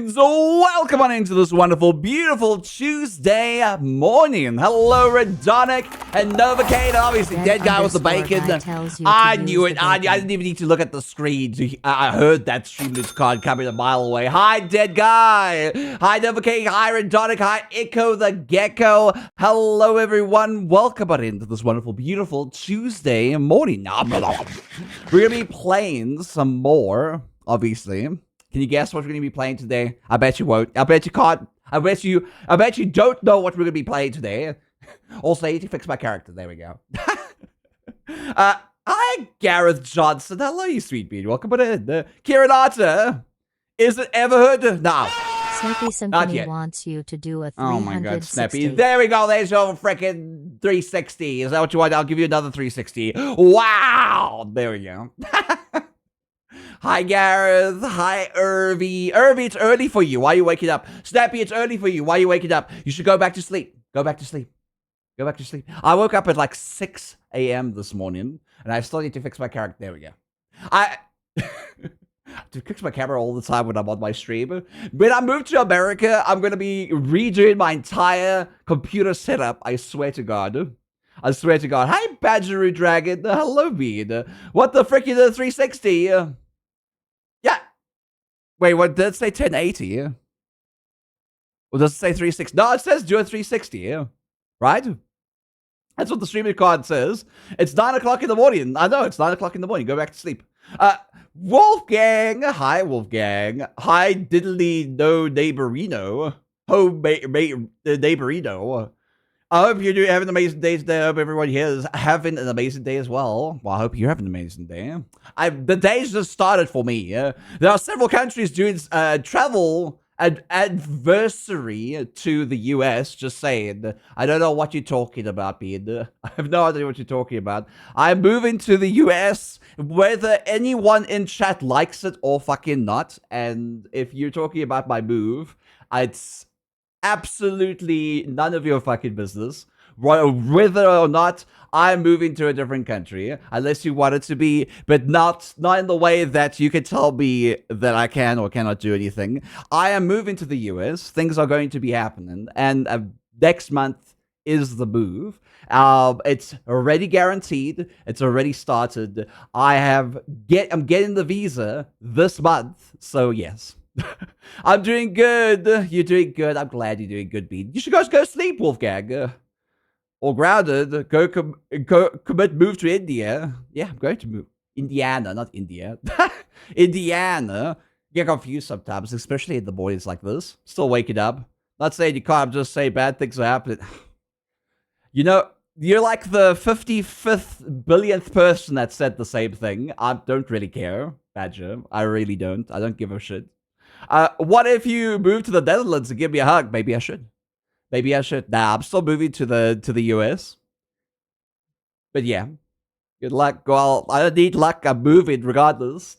Mornings, welcome on into this wonderful, beautiful Tuesday morning. Hello, Redonic and Novocaine, obviously dead guy with the bacon. I knew it. I didn't even need to look at the screen. I heard that Streamlabs card coming a mile away. Hi, dead guy. Hi, Novocaine. Hi, Redonic. Hi, Echo the Gecko. Hello, everyone. Welcome on into this wonderful, beautiful Tuesday morning. We're gonna be playing some more, obviously. Can you guess what we're going to be playing today? I bet you won't. I bet you can't. I bet you don't know what we're going to be playing today. Also, I need to fix my character. There we go. Hi, Gareth Johnson. Hello, you sweet bean. Welcome in. Kieran Otter. Is it ever heard? No. Snappy Symphony wants you to do a 360. Oh my god, Snappy. There we go. There's your freaking 360. Is that what you want? I'll give you another 360. Wow. There we go. Hi, Gareth. Hi, Irvy. Irvy, it's early for you. Why are you waking up? Snappy, it's early for you. Why are you waking up? You should go back to sleep. Go back to sleep. Go back to sleep. I woke up at like 6 a.m. this morning, and I still need to fix my character. There we go. I to fix my camera all the time when I'm on my stream. When I move to America, I'm going to be redoing my entire computer setup. I swear to God. I swear to God. Hi, Badgeroo Dragon. Hello, Bean. What the frick is the 360? Yeah. Wait, what did it say? 1080? Or does it say 360? No, it says do a 360. Right? That's what the streaming card says. It's 9 o'clock in the morning. I know, it's 9 o'clock in the morning. Go back to sleep. Wolfgang. Hi, Wolfgang. Hi, Diddly No Neighborino. Ho, Neighborino. I hope you're having an amazing day today. I hope everyone here is having an amazing day as well. Well, I hope you're having an amazing day. The day's just started for me. There are several countries doing travel adversary to the US. Just saying. I don't know what you're talking about, Bean. I have no idea what you're talking about. I'm moving to the US, whether anyone in chat likes it or fucking not. And if you're talking about my move, it's absolutely none of your fucking business whether or not I'm moving to a different country, unless you want it to be, but not in the way that you can tell me that I can or cannot do anything. I am moving to the US. Things are going to be happening, and next month is the move. It's already guaranteed. It's already started. I'm getting the visa this month, so yes. I'm doing good. You're doing good. I'm glad you're doing good, Bean. You should go sleep, Wolfgang. Or grounded. Go commit move to India. Yeah, I'm going to move. Indiana, not India. Indiana. Get confused sometimes, especially in the mornings like this. Still waking up. Not saying you can't, I'm just saying bad things are happening. You know, you're like the 55th billionth person that said the same thing. I don't really care, Badger. I really don't. I don't give a shit. What if you move to the Netherlands and give me a hug? Maybe I should. Maybe I should. Nah, I'm still moving to the US. But yeah, good luck. Well, I don't need luck. I'm moving regardless.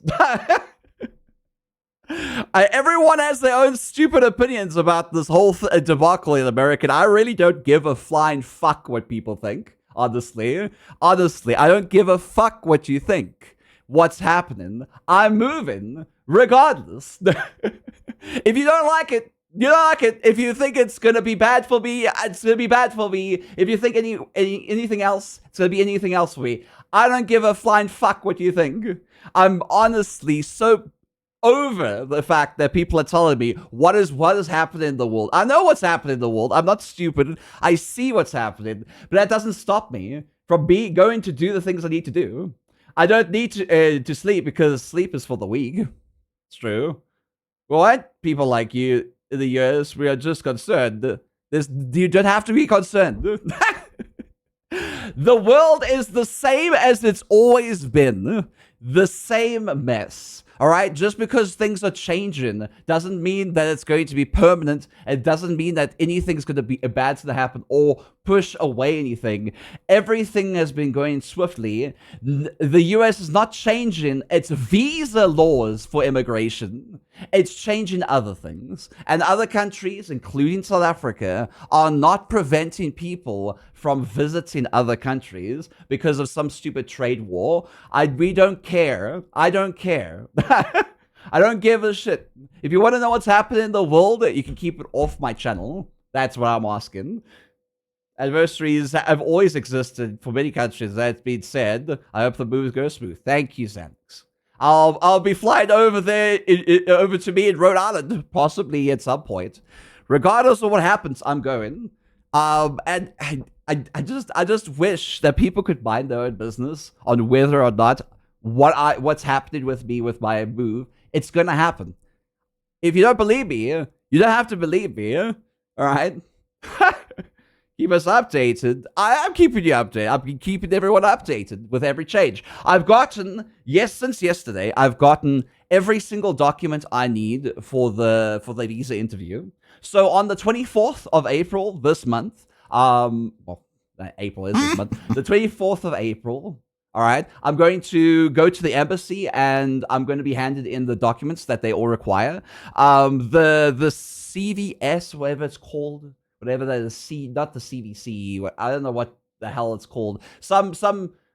Everyone has their own stupid opinions about this whole debacle in America. I really don't give a flying fuck what people think. Honestly, I don't give a fuck what you think. What's happening? I'm moving regardless. If you don't like it, you don't like it. If you think it's gonna be bad for me, it's gonna be bad for me. If you think anything else, it's gonna be anything else for me. I don't give a flying fuck what you think. I'm honestly so over the fact that people are telling me what is happening in the world. I know what's happening in the world. I'm not stupid. I see what's happening, but that doesn't stop me from going to do the things I need to do. I don't need to sleep because sleep is for the weak. It's true. What? People like you in the US, we are just concerned. You don't have to be concerned. The world is the same as it's always been. The same mess. All right, just because things are changing doesn't mean that it's going to be permanent. It doesn't mean that anything's going to be bad to happen or push away anything. Everything has been going swiftly. The US is not changing its visa laws for immigration. It's changing other things. And other countries, including South Africa, are not preventing people from visiting other countries because of some stupid trade war. We don't care. I don't care. I don't give a shit. If you want to know what's happening in the world, you can keep it off my channel. That's what I'm asking. Adversaries have always existed for many countries. That's been said. I hope the moves go smooth. Thank you, Xanax. I'll be flying over there, over to me in Rhode Island, possibly at some point. Regardless of what happens, I'm going. And I just wish that people could mind their own business on whether or not what's happening with me with my move. It's gonna happen. If you don't believe me, you don't have to believe me. All right. Keep us updated. I'm keeping you updated. I'm keeping everyone updated with every change. I've gotten, since yesterday, I've gotten every single document I need for the visa interview. So on the 24th of April this month, April is this month, the 24th of April, all right, I'm going to go to the embassy and I'm going to be handed in the documents that they all require. The CVS, whatever it's called, whatever that is, not the CVC, I don't know what the hell it's called. Some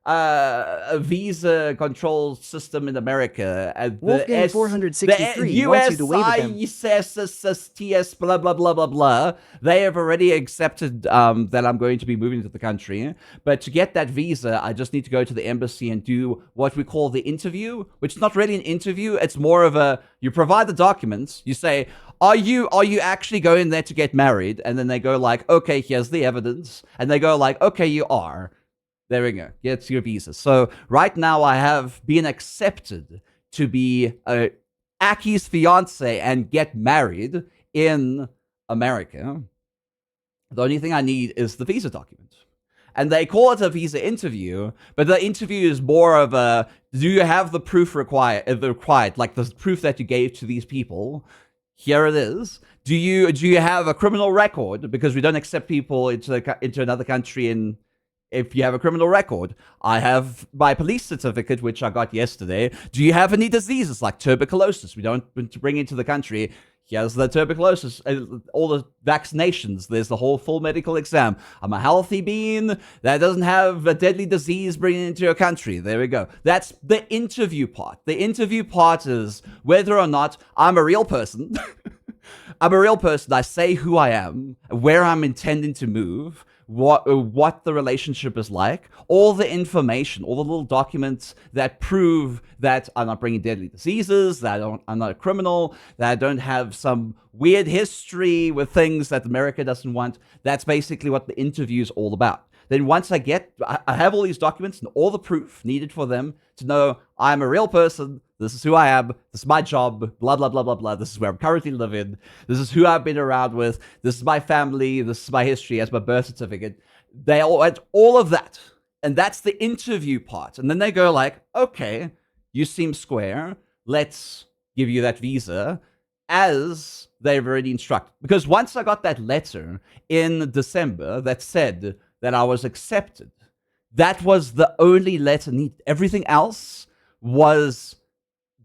a visa control system in America. Wolfgang 463 wants you to wave at them. USCIS, blah, blah, blah, blah, blah. They have already accepted that I'm going to be moving to the country. But to get that visa, I just need to go to the embassy and do what we call the interview, which is not really an interview. It's more of a, you provide the documents. You say, are you actually going there to get married? And then they go like, okay, here's the evidence. And they go like, okay, you are. There we go. Get your visa. So right now I have been accepted to be Aki's fiance and get married in America. The only thing I need is the visa document. And they call it a visa interview, but the interview is more of a, do you have the proof required, like the proof that you gave to these people? Here it is. Do you have a criminal record? Because we don't accept people into another country if you have a criminal record. I have my police certificate, which I got yesterday. Do you have any diseases like tuberculosis? We don't bring into the country. Here's the tuberculosis, all the vaccinations. There's the whole full medical exam. I'm a healthy being that doesn't have a deadly disease bringing into your country. There we go. That's the interview part. The interview part is whether or not I'm a real person. I'm a real person. I say who I am, where I'm intending to move, what the relationship is like, all the information, all the little documents that prove that I'm not bringing deadly diseases, that I'm not a criminal, that I don't have some weird history with things that America doesn't want. That's basically what the interview is all about. Then once I have all these documents and all the proof needed for them to know I'm a real person, this is who I am, this is my job, blah, blah, blah, blah, blah, this is where I'm currently living, this is who I've been around with, this is my family, this is my history, as my birth certificate. They all of that. And that's the interview part. And then they go like, okay, you seem square, let's give you that visa, as they've already instructed. Because once I got that letter in December that said that I was accepted, that was the only letter needed. Everything else was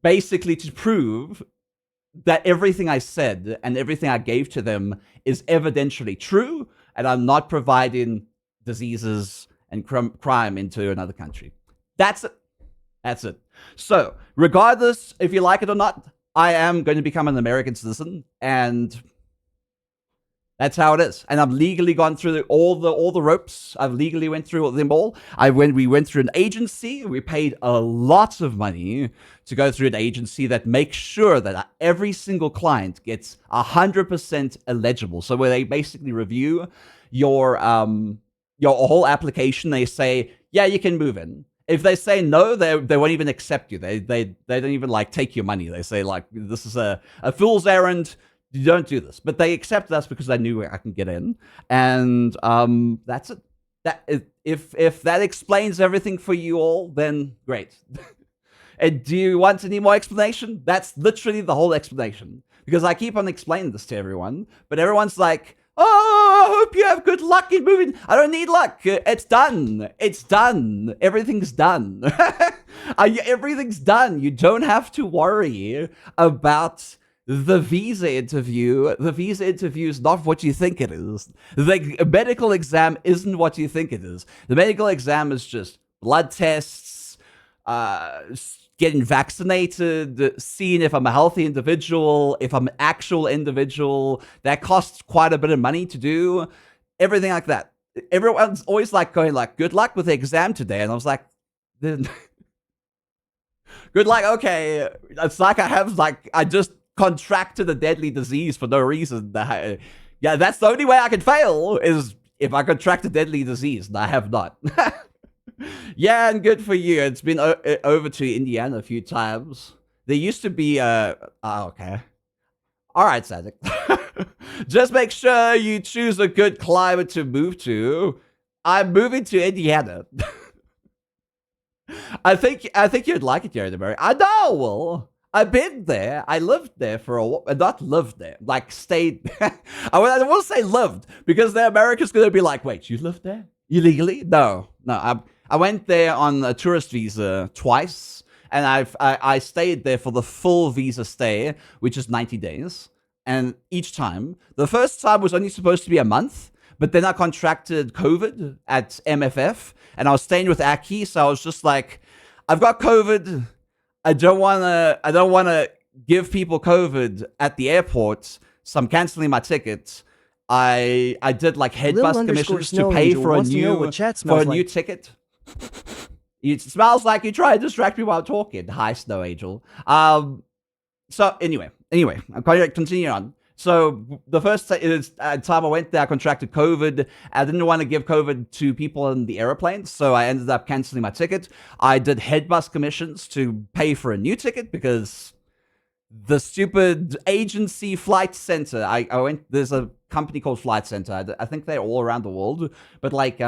basically to prove that everything I said and everything I gave to them is evidentially true, and I'm not providing diseases and crime into another country. That's it. That's it. So, regardless if you like it or not, I am going to become an American citizen, and that's how it is. And I've legally gone through all the ropes. I've legally went through them all. We went through an agency. We paid a lot of money to go through an agency that makes sure that every single client gets 100% eligible. So where they basically review your whole application, they say, yeah, you can move in. If they say no, they won't even accept you. They don't even like take your money. They say like, this is a fool's errand. You don't do this. But they accepted us because they knew I can get in. And that's it. If that explains everything for you all, then great. And do you want any more explanation? That's literally the whole explanation. Because I keep on explaining this to everyone, but everyone's like, oh, I hope you have good luck in moving. I don't need luck. It's done. It's done. Everything's done. Everything's done. You don't have to worry about the visa interview. The visa interview is not what you think it is. The medical exam isn't what you think it is. The medical exam is just blood tests, getting vaccinated, seeing if I'm a healthy individual, if I'm an actual individual. That costs quite a bit of money to do. Everything like that. Everyone's always like going like, good luck with the exam today. And I was like, good luck. Okay. It's like I just contracted a deadly disease for no reason. Yeah, that's the only way I can fail is if I contract a deadly disease, and I have not. Yeah, and good for you. It's been over to Indiana a few times. There used to be okay. All right, Sadik. Just make sure you choose a good climate to move to. I'm moving to Indiana. I think you'd like it here in America. I know. Well, I've been there. I lived there for a while. Not lived there. Like stayed. I will say lived because the America's gonna be like, wait, you lived there illegally? No. I went there on a tourist visa twice, and I stayed there for the full visa stay, which is 90 days. And each time, the first time was only supposed to be a month, but then I contracted COVID at MFF, and I was staying with Aki, so I was just like, I've got COVID. I don't wanna give people COVID at the airport, so I'm canceling my ticket. I did like head bus commissions to pay for a new ticket. It smells like you try to distract me while talking. Hi, Snow Angel. So anyway, I'm going to continue on. So the first time I went there, I contracted COVID. I didn't want to give COVID to people in the airplane, so I ended up canceling my ticket. I did head bus commissions to pay for a new ticket because the stupid agency Flight Center. I went. There's a company called Flight Center. I think they're all around the world, but like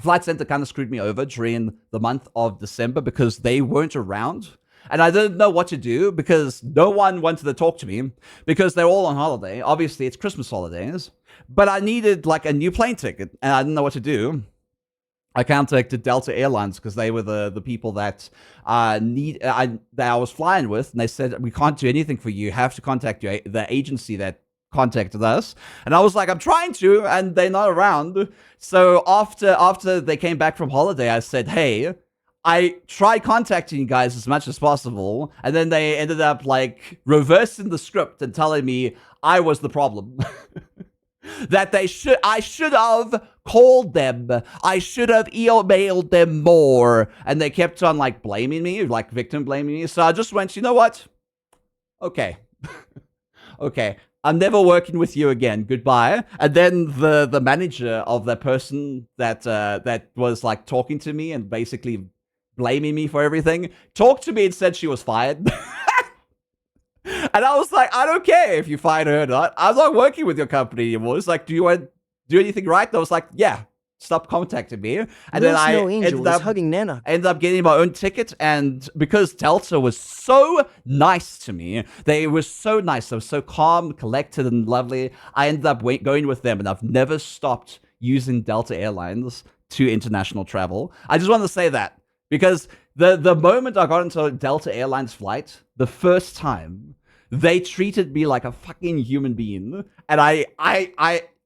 Flight Center kind of screwed me over during the month of December because they weren't around. And I didn't know what to do because no one wanted to talk to me because they're all on holiday. Obviously, it's Christmas holidays. But I needed like a new plane ticket and I didn't know what to do. I contacted Delta Airlines because they were the people that that I was flying with. And they said, we can't do anything for you. You have to contact the agency that contacted us. And I was like, I'm trying to, and they're not around. So after they came back from holiday, I said, hey, I tried contacting you guys as much as possible, and then they ended up like reversing the script and telling me I was the problem. That I should have called them. I should have emailed them more. And they kept on like blaming me, like victim blaming me. So I just went, you know what? Okay. Okay. I'm never working with you again. Goodbye. And then the manager of the person that was like talking to me and basically blaming me for everything talked to me and said she was fired. And I was like, I don't care if you fired her or not. I'm not working with your company anymore. It's like, do you want to do anything right? And I was like, yeah, stop contacting me. And then I ended up getting my own ticket. And because Delta was so nice to me, they were so nice. They were so calm, collected, and lovely. I ended up going with them, and I've never stopped using Delta Airlines to international travel. I just want to say that because the moment I got into a Delta Airlines flight, the first time, they treated me like a fucking human being. And I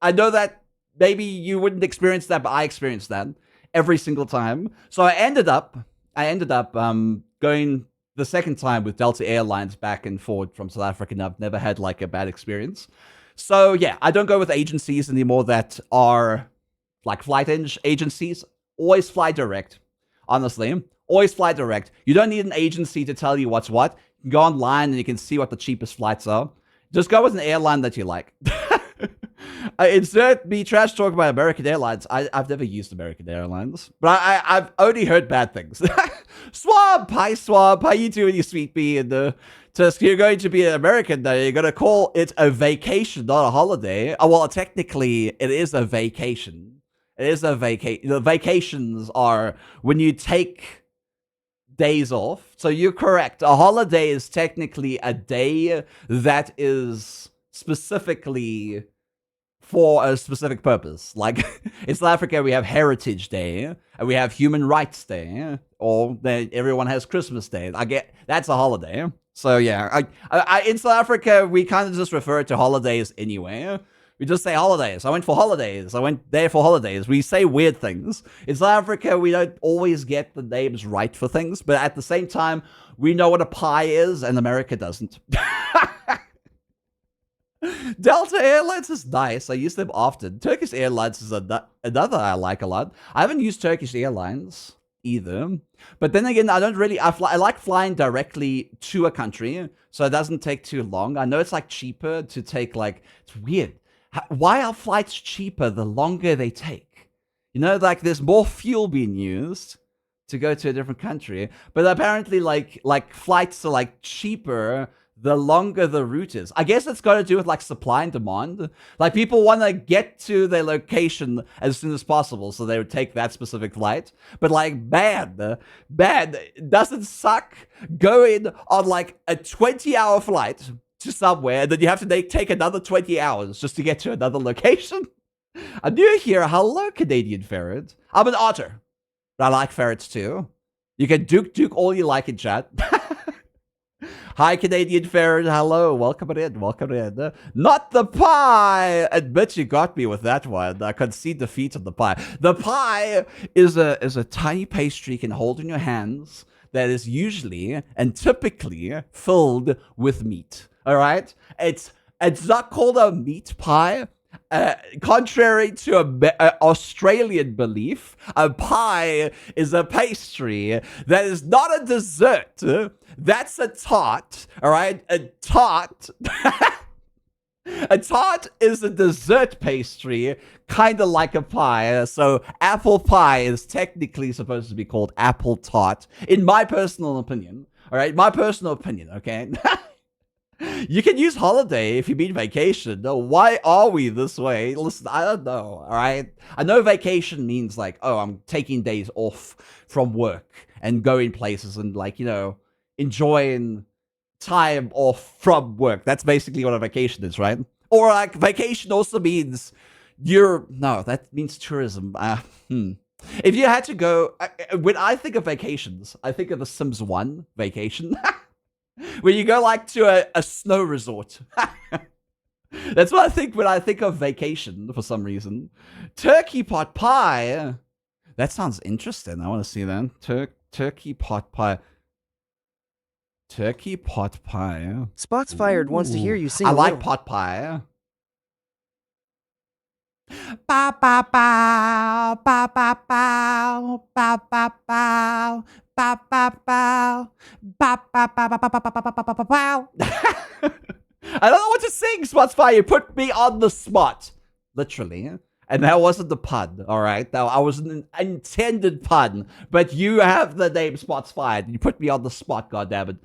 know that maybe you wouldn't experience that, but I experienced that every single time. So I ended up going the second time with Delta Airlines back and forward from South Africa, and I've never had like a bad experience. So yeah, I don't go with agencies anymore that are like flight agencies. Always fly direct. Honestly, always fly direct. You don't need an agency to tell you what's what. You can go online and you can see what the cheapest flights are. Just go with an airline that you like. Insert me trash talk about American Airlines. I've never used American Airlines, but I've only heard bad things. Swab, hi Swab, how you doing, you sweet bee? And you're going to be an American now. You're going to call it a vacation, not a holiday. Oh, well, technically, it is a vacation. It is a vacation. The vacations are when you take days off. So you're correct. A holiday is technically a day that is specifically for a specific purpose. Like in South Africa, we have Heritage Day and we have Human Rights Day, or everyone has Christmas Day. That's a holiday. So yeah, in South Africa, we kind of just refer to holidays anyway. We just say holidays. I went for holidays. I went there for holidays. We say weird things. In South Africa, we don't always get the names right for things, but at the same time, we know what a pie is, and America doesn't. Delta Airlines is nice. I use them often. Turkish Airlines is another I like a lot. I haven't used Turkish Airlines either. But then again, I don't really... I like flying directly to a country, so it doesn't take too long. I know it's like cheaper to take like... It's weird. Why are flights cheaper the longer they take? You know, like there's more fuel being used to go to a different country. But apparently like flights are like cheaper the longer the route is. I guess it's got to do with like supply and demand. Like people want to get to their location as soon as possible, so they would take that specific flight. But like bad, doesn't suck going on like a 20-hour flight to somewhere, and then you have to take another 20 hours just to get to another location. I'm new here. Hello, Canadian ferret. I'm an otter, but I like ferrets too. You can duke all you like in chat. Hi, Canadian ferret. Hello. Welcome in. Not the pie. Admit you got me with that one. I concede defeat on the pie. The pie is a tiny pastry you can hold in your hands that is usually and typically filled with meat. All right? It's not called a meat pie. Contrary to an Australian belief, a pie is a pastry that is not a dessert. That's a tart, all right? A tart. A tart is a dessert pastry, kind of like a pie. So apple pie is technically supposed to be called apple tart, in my personal opinion. All right? My personal opinion, okay? You can use holiday if you mean vacation. No, why are we this way? Listen, I don't know, all right? I know vacation means like, oh, I'm taking days off from work and going places and like, you know, enjoying time off from work. That's basically what a vacation is, right? Or like vacation also means no, that means tourism. If you had to go, when I think of vacations, I think of the Sims 1 vacation. Where you go like to a snow resort. That's what I think when I think of vacation for some reason. Turkey pot pie. That sounds interesting. I want to see that. Turkey pot pie. Turkey pot pie. Spots Fired wants to hear you sing. I like pot pie. Ba ba bow, ba ba bow, ba ba bow, ba ba bow, ba ba ba ba ba ba ba ba ba ba bow. I don't know what to sing, Spots Fire. You put me on the spot, literally, and that wasn't the pun. All right, that I was an intended pun, but you have the name Spots Fired. You put me on the spot. Goddammit.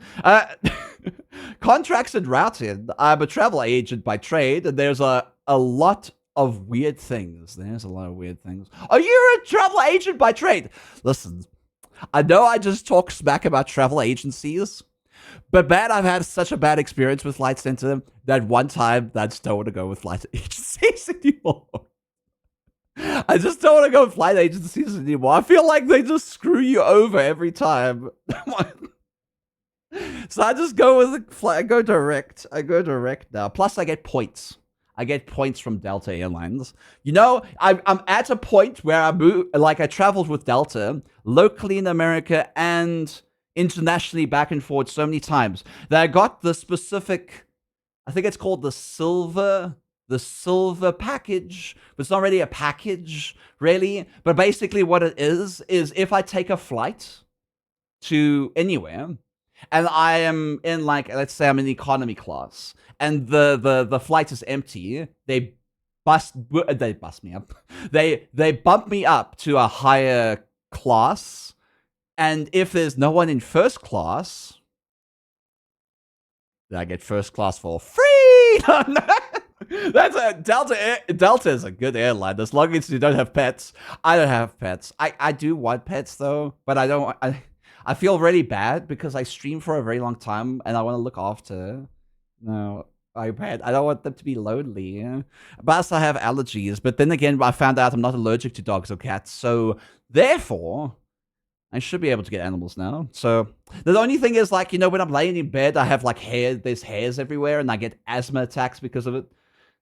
Contracts and routing. I'm a travel agent by trade, and there's a lot of weird things. There's a lot of weird things. Are you a travel agent by trade? Listen, I know I just talk smack about travel agencies, but man, I've had such a bad experience with Flight Center that one time I just don't want to go with flight agencies anymore. I just don't want to go with flight agencies anymore. I feel like they just screw you over every time. So I just go with the flight. I go direct now. Plus, I get points. I get points from Delta Airlines. You know, I'm at a point where I traveled with Delta locally in America and internationally back and forth so many times that I got the specific, I think it's called the silver package. But it's not really a package, really. But basically what it is if I take a flight to anywhere and I am in like, let's say I'm in economy class, and the flight is empty, they bust me up. They bump me up to a higher class, and if there's no one in first class, then I get first class for free. That's a Delta is a good airline as long as you don't have pets. I don't have pets. I do want pets though, but I don't. I feel really bad because I stream for a very long time and I want to look after. No, I don't want them to be lonely. Plus, I have allergies. But then again, I found out I'm not allergic to dogs or cats. So, therefore, I should be able to get animals now. So, the only thing is, like, you know, when I'm laying in bed, I have, like, hair. There's hairs everywhere, and I get asthma attacks because of it.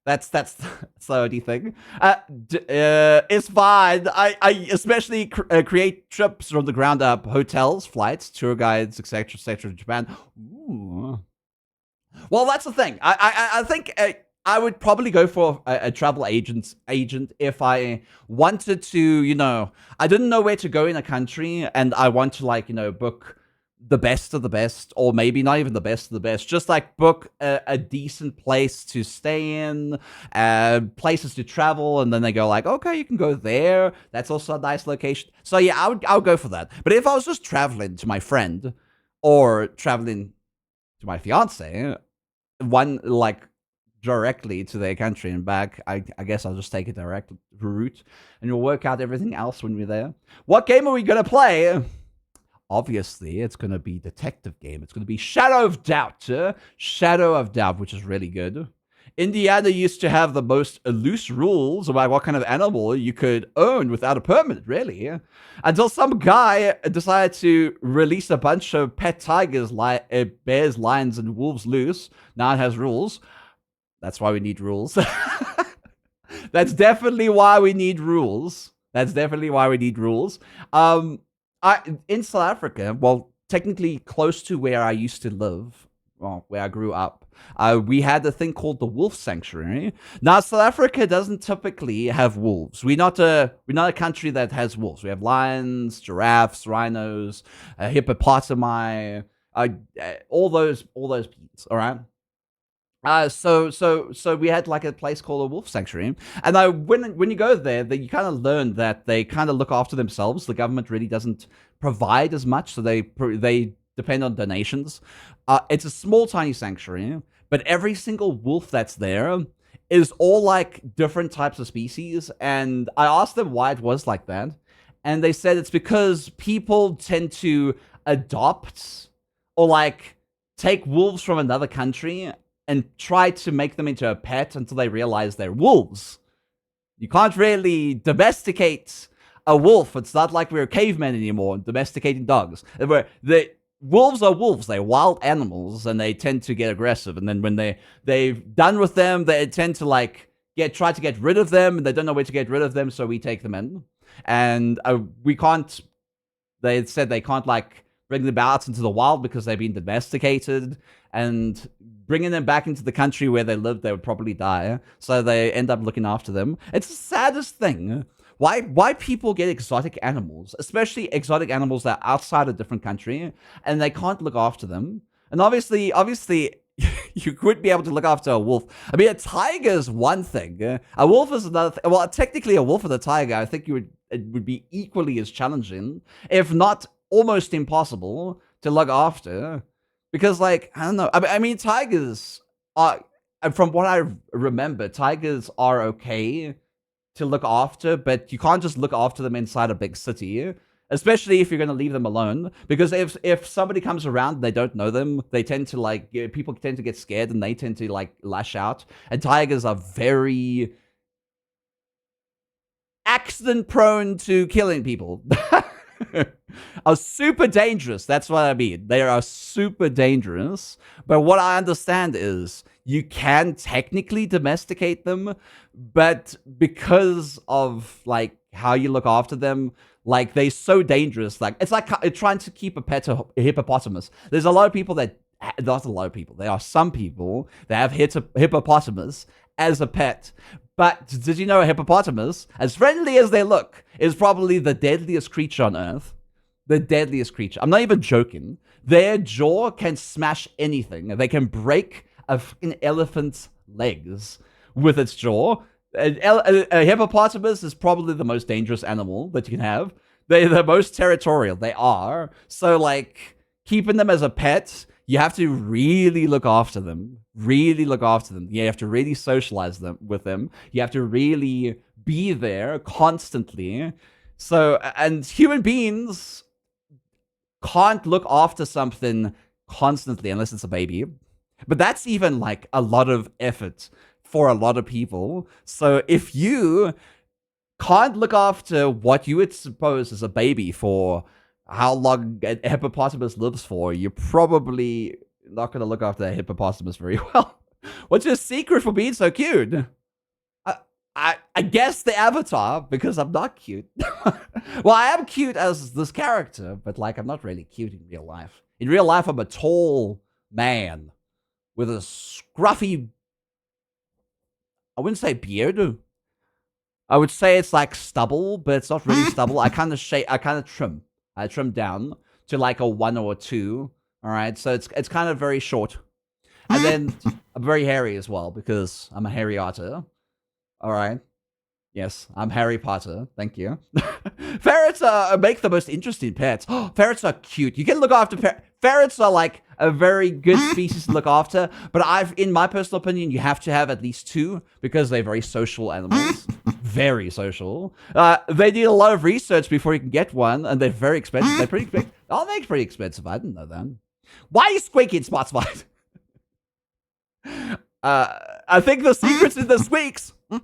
That's the only thing. It's fine. I especially create trips from the ground up, hotels, flights, tour guides, etc. to Japan. Ooh. Well, that's the thing. I think I would probably go for a travel agent if I wanted to. I didn't know where to go in a country, and I want to book the best of the best, or maybe not even the best of the best, just like book a decent place to stay in, places to travel, and then they go like, okay, you can go there. That's also a nice location. So yeah, I would go for that. But if I was just traveling to my friend or traveling to my fiance, one directly to their country and back, I guess I'll just take a direct route, and we'll work out everything else when we're there. What game are we gonna play? Obviously, it's going to be detective game. It's going to be Shadow of Doubt. Shadow of Doubt, which is really good. Indiana used to have the most loose rules about what kind of animal you could own without a permit, really. Until some guy decided to release a bunch of pet tigers, bears, lions, and wolves loose. Now it has rules. That's why we need rules. That's definitely why we need rules. In South Africa, well, technically close to where I used to live, well, where I grew up, we had a thing called the Wolf Sanctuary. Now, South Africa doesn't typically have wolves. We're not a country that has wolves. We have lions, giraffes, rhinos, hippopotami, all those beasts. All right. So we had like a place called a wolf sanctuary, and when you go there, you kind of learn that they kind of look after themselves. The government really doesn't provide as much, so they depend on donations. It's a small, tiny sanctuary, but every single wolf that's there is all like different types of species. And I asked them why it was like that, and they said it's because people tend to adopt or like take wolves from another country and try to make them into a pet until they realize they're wolves. You can't really domesticate a wolf. It's not like we're cavemen anymore, domesticating dogs. The wolves are wolves. They're wild animals, and they tend to get aggressive. And then when they've done with them, they tend to try to get rid of them, and they don't know where to get rid of them, so we take them in. And we can't. They said they can't bring them out into the wild because they've been domesticated, and bringing them back into the country where they live, they would probably die. So they end up looking after them. It's the saddest thing. Why people get exotic animals, especially exotic animals that are outside a different country, and they can't look after them. And obviously, you could be able to look after a wolf. I mean, a tiger is one thing. A wolf is another thing. Well, technically, a wolf and a tiger, I think it would be equally as challenging, if not almost impossible, to look after. Because, I don't know. I mean, tigers are, from what I remember, tigers are okay to look after, but you can't just look after them inside a big city, especially if you're going to leave them alone. Because if somebody comes around and they don't know them, they tend to, people tend to get scared, and they tend to, lash out. And tigers are very accident-prone to killing people. Are super dangerous. That's what I mean. They are super dangerous. But what I understand is you can technically domesticate them, but because of how you look after them, they're so dangerous. It's like trying to keep a pet a hippopotamus. There's a lot of people that, not a lot of people, there are some people that have hippopotamus as a pet. But did you know a hippopotamus, as friendly as they look, is probably the deadliest creature on Earth? The deadliest creature. I'm not even joking. Their jaw can smash anything. They can break a fucking elephant's legs with its jaw. A hippopotamus is probably the most dangerous animal that you can have. They're the most territorial. They are. So, keeping them as a pet, you have to really look after them. Really look after them. You have to really socialize with them. You have to really be there constantly. So, and human beings can't look after something constantly unless it's a baby. But that's even a lot of effort for a lot of people. So if you can't look after what you would suppose is a baby for how long a hippopotamus lives for, you're probably not going to look after a hippopotamus very well. What's your secret for being so cute? I guess the avatar, because I'm not cute. Well, I am cute as this character, but like I'm not really cute in real life. In real life, I'm a tall man with a scruffy, I wouldn't say beard. I would say it's like stubble, but it's not really stubble. I kind of trim. I trim down to like a 1 or a 2. All right, so it's kind of very short. And then I'm very hairy as well because I'm a Harry Otter. All right. Yes, I'm Harry Potter. Thank you. Ferrets make the most interesting pets. Ferrets are cute. You can look after ferrets are like a very good species to look after. But in my personal opinion, you have to have at least 2 because they're very social animals. Very social. They need a lot of research before you can get one, and they're very expensive. They're pretty expensive. Oh, they're pretty expensive. I didn't know that. Why are you squeaking, Spot? I think the secret's in the squeaks. You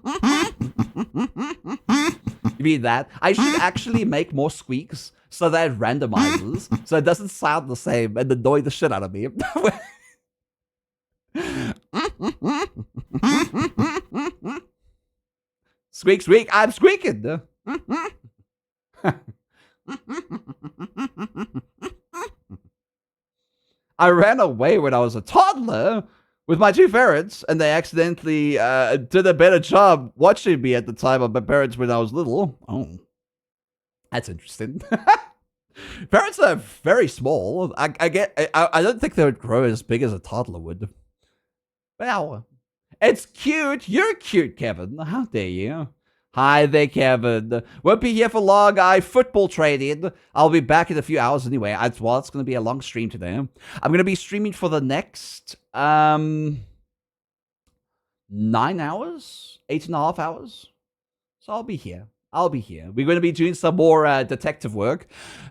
mean that? I should actually make more squeaks so that it randomizes, so it doesn't sound the same and annoy the shit out of me. Squeak, squeak, I'm squeaking. I ran away when I was a toddler with my 2 ferrets, and they accidentally did a better job watching me at the time of my parents when I was little. Oh, that's interesting. Ferrets are very small. I don't think they would grow as big as a toddler would. Well, it's cute. You're cute, Kevin. How dare you? Hi there, Kevin. Won't be here for long. I football traded. I'll be back in a few hours anyway. It's going to be a long stream today. I'm going to be streaming for the next 9 hours, 8.5 hours. So I'll be here. We're going to be doing some more detective work.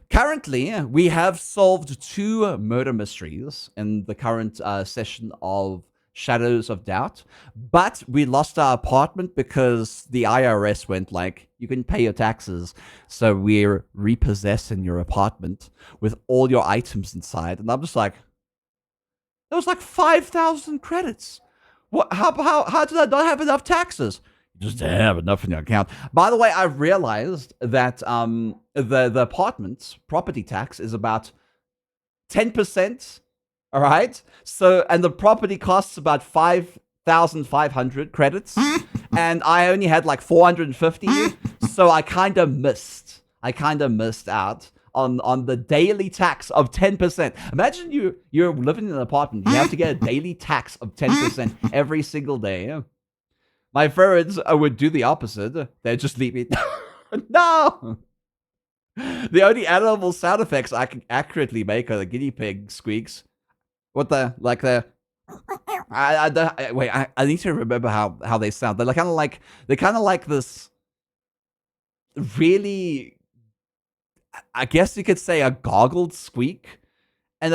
Currently, we have solved 2 murder mysteries in the current session of Shadows of Doubt, but we lost our apartment because the IRS went like, you can pay your taxes, so we're repossessing your apartment with all your items inside. And I'm just like, that was like 5,000 credits. What? How did I not have enough taxes? You just didn't have enough in your account. By the way, I've realized that the apartment's property tax is about 10%. All right. So, and the property costs about 5,500 credits, and I only had like 450. So I kind of missed out on the daily tax of 10%. Imagine you're living in an apartment. You have to get a daily tax of 10% every single day. My friends would do the opposite. They'd just leave me. No. The only animal sound effects I can accurately make are the guinea pig squeaks. What the, like the, wait, I need to remember how they sound. They're kind of like this really, I guess you could say a goggled squeak. And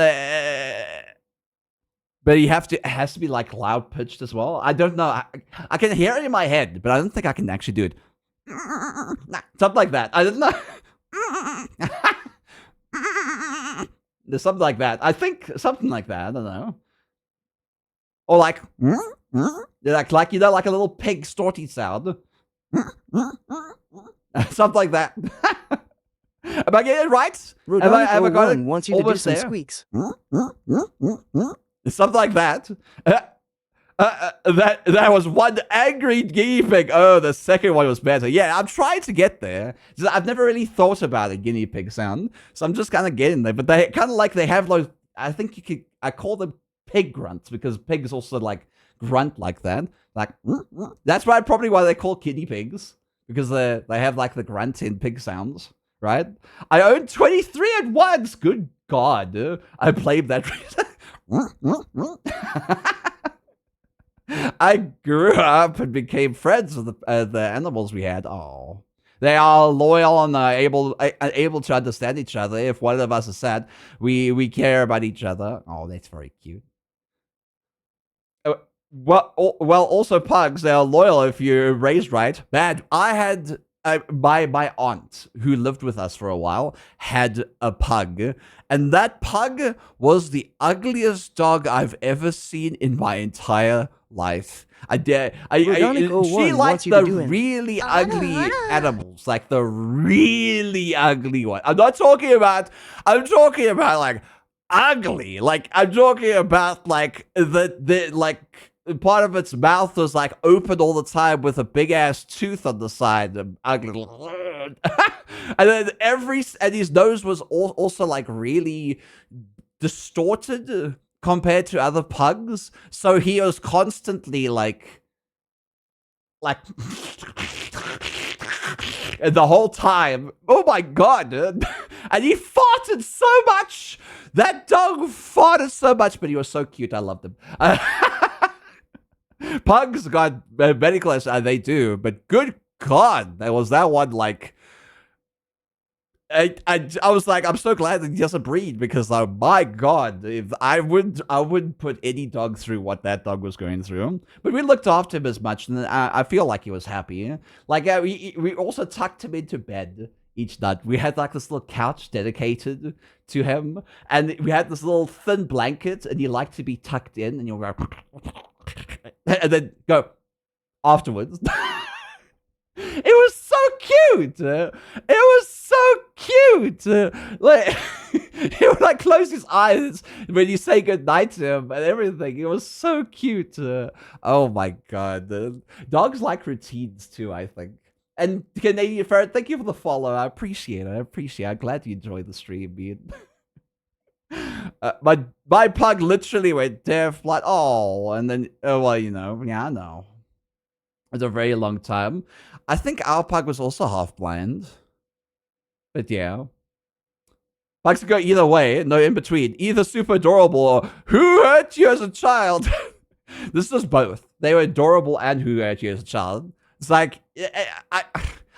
but it has to be like loud pitched as well. I don't know. I can hear it in my head, but I don't think I can actually do it. Something like that. I don't know. There's something like that. I think something like that. I don't know. Or like, like you know, like a little pig storty sound. Something like that. Am I getting it right? Have I got it wants you to do some squeaks. Something like that. That was one angry guinea pig. Oh, the second one was better. Yeah, I'm trying to get there. I've never really thought about a guinea pig sound, so I'm just kind of getting there. But they kind of like, they have those, I think I call them pig grunts, because pigs also like grunt like that. Like, that's probably why they're called guinea pigs, because they have like the grunt in pig sounds, right? I own 23 at once. Good God. I blame that reason. I grew up and became friends with the animals we had. Oh, they are loyal and able to understand each other. If one of us is sad, we care about each other. Oh, that's very cute. Well, also pugs, they are loyal if you're raised right. Bad. I had my aunt who lived with us for a while had a pug, and that pug was the ugliest dog I've ever seen in my entire life. Organic01 She liked wants you the to do it. really ugly animals, like the really ugly one. I'm talking about like ugly. Like I'm talking about like the like part of its mouth was like open all the time with a big ass tooth on the side. Ugly. And then and his nose was also like really distorted compared to other pugs. So he was constantly like and the whole time. Oh my god, dude. And he farted so much. That dog farted so much, but he was so cute. I loved him. Pugs got medical, they do, but good god, there was that one like. I was like, I'm so glad that he doesn't breed because, oh my god, if I wouldn't put any dog through what that dog was going through. But we looked after him as much, and I feel like he was happy. Like we also tucked him into bed each night. We had like this little couch dedicated to him, and we had this little thin blanket, and he liked to be tucked in, and you'll go, and then go afterwards. It was so cute. It was so cute. Like he would like close his eyes when you say goodnight to him and everything. It was so cute. Oh my god. Dogs like routines too, I think. And Canadian Ferret, thank you for the follow. I appreciate it. I'm glad you enjoyed the stream, man. My pug literally went deaf, like, oh, and then, well, you know, yeah, I know. It's a very long time. I think our pug was also half blind. But yeah. Pugs go either way, no in between. Either super adorable or who hurt you as a child? This is both. They were adorable and who hurt you as a child. It's like, I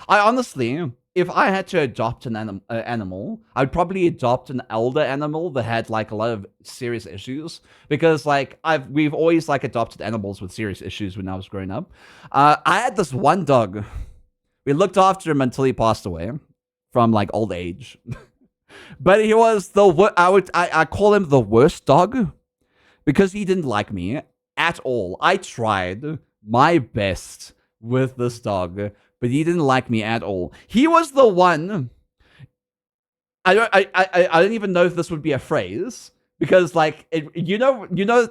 honestly, if I had to adopt an animal, I'd probably adopt an elder animal that had like a lot of serious issues, because like we've always like adopted animals with serious issues when I was growing up. I had this one dog. We looked after him until he passed away from like old age. But he was I call him the worst dog because he didn't like me at all. I tried my best with this dog, but he didn't like me at all. He was the one. I don't even know if this would be a phrase, because like you know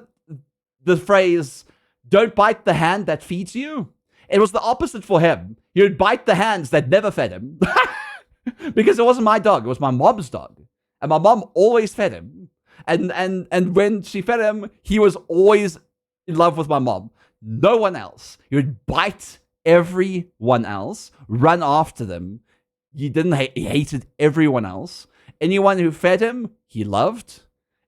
the phrase "don't bite the hand that feeds you." It was the opposite for him. He would bite the hands that never fed him. Because it wasn't my dog, it was my mom's dog. And my mom always fed him. And when she fed him, he was always in love with my mom. No one else. He would bite everyone else, run after them. He hated everyone else. Anyone who fed him, he loved.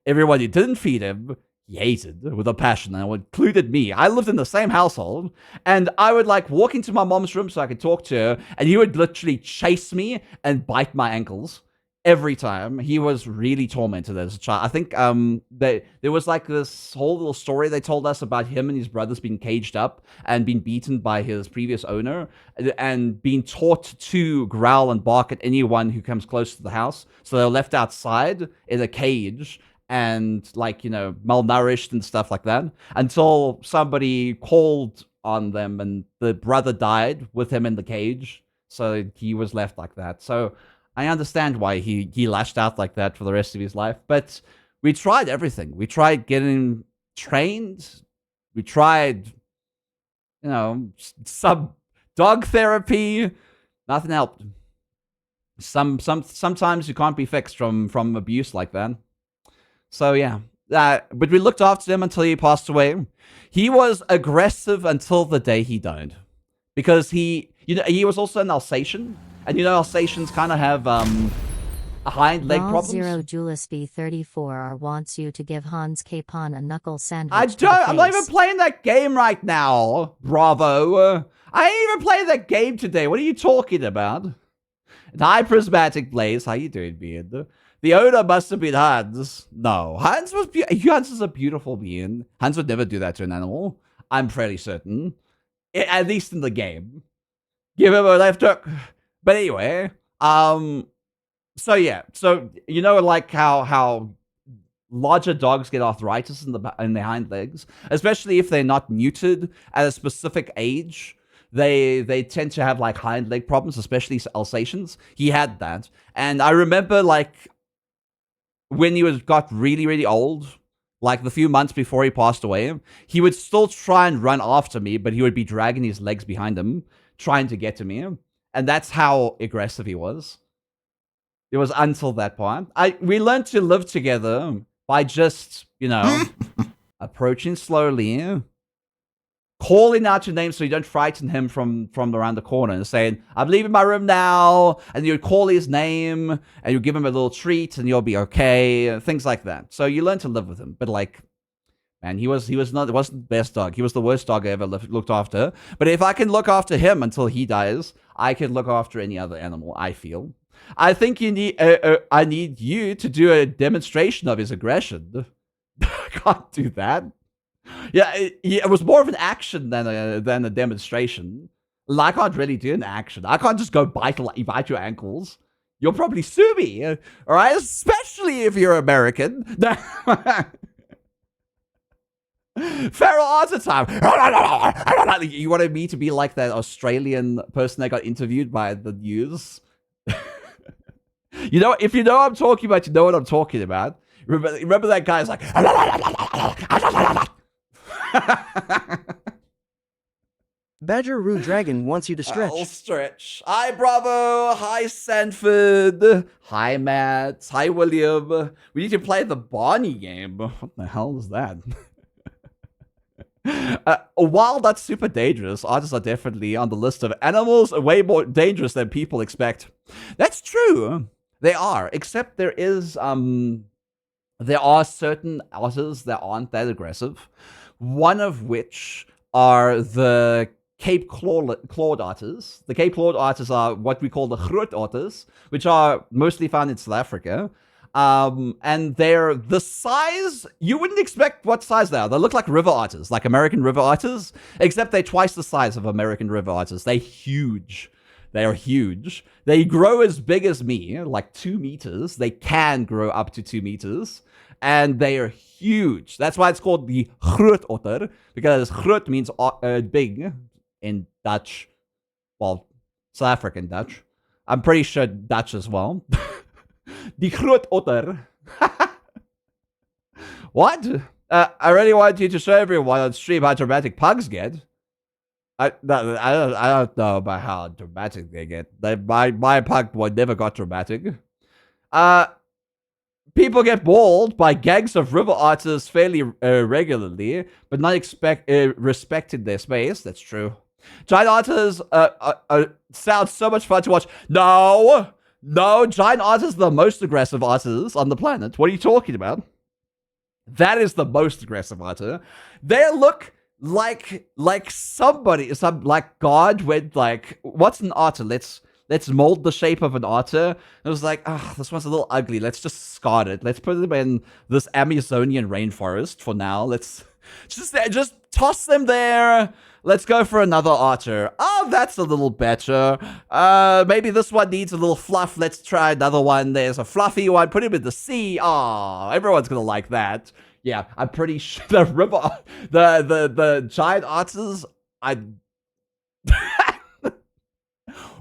Everyone who didn't feed him, he hated with a passion, and it included me. I lived in the same household, and I would like walk into my mom's room so I could talk to her, and he would literally chase me and bite my ankles every time. He was really tormented as a child. I think there was like this whole little story they told us about him and his brothers being caged up and being beaten by his previous owner, and being taught to growl and bark at anyone who comes close to the house. So they were left outside in a cage, and like, you know, malnourished and stuff like that, until somebody called on them and the brother died with him in the cage. So he was left like that. So I understand why he lashed out like that for the rest of his life. But we tried everything. We tried getting him trained. We tried, you know, some dog therapy. Nothing helped. Sometimes you can't be fixed from abuse like that. So yeah, but we looked after him until he passed away. He was aggressive until the day he died, because he was also an Alsatian, and you know Alsatians kind of have a hind leg problems. Zero Julius B34 wants you to give Hans Capon a knuckle sandwich. I don't. I'm not even playing that game right now. Bravo. I ain't even playing that game today. What are you talking about? Hi, Prismatic Blaze. How you doing, Beard? The owner must have been Hans. No, Hans is a beautiful being. Hans would never do that to an animal. I'm fairly certain. At least in the game. Give him a left hook. But anyway, so yeah. So, you know, like how larger dogs get arthritis in their hind legs, especially if they're not neutered at a specific age. They tend to have like hind leg problems, especially Alsatians. He had that, and I remember like when he got really, really old, like the few months before he passed away, he would still try and run after me, but he would be dragging his legs behind him, trying to get to me. And that's how aggressive he was. It was until that point. We learned to live together by just, approaching slowly, calling out your name so you don't frighten him from around the corner, and saying, I'm leaving my room now, and you'd call his name, and you'd give him a little treat, and you'll be okay, things like that. So you learn to live with him. But like, man, it wasn't the best dog. He was the worst dog I ever looked after. But if I can look after him until he dies, I can look after any other animal, I feel. I think I need you to do a demonstration of his aggression. I can't do that. Yeah, it was more of an action than a demonstration. I can't really do an action. I can't just go bite your ankles. You'll probably sue me, all right? Especially if you're American. Feral art time. You wanted me to be like that Australian person that got interviewed by the news? If you know what I'm talking about, you know what I'm talking about. Remember that guy's like... Badger Roo Dragon wants you to stretch. I'll stretch. Hi, Bravo. Hi, Sanford. Hi, Matt. Hi, William. We need to play the Barney game. What the hell is that? While that's super dangerous, otters are definitely on the list of animals way more dangerous than people expect. That's true. They are, except there are certain otters that aren't that aggressive. One of which are the Cape clawed otters. The Cape clawed otters are what we call the groot otters, which are mostly found in South Africa. And they're the size, you wouldn't expect what size they are. They look like river otters, like American river otters, except they're twice the size of American river otters. They're huge. They are huge. They grow as big as me, like 2 meters. They can grow up to 2 meters. And they are huge. That's why it's called the groot otter, because groot means big in Dutch. Well, South African Dutch. I'm pretty sure Dutch as well. The groot otter. What? I really want you to show everyone on stream how dramatic pugs get. I don't know about how dramatic they get. My pug boy never got dramatic. People get mauled by gangs of river otters fairly regularly, but not respected their space. That's true. Giant otters sound so much fun to watch. No, giant otters are the most aggressive otters on the planet. What are you talking about? That is the most aggressive otter. They look like somebody, like God went like, what's an otter? Let's mold the shape of an otter. And it was like, this one's a little ugly. Let's just scar it. Let's put them in this Amazonian rainforest for now. Let's just toss them there. Let's go for another otter. Oh, that's a little better. Maybe this one needs a little fluff. Let's try another one. There's a fluffy one. Put him in the sea. Oh, everyone's gonna like that. Yeah, I'm pretty sure the giant otters.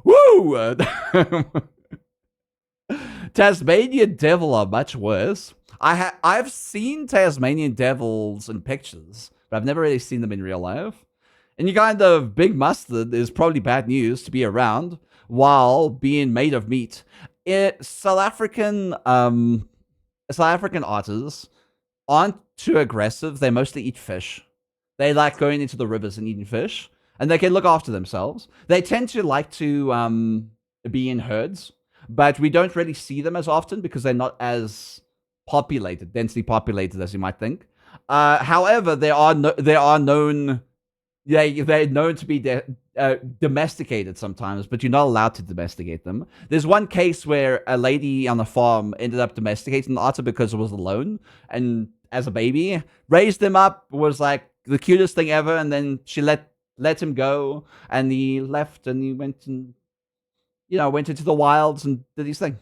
Woo! Tasmanian devil are much worse. I've seen Tasmanian devils in pictures, but I've never really seen them in real life. And you kind of big mustard is probably bad news to be around while being made of meat. South African otters aren't too aggressive. They mostly eat fish. They like going into the rivers and eating fish. And they can look after themselves. They tend to like to be in herds, but we don't really see them as often because they're not as densely populated as you might think. However, they're known to be domesticated sometimes, but you're not allowed to domesticate them. There's one case where a lady on a farm ended up domesticating the otter because it was alone, and as a baby, raised him up, was like the cutest thing ever, and then she let him go, and he left, and he went into the wilds and did his thing.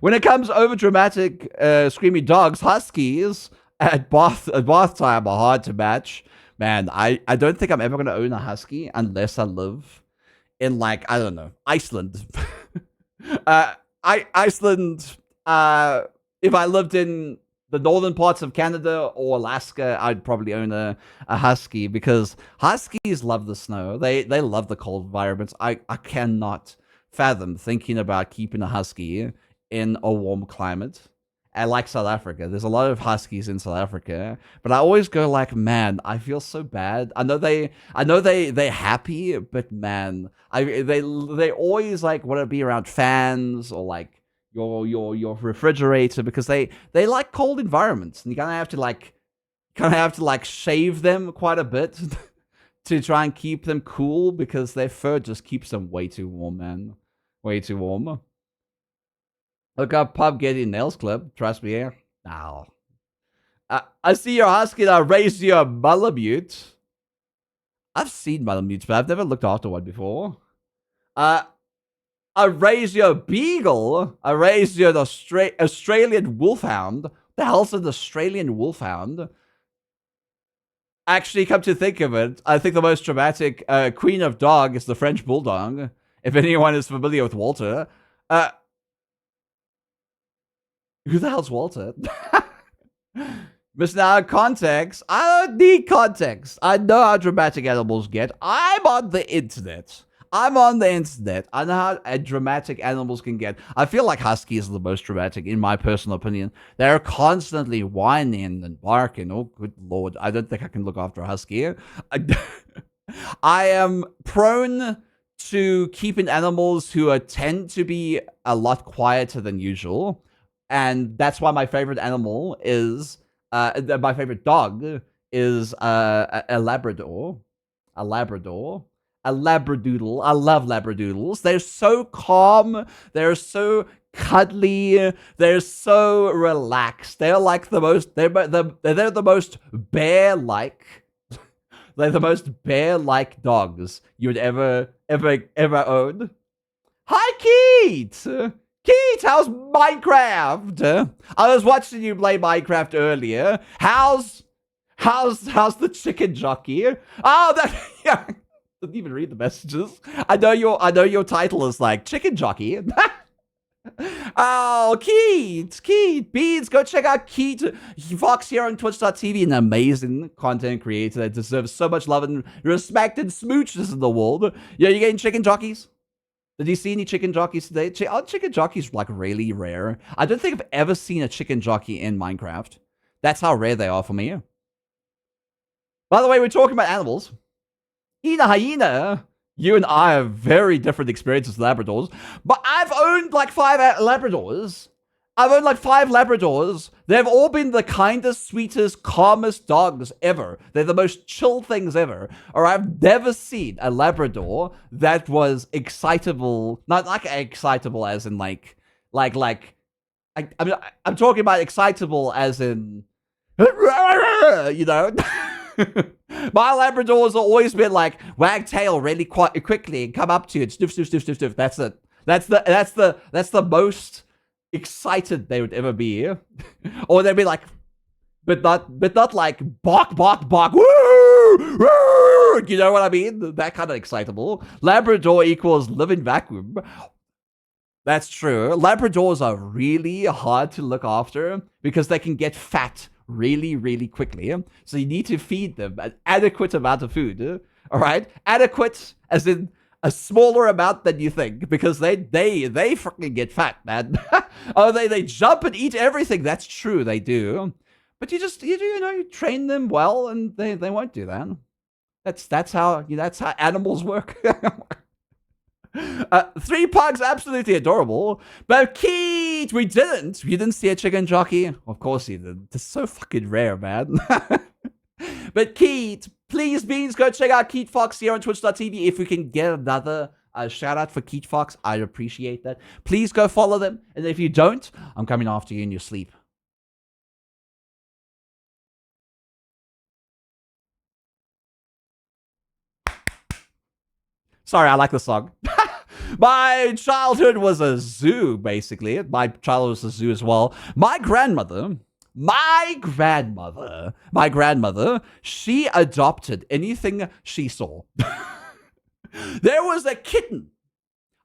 When it comes over dramatic, screamy dogs, huskies at bath time are hard to match. Man, I don't think I'm ever gonna own a husky unless I live in like I don't know Iceland. uh, Iceland. If I lived in the northern parts of Canada or Alaska, I'd probably own a husky because huskies love the snow. They love the cold environments. I cannot fathom thinking about keeping a husky in a warm climate. And like South Africa, there's a lot of huskies in South Africa, but I always go like, man, I feel so bad. I know they're happy, but man, they always like want to be around fans or like your refrigerator because they like cold environments, and you kind of have to like shave them quite a bit to try and keep them cool because their fur just keeps them way too warm, man, way too warm. Look up pub getting nails clipped. Trust me, yeah. No. I see your husky now. Raise your Malamute. I've seen Malamutes, but I've never looked after one before. I raise your Beagle. I raise your Australian Wolfhound. The hell's an Australian Wolfhound? Actually, come to think of it, I think the most dramatic queen of dog is the French Bulldog. If anyone is familiar with Walter. Who the hell's Walter? Miss now context. I don't need context. I know how dramatic animals get. I'm on the internet. I know how dramatic animals can get. I feel like huskies are the most dramatic, in my personal opinion. They're constantly whining and barking. Oh, good lord. I don't think I can look after a husky. I am prone to keeping animals who tend to be a lot quieter than usual. And that's why my favorite animal is, my favorite dog is a Labrador. A Labrador. A Labradoodle. I love Labradoodles. They're so calm. They're so cuddly. They're so relaxed. They're like the most, they're the most bear-like. They're the most bear-like dogs you would ever own. Hi, Keith! Keith, how's Minecraft? I was watching you play Minecraft earlier. How's the chicken jockey? Oh, that yeah. Didn't even read the messages. I know your title is like chicken jockey. Oh, Keith, Beans, go check out Keith Fox here on Twitch.tv, an amazing content creator that deserves so much love and respect and smooches in the world. Yeah, you getting chicken jockeys? Did you see any chicken jockeys today? Chicken jockeys like really rare. I don't think I've ever seen a chicken jockey in Minecraft. That's how rare they are for me. By the way, we're talking about animals. Hyena. You and I have very different experiences with Labradors. But I've owned like 5 Labradors. They've all been the kindest, sweetest, calmest dogs ever. They're the most chill things ever. Or I've never seen a Labrador that was excitable. Not like excitable as in like I mean, I'm talking about excitable as in, you know. My Labradors have always been like wag tail really quite quickly and come up to you and sniff, sniff, sniff, sniff, sniff. That's it. That's the most excited they would ever be. Or they'd be like, but not like bark, bark, bark. Woo, woo, you know what I mean? That kind of excitable. Labrador equals living vacuum. That's true. Labradors are really hard to look after because they can get fat really, really quickly. So you need to feed them an adequate amount of food. All right? Adequate as in a smaller amount than you think, because they freaking get fat, man. Oh, they jump and eat everything. That's true, they do. But you train them well and they won't do that. That's how animals work. 3 pugs, absolutely adorable. But Keith, you didn't see a chicken jockey? Of course you didn't. It's so fucking rare, man. But Keith, please, Beans, go check out Keith Fox here on Twitch.tv. If we can get another shout out for Keith Fox, I'd appreciate that. Please go follow them. And if you don't, I'm coming after you in your sleep. Sorry, I like the song. My childhood was a zoo, basically. My childhood was a zoo as well. My grandmother, she adopted anything she saw. There was a kitten,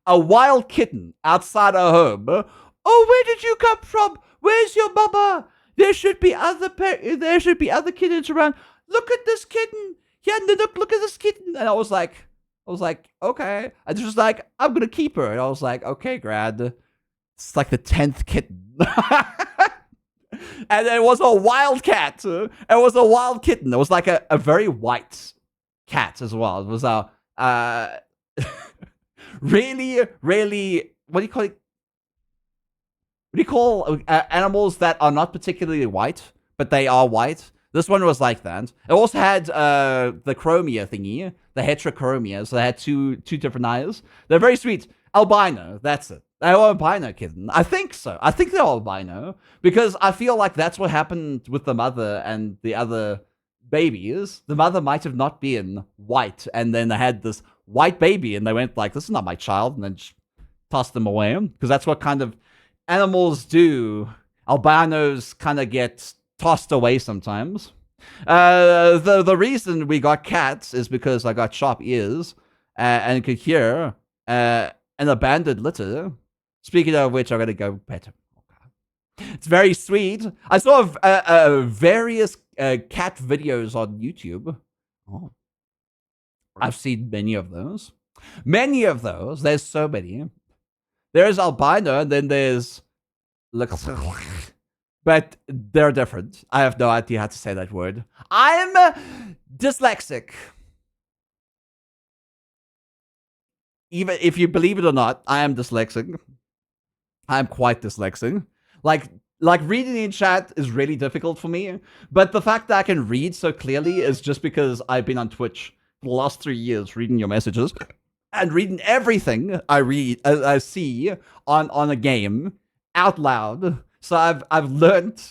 a wild kitten outside her home. Oh, where did you come from? Where's your mama? There should be other kittens around. Look at this kitten. Yeah, look at this kitten. And I was like, okay. And she was like, I'm gonna keep her. And I was like, okay, Grad. It's like the 10th kitten. And it was a wild cat. It was a wild kitten. It was like a very white cat as well. It was a really, really, what do you call it? What do you call animals that are not particularly white, but they are white? This one was like that. It also had the chromia thingy, the heterochromia. So they had two different eyes. They're very sweet. Albino, that's it. They were albino kitten. I think so. I think they're albino because I feel like that's what happened with the mother and the other babies. The mother might have not been white, and then they had this white baby, and they went like, "This is not my child," and then tossed them away because that's what kind of animals do. Albinos kind of get tossed away sometimes. The reason we got cats is because I got sharp ears and could hear an abandoned litter. Speaking of which, I'm gonna go pet him. It's very sweet. I saw various cat videos on YouTube. Oh. I've seen many of those. Many of those. There's so many. There's albino, and then there's... But they're different. I have no idea how to say that word. I'm dyslexic. Even if you believe it or not, I am dyslexic. I'm quite dyslexic. Like reading in chat is really difficult for me. But the fact that I can read so clearly is just because I've been on Twitch for the last 3 years reading your messages and reading everything I see on a game out loud. So I've learned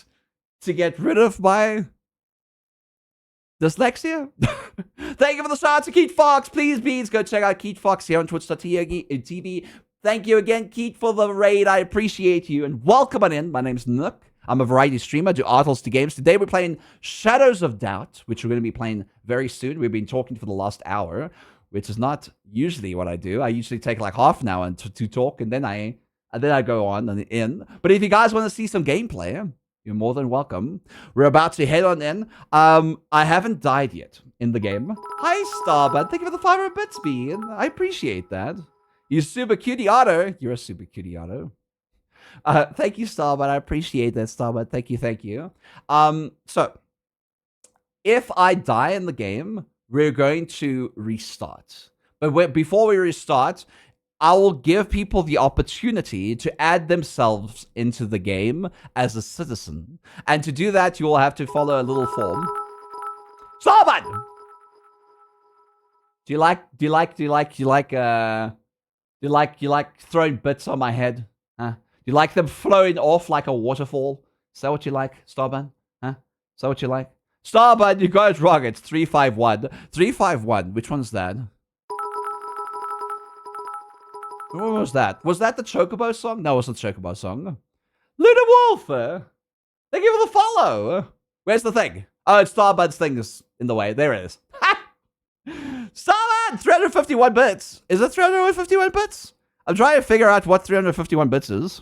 to get rid of my dyslexia. Thank you for the shout out to Keith Fox. Please go check out Keith Fox here on twitch.tv. Thank you again, Keith, for the raid. I appreciate you. And welcome on in. My name's Nook. I'm a variety streamer. I do artles to games. Today we're playing Shadows of Doubt, which we're going to be playing very soon. We've been talking for the last hour, which is not usually what I do. I usually take like half an hour to talk, and then I go on and in. But if you guys want to see some gameplay, you're more than welcome. We're about to head on in. I haven't died yet in the game. Hi, Starbud. Thank you for the 500 bits, Bean. I appreciate that. You super cutie Otto. You're a super cutie Otto. Thank you, Starbud. I appreciate that, Starbud. Thank you. So, if I die in the game, we're going to restart. But before we restart, I will give people the opportunity to add themselves into the game as a citizen. And to do that, you will have to follow a little form. Starbud! Do you like throwing bits on my head? Huh? Do you like them flowing off like a waterfall? Is that what you like, Starbud? Huh? Is that what you like? Starbud, you got it wrong. It's 351. 351. Which one's that? What was that? Was that the Chocobo song? No, it wasn't the Chocobo song. Luna Wolf! Thank you for the follow! Where's the thing? Oh, it's Starbud's thing is in the way. There it is. Starbud! 351 bits! Is it 351 bits? I'm trying to figure out what 351 bits is.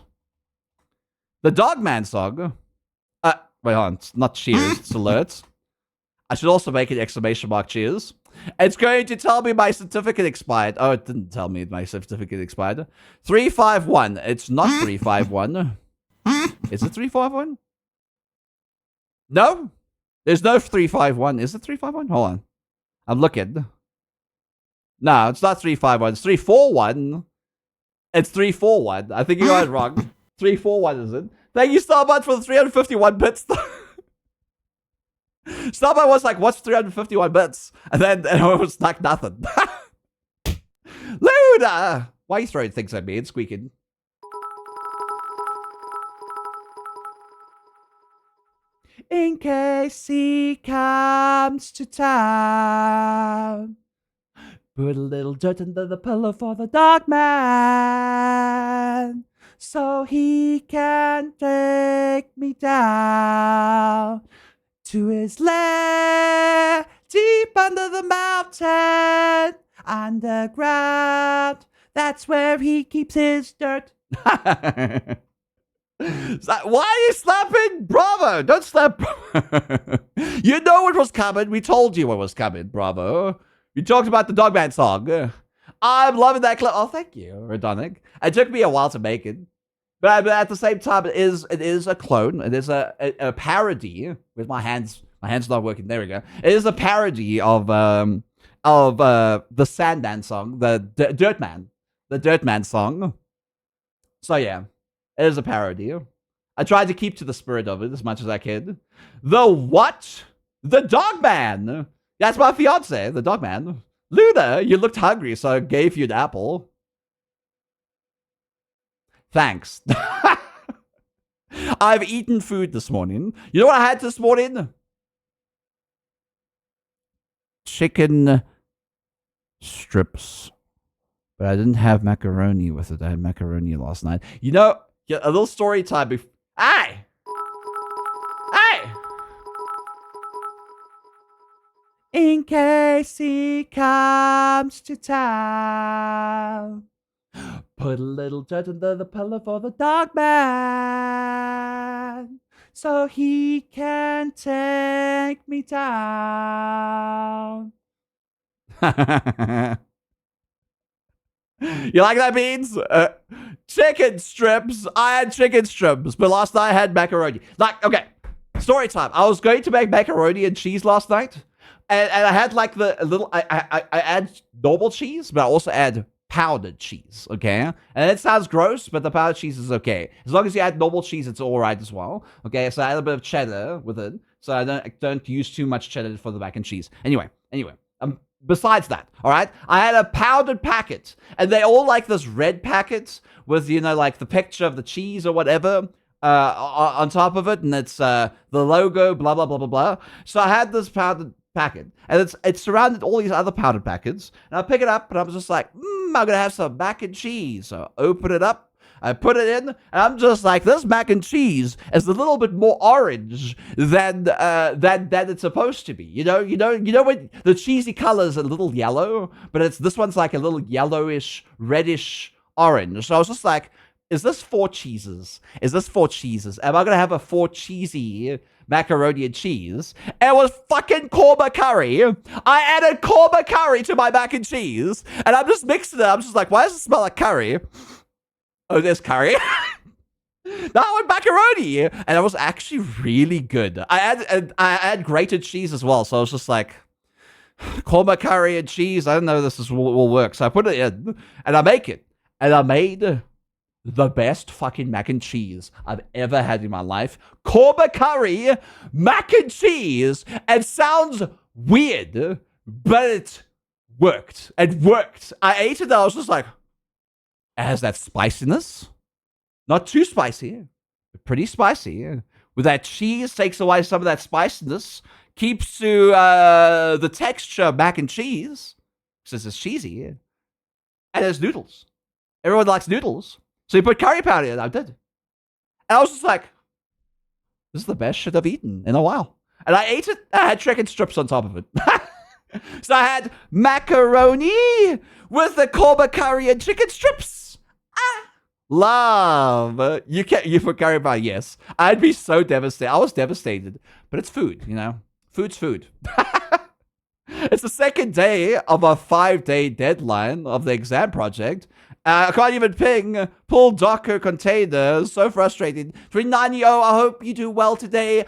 The Dogman song. Wait, hold on. It's not cheers, it's alerts. I should also make an exclamation mark cheers. It's going to tell me my certificate expired. Oh, it didn't tell me my certificate expired. 351. It's not 351. Is it 351? No? There's no 351. Is it 351? Hold on. I'm looking. No, it's not 351. It's 341. It's 341. I think you got it wrong. 341 is it? Thank you so much for the 351 bits. Starbuck was like, what's 351 bits? And then it was like nothing. Luna! Why are you throwing things at me and squeaking? In case he comes to town. Put a little dirt under the pillow for the dog man, so he can take me down to his lair deep under the mountain, underground. That's where he keeps his dirt. Why are you slapping Bravo? Don't slap. You know what was coming. We told you what was coming, Bravo. We talked about the Dogman song. I'm loving that clip. Oh, thank you, Redonic. It took me a while to make it. But at the same time, it is a clone. It is a parody. With my hands not working. There we go. It is a parody of the Sandman song, the Dirtman song. So yeah, it is a parody. I tried to keep to the spirit of it as much as I could. The what? The Dogman. That's my fiance, the Dogman. Luna, you looked hungry, so I gave you an apple. Thanks. I've eaten food this morning. You know what I had this morning? Chicken strips. But I didn't have macaroni with it. I had macaroni last night. You know, a little story time before. Hey! Hey! In case he comes to town, put a little dirt under the pillow for the dog man, so he can take me down. You like that, Beans? Chicken strips. I had chicken strips, but last night I had macaroni. Like, okay, story time. I was going to make macaroni and cheese last night, and I had like the little. I add normal cheese, but I also add powdered cheese. Okay, and it sounds gross, but the powdered cheese is okay as long as you add normal cheese. It's all right as well. Okay, so I add a bit of cheddar with it, so I don't use too much cheddar for the mac and cheese. Anyway. Besides that, all right, I had a powdered packet, and they all like this red packet with, you know, like the picture of the cheese or whatever on top of it, and it's the logo, blah, blah, blah, blah, blah. So I had this powdered packet, and it's surrounded all these other powdered packets, and I pick it up, and I was just like, I'm going to have some mac and cheese. So I open it up. I put it in, and I'm just like, this mac and cheese is a little bit more orange than it's supposed to be. You know when the cheesy color is a little yellow, but this one's like a little yellowish, reddish orange. So I was just like, is this 4 cheeses? Is this 4 cheeses? Am I gonna have a 4 cheesy macaroni and cheese? And it was fucking korma curry. I added korma curry to my mac and cheese, and I'm just mixing it. I'm just like, why does it smell like curry? Oh, there's curry. That one macaroni, and it was actually really good. I add grated cheese as well, so I was just like, korma curry and cheese. I don't know if this will work. So I put it in, and I make it, and I made the best fucking mac and cheese I've ever had in my life. Korma curry, mac and cheese. It sounds weird, but it worked. It worked. I ate it, and I was just like, it has that spiciness. Not too spicy, but pretty spicy. With that cheese, takes away some of that spiciness. Keeps to the texture of mac and cheese. Because it's cheesy. And there's noodles. Everyone likes noodles. So you put curry powder in. I did. And I was just like, this is the best shit I've eaten in a while. And I ate it. I had chicken strips on top of it. So I had macaroni with the korma curry and chicken strips. Love. You put curry powder, yes. I'd be so devastated. I was devastated. But it's food, you know. Food's food. It's the second day of a 5-day deadline of the exam project. I can't even ping. Pull Docker container. So frustrating. 390, I hope you do well today.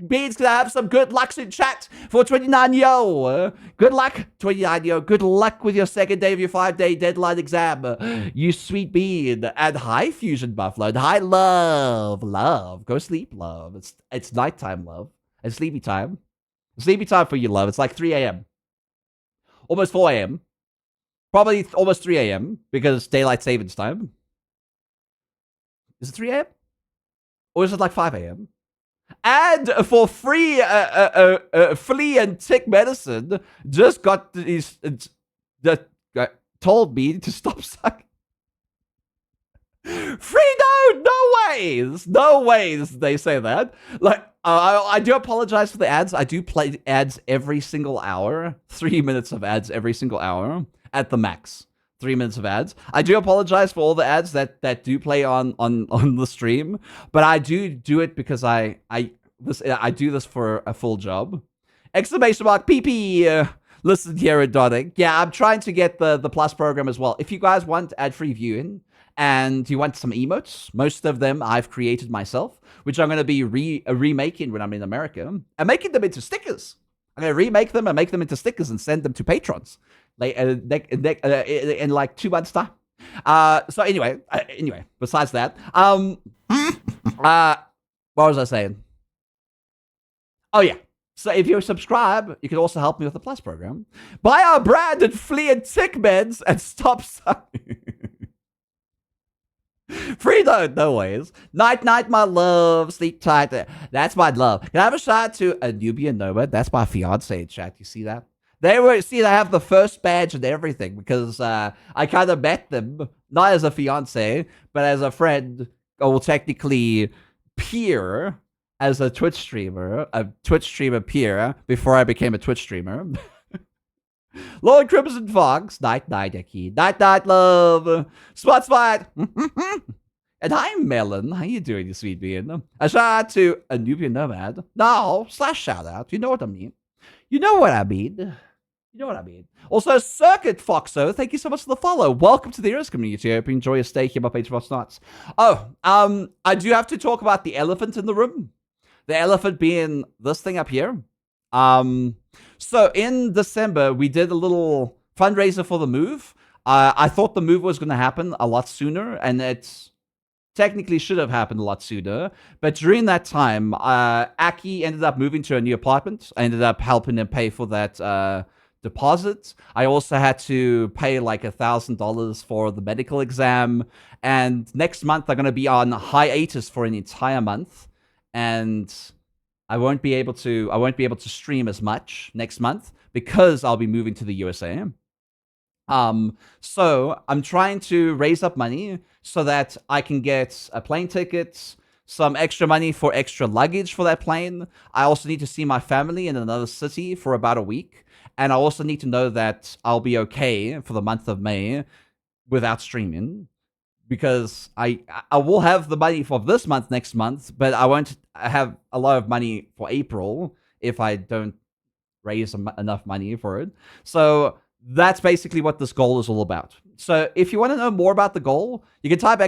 Beans gonna have some good lucks in chat for 29yo. Good luck, 29yo. Good luck with your second day of your 5-day deadline exam. You sweet bean. And hi, Fusion Buffalo. And hi, love. Love. Go sleep, love. It's nighttime, love. It's sleepy time. Sleepy time for you, love. It's like 3 a.m. Almost 4 a.m. Probably almost 3 a.m. because it's daylight savings time. Is it 3 a.m.? Or is it like 5 a.m.? ad for free flea and tick medicine just got these that told me to stop sucking. Free no ways they say that. Like I do apologize for the ads. I do play ads every single hour, 3 minutes of ads every single hour at the max. 3 minutes of ads. I do apologize for all the ads that do play on the stream, but I do it because I do this for a full job. Exclamation mark PP. Listen here, Donic. Yeah, I'm trying to get the plus program as well. If you guys want ad-free viewing and you want some emotes, most of them I've created myself, which I'm going to be remaking when I'm in America and making them into stickers. I'm going to remake them and make them into stickers and send them to patrons like in like 2 months' time. So anyway, besides that, what was I saying? Oh yeah. So if you subscribe, you can also help me with the Plus program. Buy our branded flea and tick meds and stop sucking. Free no ways. Night, my love. Sleep tight. That's my love. Can I have a shout out to a Nubian Nomad? That's my fiance in chat. You see that? They have the first badge and everything because I kind of met them, not as a fiance, but as a friend, or technically peer, as a Twitch streamer peer, before I became a Twitch streamer. Lord Crimson Fox, night, Eki. Night, love. Spot. And hi, Melon. How you doing, you sweet being? A shout out to a Nubian Nomad. No, / shout out. You know what I mean. You know what I mean. Also, Circuit Foxo, thank you so much for the follow. Welcome to the Heroes community. I hope you enjoy your stay here by Page of Nights. Oh, I do have to talk about the elephant in the room. The elephant being this thing up here. So in December, we did a little fundraiser for the move. I thought the move was going to happen a lot sooner, and it technically should have happened a lot sooner. But during that time, Aki ended up moving to a new apartment. I ended up helping him pay for that deposit. I also had to pay like $1,000 for the medical exam. And next month, I'm going to be on hiatus for an entire month. And I won't be able to stream as much next month because I'll be moving to the USA. So I'm trying to raise up money so that I can get a plane ticket, some extra money for extra luggage for that plane. I also need to see my family in another city for about a week. And I also need to know that I'll be okay for the month of May without streaming. Because I will have the money for this month next month, but I won't have a lot of money for April if I don't raise enough money for it. So that's basically what this goal is all about. So if you want to know more about the goal, you can type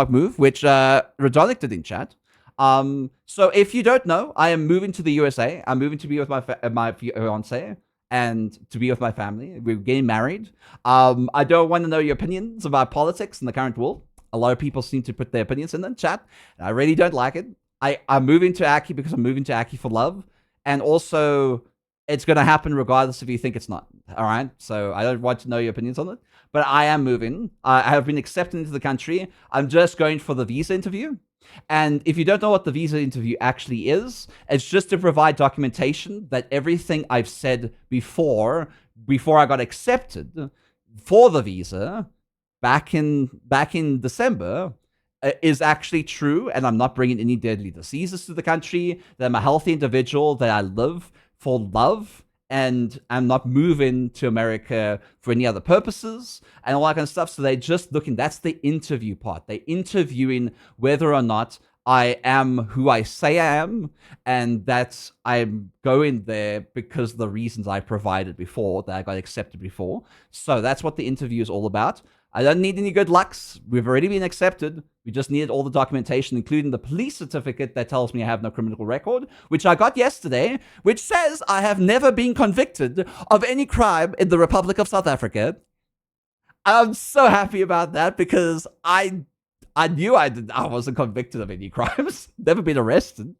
!move, which Radonic did in chat. So if you don't know, I am moving to the USA. I'm moving to be with my fiance and to be with my family. We're getting married. I don't want to know your opinions about politics in the current world. A lot of people seem to put their opinions in the chat. And I really don't like it. I'm moving to Aki because I'm moving to Aki for love. And also, it's going to happen regardless if you think it's not. All right? So I don't want to know your opinions on it. But I am moving. I have been accepted into the country. I'm just going for the visa interview. And if you don't know what the visa interview actually is, it's just to provide documentation that everything I've said before I got accepted for the visa back in December is actually true, and I'm not bringing any deadly diseases to the country, that I'm a healthy individual, that I live for love, and I'm not moving to America for any other purposes, and all that kind of stuff. So they're just looking, that's the interview part. They're interviewing whether or not I am who I say I am, and that I'm going there because of the reasons I provided before, that I got accepted before. So that's what the interview is all about. I don't need any good lucks. We've already been accepted. We just needed all the documentation, including the police certificate that tells me I have no criminal record, which I got yesterday, which says I have never been convicted of any crime in the Republic of South Africa. I'm so happy about that because I knew I wasn't convicted of any crimes. Never been arrested.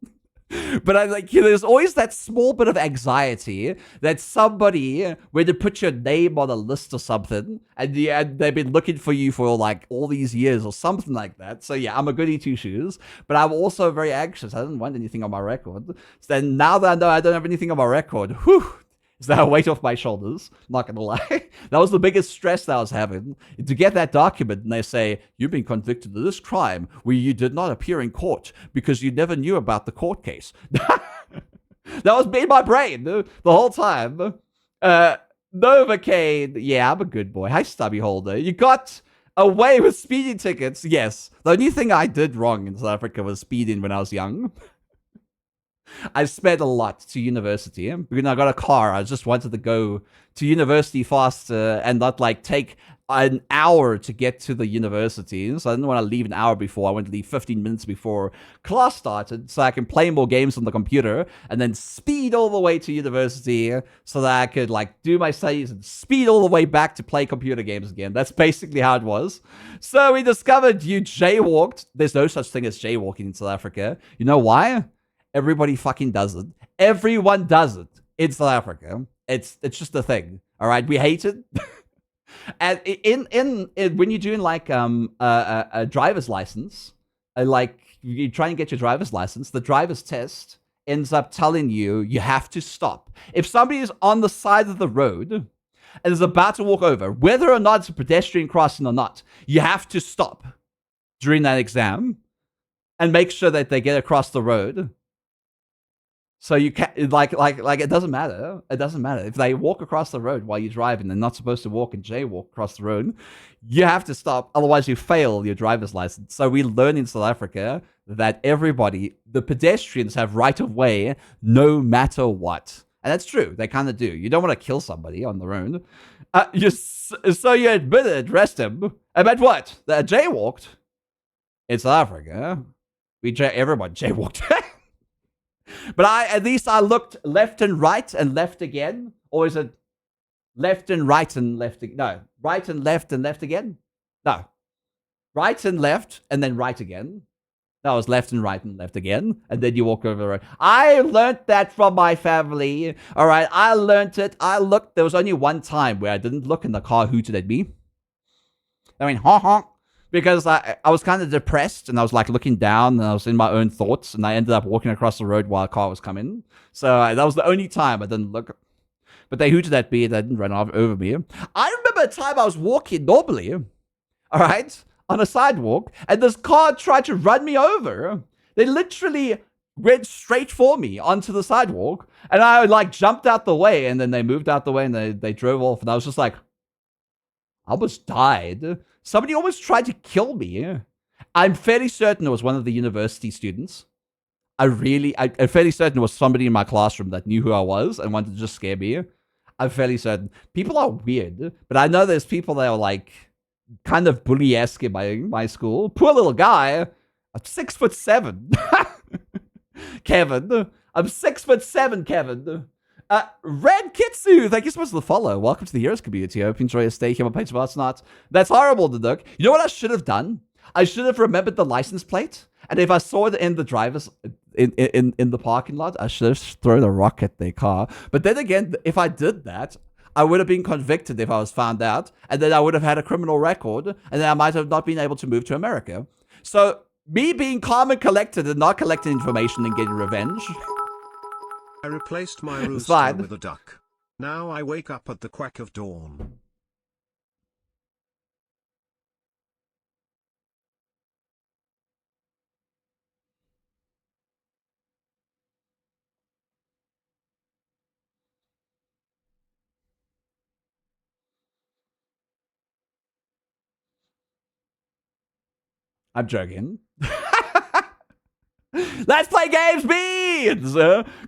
But I'm like, there's always that small bit of anxiety that somebody, when they put your name on a list or something, and they've been looking for you for like all these years or something like that. So yeah, I'm a goody two shoes, but I'm also very anxious. I didn't want anything on my record. So then now that I know I don't have anything on my record, whew, is that a weight off my shoulders? Not gonna lie. That was the biggest stress that I was having. To get that document and they say, you've been convicted of this crime where you did not appear in court because you never knew about the court case. That was in my brain the whole time. Novocaine. Yeah, I'm a good boy. Hi, Stubby Holder. You got away with speeding tickets. Yes. The only thing I did wrong in South Africa was speeding when I was young. I sped a lot to university because I got a car. I just wanted to go to university faster and not like take an hour to get to the university. So I didn't want to leave an hour before. I wanted to leave 15 minutes before class started so I can play more games on the computer and then speed all the way to university so that I could like do my studies and speed all the way back to play computer games again. That's basically how it was. So we discovered you jaywalked. There's no such thing as jaywalking in South Africa. You know why? Everybody fucking does it. Everyone does it in South Africa. It's just a thing. All right, we hate it. And in when you're doing like a driver's license, like you try and get your driver's license, the driver's test ends up telling you you have to stop if somebody is on the side of the road and is about to walk over, whether or not it's a pedestrian crossing or not. You have to stop during that exam and make sure that they get across the road. So you can't, like, it doesn't matter. It doesn't matter. If they walk across the road while you're driving, they're not supposed to walk and jaywalk across the road. You have to stop. Otherwise, you fail your driver's license. So we learn in South Africa that everybody, the pedestrians have right of way no matter what. And that's true. They kind of do. You don't want to kill somebody on the road. So you admitted, arrest him. About what? That jaywalked. In South Africa, everyone jaywalked. But at least I looked left and right and left again. Or is it left and right and left? No, right and left again? No. Right and left and then right again. No, it was left and right and left again. And then you walk over the road. I learned that from my family. All right, I learned it. I looked. There was only one time where I didn't look and the car hooted at me. I mean, honk, honk. Because I was kind of depressed and I was like looking down and I was in my own thoughts and I ended up walking across the road while a car was coming. So that was the only time I didn't look. But they hooted at me and they didn't run over me. I remember a time I was walking normally, all right, on a sidewalk and this car tried to run me over. They literally went straight for me onto the sidewalk and I like jumped out the way and then they moved out the way and they drove off and I was just like, I almost died. Somebody almost tried to kill me. I'm fairly certain it was one of the university students. I'm fairly certain it was somebody in my classroom that knew who I was and wanted to just scare me. I'm fairly certain. People are weird, but I know there's people that are like kind of bully-esque in my school. Poor little guy. I'm 6'7". Kevin. I'm 6'7", Kevin. Red Kitsu, thank you so much for the follow. Welcome to the Heroes community. I hope you enjoy your stay here on page of Arts Not. That's horrible, Daduk. You know what I should have done? I should have remembered the license plate. And if I saw it in the driver's in the parking lot, I should have thrown a rock at their car. But then again, if I did that, I would have been convicted if I was found out, and then I would have had a criminal record, and then I might have not been able to move to America. So me being calm and collected and not collecting information and getting revenge. I replaced my rooster with a duck. Now I wake up at the quack of dawn. I'm joking. Let's play games, beans!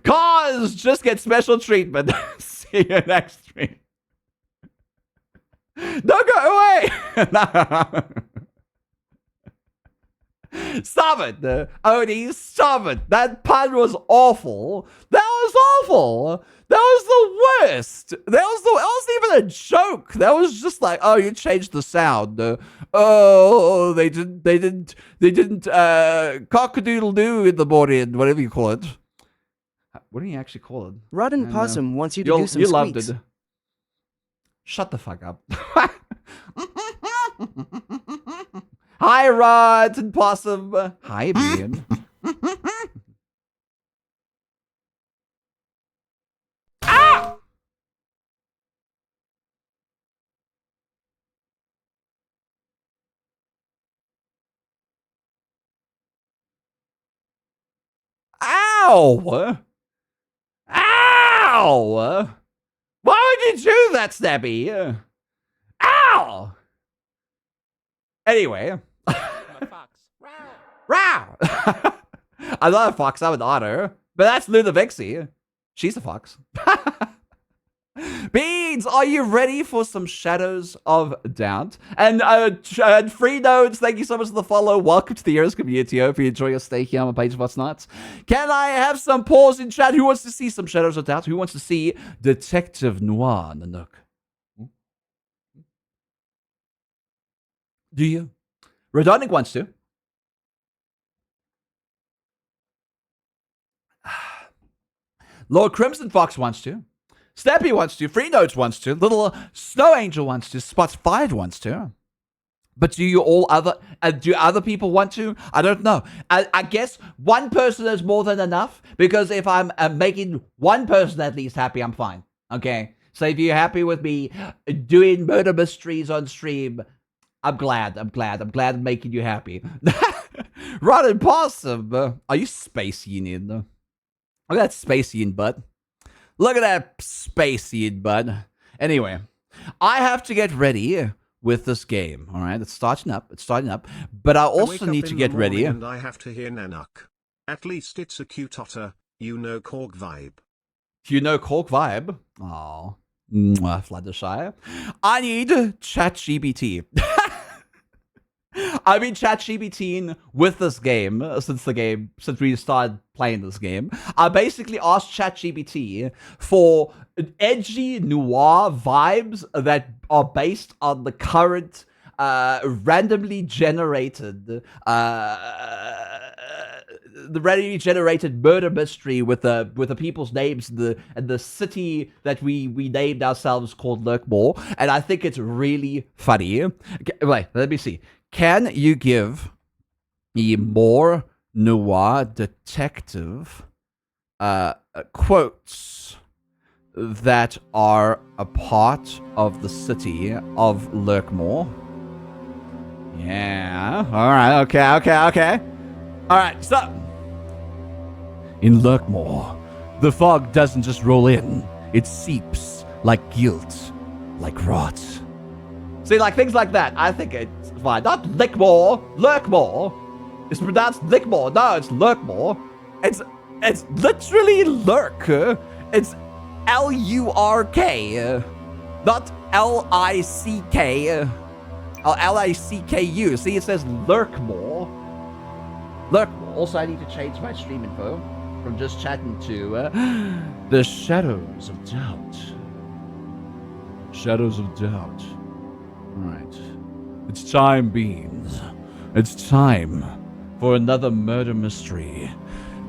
Cause just get special treatment. See you next stream. Don't go away! Stop it, Odie, stop it. That pun was awful. That was awful. That was the worst. That wasn't even a joke. That was just like, oh, you changed the sound. They didn't cock-a-doodle-doo in the morning, whatever you call it. What do you actually call it? Rotten And, Possum wants you to do some you loved squeaks. it. Shut the fuck up. Hi, Rotten Possum. Hi, Bean. Ah! Ow! Ow! Why would you do that, Snappy? Ow! Anyway. Row! I'm not a fox, I'm an otter. But that's Luna Vixie. She's a fox. Beans, are you ready for some Shadows of Doubt? And Free Notes, thank you so much for the follow. Welcome to the Heroes community. I hope you enjoy your stay here on my page of what's not. Can I have some pause in chat? Who wants to see some Shadows of Doubt? Who wants to see Detective Noir Nanook? Do you? Redonic wants to. Lord Crimson Fox wants to. Snappy wants to. Free Notes wants to. Little Snow Angel wants to. Spots 5 wants to. But do other people want to? I don't know. I guess one person is more than enough, because if I'm making one person at least happy, I'm fine. Okay? So if you're happy with me doing murder mysteries on stream, I'm glad I'm making you happy. Rotten Possum. Are you Space Union? Look at that Space Union, bud. Look at that Space Union, bud. Anyway, I have to get ready with this game. All right, it's starting up. But I also need to get ready. And I have to hear Nanook. At least it's a cute otter. You know Korg vibe. You know Korg vibe? Oh, Fluttershy. I need ChatGPT. I've been ChatGPTing with this game since we started playing this game. I basically asked ChatGPT for edgy noir vibes that are based on the current randomly generated murder mystery with the people's names and the city that we named ourselves called Lurkmore, and I think it's really funny. Okay, wait, let me see. Can you give me more noir detective quotes that are a part of the city of Lurkmore? Yeah. All right. Okay. All right. So, in Lurkmore, the fog doesn't just roll in; it seeps like guilt, like rot. See, like things like that. I think it's fine. Not Lickmore. Lurkmore. It's pronounced Lickmore. No, it's Lurkmore. It's literally Lurk. It's L-U-R-K. Not L-I-C-K. Or L-I-C-K-U. See, it says Lurkmore. Lurkmore. Also, I need to change my stream info from just chatting to the Shadows of Doubt. Shadows of Doubt. Right. It's time, Beans. It's time for another murder mystery.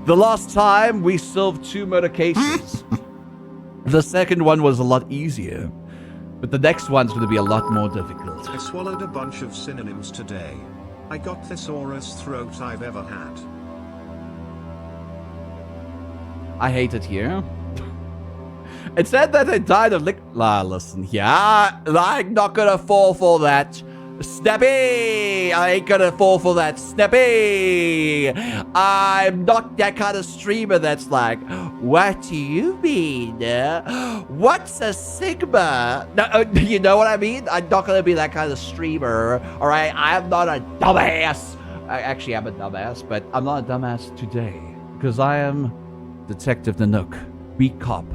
The last time we solved 2 murder cases. The second one was a lot easier, but the next one's going to be a lot more difficult. I swallowed a bunch of synonyms today. I got the sorest throat I've ever had. I hate it here. It said that they died of listen here. I'm not gonna fall for that. Snappy! I ain't gonna fall for that. Snappy! I'm not that kind of streamer that's like, what do you mean? What's a Sigma? No, you know what I mean? I'm not gonna be that kind of streamer. Alright? I'm not a dumbass. Actually, I'm a dumbass, but I'm not a dumbass today. Because I am Detective Nanook, beat cop.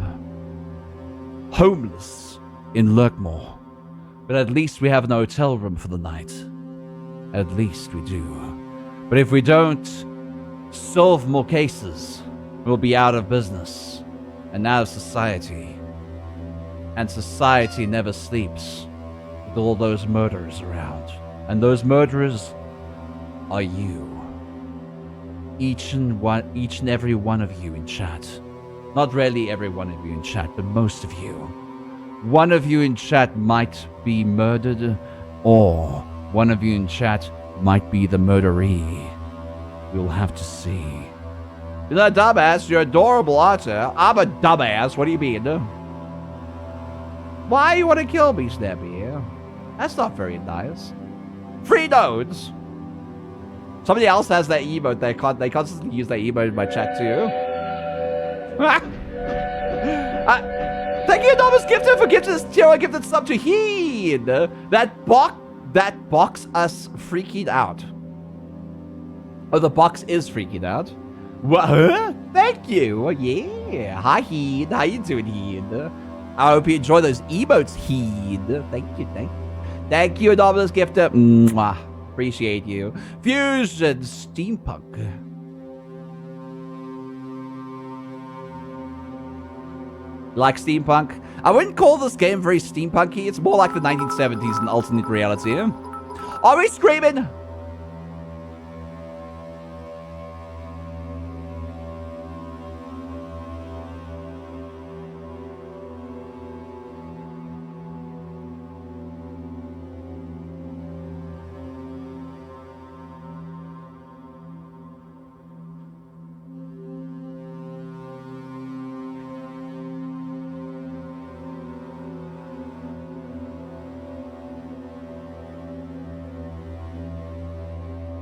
Homeless in Lurkmore. But at least we have an hotel room for the night. At least we do. But if we don't solve more cases, we'll be out of business and out of society. And society never sleeps with all those murderers around. And those murderers are you. Each and every one of you in chat. Not really every one of you in chat, but most of you. One of you in chat might be murdered, or one of you in chat might be the murderee. We'll have to see. You're not a dumbass. You're adorable, aren't you? I'm a dumbass. What do you mean? Why you want to kill me, Snappy? That's not very nice. 3 nodes. Somebody else has that emote. They constantly use that emote in my chat too. Thank you, Thomas Gifted, for gifting this tier. I gifted sub to Heed. That box us freaking out. Oh, the box is freaking out. What? Huh? Thank you. Yeah. Hi, Heed. How you doing, Heed? I hope you enjoy those emotes, Heed. Thank you. Thank you, Thomas Gifted. Mwah. Appreciate you. Fusion Steampunk. Like steampunk? I wouldn't call this game very steampunky. It's more like the 1970s in alternate reality. Are we screaming?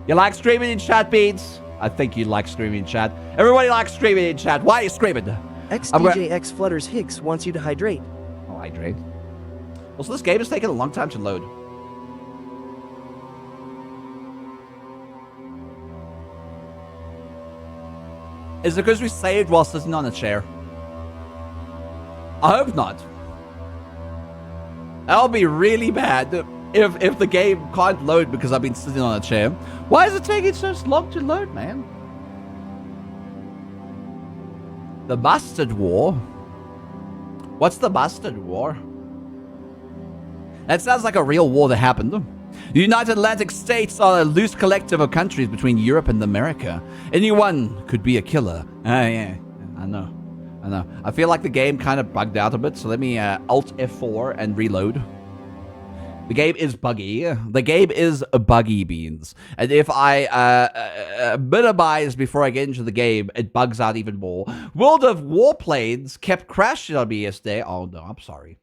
You like streaming in chat, Beans? I think you like streaming in chat. Everybody likes streaming in chat. Why are you screaming? XDJX Flutters Hicks wants you to hydrate. Oh, hydrate. Also, this game has taken a long time to load. Is it because we saved while sitting on a chair? I hope not. That'll be really bad if the game can't load because I've been sitting on a chair. Why is it taking so long to load, man? The Mustard War? What's the Mustard War? That sounds like a real war that happened. The United Atlantic States are a loose collective of countries between Europe and America. Anyone could be a killer. Yeah, I know. I feel like the game kind of bugged out a bit, so let me Alt F4 and reload. The game is buggy. The game is buggy, Beans. And if I minimize before I get into the game, it bugs out even more. World of Warplanes kept crashing on me yesterday. Oh no, I'm sorry.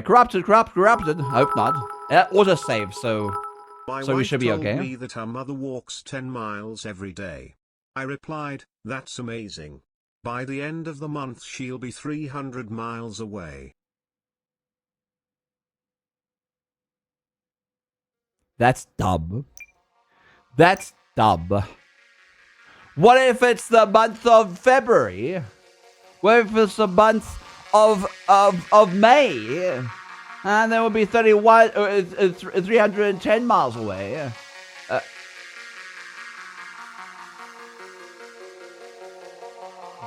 Corrupted. Hope not. Autosave, so we should be okay. My wife told me that her mother walks 10 miles every day. I replied, that's amazing. By the end of the month she'll be 300 miles away. That's dumb. That's dumb. What if it's the month of February? What if it's the month of May? And then we'll be 310 miles away.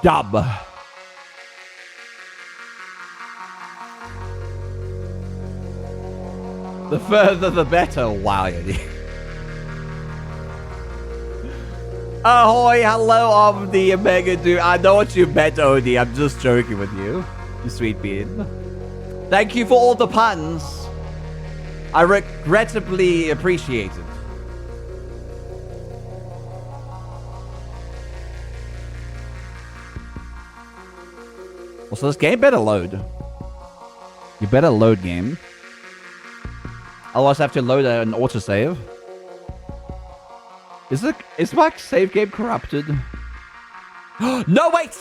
Dumb. The further the better, Wiley. Ahoy, hello, I'm the Omega Dude. I know what you meant, Odie. I'm just joking with you, you sweet bean. Thank you for all the puns. I regrettably appreciate it. Well, so this game better load. You better load, game. Otherwise I have to load an autosave. Is my save game corrupted? No, wait!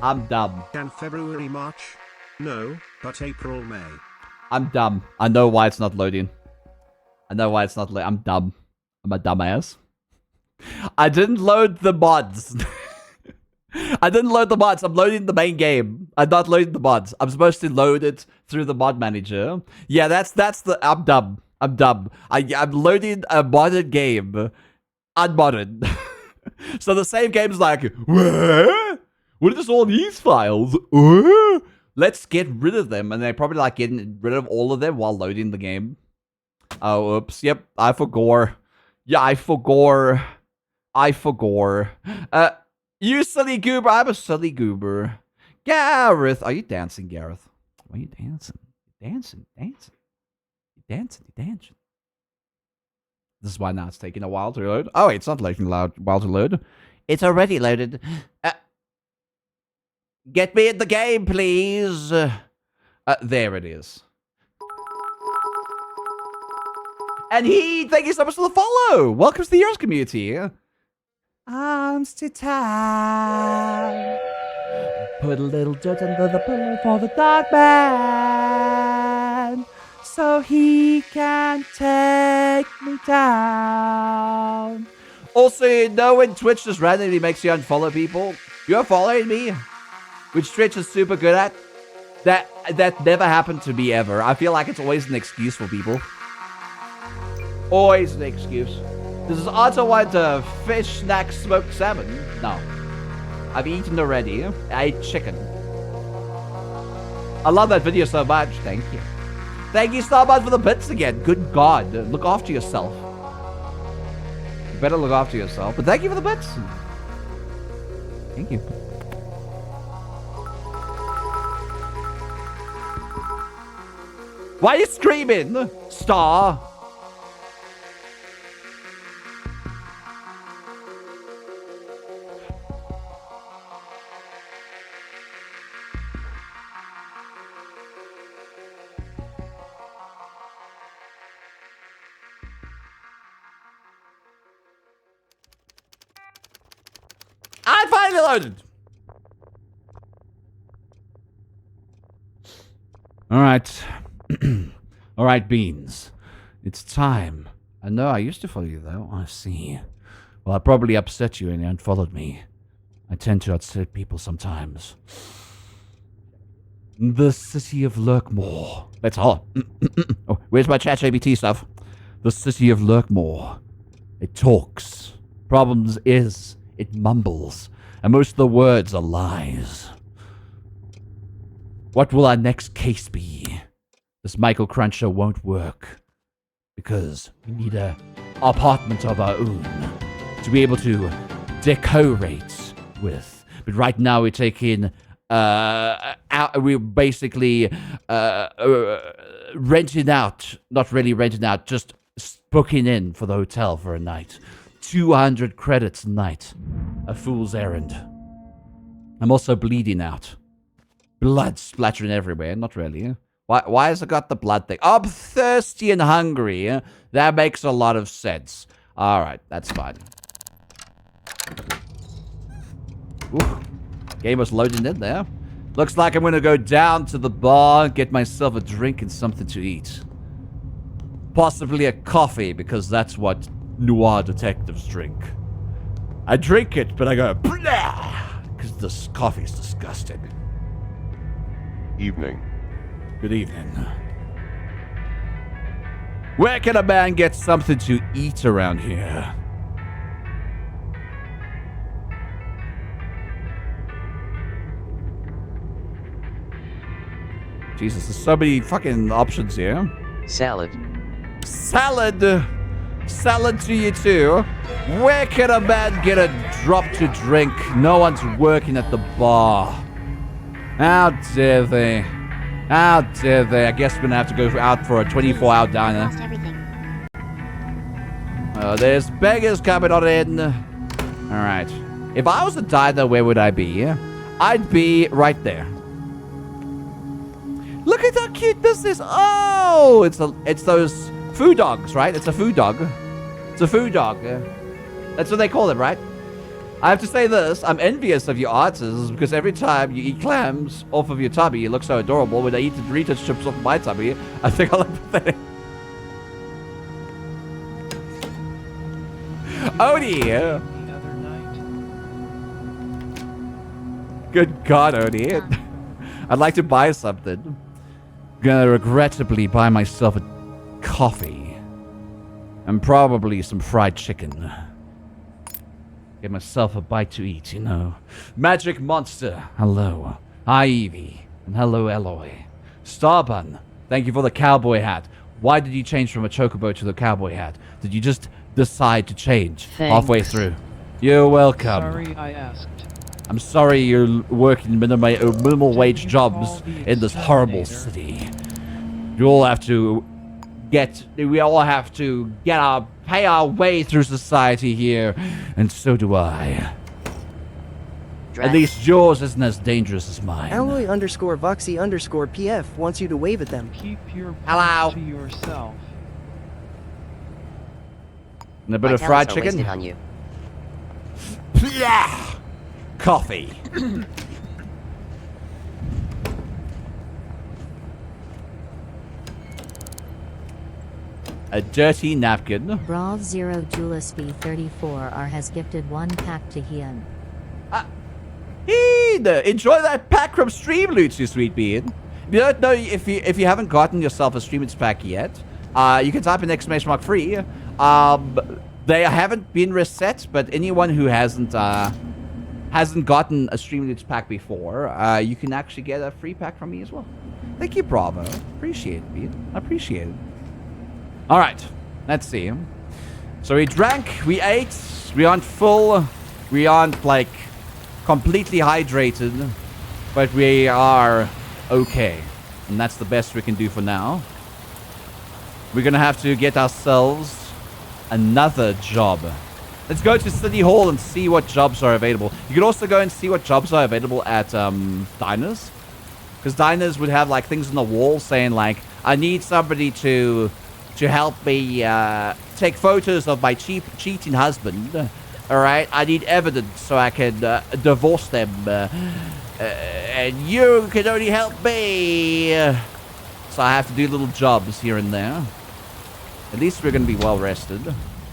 I'm dumb. Can February, March? No, but April, May. I'm dumb. I know why it's not loading. I'm dumb. I'm a dumbass. I didn't load the mods. I'm loading the main game. I'm not loading the mods. I'm supposed to load it through the mod manager. Yeah, that's the... I'm dumb. I'm loading a modded game. Unmodded. So the same game's like, what are just all these files? Let's get rid of them. And they're probably like getting rid of all of them while loading the game. Oh, oops. Yep, I forgot. Yeah, I forgot. You silly goober. I'm a silly goober. Gareth. Are you dancing, Gareth? Why are you dancing? Dancing. This is why now it's taking a while to load. Oh, it's not taking a while to load. It's already loaded. Get me in the game, please. There it is. And thank you so much for the follow. Welcome to the Heroes community. Arms to tie. Put a little dirt under the pillow for the dark man, so he can take me down. Also, you know when Twitch just randomly makes you unfollow people? You're following me, which Twitch is super good at. That never happened to me ever. I feel like it's always an excuse for people. Always an excuse. This is also want a fish, snack, smoked salmon. No. I've eaten already. I ate chicken. I love that video so much. Thank you. Thank you so much for the bits again. Good God. Look after yourself. You better look after yourself. But thank you for the bits. Thank you. Why are you screaming, Star? I finally loaded. All right. All right, Beans. It's time. I know I used to follow you, though. I see. Well, I probably upset you and you unfollowed me. I tend to upset people sometimes. The city of Lurkmore. That's all. Oh, where's my ChatGPT stuff? The city of Lurkmore. It talks. Problems is, it mumbles. And most of the words are lies. What will our next case be? This Michael Cruncher won't work. Because we need an apartment of our own to be able to decorate with. But right now we're taking... we're basically renting out. Not really renting out, just booking in for the hotel for a night. 200 credits a night. A fool's errand. I'm also bleeding out. Blood splattering everywhere. Not really. Why has it got the blood thing? Oh, I'm thirsty and hungry. That makes a lot of sense. Alright, that's fine. Ooh, game was loading in there. Looks like I'm gonna go down to the bar, get myself a drink and something to eat. Possibly a coffee, because that's what noir detectives drink. I drink it, but I go, because this coffee is disgusting. Evening. Good evening. Where can a man get something to eat around here? Jesus, there's so many fucking options here. Salad. Salad! Salad to you too. Where can a man get a drop to drink? No one's working at the bar. How dare they? How dare they? I guess we're gonna have to go out for a 24-hour diner. Lost everything. There's beggars coming on in. Alright. If I was a diner, where would I be? I'd be right there. Look at how cute this is. Oh, it's those food dogs, right? It's a food dog. It's a food dog. That's what they call it, right? I have to say this. I'm envious of your artists because every time you eat clams off of your tummy, you look so adorable. When I eat the Doritos chips off my tummy, I think I look pathetic. Odie! Good God, Odie. I'd like to buy something. Gonna regrettably buy myself a coffee. And probably some fried chicken. Get myself a bite to eat, you know. Magic Monster, hello. Hi, Evie. And hello, Eloy. Starbun, thank you for the cowboy hat. Why did you change from a chocobo to the cowboy hat? Did you just decide to change halfway through? You're welcome. Sorry I asked. I'm sorry you're working minimal wage jobs in this horrible city. We all have to pay our way through society here, and so do I. At least yours isn't as dangerous as mine. Alloy_Voxy_PF wants you to wave at them. Keep your Hello. to yourself. And a bit of fried chicken. On you. Blah! Coffee. A dirty napkin. Brav 0 Julius B34R has gifted 1 pack to Hian. Enjoy that pack from Streamloots, you sweet bean. You don't know if you haven't gotten yourself a Streamloots pack yet, you can type in ! free. They haven't been reset, but anyone who hasn't gotten a Streamloots pack before, you can actually get a free pack from me as well. Thank you, Bravo. Appreciate it, bean. I appreciate it. All right, let's see. So we drank, we ate, we aren't full, we aren't like completely hydrated, but we are okay. And that's the best we can do for now. We're gonna have to get ourselves another job. Let's go to City Hall and see what jobs are available. You can also go and see what jobs are available at diners. Because diners would have like things on the wall saying like, I need somebody to help me take photos of my cheating husband. Alright, I need evidence so I can divorce them. And you can only help me. So I have to do little jobs here and there. At least we're going to be well rested.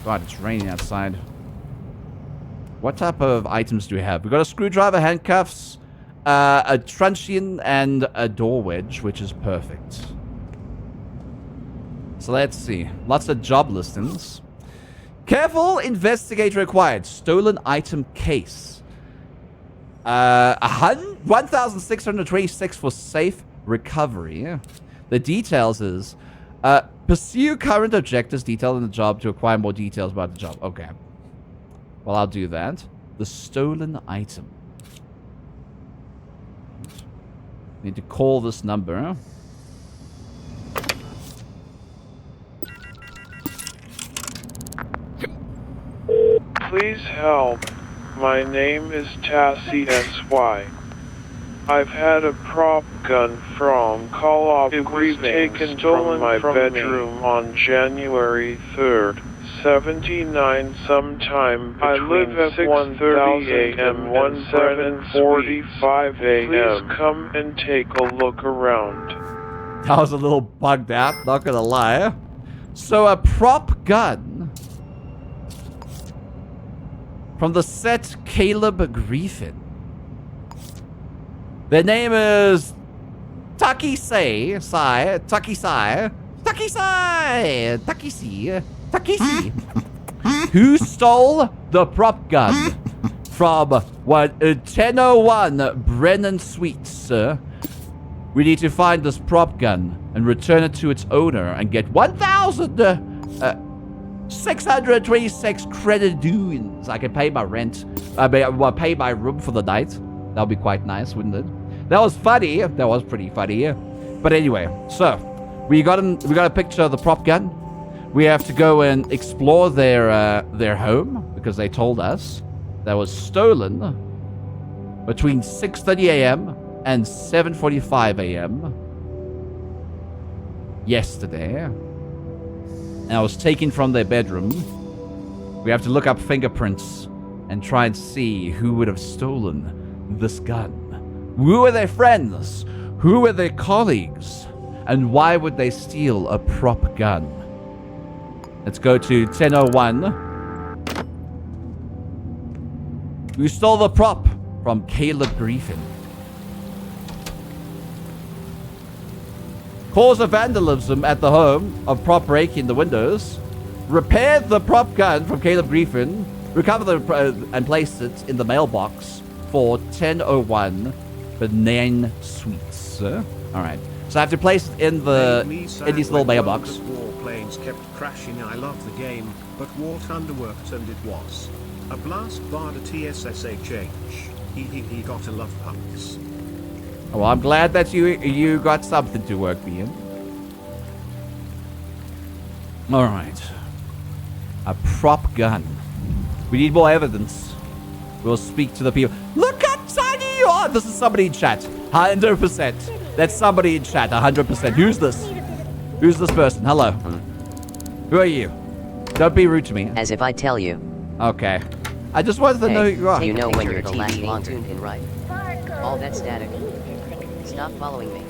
God, it's raining outside. What type of items do we have? We've got a screwdriver, handcuffs, a truncheon, and a door wedge, which is perfect. So let's see. Lots of job listings. Careful investigator required. Stolen item case. 1,626 for safe recovery. The details is pursue current objectives detailed in the job to acquire more details about the job. Okay. Well, I'll do that. The stolen item. Need to call this number. Please help. My name is Tassie S.Y. I've had a prop gun from Call of Duty taken from my bedroom on January 3rd, 79 sometime between I live at 1:30 a.m. and 7:45 a.m. Please come and take a look around. I was a little bugged out, not gonna lie. So a prop gun from the set Caleb Griffin. Their name is Takisi. Who stole the prop gun from 1001 Brennan Suites? We need to find this prop gun and return it to its owner and get 1,626 credit dues. I can pay my rent. Pay my room for the night. That would be quite nice, wouldn't it? That was funny. That was pretty funny. But anyway, so we got a picture of the prop gun. We have to go and explore their home because they told us that was stolen between 6:30 a.m. and 7:45 a.m. yesterday. And I was taken from their bedroom. We have to look up fingerprints and try and see who would have stolen this gun. Who were their friends? Who were their colleagues? And why would they steal a prop gun? Let's go to 1001. Who stole the prop from Caleb Griffin? Cause of vandalism at the home of prop breaking the windows. Repair the prop gun from Caleb Griffin. Recover and place it in the mailbox for 1001 Benane Suites. Alright. So I have to place it in these little mailbox. Warplanes kept crashing. I love the game, but Wart underworked and it was a blast. Barda TSSHH. He gotta love pups. Well, I'm glad that you got something to work, Ian. All right. A prop gun. We need more evidence. We'll speak to the people. Look how tiny you are! This is somebody in chat. 100%. That's somebody in chat. 100%. Who's this? Who's this person? Hello. Who are you? Don't be rude to me. As if I tell you. Okay. I just wanted to know who you are. You know when your TV ain't tuned in right. All that static. Stop following me.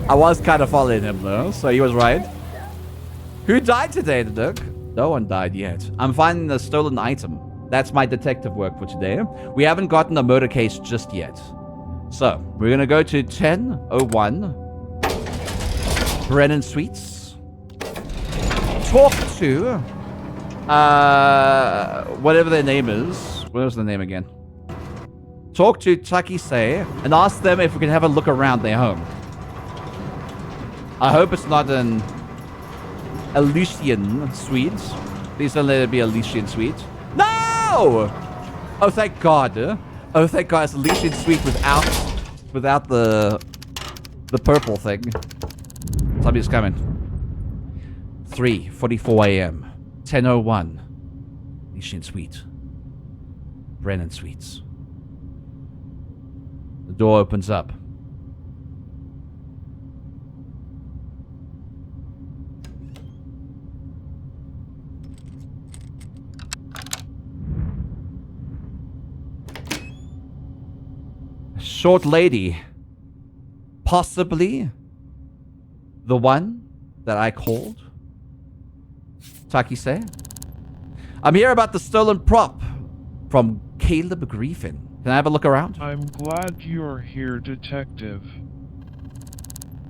I was kind of following him though, so he was right. Who died today, the Duke? No one died yet. I'm finding a stolen item. That's my detective work for today. We haven't gotten a murder case just yet. So, we're gonna go to 1001 Brennan Suites. Talk to whatever their name is. What was the name again? Talk to Takise and ask them if we can have a look around their home. I hope it's not an Elysian suite. Please don't let it be Elysian suite. No! Oh, thank God. Oh, thank God, it's Elysian suite without the purple thing. Somebody's coming. 3:44 a.m. 10:01. Elysian suite. Brennan Suites. The door opens up. Short lady. Possibly the one that I called. Takise. I'm here about the stolen prop from Caleb Griffin. Can I have a look around? I'm glad you're here, Detective.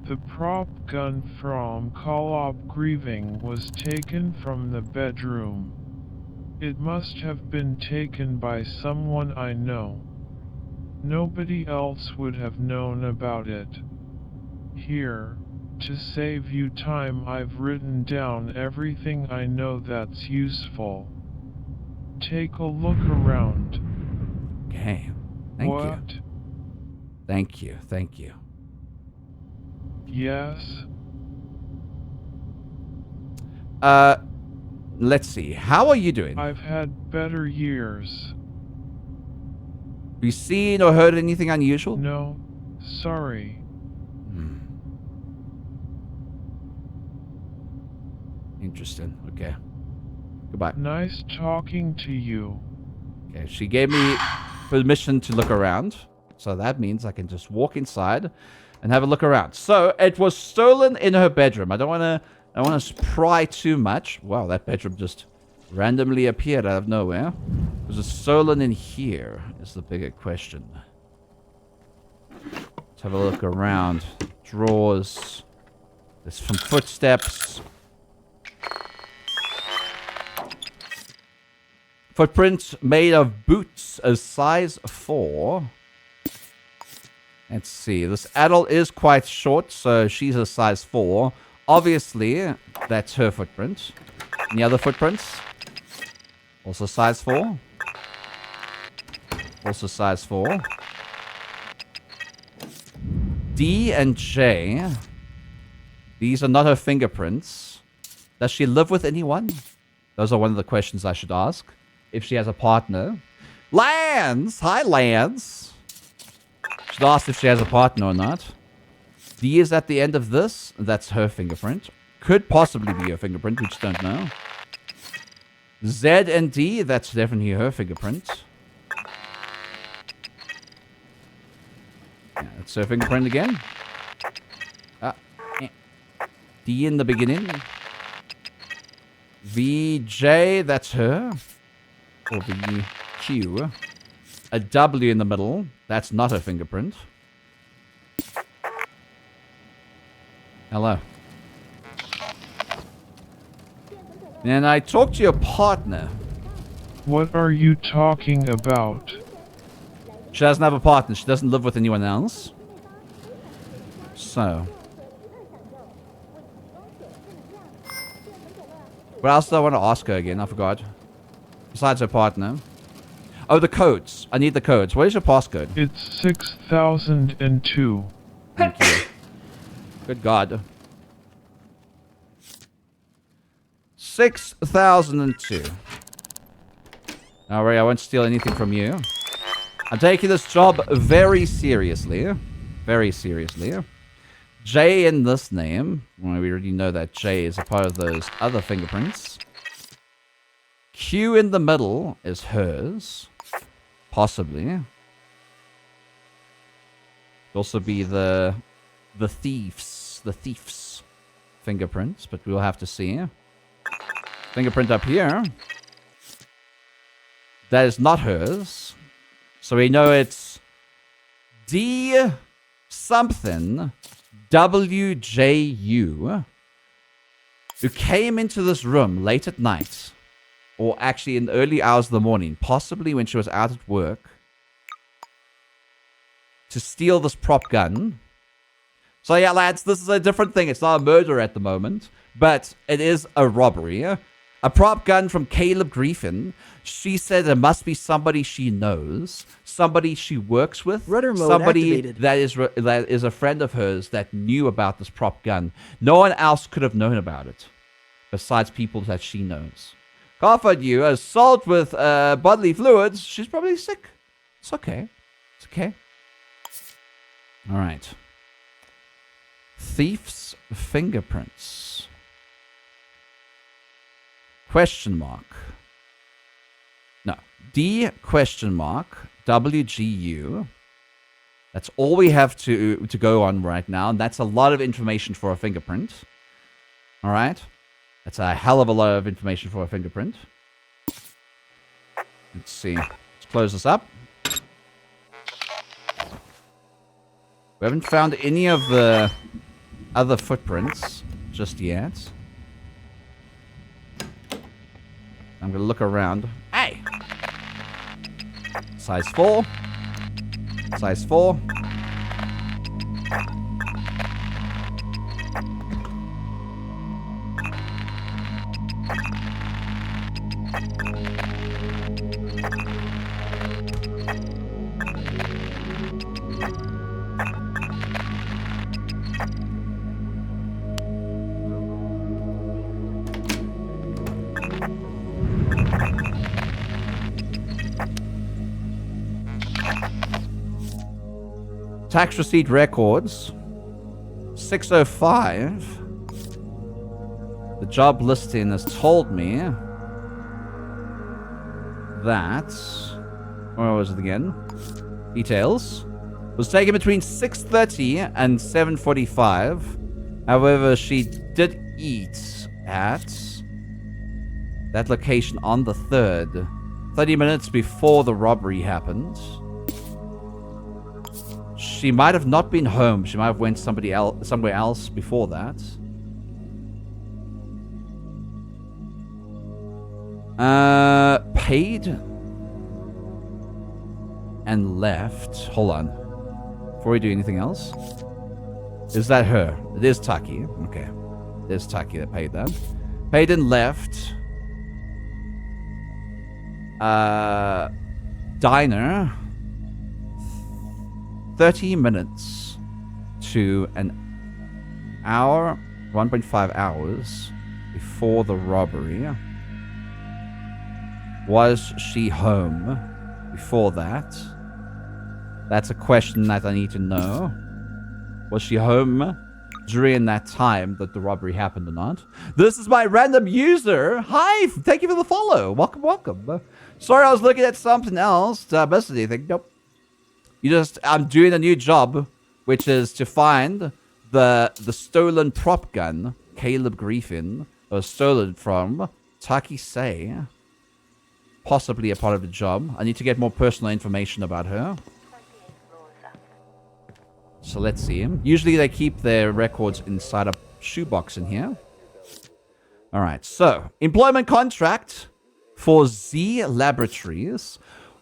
The prop gun from Caleb Grieving was taken from the bedroom. It must have been taken by someone I know. Nobody else would have known about it. Here, to save you time, I've written down everything I know that's useful. Take a look around. Okay. Thank you. What? Thank you. Thank you. Yes? Let's see. How are you doing? I've had better years. Have you seen or heard anything unusual? No, sorry. Interesting. Okay. Goodbye. Nice talking to you. Okay, she gave me permission to look around. So that means I can just walk inside and have a look around. So it was stolen in her bedroom. I don't want to pry too much. Wow, that bedroom just randomly appeared out of nowhere. Was it stolen in here? Is the bigger question. Let's have a look around. Drawers. There's some footsteps. Footprints made of boots, a size 4. Let's see. This adult is quite short, so she's a size 4. Obviously, that's her footprint. Any other footprints? Also size 4. Also size 4. D and J. These are not her fingerprints. Does she live with anyone? Those are one of the questions I should ask. If she has a partner. Lance! Hi, Lance! Should ask if she has a partner or not. D is at the end of this. That's her fingerprint. Could possibly be her fingerprint. We just don't know. Z and D. That's definitely her fingerprint. Yeah, that's her fingerprint again. D in the beginning. VJ. That's her. Or VQ. A W in the middle. That's not her fingerprint. Hello. And I talked to your partner. What are you talking about? She doesn't have a partner. She doesn't live with anyone else. So. What else do I want to ask her again? I forgot. Besides her partner. Oh, the codes. I need the codes. What is your passcode? It's 6002. Thank you. Good God. 6002. Don't worry, I won't steal anything from you. I'm taking this job very seriously. Very seriously. J in this name. Well, we already know that J is a part of those other fingerprints. Q in the middle is hers. Possibly. Could also be the thief's fingerprints, but we'll have to see. Fingerprint up here. That is not hers. So we know it's D something WJU, who came into this room late at night, or actually in the early hours of the morning, possibly when she was out at work, to steal this prop gun. So yeah, lads, this is a different thing. It's not a murder at the moment, but it is a robbery. A prop gun from Caleb Griffin. She said it must be somebody she knows, somebody she works with, Rudder mode somebody activated. that is a friend of hers that knew about this prop gun. No one else could have known about it, besides people that she knows. Offered you assault with bodily fluids. She's probably sick. It's okay. It's okay. All right. Thief's fingerprints. Question mark. No. D question mark. WGU. That's all we have to go on right now. And that's a lot of information for a fingerprint. All right. That's a hell of a lot of information for a fingerprint. Let's see. Let's close this up. We haven't found any of the other footprints just yet. I'm going to look around. Hey! Size 4. Size 4. Tax receipt records. 605. The job listing has told me that... Where was it again? Details. Was taken between 6:30 and 7:45. However, she did eat at that location on the 3rd. 30 minutes before the robbery happened. She might have not been home. She might have went somewhere else before that. Paid and left. Hold on. Before we do anything else. Is that her? It is Taki. Okay. It is Taki that paid that. Paid and left. Diner. 30 minutes to an hour, 1.5 hours before the robbery. Was she home before that? That's a question that I need to know. Was she home during that time that the robbery happened or not? This is my random user. Hi, thank you for the follow. Welcome, welcome. Sorry, I was looking at something else. Did I miss anything? Nope. I'm doing a new job, which is to find the stolen prop gun Caleb Griffin was stolen from Taki Say. Possibly a part of the job. I need to get more personal information about her. So let's see. Usually they keep their records inside a shoebox in here. Alright, so employment contract for Z Laboratories.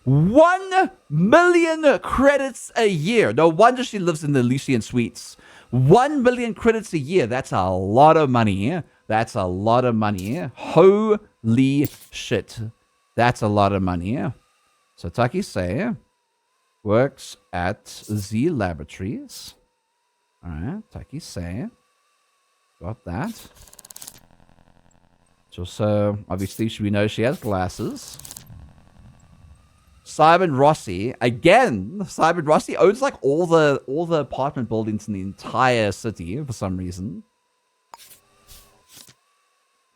1 million credits a year. No wonder she lives in the Lucian Suites. 1 million credits a year. That's a lot of money. That's a lot of money. Holy shit. That's a lot of money. So Takise works at Z Laboratories. Alright, Takise. Got that. So obviously we know she has glasses. Simon Rossi. Again, Simon Rossi owns like all the apartment buildings in the entire city for some reason.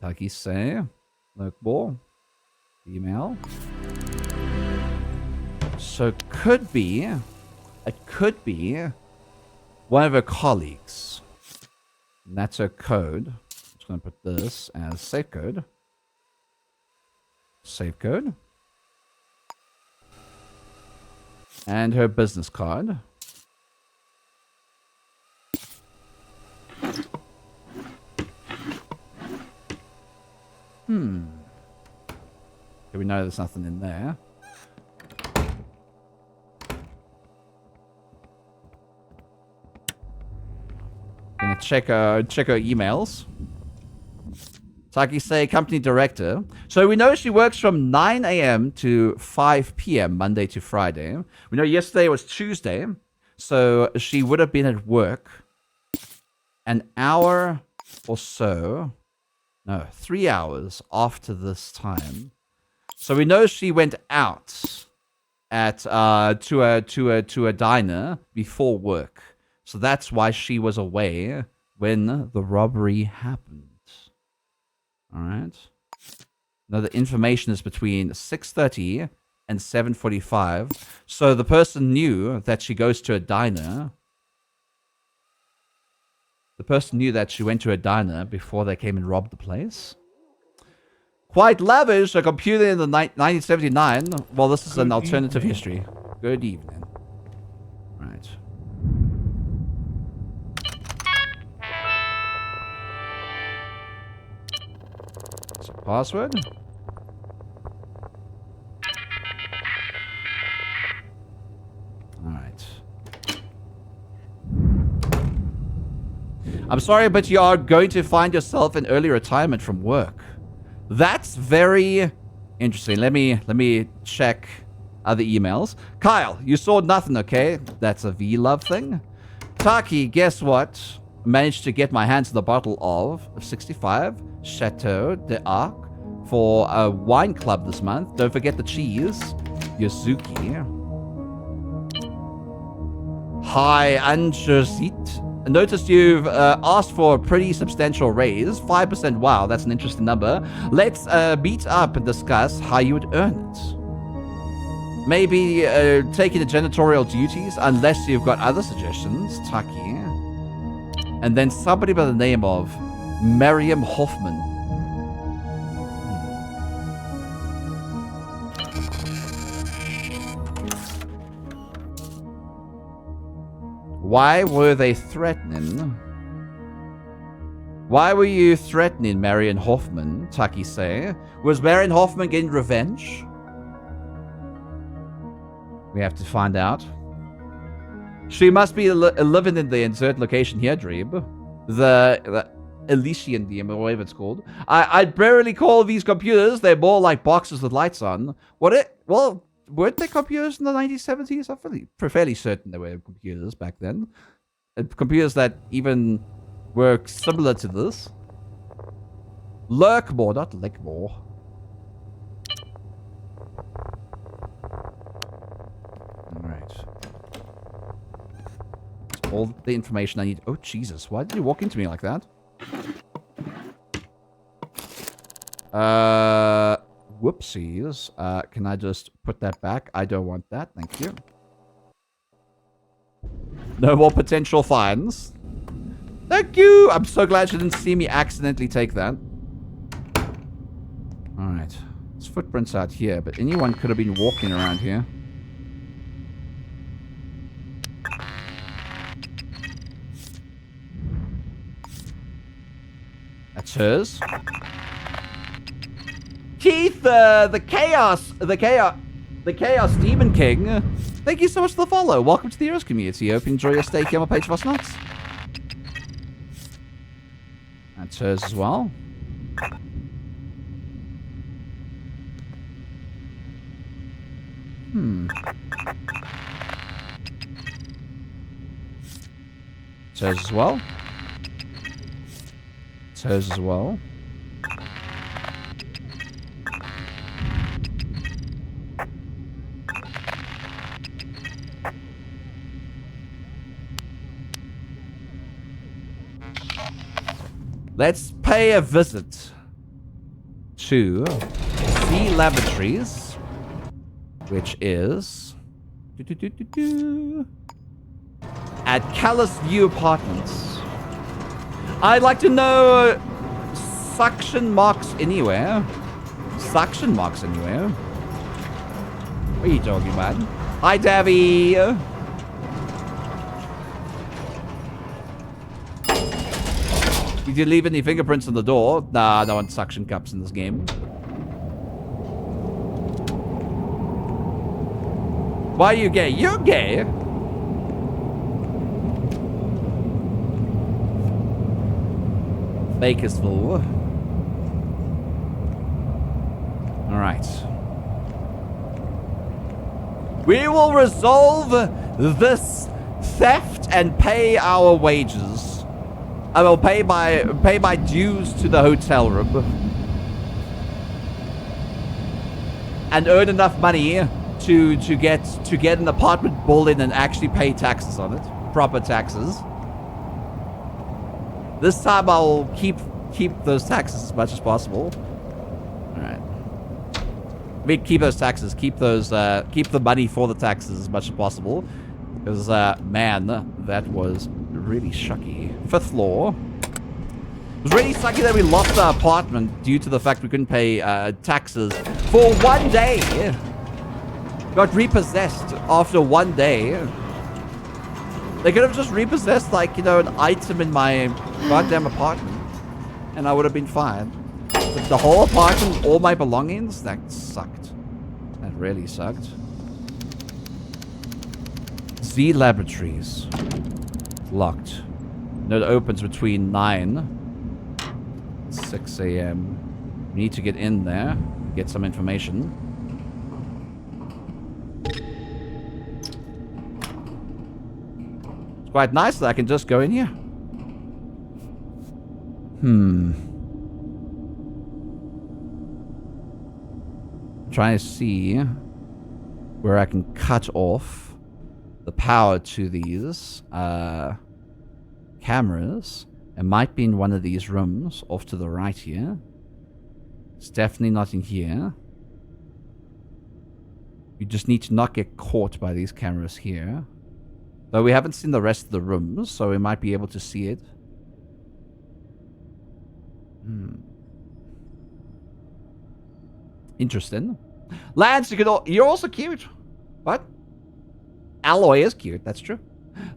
Takise. Lookball. Email. So it could be one of her colleagues. And that's her code. I'm just going to put this as safe code. Safe code. And her business card. Okay, we know there's nothing in there. Gonna check her emails. Takise, company director. So we know she works from 9 a.m. to 5 p.m. Monday to Friday. We know yesterday was Tuesday, so she would have been at work an hour or so. No, 3 hours after this time. So we know she went out at to a diner before work. So that's why she was away when the robbery happened. All right. Now the information is between 6:30 and 7:45. So the person knew that she goes to a diner. The person knew that she went to a diner before they came and robbed the place. Quite lavish, a computer in the 1979. Well, this is an alternative history. Good evening. Right. So password. Alright. I'm sorry, but you are going to find yourself in early retirement from work. That's very interesting. Let me check other emails. Kyle, you saw nothing, okay? That's a V-Love thing. Taki, guess what? Managed to get my hands on the bottle of 65 Chateau d'Arc for a wine club this month. Don't forget the cheese. Yosuki. Hi, Anjazit. Noticed you've asked for a pretty substantial raise. 5%. Wow, that's an interesting number. Let's meet up and discuss how you would earn it. Maybe taking the janitorial duties, unless you've got other suggestions. Taki. And then somebody by the name of Miriam Hoffman. Why were they threatening? Why were you threatening Marion Hoffman, Taki say? Was Marion Hoffman getting revenge? We have to find out. She must be living in the insert location here, Dream. The Elysian DM, or whatever it's called. I'd barely call these computers. They're more like boxes with lights on. Well, weren't there computers in the 1970s? I'm fairly certain there were computers back then. Computers that even were similar to this. Lurkmore, not Lickmore. Alright. That's all the information I need. Oh, Jesus. Why did you walk into me like that? Whoopsies. Can I just put that back? I don't want that. Thank you. No more potential fines. Thank you! I'm so glad she didn't see me accidentally take that. Alright. There's footprints out here, but anyone could have been walking around here. That's hers. Keith, the Chaos Demon King. Thank you so much for the follow. Welcome to the Heroes community. Hope you enjoy your stay here on my page for nuts. That's hers as well. Toes as well. Toes as well. Let's pay a visit to the Lavatories, which is at Callous View Apartments. I'd like to know suction marks anywhere. Suction marks anywhere. What are you talking about? Hi, Davy. Did you leave any fingerprints on the door? Nah, no one suction cups in this game. Why are you gay? You're gay? Bakersville. Alright. We will resolve this theft and pay our wages. I will pay my dues to the hotel room. And earn enough money to get an apartment ball in and actually pay taxes on it. Proper taxes. This time I'll keep those taxes as much as possible. Alright. We keep those taxes, keep the money for the taxes as much as possible. Because man, that was really sucky. 5th floor. It was really sucky that we lost the apartment due to the fact we couldn't pay taxes for 1 day. Got repossessed after 1 day. They could have just repossessed, like, you know, an item in my goddamn apartment, and I would have been fine. But the whole apartment, all my belongings, that sucked. That really sucked. Z Laboratories. Locked. No, it opens between 9 and 6 a.m. We need to get in there, get some information. It's quite nice that I can just go in here. Trying to see where I can cut off the power to these cameras. It might be in one of these rooms off to the right here. It's definitely not in here. You just need to not get caught by these cameras here. Though we haven't seen the rest of the rooms, so we might be able to see it. Interesting. Lance, you're also cute. What? Alloy is cute, that's true.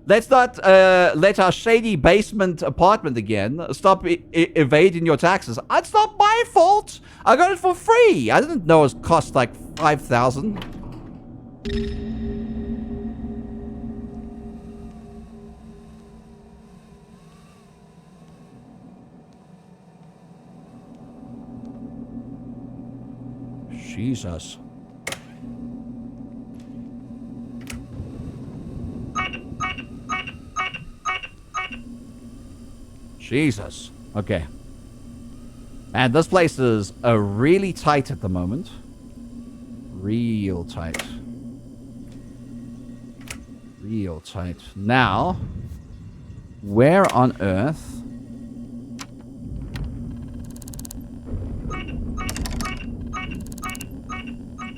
Let's not let our shady basement apartment again stop evading your taxes. It's not my fault. I got it for free. I didn't know it cost like 5,000. Jesus. Jesus. Okay. And this place is really tight at the moment. Real tight. Real tight. Now, where on earth...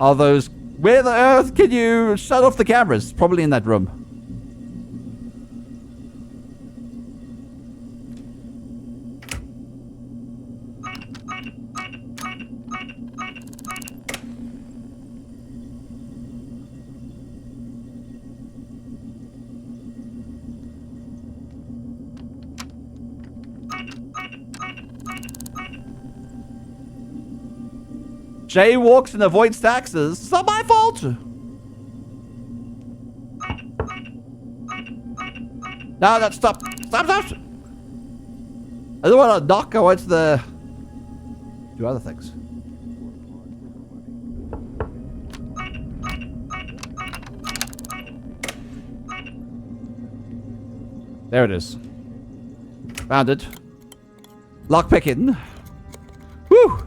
are those... where the earth can you shut off the cameras? Probably in that room. Jay walks and avoids taxes. It's not my fault. No, stop. Stop. I don't want to knock. I want to do other things. There it is. Found it. Lockpicking. Woo!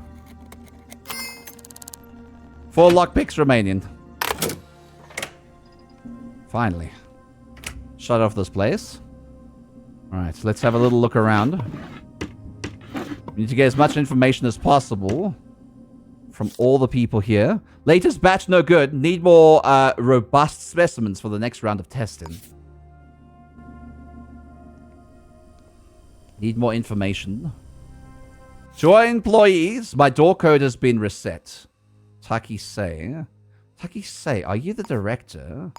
4 lockpicks remaining. Finally. Shut off this place. Alright, let's have a little look around. We need to get as much information as possible from all the people here. Latest batch no good. Need more robust specimens for the next round of testing. Need more information. To our employees, my door code has been reset. Taki say, are you the director?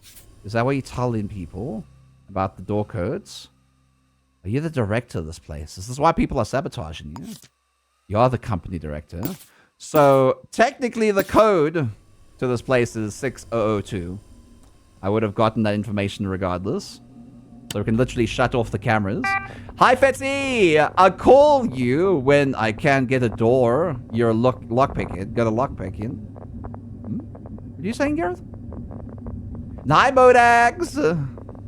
Is that what you're telling people about the door codes? Are you the director of this place? Is this why people are sabotaging you? You are the company director. So, technically the code to this place is 6002. I would have gotten that information regardless. So we can literally shut off the cameras. Hi, Fetzy! I'll call you when I can't get a door. You're lockpicking. Got a lockpick in. What are you saying, Gareth? Hi, Modax!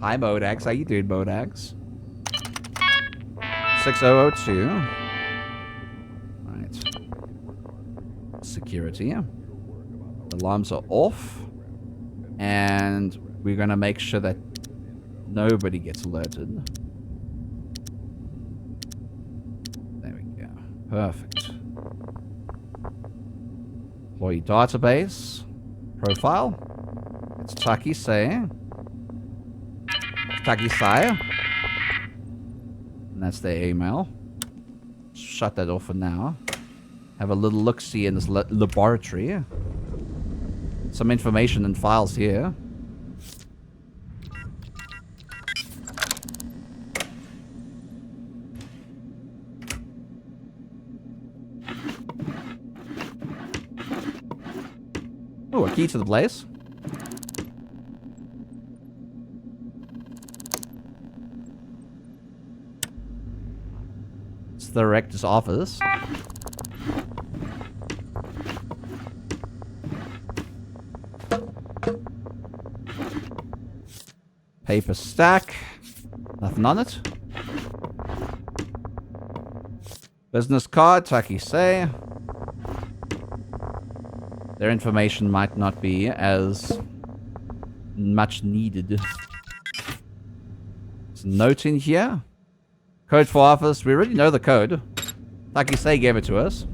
Hi, Modax. How you doing, Modax? 6002. Alright. Security. The alarms are off. And we're gonna make sure that nobody gets alerted. There we go. Perfect. Employee database. Profile. It's Taki saying. Taki Saya. And that's their email. Shut that off for now. Have a little look-see in this laboratory. Some information and files here. Oh, a key to the place. It's the director's office. Paper stack. Nothing on it. Business card, Taki say. Their information might not be as much needed. There's a note in here. Code for office. We already know the code. Taki say gave it to us.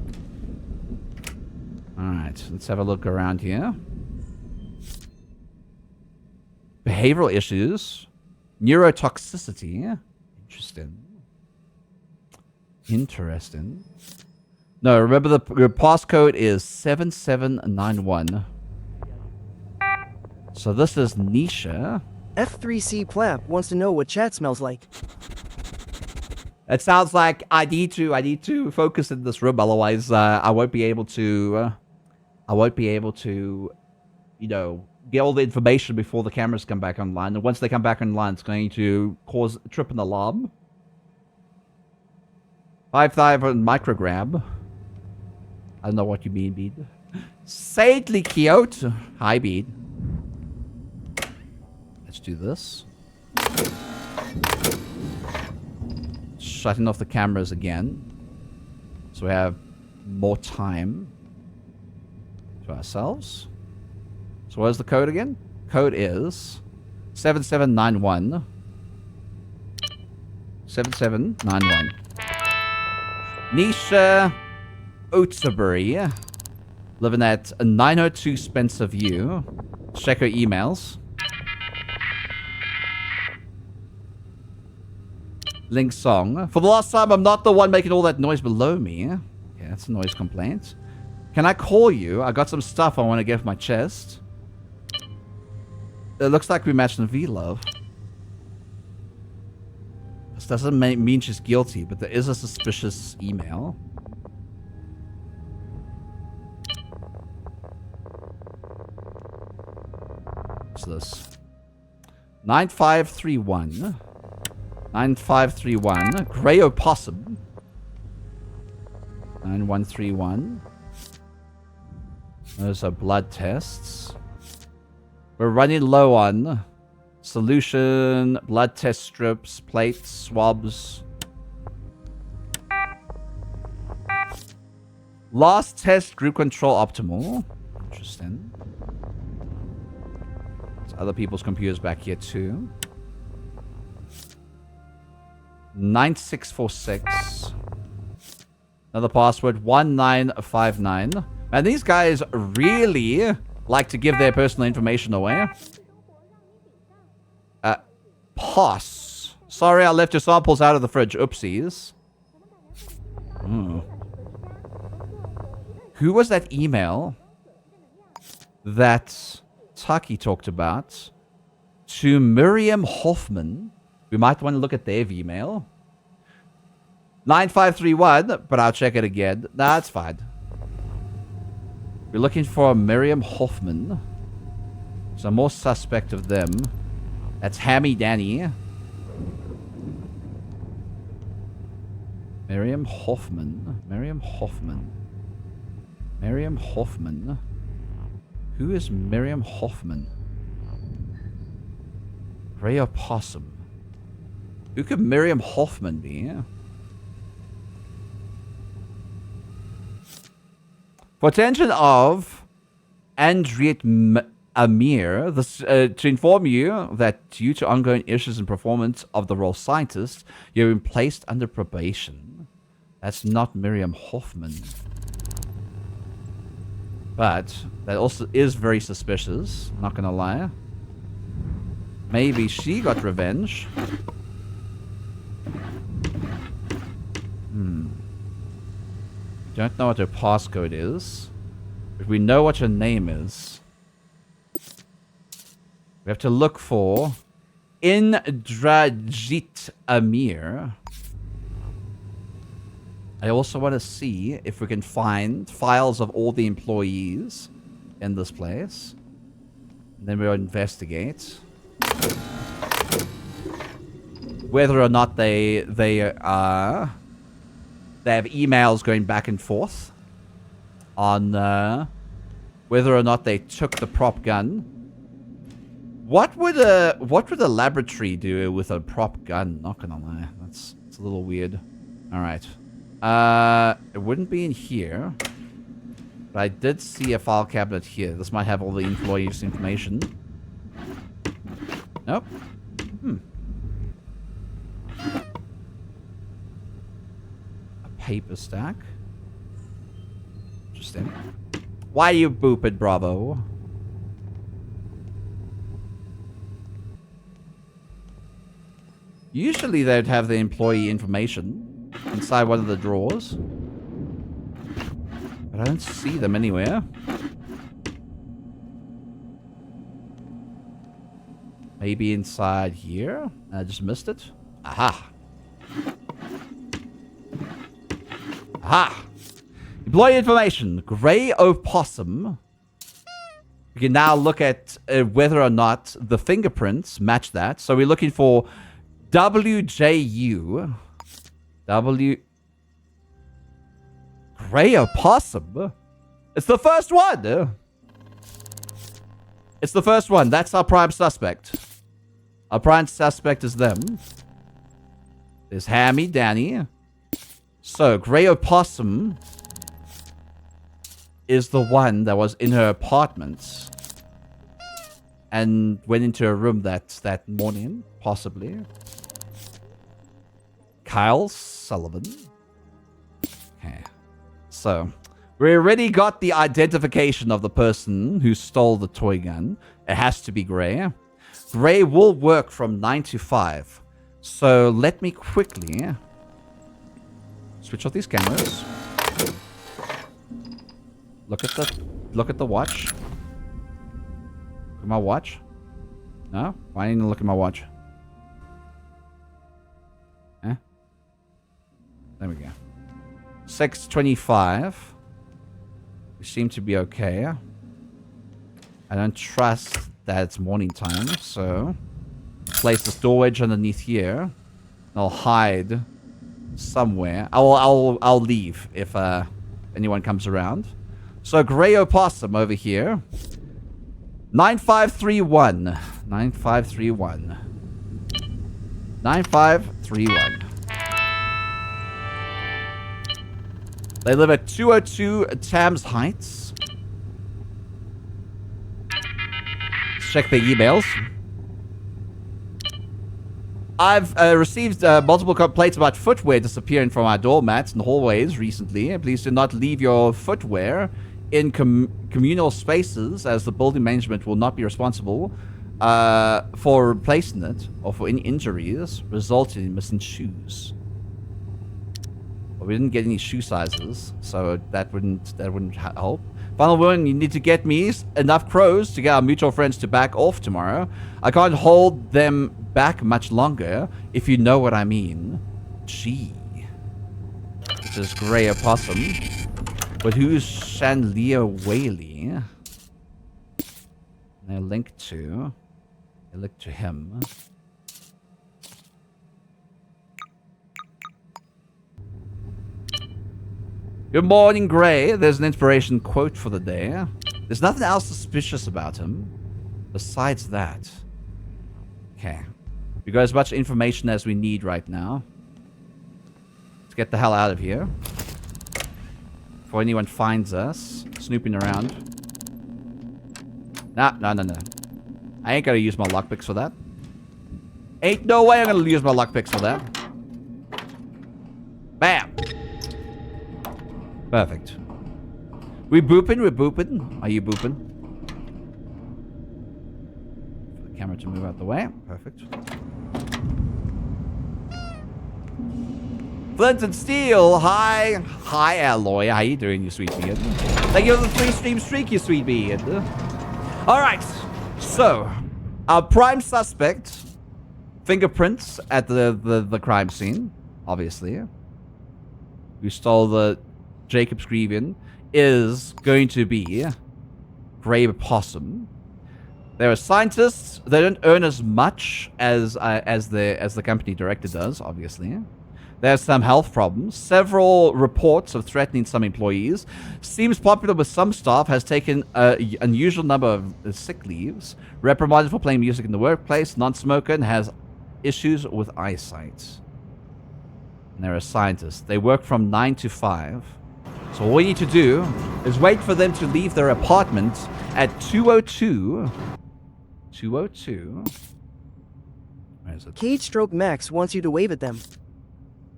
Alright, let's have a look around here. Behavioral issues. Neurotoxicity. Interesting. Interesting. No, remember your passcode is 7791. So this is Nisha. F3C Plap wants to know what chat smells like. It sounds like I need to focus in this room, otherwise I won't be able to you know, get all the information before the cameras come back online. And once they come back online, it's going to cause a trip and alarm. 5,000 microgram. I don't know what you mean, Bede. Sadly cute. Hi, Bede. Let's do this. Shutting off the cameras again. So we have more time to ourselves. So where's the code again? Code is 7791. 7791. Nisha Oatesbury, living at 902 Spencer View. Check her emails. Link song. For the last time, I'm not the one making all that noise below me. Yeah, that's a noise complaint. Can I call you? I got some stuff I want to get off my chest. It looks like we matched in V-Love. This doesn't mean she's guilty, but there is a suspicious email. What's this? 9531. 9531. Grey Opossum. 9131. Those are blood tests. We're running low on Solution, blood test strips, plates, swabs. Last test, group control optimal. Interesting. There's other people's computers back here too. 9646. Another password, 1959. Man, these guys really like to give their personal information away. Pass. Sorry, I left your samples out of the fridge. Oopsies. Who was that email that Taki talked about to Miriam Hoffman? We might want to look at their email. 9531, but I'll check it again. That's fine. We're looking for Miriam Hoffman. So more suspect of them. That's Hammy Danny. Miriam Hoffman. Miriam Hoffman. Miriam Hoffman. Who is Miriam Hoffman? Gray Opossum. Who could Miriam Hoffman be? For attention of Andriette Amir, to inform you that due to ongoing issues in performance of the role scientist, you've been placed under probation. That's not Miriam Hoffman. But that also is very suspicious, not gonna lie. Maybe she got revenge. Don't know what her passcode is, but we know what her name is. We have to look for Indrajit Amir. I also want to see if we can find files of all the employees in this place. And then we'll investigate whether or not they have emails going back and forth on whether or not they took the prop gun. What would a laboratory do with a prop gun? Not gonna lie, it's a little weird. All right, it wouldn't be in here, but I did see a file cabinet here. This might have all the employees' information. Nope. A paper stack. Interesting. Why you booping, Bravo? Usually they'd have the employee information inside one of the drawers. But I don't see them anywhere. Maybe inside here? I just missed it. Aha! Aha! Employee information. Gray Opossum. We can now look at whether or not the fingerprints match that. So we're looking for WJU. Gray Opossum? It's the first one! It's the first one. That's our prime suspect. Our prime suspect is them. There's Hammy, Danny. So, Gray Opossum is the one that was in her apartment and went into her room that morning, possibly. Kyle Sullivan. Okay. So, we already got the identification of the person who stole the toy gun. It has to be Gray. Gray will work from 9 to 5. So, let me quickly switch off these cameras. Look at the watch. Look at my watch. No? Why didn't you look at my watch? Eh? There we go. 6:25. We seem to be okay. I don't trust that it's morning time, so place the storage underneath here. And I'll hide somewhere. I'll leave if anyone comes around. So Gray Opossum over here. 9531. 9531. 9531. They live at 202 Thames Heights. Let's check their emails. I've received multiple complaints about footwear disappearing from our doormats and hallways recently. Please do not leave your footwear in communal spaces, as the building management will not be responsible for replacing it or for any injuries resulting in missing shoes. Well, we didn't get any shoe sizes, so that wouldn't help. Final one, you need to get me enough crows to get our mutual friends to back off tomorrow. I can't hold them back much longer, if you know what I mean. Gee. This is Grey Opossum. But who's Chandelier Whaley? They link to him. Good morning, Gray. There's an inspiration quote for the day. There's nothing else suspicious about him besides that. Okay. We got as much information as we need right now. Let's get the hell out of here. Before anyone finds us snooping around. No. I ain't gonna use my lockpicks for that. Ain't no way I'm gonna use my lockpicks for that. Bam! Perfect. We booping? We're booping? Are you booping? For the camera to move out the way. Perfect. Flint and Steel, hi. Hi, Alloy. How you doing, you sweet beard? Thank you for the 3-stream streak, you sweet beard. Alright. So, our prime suspect, fingerprints at the crime scene, obviously, who stole the Jacob's Grievin, is going to be Grey Opossum. There are scientists. They don't earn as much as the company director does, obviously. There's some health problems. Several reports of threatening some employees. Seems popular with some staff. Has taken an unusual number of sick leaves. Reprimanded for playing music in the workplace. Non-smoker and has issues with eyesight. And they're a scientist. They work from 9 to 5. So all we need to do is wait for them to leave their apartment at 202. 202. Where is it? Cade Stroke Max wants you to wave at them.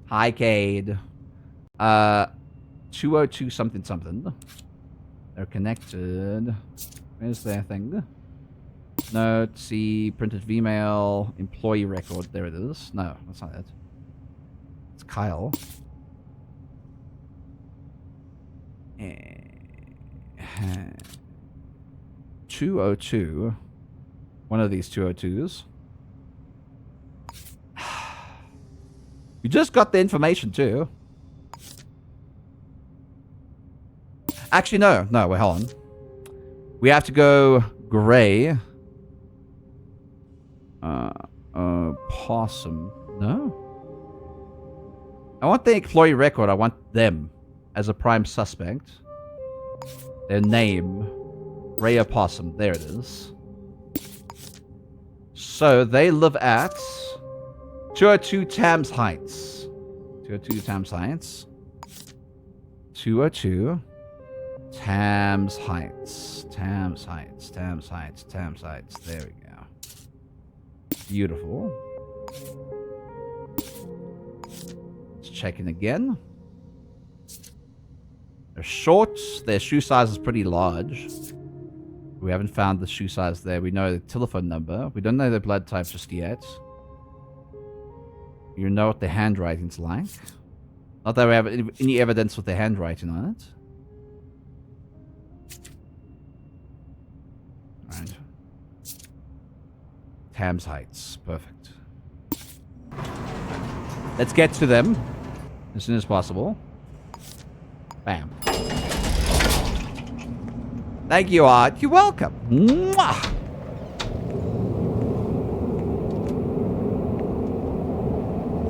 Hi, Cade. 202 something something. They're connected. Where's their thing? Note, see, printed Vmail, employee record. There it is. No, that's not it. It's Kyle. 202. One of these 202s. We just got the information too. Actually, no. No, wait, hold on. We have to go Grey. Possum. No? I want the employee record. I want them as a prime suspect. Their name. Grey Opossum. There it is. So, they live at 202 Thames Heights. 202 Thames Heights. 202 Thames Heights. Thames Heights. Thames Heights. Thames Heights. There we go. Beautiful. Let's check in again. They're short. Their shoe size is pretty large. We haven't found the shoe size there. We know the telephone number. We don't know their blood type just yet. You know what their handwriting's like. Not that we have any evidence with their handwriting on it. Alright. Thames Heights. Perfect. Let's get to them as soon as possible. Bam. Thank you, Art. You're welcome. Mwah!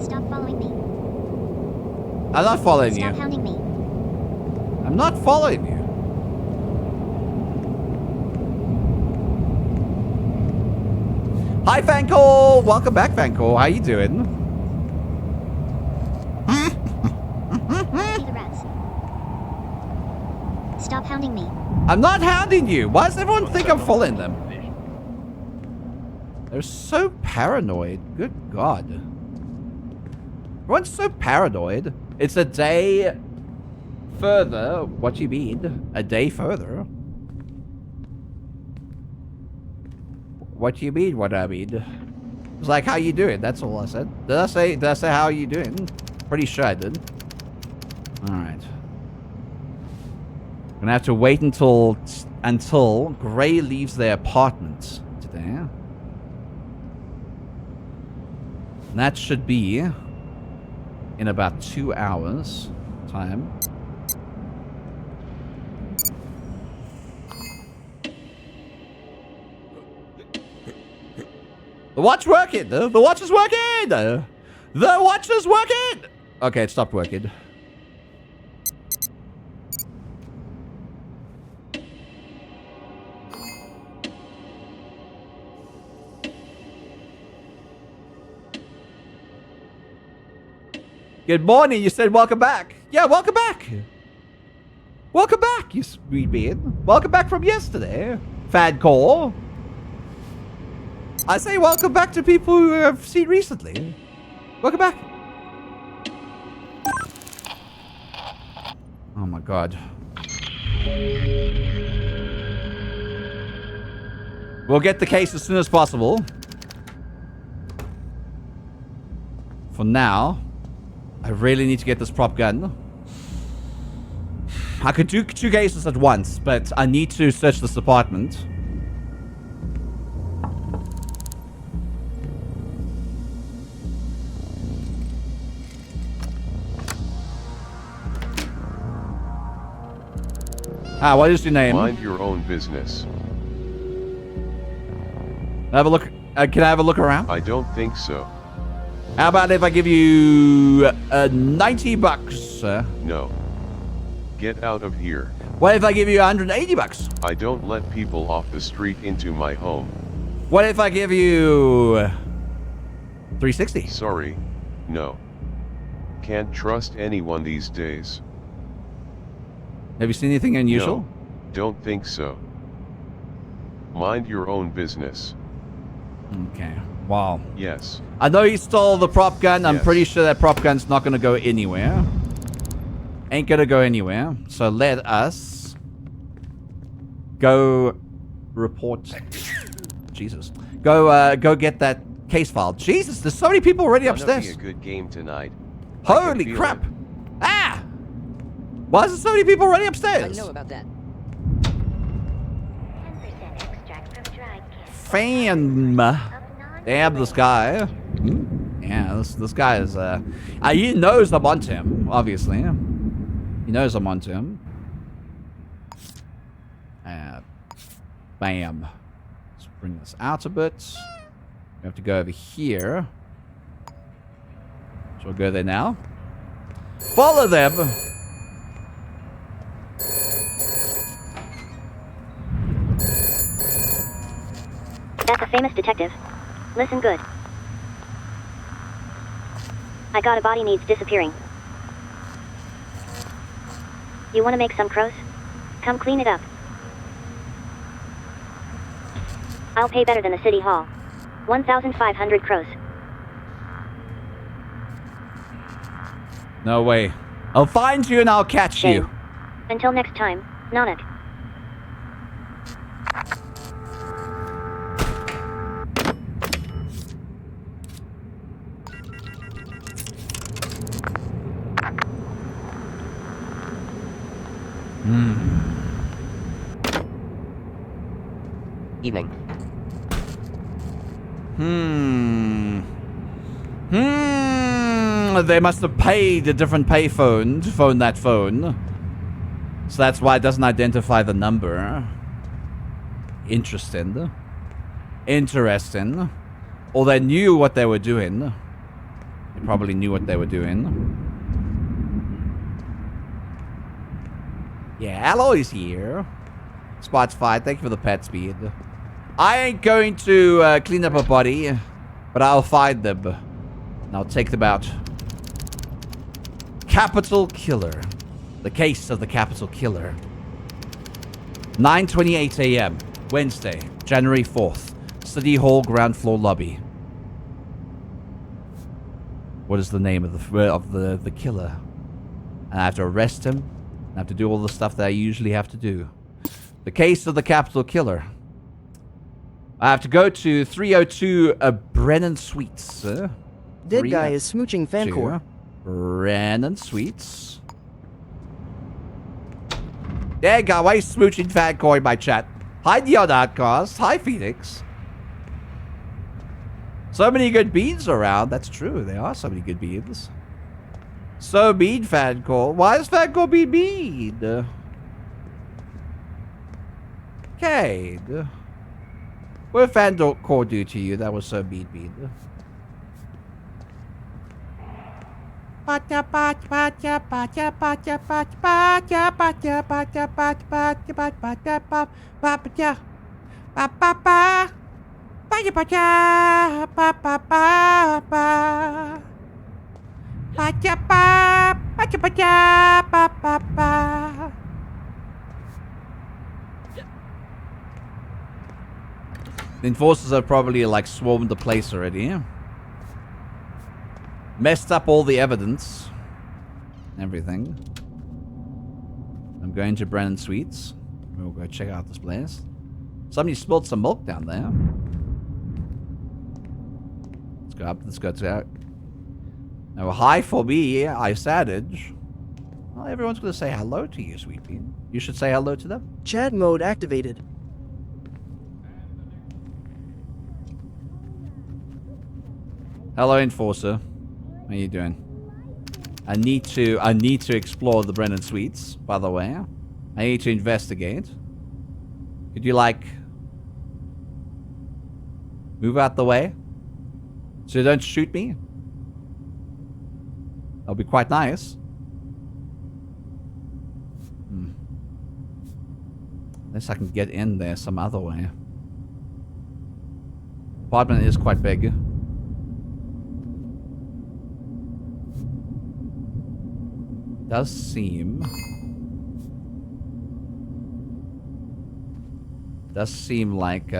Stop following me. I'm not following you. Stop hounding me. I'm not following you. Hi, Fancall. Welcome back, Fancall. How you doing? See the rats. Stop hounding me. I'm not hounding you. Why does everyone think I'm following them? They're so paranoid. Good God. Everyone's so paranoid. It's a day further. What you mean? A day further? What you mean? What I mean? It's like, how you doing? That's all I said. Did I say how you doing? Pretty sure I did. Alright. Gonna have to wait until Gray leaves their apartment today. And that should be in about 2 hours time. The watch working! The watch is working! The watch is working! Okay, it stopped working. Good morning, you said welcome back. Yeah, welcome back. Welcome back, you sweet bean. Welcome back from yesterday. Fan call. I say welcome back to people who I've seen recently. Welcome back. Oh my God. We'll get the case as soon as possible. For now, I really need to get this prop gun. I could do 2 cases at once, but I need to search this apartment. Ah, what is your name? Mind your own business. Have a look. Can I have a look around? I don't think so. How about if I give you 90 bucks? No. Get out of here. What if I give you 180 bucks? I don't let people off the street into my home. What if I give you 360? Sorry. No. Can't trust anyone these days. Have you seen anything unusual? No, don't think so. Mind your own business. Okay. Wow. Yes. I know he stole the prop gun. I'm Yes. pretty sure that prop gun's not going to go anywhere. Ain't going to go anywhere. So let us go report. Jesus. Go get that case file. Jesus, there's so many people already upstairs. Gonna be a good game tonight. Holy crap. Ah! Why is there so many people already upstairs? I know about that. 10% extract from dried Fam. Damn, this guy. Yeah, this guy is, he knows I'm onto him, obviously. He knows I'm onto him. Bam. Let's bring this out a bit. We have to go over here. So we'll go there now. Follow them. That's a famous detective. Listen good. I got a body needs disappearing. You want to make some crows? Come clean it up. I'll pay better than the city hall. 1,500 crows. No way. I'll find you and I'll catch Shame. you. Until next time, Nanak. Evening. They must have paid a different payphone to phone that phone. So that's why it doesn't identify the number. Interesting. Interesting. Or they knew what they were doing. They probably knew what they were doing. Yeah, Alloy's here. Spot's fine. Thank you for the pet speed. I ain't going to clean up a body, but I'll find them. And I'll take them out. Capital Killer. The case of the Capital Killer. 9:28 a.m. Wednesday, January 4th. City Hall ground floor lobby. What is the name of the killer? And I have to arrest him. I have to do all the stuff that I usually have to do. The case of the Capital Killer. I have to go to 302 Brennan Suites. Dead guy is smooching Fancore. Brennan Suites. Dead guy, why is smooching Fancore in my chat? Hi, Neon.cast. Hi, Phoenix. So many good beans around. That's true. There are so many good beans. So mean, Fancore. Why is Fancore being mean? Cade. What did Fancore do to you that was so mean? The enforcers have probably like swarmed the place already. Messed up all the evidence. Everything. I'm going to Brennan Suites. We'll go check out this place. Somebody spilled some milk down there. Let's go up. Let's go to out. Now, hi for me, Ice Adage. Well, everyone's going to say hello to you, sweet pea. You should say hello to them. Chat mode activated. Hello, Enforcer. How you doing? I need to explore the Brennan Suites, by the way. I need to investigate. Could you, like, move out the way? So you don't shoot me? That'll be quite nice. Unless I can get in there some other way. Apartment is quite big. Does seem like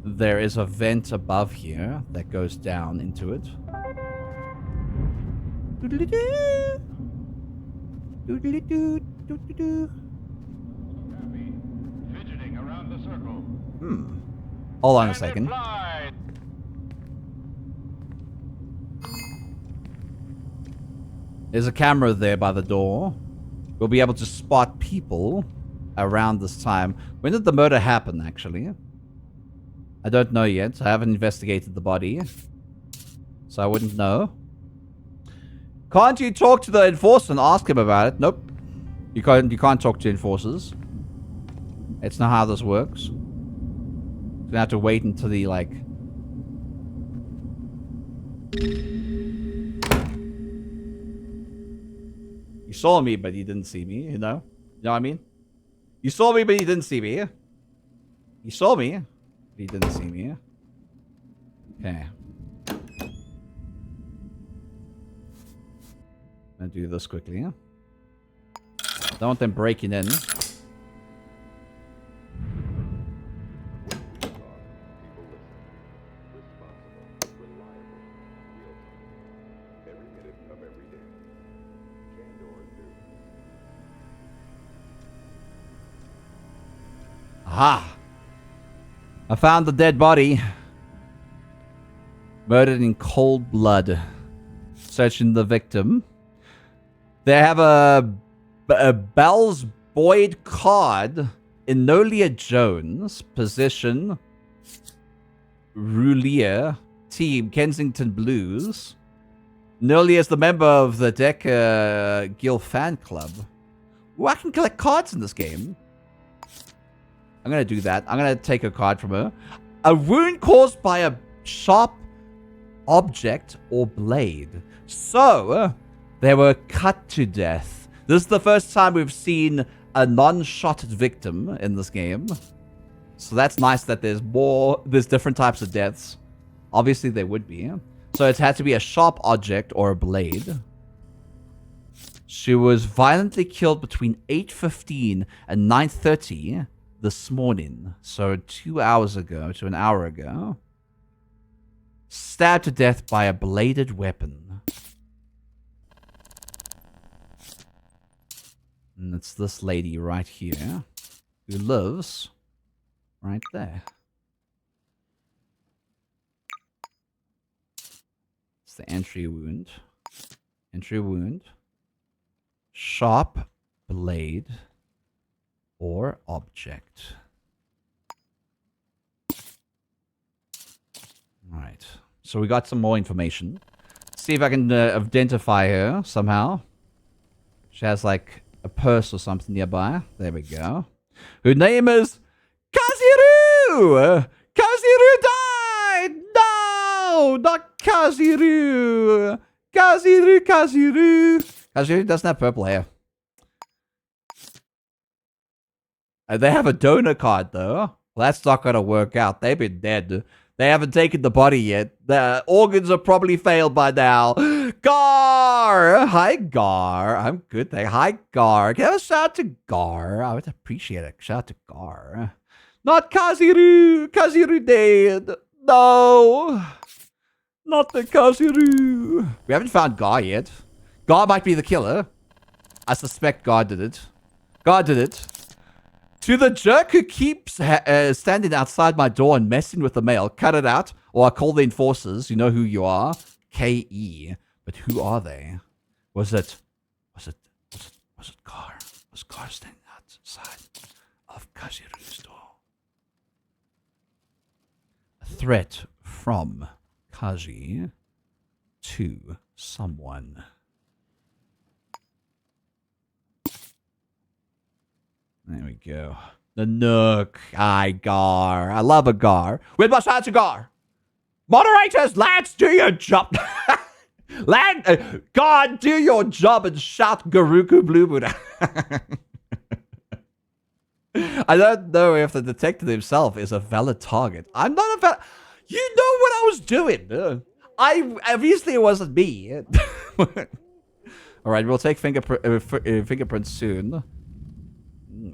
there is a vent above here that goes down into it. Hold on a second. There's a camera there by the door. We'll be able to spot people around this time. When did the murder happen, actually? I don't know yet. I haven't investigated the body. So I wouldn't know. Can't you talk to the enforcer and ask him about it? Nope. You can't talk to enforcers. It's not how this works. You're gonna have to wait until the, like... You saw me, but you didn't see me, you know? You know what I mean? You saw me, but you didn't see me. You saw me, but you didn't see me. Okay. I'm gonna do this quickly. Don't want them breaking in. Aha! I found the dead body. Murdered in cold blood. Searching the victim. They have a Bells Boyd card. Enolia Jones. Position. Roulier. Team. Kensington Blues. Enolia is the member of the Decker Guild fan club. Ooh, I can collect cards in this game. I'm going to do that. I'm going to take a card from her. A wound caused by a sharp object or blade. So, they were cut to death. This is the first time we've seen a non-shotted victim in this game. So that's nice that there's different types of deaths. Obviously there would be. So it had to be a sharp object or a blade. She was violently killed between 8:15 and 9:30 this morning. So 2 hours ago to an hour ago. Stabbed to death by a bladed weapon. And it's this lady right here who lives right there. It's the entry wound. Entry wound. Sharp blade or object. Alright. So we got some more information. See if I can identify her somehow. She has like a purse or something nearby. There we go. Her name is Kaziru! Kaziru died! No! Not Kaziru! Kaziru, Kaziru! Kaziru doesn't have purple hair. They have a donor card, though. Well, that's not going to work out. They've been dead. They haven't taken the body yet. The organs are probably failed by now. Gar! Hi, Gar. I'm good, thank you. Hi, Gar. Can I have a shout out to Gar? I would appreciate a shout out to Gar. Not Kaziru. Kaziru dead. No. Not the Kaziru. We haven't found Gar yet. Gar might be the killer. I suspect Gar did it. Gar did it. To the jerk who keeps standing outside my door and messing with the mail, cut it out, or I'll call the enforcers. You know who you are. K.E. But who are they? Was it Gar? Was Gar standing outside of Kaziru's door? A threat from Kaji to someone. There we go. The Nook. Aye, Gar. I love a Gar. With my shout to Gar. Moderators, lads, do your job. God, do your job and shout Garuku Blue Buddha. I don't know if the detective himself is a valid target. I'm not a valid... You know what I was doing. Obviously, it wasn't me. All right, we'll take fingerprints soon.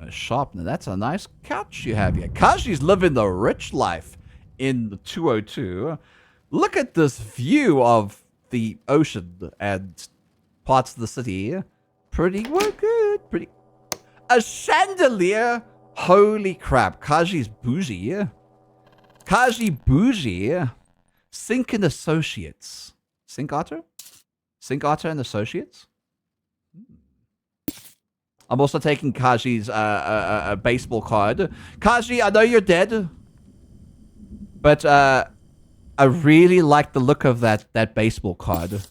A sharpener. That's a nice couch you have here. Kaji's living the rich life in the 202. Look at this view of the ocean and parts of the city. Pretty good. Pretty. A chandelier. Holy crap. Kaji's bougie. Kaji bougie. Sink and Associates. Sink Otter? Sink Otter and Associates? I'm also taking Kaji's baseball card. Kaji, I know you're dead. But I really like the look of that baseball card.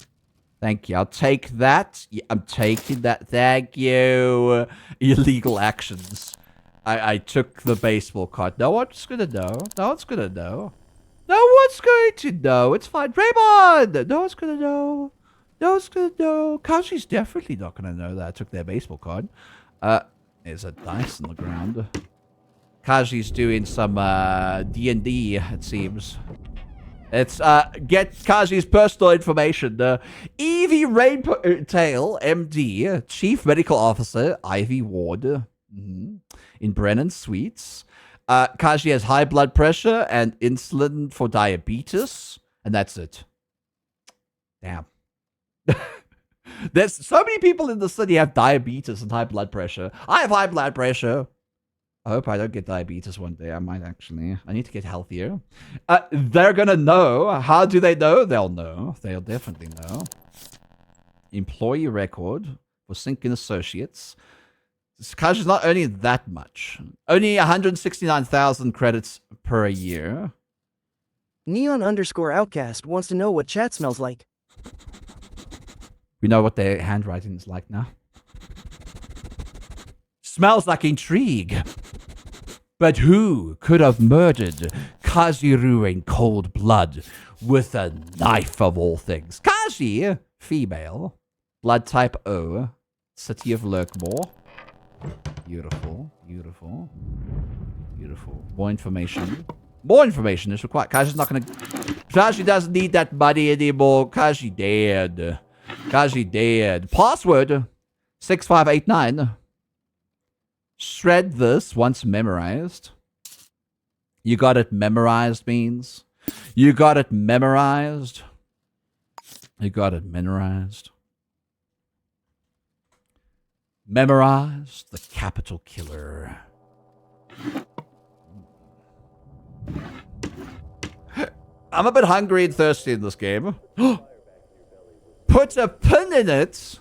Thank you. I'll take that. Yeah, I'm taking that. Thank you. Illegal actions. I took the baseball card. No one's gonna know. No one's gonna know. No one's going to know. It's fine. Raymond! No one's gonna know. No one's gonna know. Kaji's definitely not gonna know that I took their baseball card. There's a dice on the ground. Kaji's doing some D&D, it seems. It's get Kaji's personal information. Evie Raintail, MD, Chief Medical Officer, Ivy Ward, in Brennan Suites. Kaji has high blood pressure and insulin for diabetes, and that's it. Damn. There's so many people in the city have diabetes and high blood pressure. I have high blood pressure. I hope I don't get diabetes one day. I might actually. I need to get healthier. They're gonna know. How do they know? They'll know. They'll definitely know. Employee record for Sink and Associates. Kaji's not earning that much. Only 169,000 credits per year. Neon_outcast wants to know what chat smells like. We know what their handwriting is like now. Smells like intrigue. But who could have murdered Kaziru in cold blood with a knife of all things? Kaji, female, blood type O, city of Lurkmore. Beautiful, beautiful, Beautiful. More information. More information is required. Kaji's not gonna... Kaji doesn't need that money anymore. Kaji dead. Kaji dead. Password 6589. Shred this once memorized. You got it memorized means. You got it memorized. You got it memorized. Memorized the capital killer. I'm a bit hungry and thirsty in this game. Put a pin in it.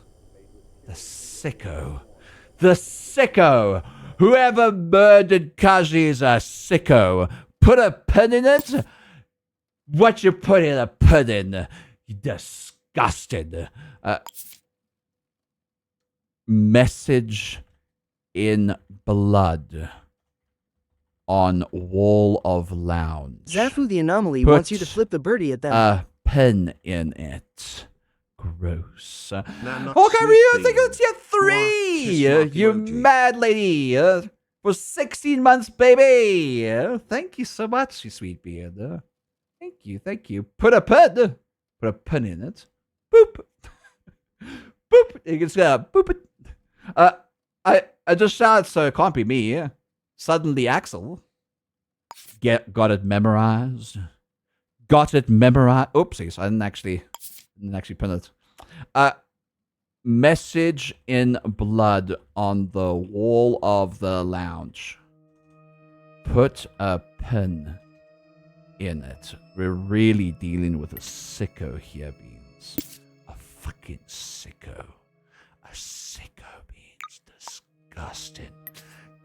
The sicko. The sicko. Whoever murdered Kaji is a sicko. Put a pin in it? What you put in a pin in? You disgusted. Message in blood on wall of lounge. Zafu the anomaly Put wants you to flip the birdie at them. a pin in it. Gross. Not Okay, sweet Ryu, I think bean. it's your 3. Kiss mark You emoji. mad lady. For 16 months, baby. Thank you so much, you sweet beard. Thank you, thank you. Put a pin. Put a pin in it. Boop. Boop. You can say boop it. I just shouted, so it can't be me. Suddenly, Axel. Got it memorized. Got it memorized. Oopsies, I didn't actually pin it. Message in blood on the wall of the lounge. Put a pin in it. We're really dealing with a sicko here, Beans. A fucking sicko. A sicko, Beans. Disgusting.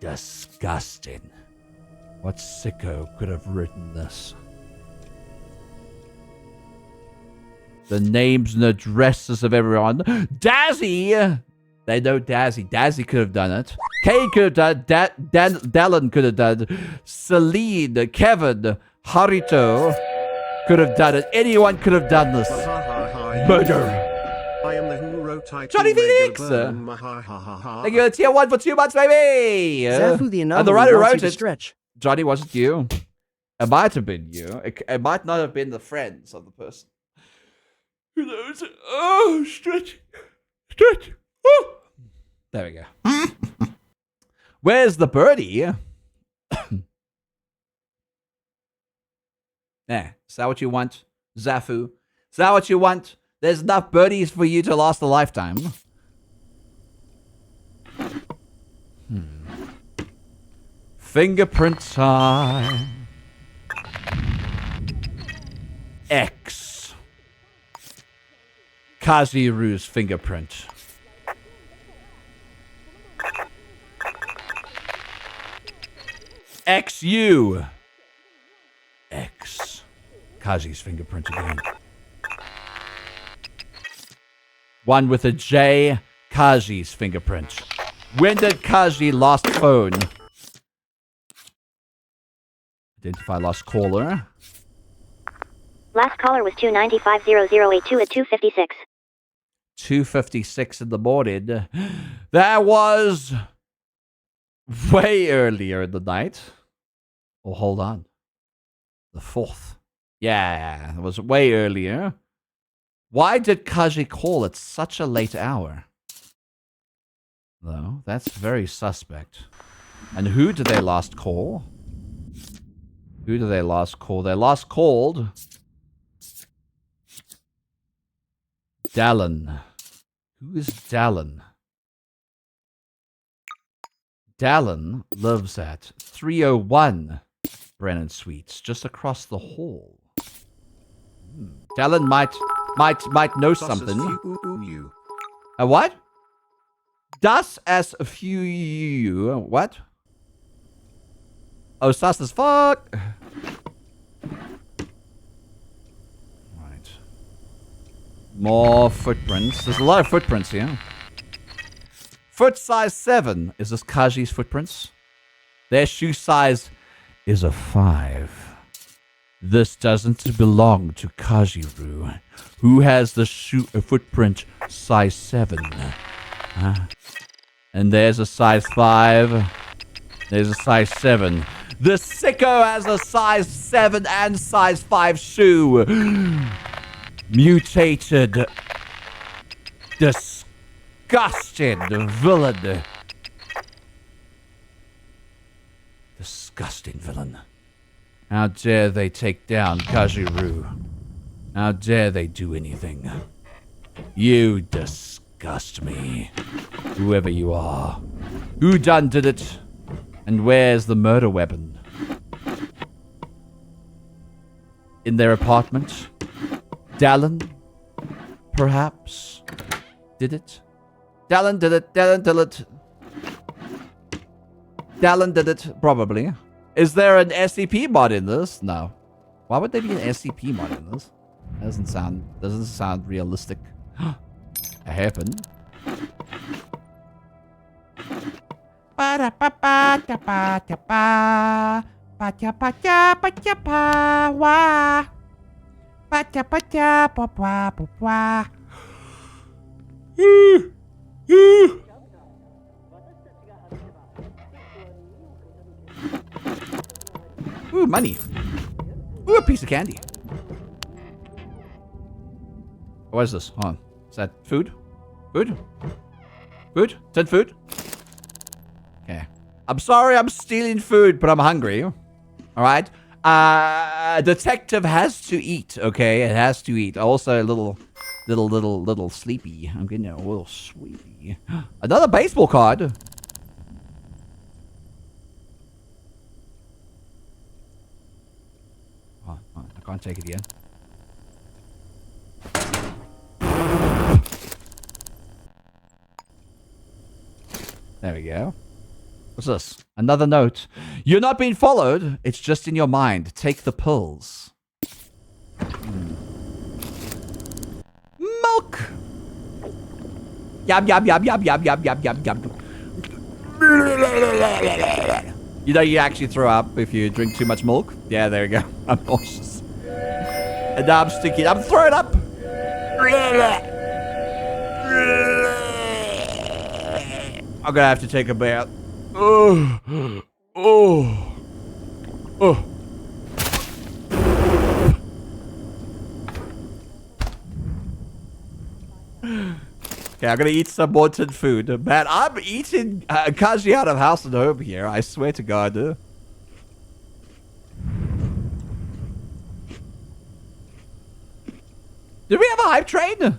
Disgusting. What sicko could have written this? The names and addresses of everyone. Dazzy! They know Dazzy. Dazzy could have done it. Kane could have done it. Dallin could have done it. Celine, Kevin, Harito could have done it. Anyone could have done this. Murder. I am the who wrote Titan Johnny Phoenix! Thank you, tier 1 for 2 months, baby! Zafu the And anomaly the writer who wants you wrote to it, stretch. Johnny, was it you? It might have been you. It might not have been the friends of the person. Who knows? Oh, stretch. Stretch. Oh. There we go. Where's the birdie? Is that what you want, Zafu? Is that what you want? There's enough birdies for you to last a lifetime. Fingerprint time. X. Kaziru's fingerprint. XU. X. Kazi's fingerprint again. One with a J. Kazi's fingerprint. When did Kazi last phone? Identify lost caller. Last caller was 2950082 at 2:56. 2:56 in the morning. That was way earlier in the night. Oh, hold on. The 4th. Yeah, it was way earlier. Why did Kaji call at such a late hour? Though, that's very suspect. And who did they last call? Who did they last call? They last called Dallin. Who is Dallin? Dallin lives at 301 Brennan Suites, just across the hall. Dallin might know something. A what? Das as a few. What? Oh, sus as fuck. Right. More footprints. There's a lot of footprints here. Foot size 7. Is this Kaji's footprints? Their shoe size is a 5. This doesn't belong to Kajiru, who has the footprint size 7. And there's a size 5. There's a size 7. The sicko has a size 7 and size 5 shoe. Mutated. Disgusting villain. Disgusting villain. How dare they take down Kajiru? How dare they do anything? You disgust me. Whoever you are. Who done did it? And where's the murder weapon? In their apartment? Dallin? Perhaps? Did it? Dallin did it. Dallin did it. Dallin did it. Probably. Is there an SCP mod in this? No. Why would there be an SCP mod in this? Doesn't sound realistic. It happened. Ooh, money. Ooh, a piece of candy. What is this? Hold on. Is that food? Food? Food? Is that food? Okay. I'm sorry I'm stealing food, but I'm hungry. Alright? Detective has to eat, okay? It has to eat. Also a little sleepy. I'm getting a little sleepy. Another baseball card. Hold on. I can't take it yet. There we go. What's this? Another note. You're not being followed. It's just in your mind. Take the pills. Milk. Yum, yum, yum, yum, yum, yum, yum, yum, yum. You know you actually throw up if you drink too much milk? Yeah, there we go. I'm nauseous. And now I'm sticky. I'm throwing up. I'm gonna have to take a bath. Oh. Oh. Oh. Okay, I'm gonna eat some wanted food. Man, I'm eating Kaji out of house and home here. I swear to God. Did we have a hype train? I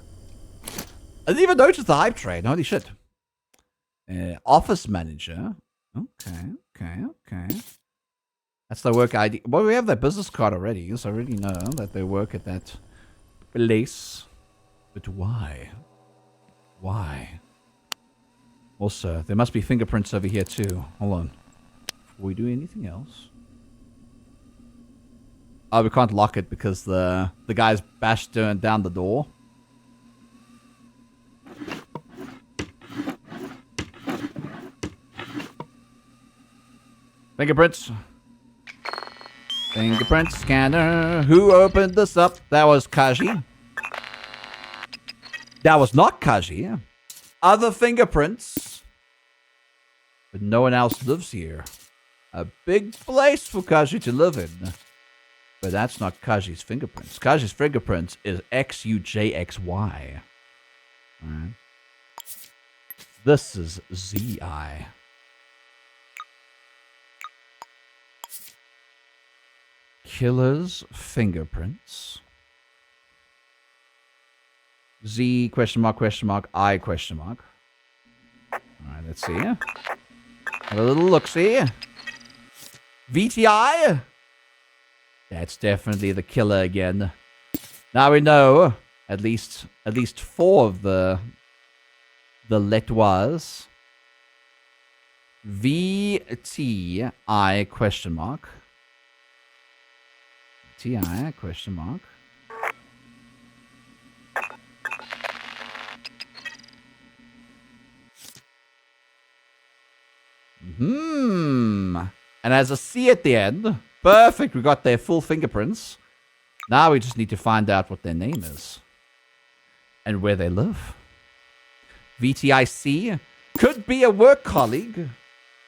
didn't even notice the hype train. Holy shit. Office manager. Okay. That's the work ID. Well, we have their business card already, so I already know that they work at that place. But why? Why? Also, there must be fingerprints over here too. Hold on. Before we do anything else. Oh, we can't lock it because the guys bashed down the door. Fingerprints. Fingerprint scanner. Who opened this up? That was Kaji. That was not Kaji. Other fingerprints. But no one else lives here. A big place for Kaji to live in. But that's not Kaji's fingerprints. Kaji's fingerprints is XUJXY. Alright. This is ZI. Killer's fingerprints. Z question mark I question mark. Alright, let's see. Have a little look-see. VTI? That's definitely the killer again. Now we know at least 4 of the lettoirs. VTI question mark. TI question mark. And as a C at the end. Perfect, we got their full fingerprints. Now we just need to find out what their name is. And where they live. VTIC could be a work colleague.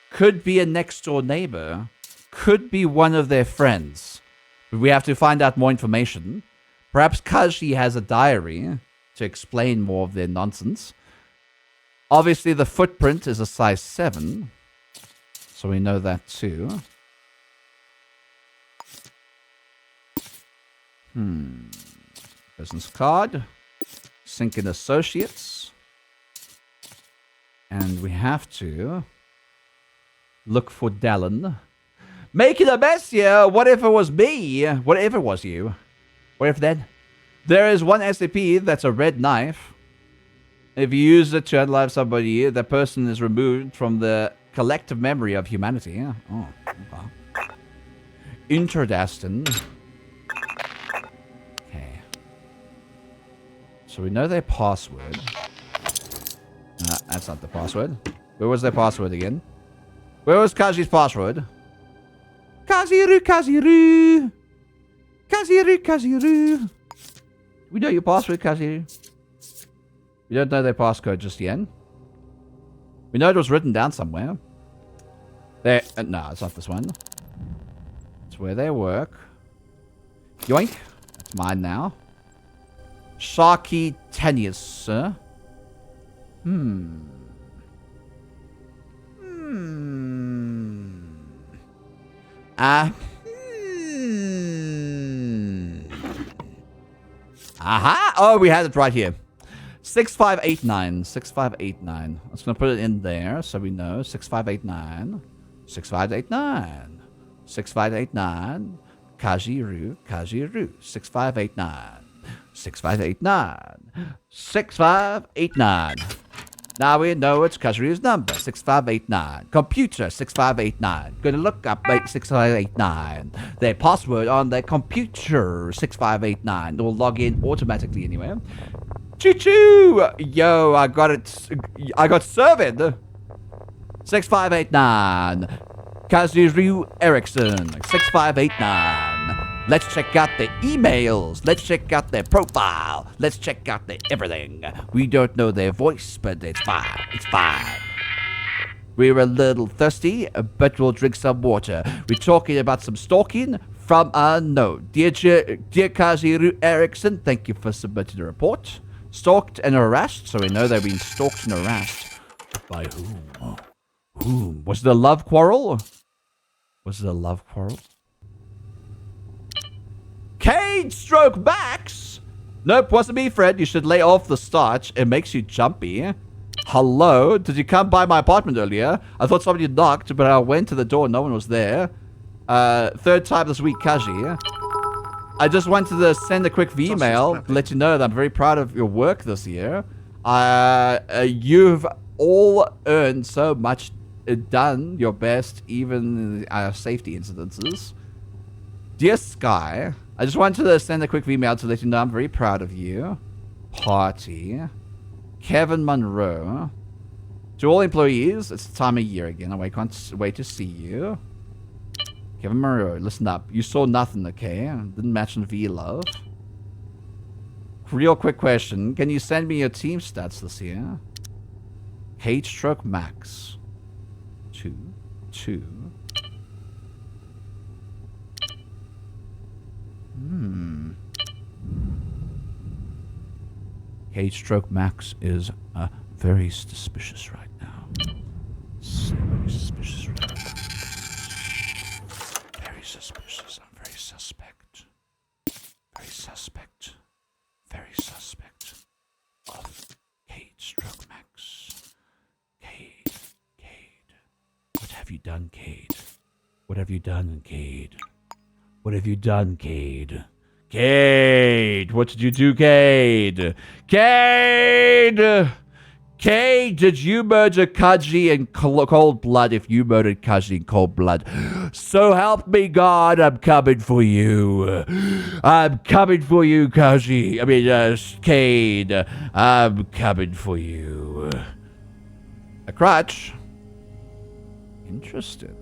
Could be a next door neighbor. could be one of their friends. But we have to find out more information. Perhaps Kaji has a diary to explain more of their nonsense. Obviously, the footprint is a size 7. So we know that too. Business card. Sync in Associates. And we have to look for Dallin. Making a mess here. What if it was me? What if it was you? What if then? There is one SCP that's a red knife. If you use it to unalive somebody, that person is removed from the collective memory of humanity. Oh, okay. Interdastin. Okay. So we know their password. That's not the password. Where was their password again? Where was Kaji's password? Kaziru, Kaziru. Kaziru, Kaziru. We know your password, Kaziru. We don't know their passcode just yet. We know it was written down somewhere. There. No, it's not this one. It's where they work. Yoink. That's mine now. Sharky Tenius, sir. Aha! Oh, we had it right here. 6589. 6589. I'm just going to put it in there so we know. 6589. 6589. 6589. Kajiru. Kajiru. 6589. 6589. 6589. Now we know it's Kajiru's number. 6589. Computer 6589. Gonna look up 6589. Their password on their computer 6589. It'll log in automatically anyway. Choo choo! Yo, I got it. I got served. 6589. Kaziru Erickson. 6589. Let's check out their emails. Let's check out their profile. Let's check out their everything. We don't know their voice, but it's fine. It's fine. We're a little thirsty, but we'll drink some water. We're talking about some stalking from unknown. Dear Kaziru Erickson, thank you for submitting the report. Stalked and harassed, so we know they've been stalked and harassed. By whom? Whom? Was it a love quarrel? Was it a love quarrel? Cade stroke Max? Nope, wasn't me, Fred. You should lay off the starch. It makes you jumpy. Hello? Did you come by my apartment earlier? I thought somebody knocked, but I went to the door. No one was there. Third time this week, Kaji. I just wanted to send a quick email to let you know that I'm very proud of your work this year. You've all earned so much, done your best, even in safety incidences. Dear Sky, I just wanted to send a quick email to let you know I'm very proud of you. Party. Kevin Monroe. To all employees, it's the time of year again. I can't wait to see you. Kevin Monroe, listen up. You saw nothing, okay? Didn't mention V-Love. Real quick question. Can you send me your team stats this year? Hate stroke max. 2. Hate stroke max is very suspicious right now. Very suspicious right now. Very suspicious. I'm very suspect. Very suspect. Very suspect of Cade stroke max. Cade. What have you done, Cade? What have you done, Cade? What have you done, Cade? Cade! What did you do, Cade? Cade! Cade, did you murder Kaji in cold blood? If you murdered Kaji in cold blood, so help me God, I'm coming for you. I'm coming for you, Kaji. I mean, Cade. I'm coming for you. A crutch. Interesting.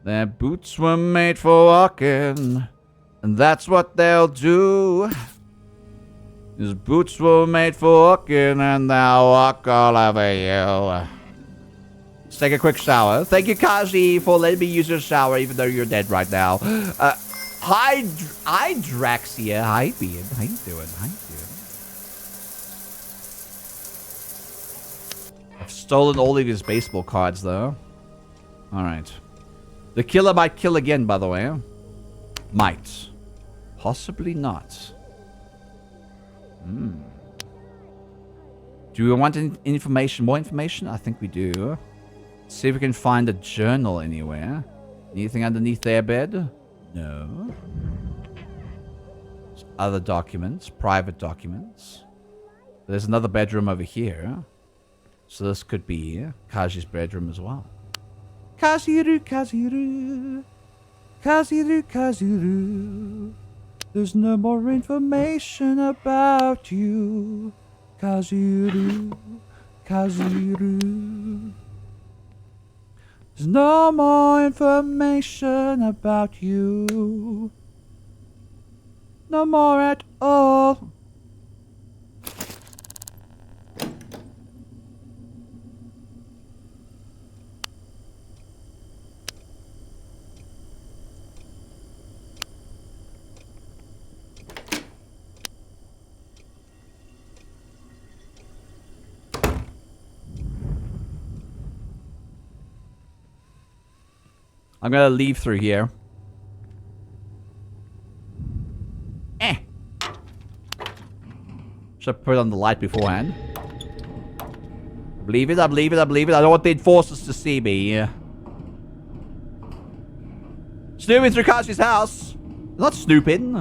Their boots were made for walking, and that's what they'll do. His boots were made for walking, and they'll walk all over you. Let's take a quick shower. Thank you, Kaji, for letting me use your shower, even though you're dead right now. Hi, Draxia. Hi, Bean. How you doing? How you doing? I've stolen all of his baseball cards, though. All right. The killer might kill again, by the way. Might. Possibly not. Do we want any information? More information? I think we do. See if we can find a journal anywhere. Anything underneath their bed? No. There's other documents. Private documents. There's another bedroom over here. So this could be Kaji's bedroom as well. Kaziru, Kaziru. Kaziru, Kaziru. There's no more information about you. Kaziru, Kaziru. There's no more information about you. No more at all. I'm gonna leave through here. Should I put on the light beforehand? I believe it, I believe it, I believe it. I don't want the enforcers to see me. Snooping through Kashi's house. Not snooping.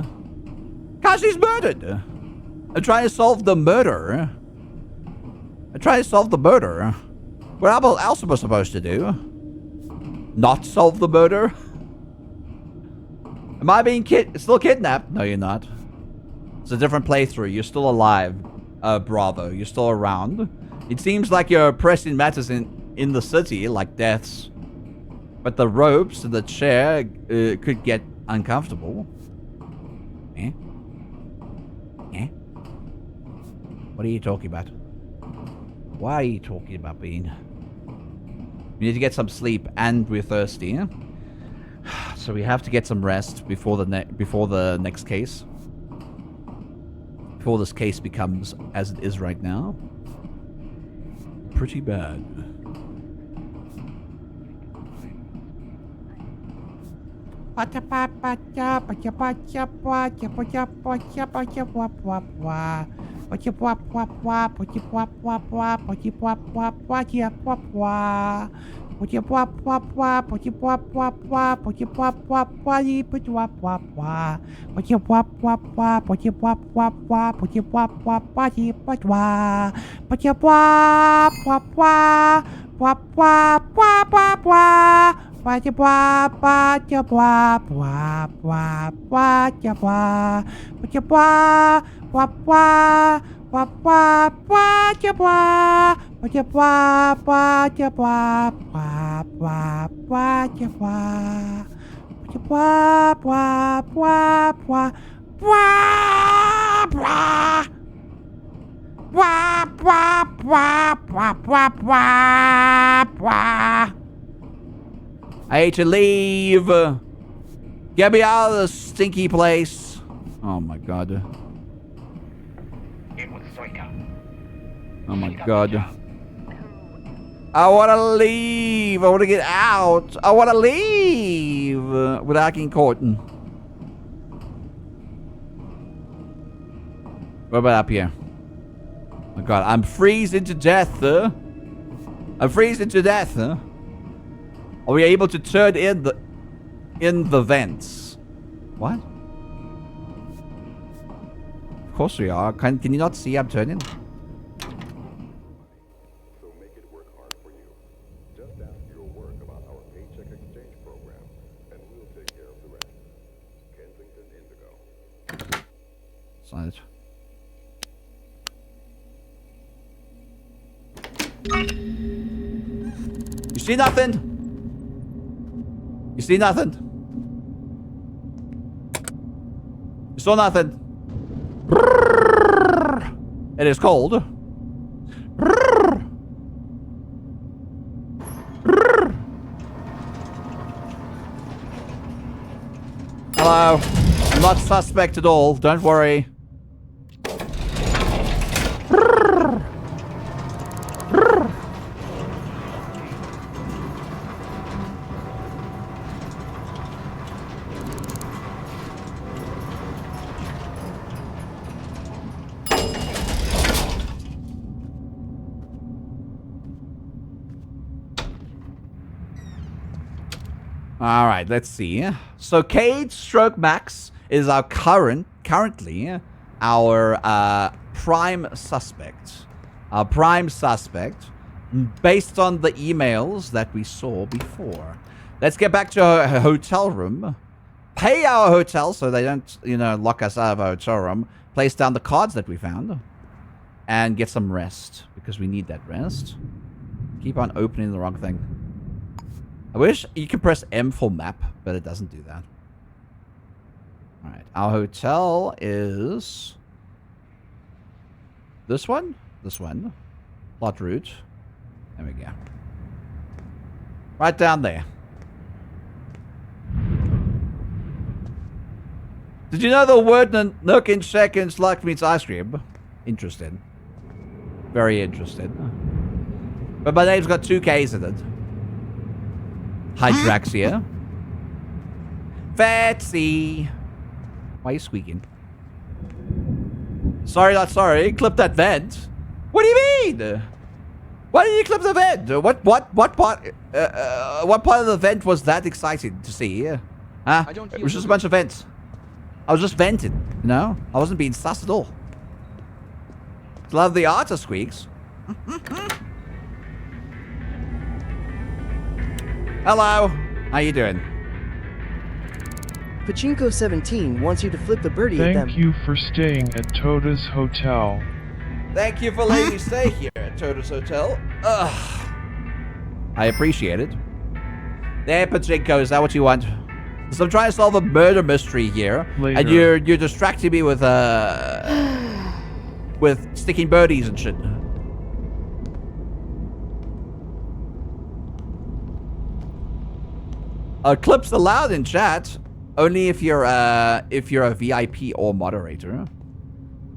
Kashi's murdered. I'm trying to solve the murder. I'm trying to solve the murder. What else am I supposed to do? Not solve the murder? Am I being still kidnapped? No, you're not. It's a different playthrough. You're still alive, Bravo. You're still around. It seems like you're pressing matters in the city, like deaths. But the ropes and the chair could get uncomfortable. Eh? Eh? What are you talking about? Why are you talking about, Bean? We need to get some sleep, and we're thirsty. So we have to get some rest before the next case. Before this case becomes as it is right now. Pretty bad. I hate to leave. Get me out of this stinky place. Oh my god. Oh my god. I want to leave. I want to get out. I want to leave without getting caught. What about up here? Oh my god, I'm freezing to death. I'm freezing to death. Are we able to turn in the vents? What? Of course we are. Can you not see I'm turning? Silence. You see nothing? You see nothing? You saw nothing? It is cold. Hello. I'm not suspect at all. Don't worry. All right, let's see. So Cade Stroke Max is our currently our prime suspect. Our prime suspect, based on the emails that we saw before. Let's get back to our hotel room. Pay our hotel so they don't, lock us out of our hotel room. Place down the cards that we found. And get some rest, because we need that rest. Keep on opening the wrong thing. I wish you could press M for map, but it doesn't do that. Alright, our hotel is... this one? This one. Plot route. There we go. Right down there. Did you know the word nook in seconds like means ice cream? Interested. Very interested. But my name's got 2 K's in it. Hydraxia. Fancy. Why are you squeaking? Sorry, not sorry. Clip that vent. What do you mean? Why did you clip the vent? What part of the vent was that exciting to see? Huh? It was just a bunch of vents. I was just venting, I wasn't being sus at all. Love the art of squeaks. Hello. How you doing? Pachinko 17 wants you to flip the birdie at them. Thank you for staying at Toda's Hotel. Thank you for letting me stay here at Toto's Hotel. Ugh. I appreciate it. There, Pachinko, is that what you want? Because I'm trying to solve a murder mystery here. Later. And you're distracting me with sticking birdies and shit. Clips allowed in chat. Only if you're a VIP or moderator.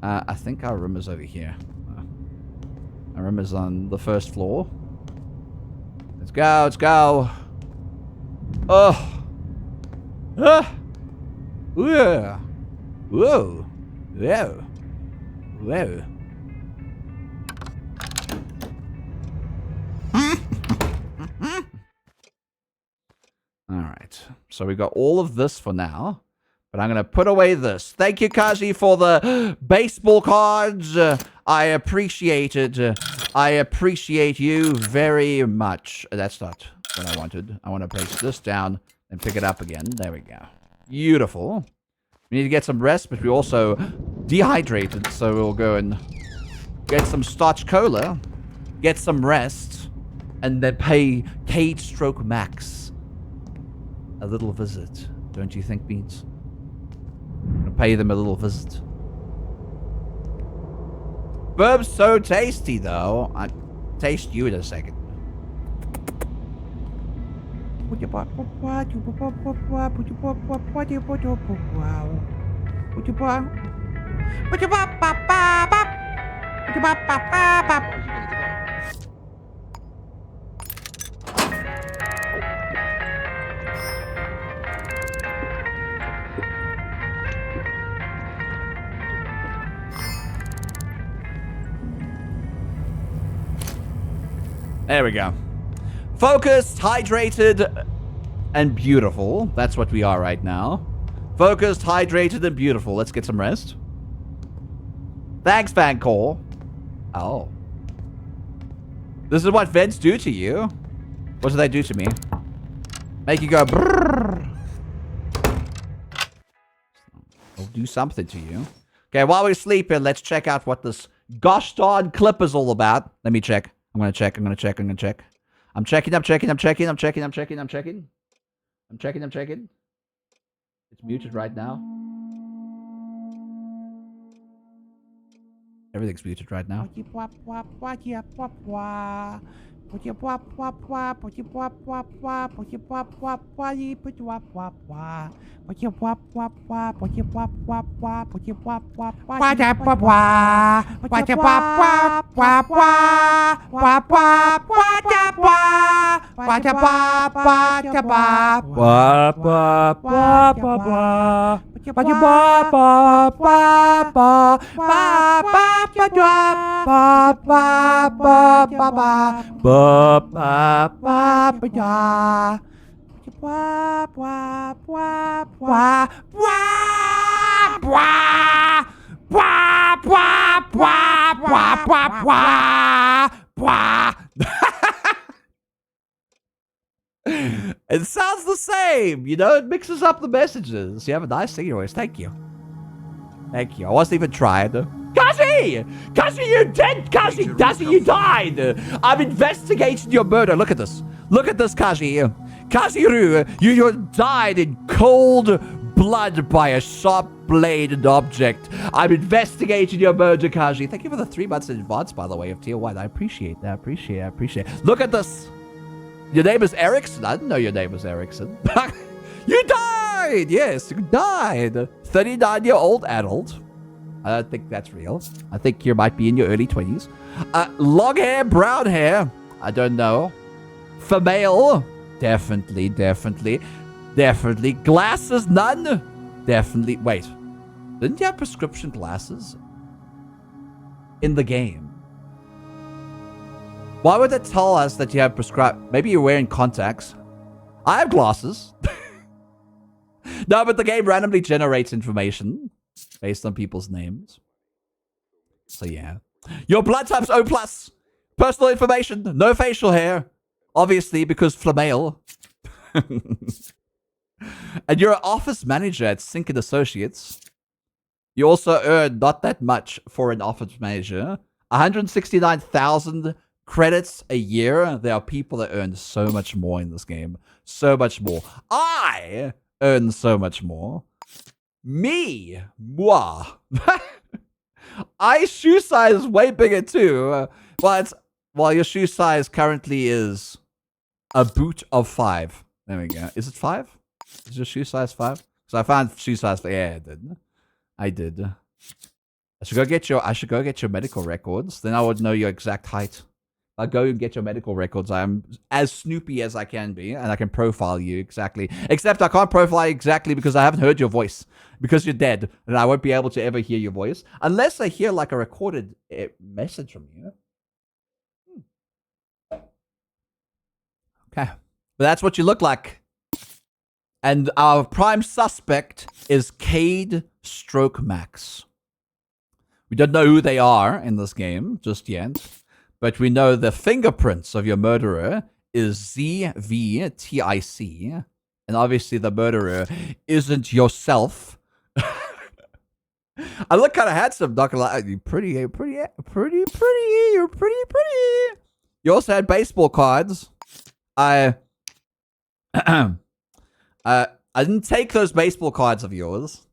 I think our room is over here. Our room is on the first floor. Let's go, let's go. Oh. Yeah. Whoa. Whoa. Whoa. Alright. So we got all of this for now. But I'm going to put away this. Thank you, Kaji, for the baseball cards. I appreciate it. I appreciate you very much. That's not what I wanted. I want to place this down and pick it up again. There we go. Beautiful. We need to get some rest, but we're also dehydrated. So we'll go and get some Starch Cola, get some rest, and then pay Cade Stroke Max a little visit. Don't you think, Beans? Pay them a little visit. Burb's so tasty, though. I'll taste you in a second. There we go. Focused, hydrated, and beautiful. That's what we are right now. Focused, hydrated, and beautiful. Let's get some rest. Thanks, Vancore. Oh. This is what vents do to you. What do they do to me? Make you go brrrr. They'll do something to you. Okay, while we're sleeping, let's check out what this gosh darn clip is all about. Let me check. I'm gonna check. I'm gonna check. I'm checking. It's muted right now. Everything's muted right now. It sounds the same, you know. It mixes up the messages. You have a nice singing voice. Thank you. Thank you. I wasn't even trying. Kazi! Kazi, you're dead! Kazi! Kazi, you died! I'm investigating your murder. Look at this. Look at this, Kazi. Kaziru, you died in cold blood by a sharp-bladed object. I'm investigating your murder, Kazi. Thank you for the 3 months in advance, by the way, of Tier 1. I appreciate that. Appreciate it. Look at this. Your name is Erickson? I didn't know your name was Erickson. You died! Yes, you died. 39-year-old adult. I don't think that's real. I think you might be in your early 20s. Long hair, brown hair. I don't know. Female. Definitely. Glasses, none. Definitely. Wait. Didn't you have prescription glasses? In the game. Why would that tell us that you have prescribed? Maybe you're wearing contacts. I have glasses. No, but the game randomly generates information based on people's names. So yeah. Your blood type's O+. Personal information. No facial hair. Obviously, because female. And you're an office manager at Sink & Associates. You also earn not that much for an office manager. 169,000 credits a year. There are people that earn so much more in this game. So much more. I earn so much more. Moi. I shoe size is way bigger too. Well, your shoe size currently is a boot of 5. There we go. Is it 5? Is your shoe size 5? Because I found shoe size 5. Yeah, I did. I should go get your medical records. Then I would know your exact height. I'll go and get your medical records. I'm as Snoopy as I can be, and I can profile you exactly. Except I can't profile you exactly because I haven't heard your voice. Because you're dead, and I won't be able to ever hear your voice. Unless I hear like a recorded message from you. Okay. But that's what you look like. And our prime suspect is Cade Stroke Max. We don't know who they are in this game just yet. But we know the fingerprints of your murderer is ZVTIC. And obviously the murderer isn't yourself. I look kind of handsome, not gonna lie. You're pretty. You're pretty pretty. You also had baseball cards. I didn't take those baseball cards of yours.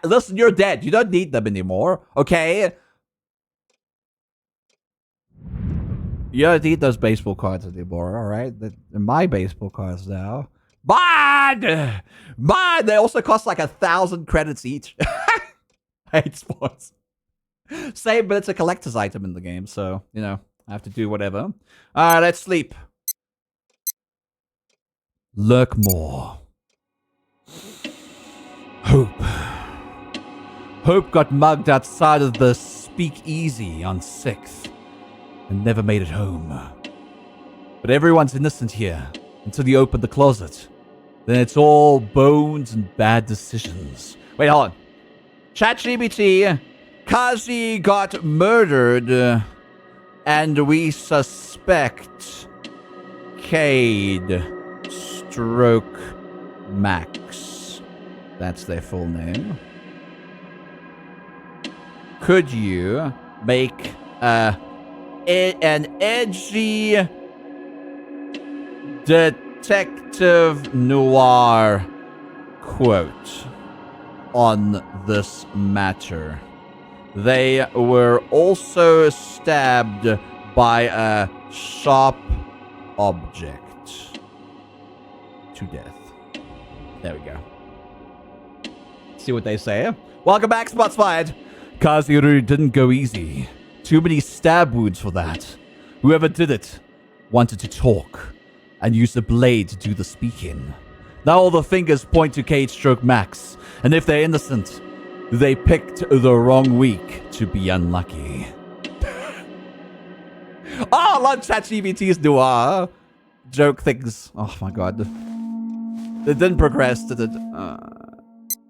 Listen, you're dead. You don't need them anymore, okay? You don't need those baseball cards anymore, alright? They're my baseball cards now. Bond! They also cost like 1,000 credits each. I hate sports. Same, but it's a collector's item in the game, so, you know, I have to do whatever. Alright, let's sleep. Lurk more. Hope got mugged outside of the speakeasy on 6th and never made it home. But everyone's innocent here until you open the closet. Then it's all bones and bad decisions. Wait, hold on. ChatGPT, Kazi got murdered and we suspect Cade Stroke Max. That's their full name. Could you make an edgy detective noir quote on this matter? They were also stabbed by a sharp object to death. There we go. See what they say. Welcome back, Spots Fired. Kaziru didn't go easy. Too many stab wounds for that. Whoever did it wanted to talk and use the blade to do the speaking. Now all the fingers point to Cage Stroke Max, and if they're innocent, they picked the wrong week to be unlucky. Oh, love ChatGPT's noir joke things. Oh my god. It didn't progress, did it?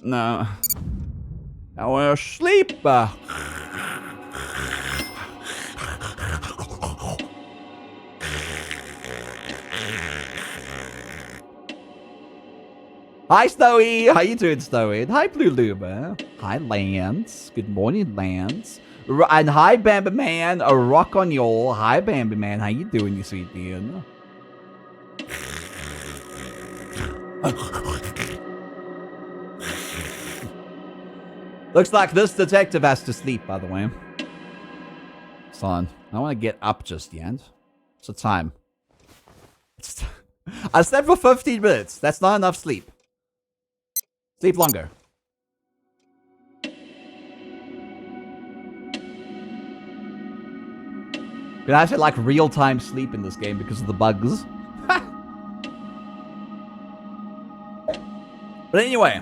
No. I want to sleep. Hi, Snowy. How you doing, Snowy? Hi, Blue Luba. Hi, Lance. Good morning, Lance. And hi, Bambi Man. A rock on y'all. Hi, Bambi Man. How you doing, you sweet dude? Looks like this detective has to sleep, by the way. Son, I don't want to get up just yet. What's the time? I slept for 15 minutes. That's not enough sleep. Sleep longer. Can I have like real-time sleep in this game because of the bugs? But anyway,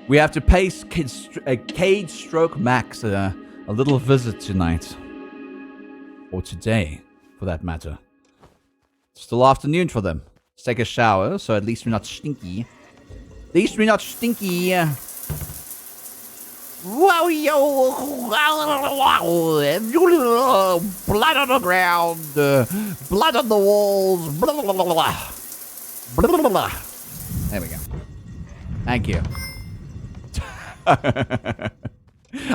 we have to pay Cage Stroke Max a little visit tonight. Or today, for that matter. It's still afternoon for them. Let's take a shower, so at least we're not stinky. At least we're not stinky. Wow, yo, blood on the ground, blood on the walls, blah, blah, blah, blah. Blah, blah, blah. There we go. Thank you.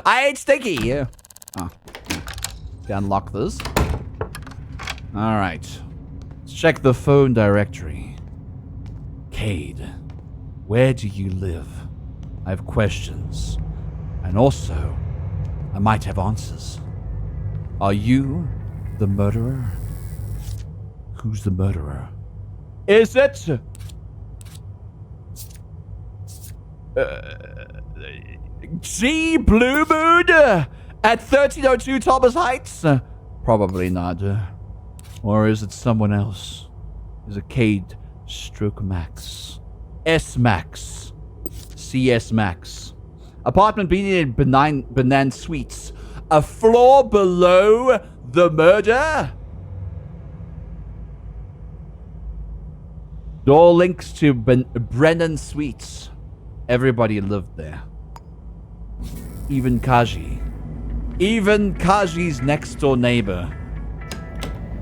I ain't stinky. Oh. To unlock this. Alright. Let's check the phone directory. Cade, where do you live? I have questions. And also, I might have answers. Are you the murderer? Who's the murderer? Is it... G. Blue Moon at 1302 Thomas Heights? Probably not. Or is it someone else? Is it Cade Stroke Max? S Max? CS Max? Apartment being in Banan Suites. A floor below the murder? Door links to Brennan Suites. Everybody lived there. Even Kaji. Even Kaji's next door neighbor.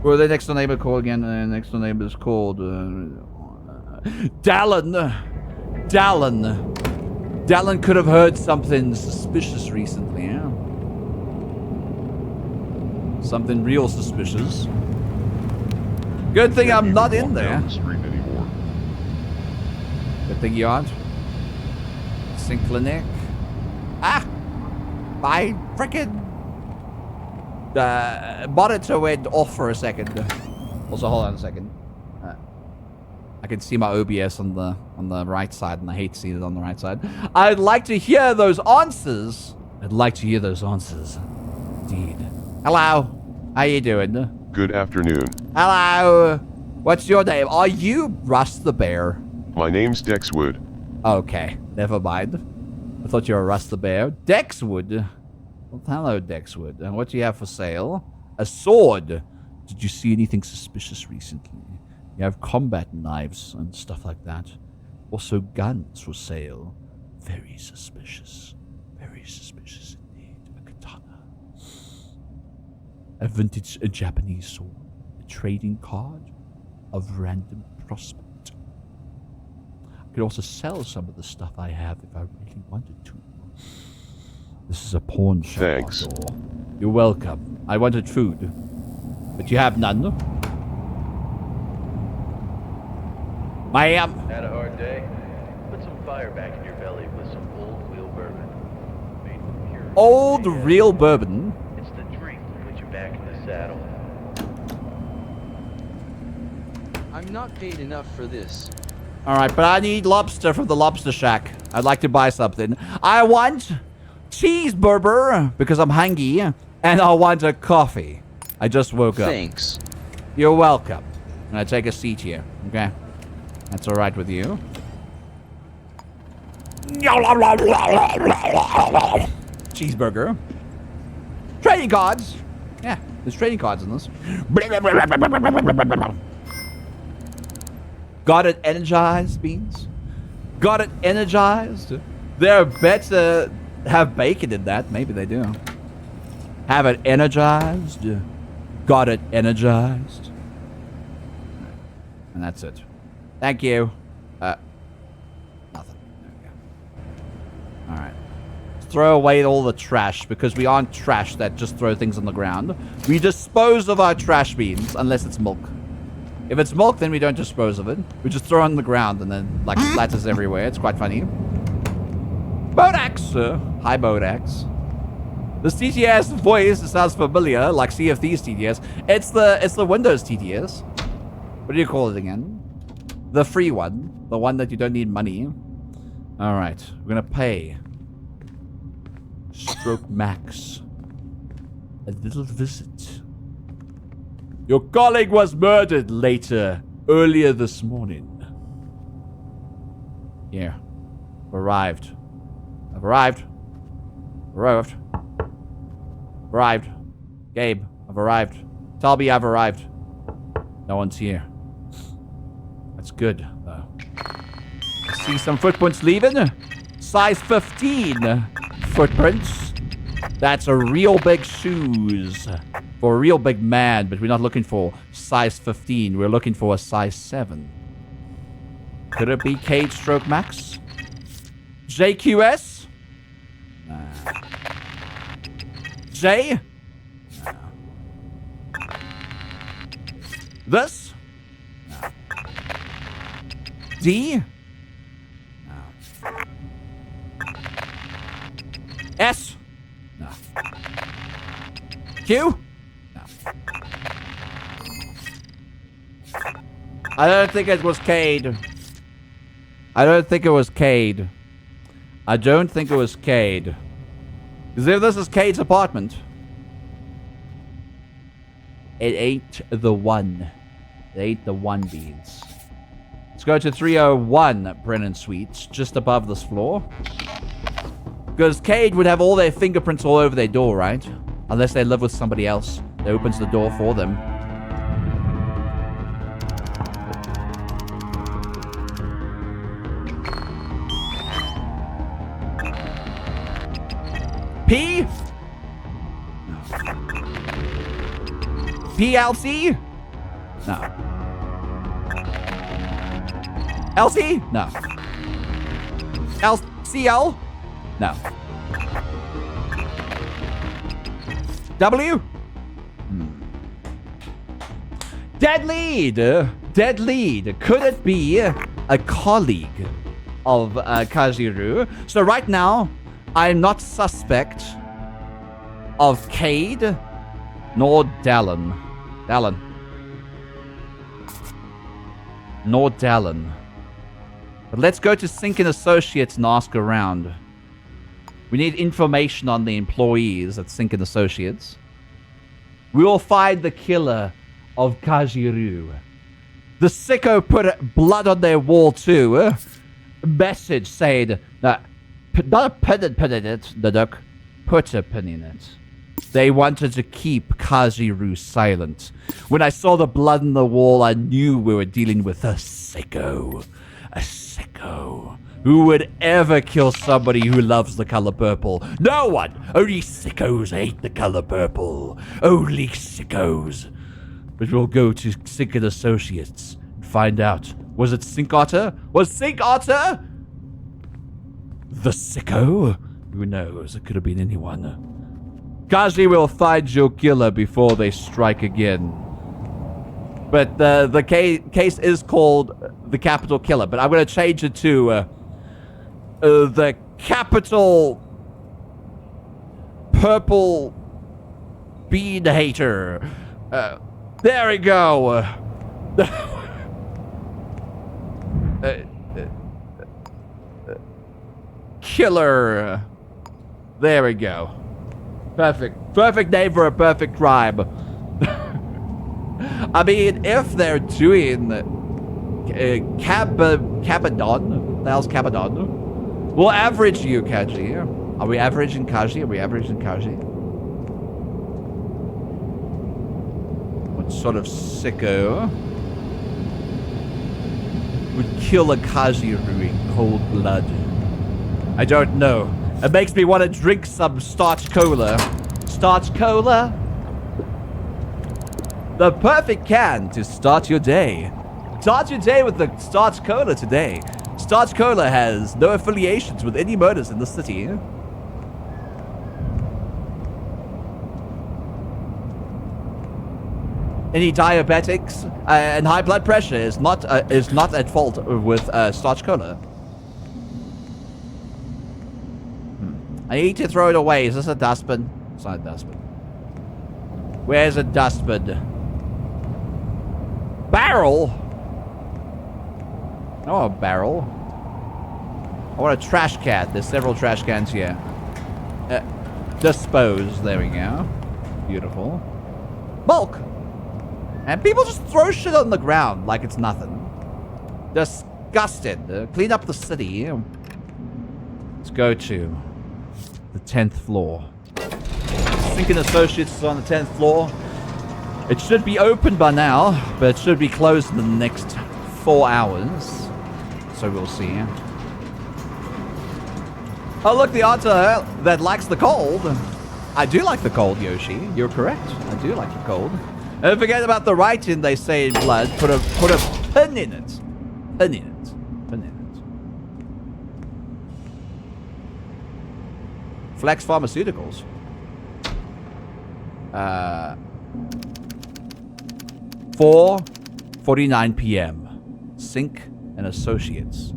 What are their next door neighbor called again? Their next door neighbor is called... Dallin. Dallin could have heard something suspicious recently, yeah? Something real suspicious. Good thing I'm not in there. Good thing you aren't. Synclinic. Ah! My frickin' monitor went off for a second. Also, hold on a second. I can see my OBS on the right side, and I hate seeing it on the right side. I'd like to hear those answers. Indeed. Hello. How you doing? Good afternoon. Hello. What's your name? Are you Russ the Bear? My name's Dexwood. Okay, never mind. I thought you were Russ the Bear. Dexwood. Well, hello, Dexwood. And what do you have for sale? A sword. Did you see anything suspicious recently? You have combat knives and stuff like that. Also guns for sale. Very suspicious. Very suspicious indeed. A katana. A vintage Japanese sword. A trading card of random prospect. I could also sell some of the stuff I have if I really wanted to. This is a pawn shop. Thanks. You're welcome. I wanted food. But you have none. Ma'am. Had a hard day? Put some fire back in your belly with some old real bourbon. Made from pure Old real bourbon? It's the drink that puts you back in the the saddle. I'm not paid enough for this. All right, but I need lobster from the lobster shack. I'd like to buy something. I want cheeseburger because I'm hungry, and I want a coffee. I just woke up. Thanks. You're welcome. I'm gonna take a seat here, okay? That's all right with you. Cheeseburger. Trading cards. Yeah, there's trading cards in this. Got it energized, Beans? Got it energized? They're better have bacon in that. Maybe they do. Have it energized. Got it energized. And that's it. Thank you. Nothing. Okay. All right. Throw away all the trash because we aren't trash that just throw things on the ground. We dispose of our trash beans unless it's milk. If it's milk, then we don't dispose of it. We just throw it on the ground and then like splatters everywhere. It's quite funny. Bodax! Hi, Bodax. The TTS voice sounds familiar, like Sea of Thieves TTS. It's the Windows TTS. What do you call it again? The free one. The one that you don't need money. Alright. We're gonna pay Stroke Max a little visit. Your colleague was murdered earlier this morning. Here. Arrived. I've arrived. Arrived. Arrived. Gabe, I've arrived. Talby, I've arrived. No one's here. That's good, though. See some footprints leaving? Size 15 footprints. That's a real big shoes for a real big man, but we're not looking for size 15. We're looking for a size 7. Could it be Cade Stroke Max? JQS? Nah. J? No. This? No. D? No. S? No. Q? No. I don't think it was Cade. I don't think it was Cade. I don't think it was Cade. Because if this is Cade's apartment, it ain't the one. It ain't the one, Beans. Let's go to 301 Brennan Suites, just above this floor. Because Cade would have all their fingerprints all over their door, right? Unless they live with somebody else that opens the door for them. P? No. PLC? No. LC? No. LCL? No. W? Dead lead! Dead lead. Could it be a colleague of Kajiru? So right now, I'm not suspect of Cade nor Dallin. Nor Dallin. But let's go to Sinkin Associates and ask around. We need information on the employees at Sinkin Associates. We will find the killer of Kajiru. The sicko put blood on their wall too. Message saying that not put in it, the duck. Put a pin in it. They wanted to keep Kajiru silent. When I saw the blood on the wall, I knew we were dealing with a sicko. A sicko. Who would ever kill somebody who loves the color purple? No one! Only sickos hate the color purple. Only sickos. But we'll go to Sinkin Associates and find out. Was it Sink Otter? Was Sink Otter the sicko? Who knows? It could have been anyone. Kaji will find your killer before they strike again. But the case is called the Capital Killer. But I'm going to change it to the Capital Purple speed hater. There we go. Killer. There we go. Perfect. Perfect name for a perfect crime. I mean, if they're doing Capadon, the hell's Capadon? We'll average you, Kaji. Are we averaging Kaji? Are we averaging Kaji? What sort of sicko would kill a Kajiru in cold blood? I don't know. It makes me want to drink some starch cola. Starch cola? The perfect can to start your day. Start your day with the starch cola today. Starch cola has no affiliations with any murders in the city. Any diabetics and high blood pressure is not at fault with starch cola. I need to throw it away. Is this a dustbin? It's not a dustbin. Where's a dustbin? Barrel? Oh, a barrel. I want a trash can. There's several trash cans here. Dispose. There we go. Beautiful. Bulk! And people just throw shit on the ground like it's nothing. Disgusted. Clean up the city. Let's go to the 10th floor. Sinkin Associates is on the 10th floor. It should be open by now, but it should be closed in the next 4 hours. So we'll see. Oh, look, the answer that likes the cold. I do like the cold, Yoshi. You're correct. I do like the cold. Don't forget about the writing they say in blood. Put a pin in it. Pin in it. Pin in it. Flex Pharmaceuticals. 4:49 p.m. Sink and Associates.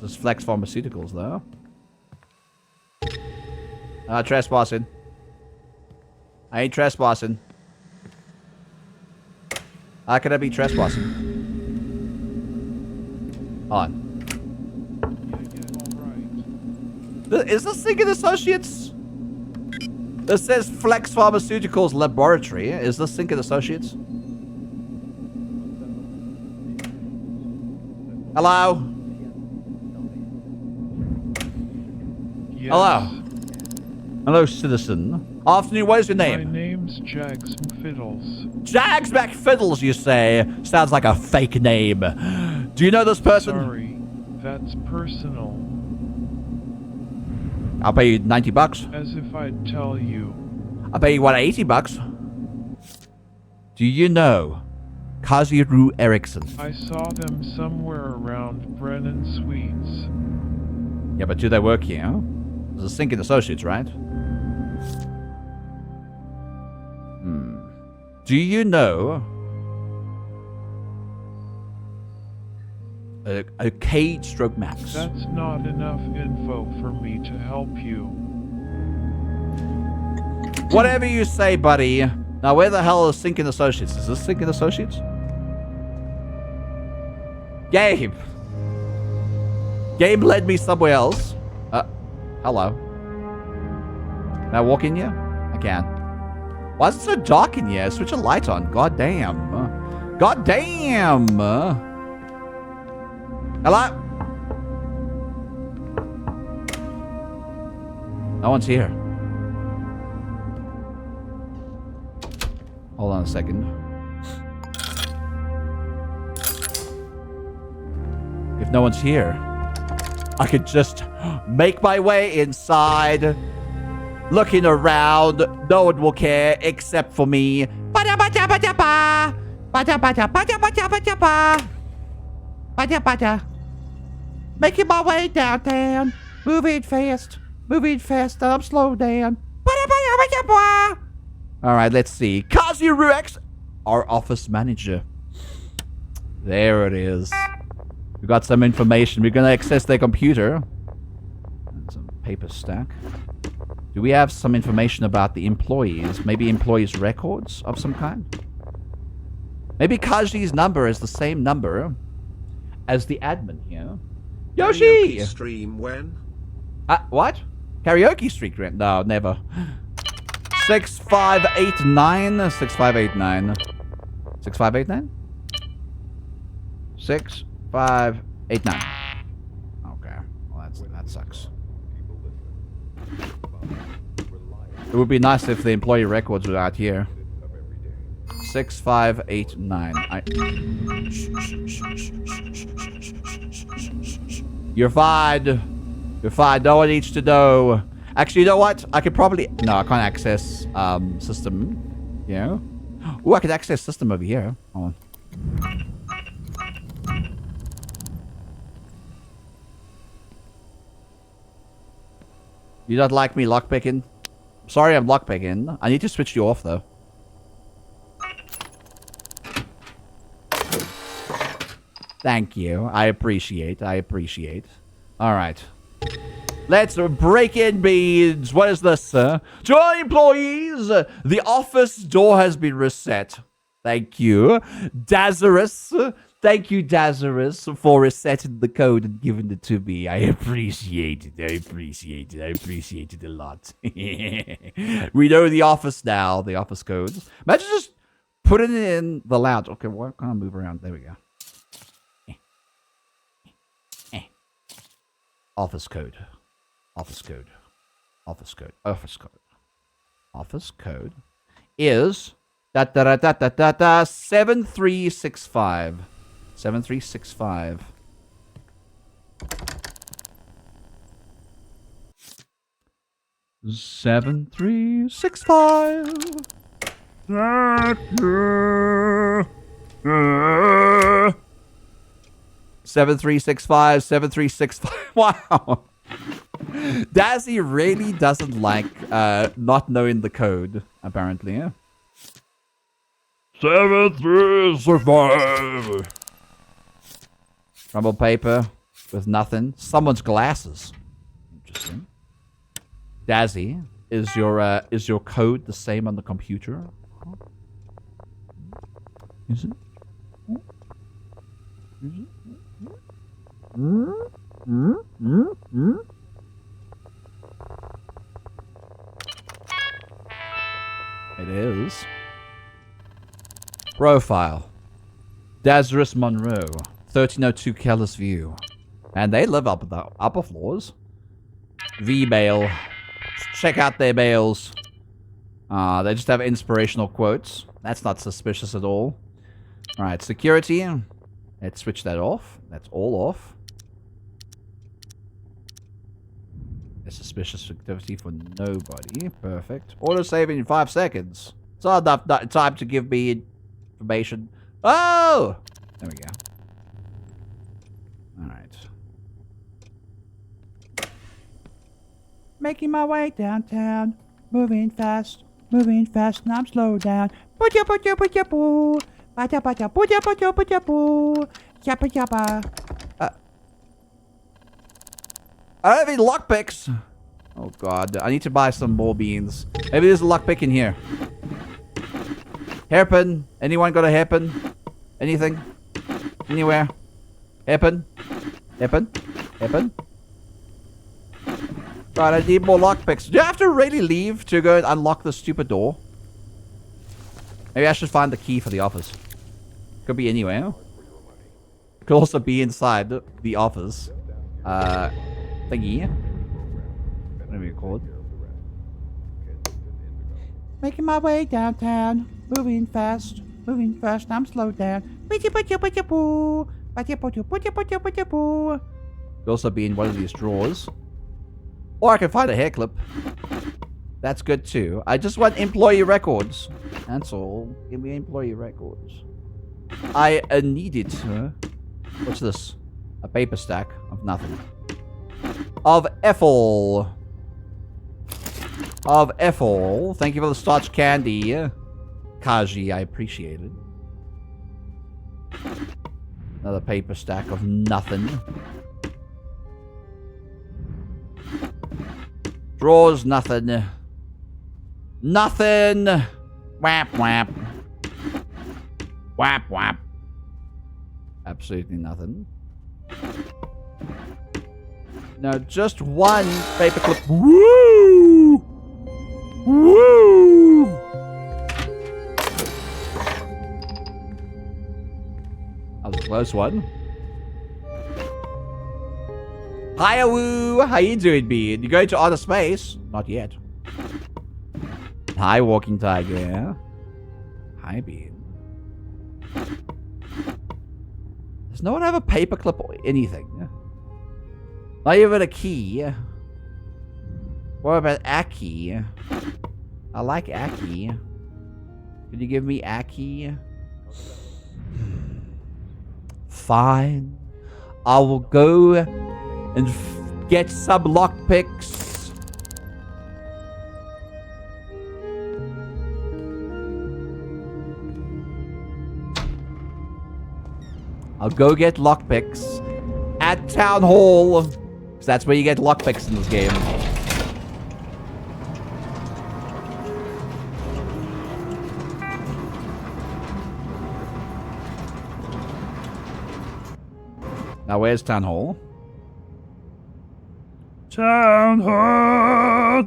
This is Flex Pharmaceuticals, though. Trespassing. I ain't trespassing. How could I be trespassing? On. Is this Sinkin Associates? This says Flex Pharmaceuticals Laboratory. Is this Sinkin Associates? Hello? Yes. Hello? Hello, citizen. Afternoon, what is your name? My name's Jags McFiddles. Jags McFiddles, you say? Sounds like a fake name. Do you know this person? Sorry, that's personal. I'll pay you 90 bucks. As if I'd tell you. I'll pay you, what, 80 bucks? Do you know Kaziru Erickson? I saw them somewhere around Brennan Suites. Yeah, but do they work here? This is Sinkin Associates, right? Do you know a Cade Stroke Max? That's not enough info for me to help you. Whatever you say, buddy. Now, where the hell is Sinkin Associates? Is this Sinkin Associates? Gabe! Gabe led me somewhere else. Hello. Can I walk in here? I can. Why is it so dark in here? Switch a light on. God damn. God damn. Hello? No one's here. Hold on a second. If no one's here, I could just make my way inside, looking around. No one will care except for me. Making my way downtown, moving fast, I'm slow down. All right, let's see. Kaziru X, our office manager. There it is. We got some information. We're gonna access their computer. And some paper stack. Do we have some information about the employees? Maybe employees' records of some kind? Maybe Kaji's number is the same number as the admin here. Yoshi! Karaoke stream when? What? Karaoke streak rent? No, never. 6589. 6589. 6589? 6589. Okay. Well, that sucks. It would be nice if the employee records were out here. 6589. You're fine. You're fine. No one needs to know. Actually, you know what? I could probably... No, I can't access system. Yeah. Ooh, I could access system over here. Hold on. You don't like me lockpicking? Sorry, I'm lockpicking. I need to switch you off, though. Thank you. I appreciate. Alright. Let's break in beads. What is this, sir? To all employees, the office door has been reset. Thank you. Dazarus. Thank you, Dazarus, for resetting the code and giving it to me. I appreciate it. I appreciate it a lot. We know the office now, the office codes. Imagine just putting it in the lounge. Okay, what can I move around? There we go. Office code. Office code. Office code. Office code. Office code is 7365. 7365. Seven, 7365, 7365. Wow. Dazzy really doesn't like not knowing the code, apparently. Yeah? 7365. Crumble paper with nothing. Someone's glasses. Interesting. Dazzy, is your code the same on the computer? Is it? It is. Profile. Dazarus Monroe. 1302 Kellis View. And they live up at the upper floors. V-mail. Check out their mails. They just have inspirational quotes. That's not suspicious at all. Alright, security. Let's switch that off. That's all off. A suspicious activity for nobody. Perfect. Auto saving in 5 seconds. It's not enough time to give me information. Oh! There we go. Alright. Making my way downtown. Moving fast. Moving fast. Now I'm slow down. Put-ya, put-ya, put-ya, boo. Put-ya, put-ya, put-ya, put-ya, put-ya, boo. Yappa, yappa. I don't have any lockpicks. Oh god, I need to buy some more beans. Maybe there's a lockpick in here. Hairpin. Anyone got a hairpin? Anything? Anywhere? Hairpin? Hairpin? Hairpin? Right, I need more lockpicks. Do you have to really leave to go and unlock the stupid door? Maybe I should find the key for the office. Could be anywhere. Could also be inside the office. Thingy. Whatever you call it. Making my way downtown. Moving fast. Moving fast. I'm slowed down. Could also be in one of these drawers. Or I can find a hair clip. That's good too. I just want employee records. That's all. Give me employee records. I need it. What's this? A paper stack of nothing. Of Ethel. Of Ethel. Thank you for the starch candy. Kaji, I appreciate it. Another paper stack of nothing. Drawers, nothing. Nothing! Whap, whap. Whap, whap. Absolutely nothing. No, just one paperclip. Woo! Woo! That was a close one. Hiya, woo! How you doing, Bean? You going to outer space? Not yet. Hi, walking tiger. Hi, Bean. Does no one have a paperclip or anything? Not even a key. What about a key? I like a key. Could you give me a key? Fine. I will go and get some lockpicks. I'll go get lockpicks at Town Hall. Because that's where you get lockpicks in this game. Now, where's Town Hall? Town Hall!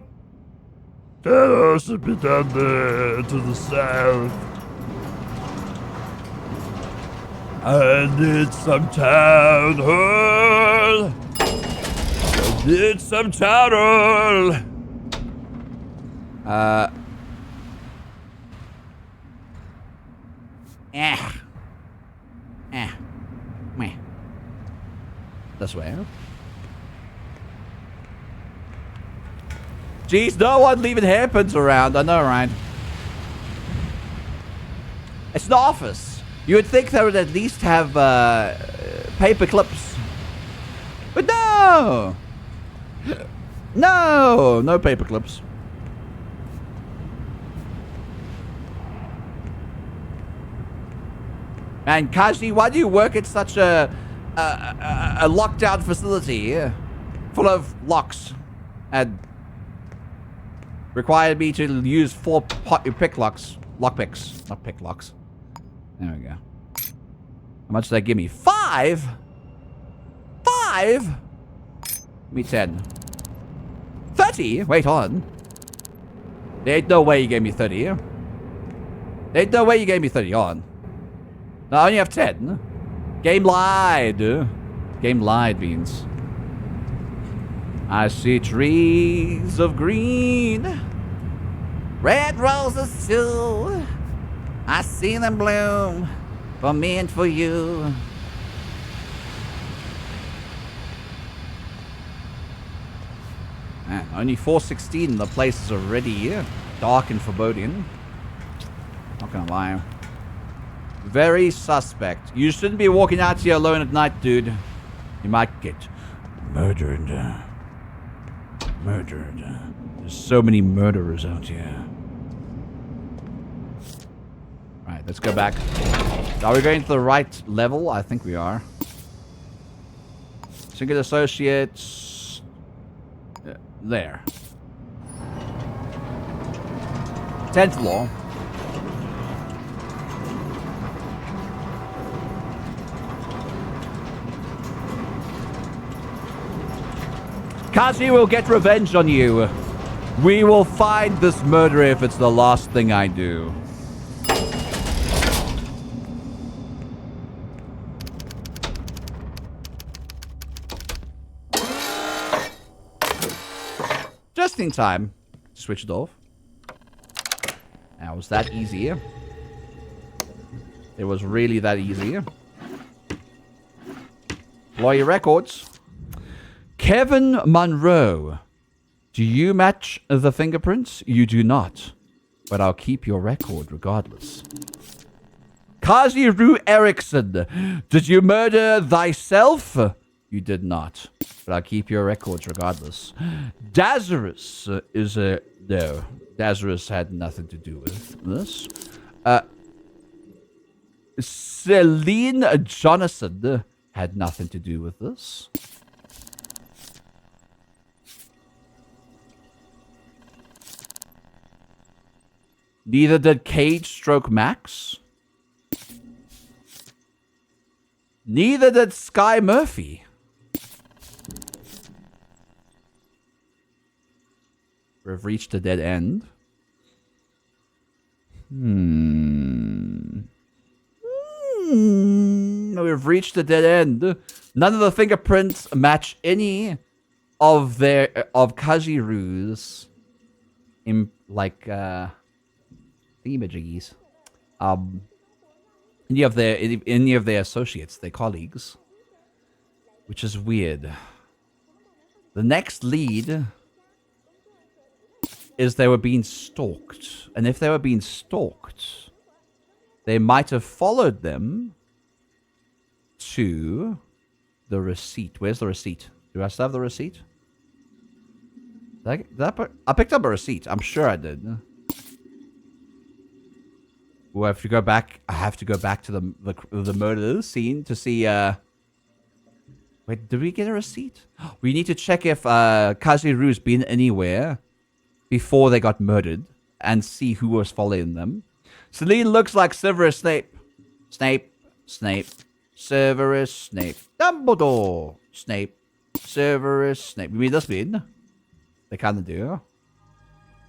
There has to be down there to the south. I need some Town Hall! I need some Town Hall! Meh. This way. Jeez, no one leaving hairpins around. I know, right? It's an office. You would think they would at least have paper clips. But no! No! No paper clips. And Kaji, why do you work at such a locked down facility full of locks and required me to use 4 pick locks, lockpicks, not pick locks. There we go. How much did that give me? 5? 5? Give me 10. 30? Wait on. There ain't no way you gave me 30. There ain't no way you gave me 30 on. No, I only have 10. Game lied. Game lied, Beans. I see trees of green, red roses too. I see them bloom for me and for you. Man, only 4:16. The place is already dark and foreboding. Not gonna lie. Very suspect. You shouldn't be walking out here alone at night, dude. You might get murdered. Murdered. There's so many murderers out here. Alright, let's go back. Are we going to the right level? I think we are. Single Associates. There. 10th floor. Kazi will get revenge on you. We will find this murderer if it's the last thing I do. Just in time. Switch it off. Now, was that easier? It was really that easy. Lawyer records. Kevin Monroe. Do you match the fingerprints? You do not. But I'll keep your record regardless. Kaziru Erickson. Did you murder thyself? You did not. But I'll keep your records regardless. Dazarus is a... No. Dazarus had nothing to do with this. Celine Jonathan had nothing to do with this. Neither did Cage stroke Max. Neither did Sky Murphy. We've reached a dead end. We've reached a dead end. None of the fingerprints match any of Kajiru's images. Any of their associates, their colleagues, which is weird. The next lead is they were being stalked, and if they were being stalked, they might have followed them to the receipt. Where's the receipt? Do I still have the receipt? I picked up a receipt. I'm sure I did. Ooh, I have to go back. I have to go back to the murder scene to see. Wait, did we get a receipt? We need to check if Kaziru's been anywhere before they got murdered and see who was following them. Celine looks like Severus Snape. Snape. Severus Snape. Dumbledore. Snape. Severus Snape. You mean this been? They kind of do.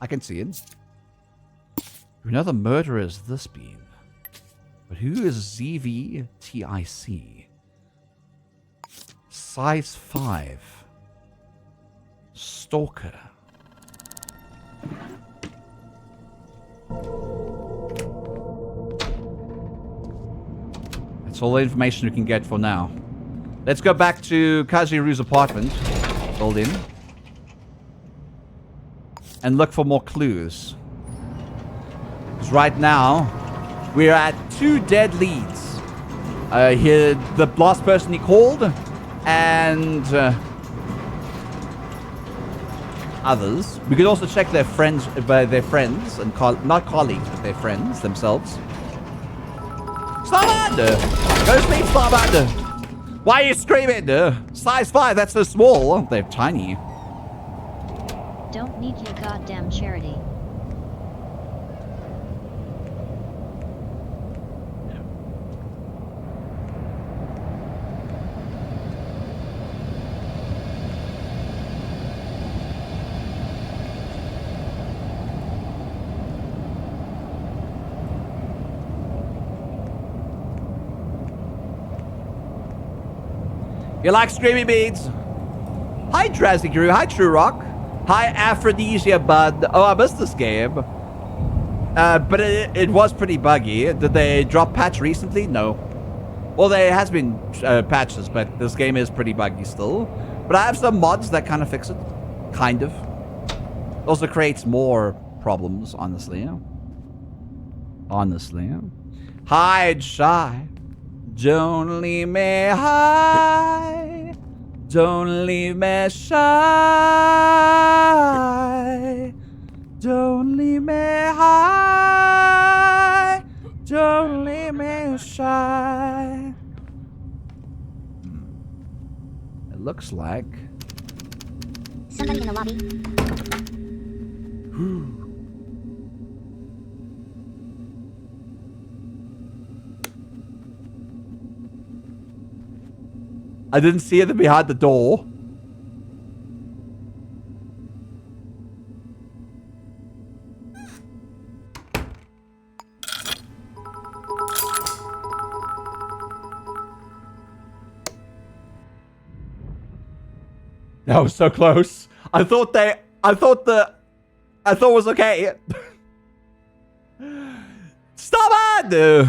I can see it. We know the murderer is this being. But who is ZVTIC? Size 5. Stalker. That's all the information we can get for now. Let's go back to Kajiru's apartment. Building. And look for more clues. Because right now, we're at 2 dead leads. Here, the last person he called, and others. We could also check their friends, and not colleagues, but their friends themselves. Starboard! Go sleep, Starboard! Why are you screaming? Size 5, that's so small. They're tiny. Don't need your goddamn charity. You like screamy beads? Hi, Drazzy Crew. Hi, True Rock. Hi, Aphrodisia Bud. Oh, I missed this game. But it was pretty buggy. Did they drop patch recently? No. Well, there has been patches, but this game is pretty buggy still. But I have some mods that kind of fix it. Kind of. Also creates more problems, honestly. Honestly. Hide shy. Don't leave me high. Don't leave me shy. Don't leave me high. Don't leave me shy. It looks like somebody in the lobby. I didn't see it behind the door. That was so close. I thought it was okay. Stop it!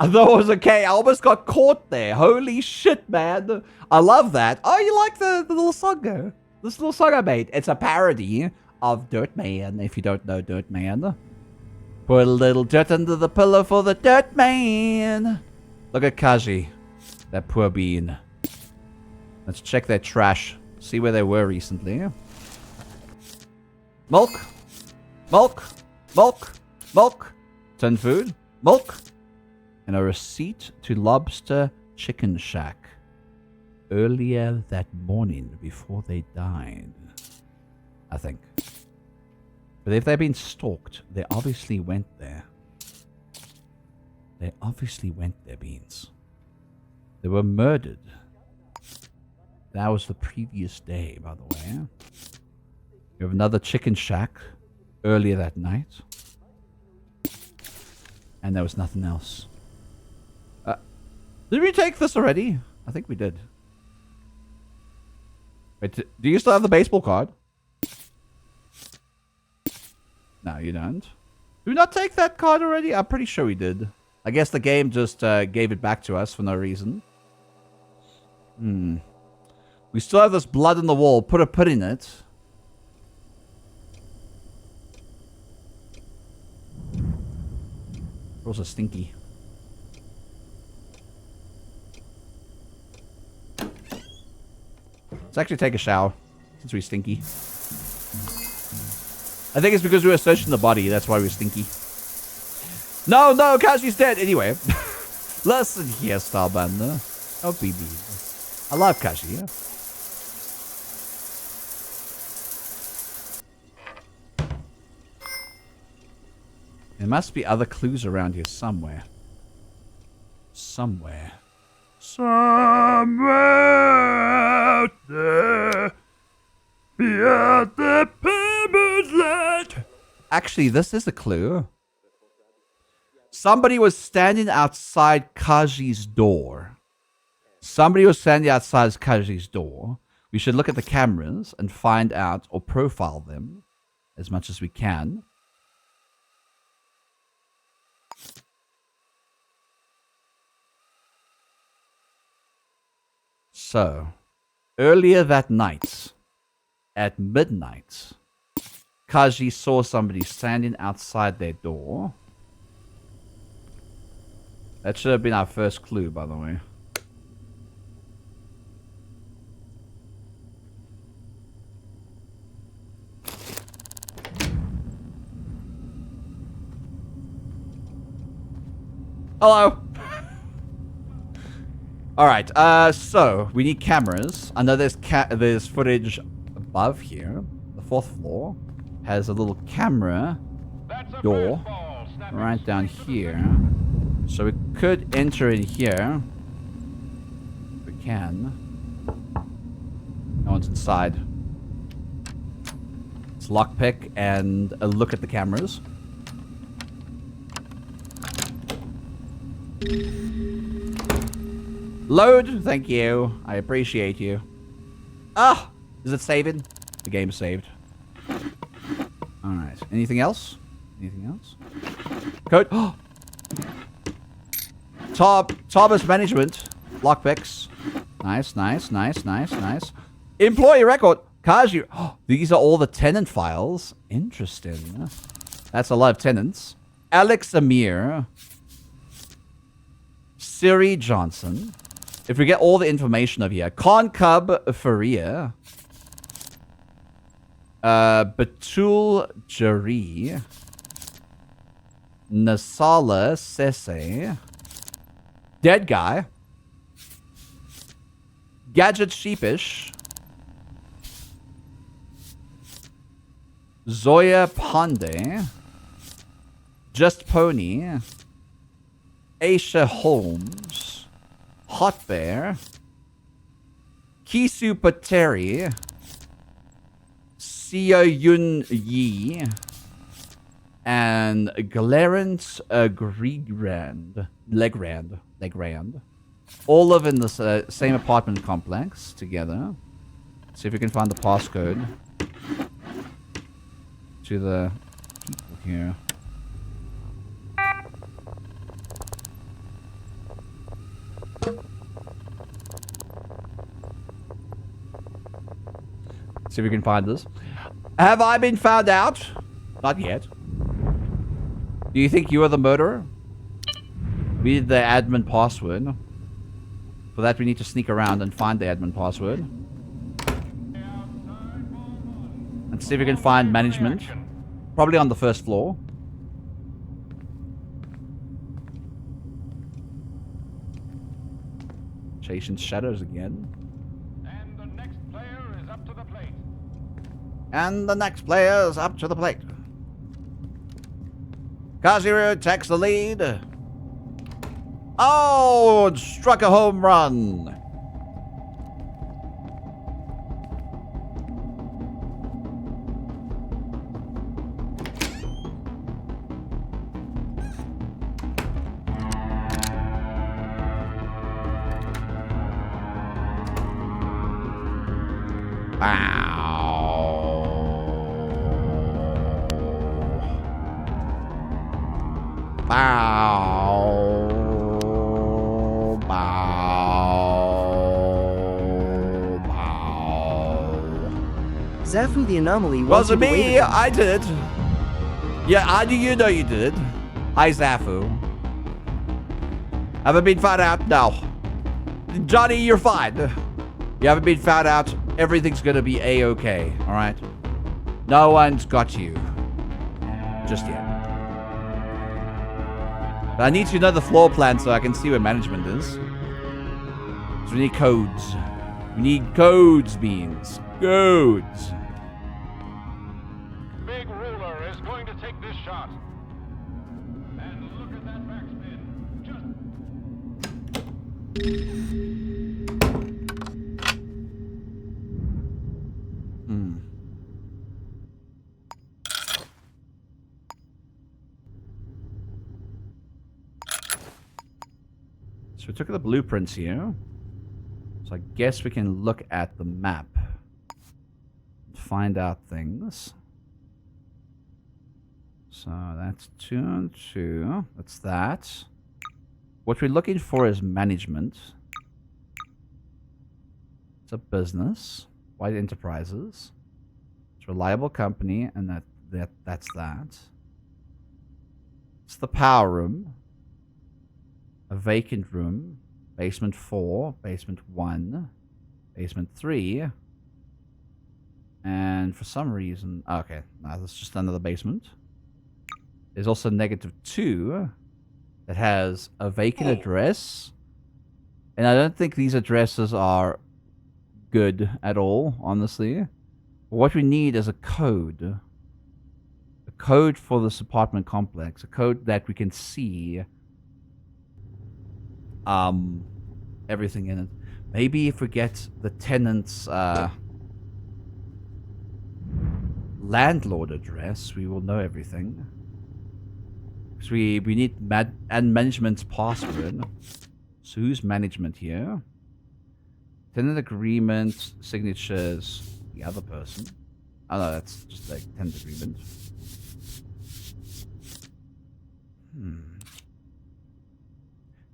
I thought it was okay. I almost got caught there. Holy shit, man. I love that. Oh, you like the little song? This little song I made. It's a parody of Dirt Man, if you don't know Dirt Man. Put a little dirt under the pillow for the Dirt Man. Look at Kaji. That poor bean. Let's check their trash. See where they were recently. Milk. Milk. milk, milk, tin food, milk, and a receipt to Lobster Chicken Shack earlier that morning before they died. I think. But if they've been stalked, they obviously went there. They obviously went there, Beans. They were murdered. That was the previous day, by the way. We have another chicken shack earlier that night. And there was nothing else. Did we take this already? I think we did. Wait, do you still have the baseball card? No, you don't. Did we not take that card already? I'm pretty sure we did. I guess the game just gave it back to us for no reason. We still have this blood in the wall. Put a put in it. It's also stinky. Let's actually take a shower since we're stinky. I think it's because we were searching the body. That's why we're stinky. No, Kaji's dead. Anyway. Listen here, Starbender. Oh, baby. I love Kaji, yeah? There must be other clues around here somewhere. Somewhere out there. Beyond the pebbles land. Actually, this is a clue. Somebody was standing outside Kaji's door. Somebody was standing outside Kaji's door. We should look at the cameras and find out or profile them as much as we can. So, earlier that night, at midnight, Kaji saw somebody standing outside their door. That should have been our first clue, by the way. Hello! Alright, so, we need cameras. I know there's footage above here. The 4th floor has a little camera door right down here. So we could enter in here. We can. No one's inside. It's lockpick and a look at the cameras. Load! Thank you. I appreciate you. Ah! Is it saving? The game's saved. Alright. Anything else? Anything else? Code. Oh! Thomas Management. Lockpicks. Nice, nice, nice, nice, nice. Employee record. Kaji. Oh, these are all the tenant files. Interesting. That's a lot of tenants. Alex Amir. Siri Johnson. If we get all the information of here. Khan Cub Faria. Batul Jari. Nasala Sese. Dead Guy. Gadget Sheepish. Zoya Pandey. Just Pony. Aisha Holmes. Hot Bear. Kisu Pateri. Seo Yun Yi. And Glarence Legrand. All live in the same apartment complex together. See if we can find the passcode to the people here. See if we can find this. Have I been found out? Not yet. Do you think you are the murderer? We need the admin password. For that, we need to sneak around and find the admin password. And see if we can find management. Probably on the 1st floor. chasing shadows again. And the next player is up to the plate. And the next player's up to the plate. Kaziru takes the lead. Oh, struck a home run. Zafu the anomaly Wasn't wants you to wait me. a bit. I did it. Yeah, how do you know you did it? Hi, Zafu. Haven't been found out? No. Johnny, you're fine. You haven't been found out. Everything's gonna be A-okay, alright? No one's got you. Just yet. But I need to know the floor plan so I can see where management is. So we need codes. We need codes, Beans. Codes. Big Ruler is going to take this shot. And look at that backspin. So we took the blueprints here. So I guess we can look at the map. Find out things. So that's 2 and 2. That's that. What we're looking for is management. It's a business. White Enterprises. It's a reliable company, and that's that. It's the power room. A vacant room. Basement 4. Basement 1. Basement 3. And for some reason... Okay, no, that's just another basement. There's also -2 that has a vacant address. And I don't think these addresses are good at all, honestly. What we need is a code. A code for this apartment complex. A code that we can see everything in it. Maybe if we get the tenant's landlord address, we will know everything. Because we need management's password. So who's management here? Tenant agreement, signatures, the other person. Oh no, that's just like tenant agreement.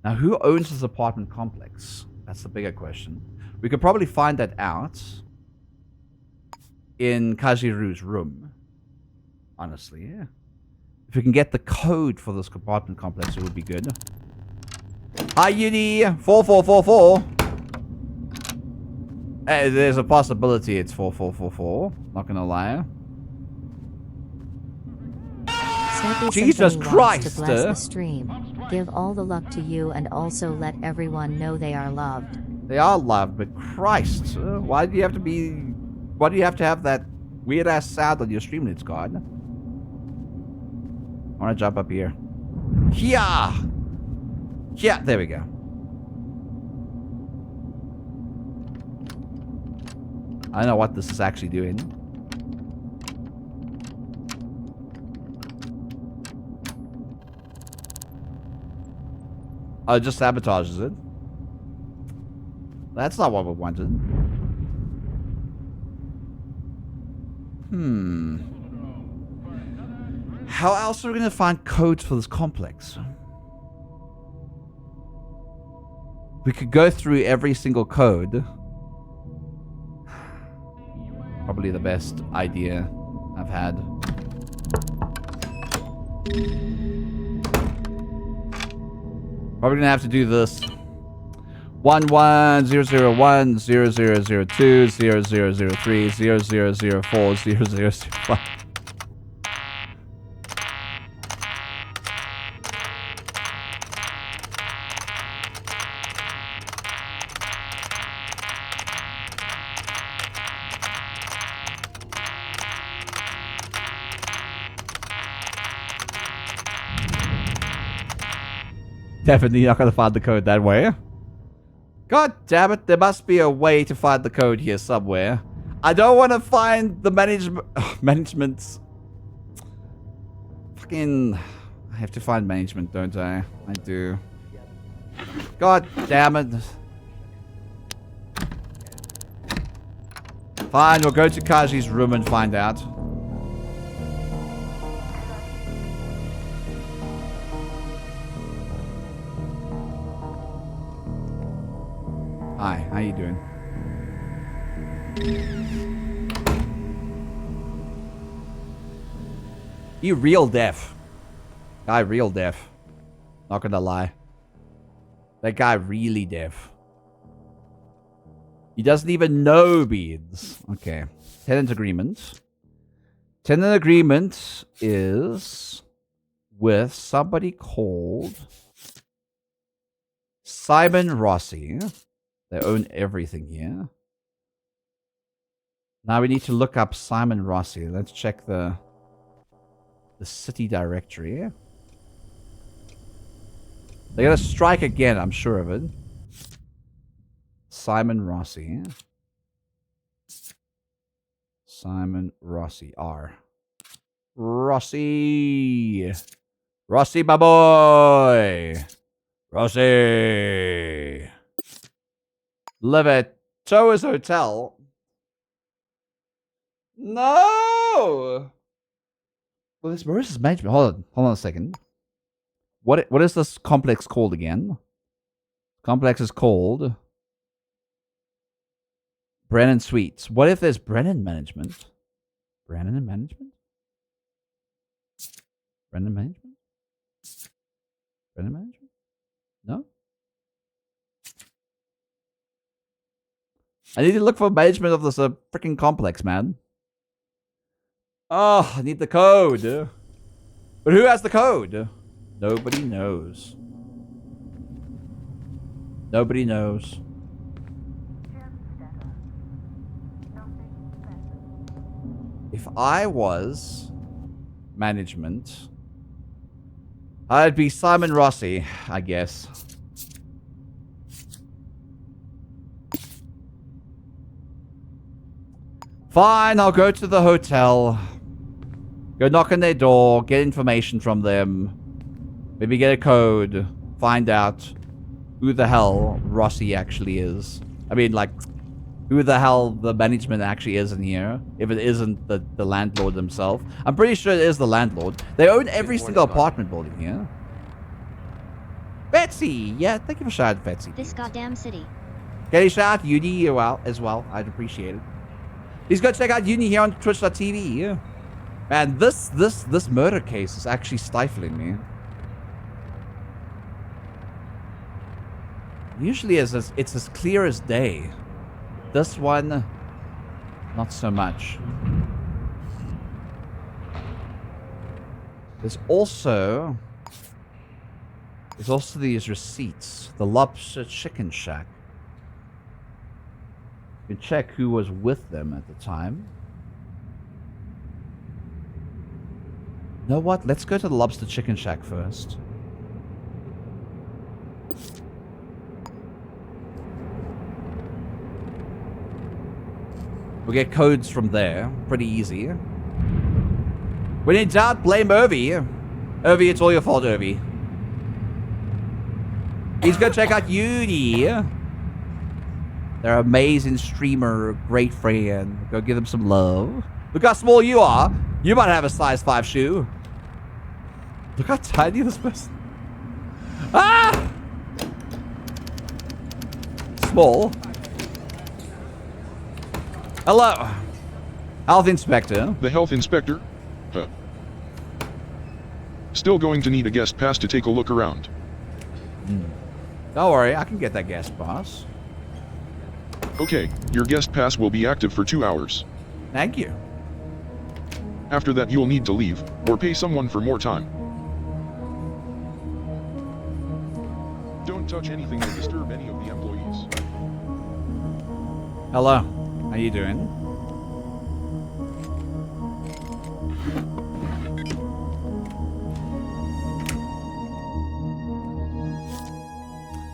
Now who owns this apartment complex? That's the bigger question. We could probably find that out in Kajiru's room. Honestly, yeah. If we can get the code for this apartment complex, it would be good. Hi, Uni! 4444! There's a possibility it's 4444. Not gonna lie. Jesus Christ! To bless the stream. Give all the luck to you and also let everyone know they are loved. They are loved, but Christ, why do you have to be... Why do you have to have that weird-ass sound on your Streamlabs card? I want to jump up here. Yeah! Yeah, there we go. I don't know what this is actually doing. Oh, it just sabotages it. That's not what we wanted. How else are we going to find codes for this complex? We could go through every single code. Probably the best idea I've had. Probably gonna have to do this. 11001 0002 0003 0004 0005. Definitely not gonna find the code that way. God damn it, there must be a way to find the code here somewhere. I don't want to find the management's... Fucking... I have to find management, don't I? I do. God damn it. Fine, we'll go to Kaji's room and find out. Hi, how you doing? You real deaf. Guy real deaf. Not gonna lie. That guy really deaf. He doesn't even know beads. Okay. Tenant agreement. Tenant agreement is with somebody called Simon Rossi. They own everything here. Now we need to look up Simon Rossi. Let's check the city directory. They're gonna strike again, I'm sure of it. Simon Rossi. Simon Rossi. R. Rossi. Rossi, my boy. Rossi. Live at Tower's Hotel. No. Well, where is this management? Hold on a second. What is this complex called again? Complex is called Brennan Suites. What if there's Brennan Management? Brennan Management? Brennan Management? Brennan Management? No? I need to look for management of this freaking complex, man. Oh, I need the code. But who has the code? Nobody knows. Nobody knows. If I was management, I'd be Simon Rossi, I guess. Fine, I'll go to the hotel. Go knock on their door, get information from them. Maybe get a code. Find out who the hell Rossi actually is. I mean, like, who the hell the management actually is in here. If it isn't the landlord himself. I'm pretty sure it is the landlord. They own every single apartment building here. Betsy! Yeah, thank you for shouting, Betsy. This goddamn city. Can you shout out Uni as well? I'd appreciate it. Please go check out Uni here on Twitch.tv. Man, this murder case is actually stifling me. Usually it's as clear as day. This one, not so much. There's also these receipts. The Lobster Chicken Shack. You can check who was with them at the time. You know what? Let's go to the Lobster Chicken Shack first. We'll get codes from there. Pretty easy. When in doubt, blame Irvy. Irvy, it's all your fault, Irvy. He's gonna check out Uni. They're an amazing streamer, great friend. Go give them some love. Look how small you are. You might have a size 5 shoe. Look how tiny this person. Ah! Small. Hello. Health Inspector. The Health Inspector? Huh. Still going to need a guest pass to take a look around. Don't worry, I can get that guest pass. Okay, your guest pass will be active for 2 hours. Thank you. After that you'll need to leave, or pay someone for more time. Don't touch anything or disturb any of the employees. Hello. How you doing?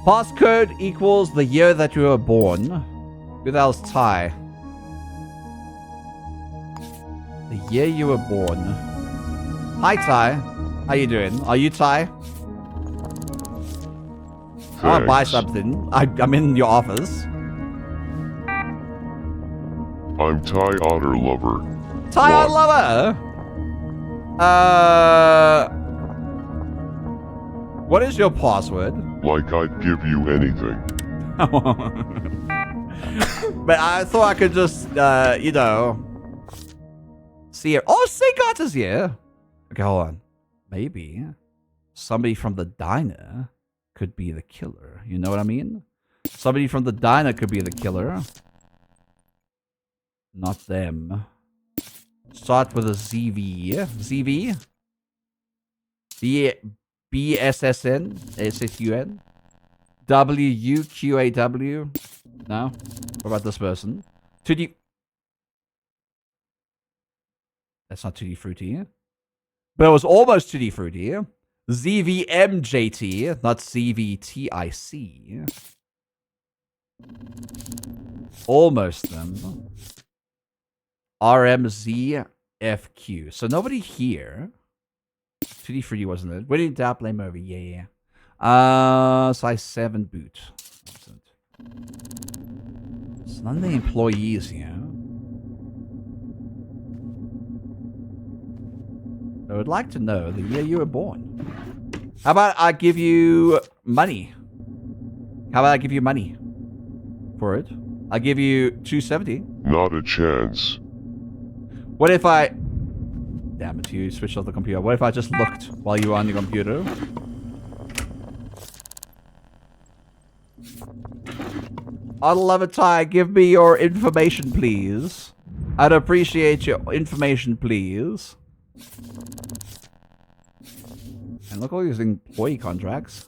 Passcode equals the year that you were born. Who the hell's Ty? The year you were born. Hi, Ty. How you doing? Are you Ty? I want to buy something. I'm in your office. I'm Ty Otter Lover. Ty Otter Lover? What is your password? Like I'd give you anything. But I thought I could just, you know, see it. Oh, Seagat is here. Okay, hold on. Maybe somebody from the diner could be the killer. You know what I mean? Somebody from the diner could be the killer. Not them. Start with a ZV. ZV? BSSN? SSUN? WUQAW? No? What about this person? Tutti... That's not Tutti Frutti. But it was almost Tutti Frutti. ZVMJT, not ZVTIC. Almost them. RMZFQ. So nobody here. Tutti Frutti wasn't it? Winning Doubt, blame over. Yeah. Size 7 boot. It's none of the employees here. I would like to know the year you were born. How about I give you money? How about I give you money for it? I'll give you 270. Not a chance. What if I... Damn it, you switched off the computer. What if I just looked while you were on your computer? I'd love it, Ty. Give me your information, please. I'd appreciate your information, please. And look at all these employee contracts.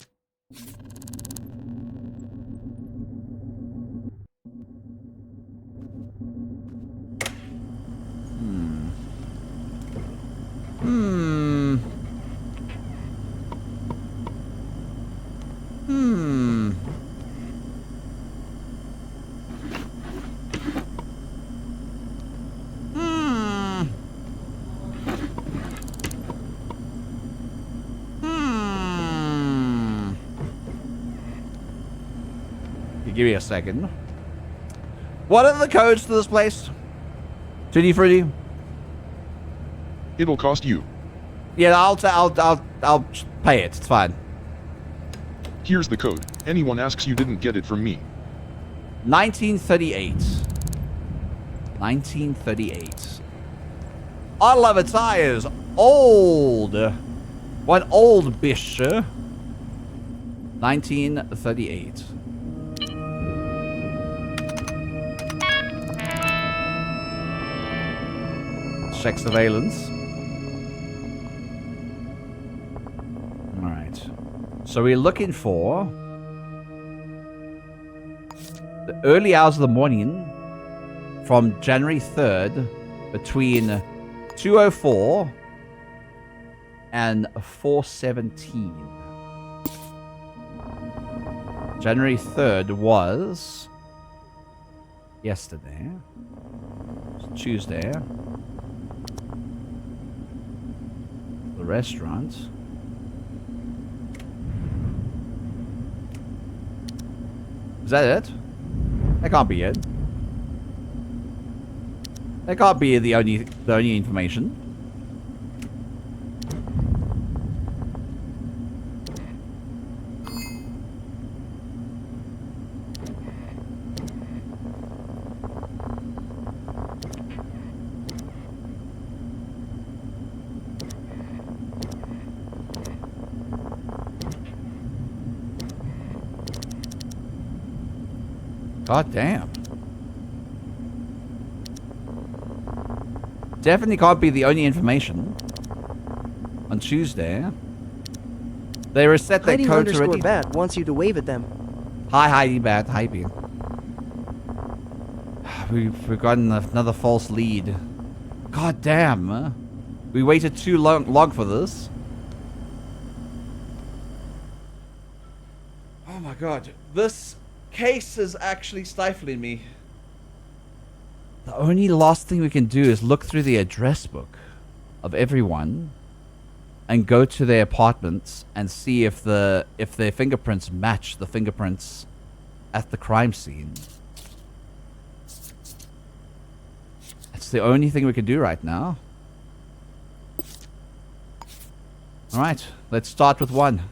Give me a second. What are the codes to this place? Tutti Frutti? It'll cost you. Yeah, I'll pay it. It's fine. Here's the code. Anyone asks you didn't get it from me. 1938. 1938. I love it. Tires. Old. One old bish. 1938. Check surveillance. Alright. So we're looking for the early hours of the morning from January 3rd between 2:04 and 4:17. January 3rd was yesterday. It's Tuesday. The restaurant. Is that it? That can't be it. That can't be the only information. God damn. Definitely can't be the only information. On Tuesday. They reset their codes already. Bat wants you to wave at them. Hi, Bat. Hi, B. We've gotten another false lead. God damn. We waited too long for this. Oh my God. This case is actually stifling me. The only last thing we can do is look through the address book of everyone and go to their apartments and see if their fingerprints match the fingerprints at the crime scene. It's the only thing we can do right now. Alright, let's start with one.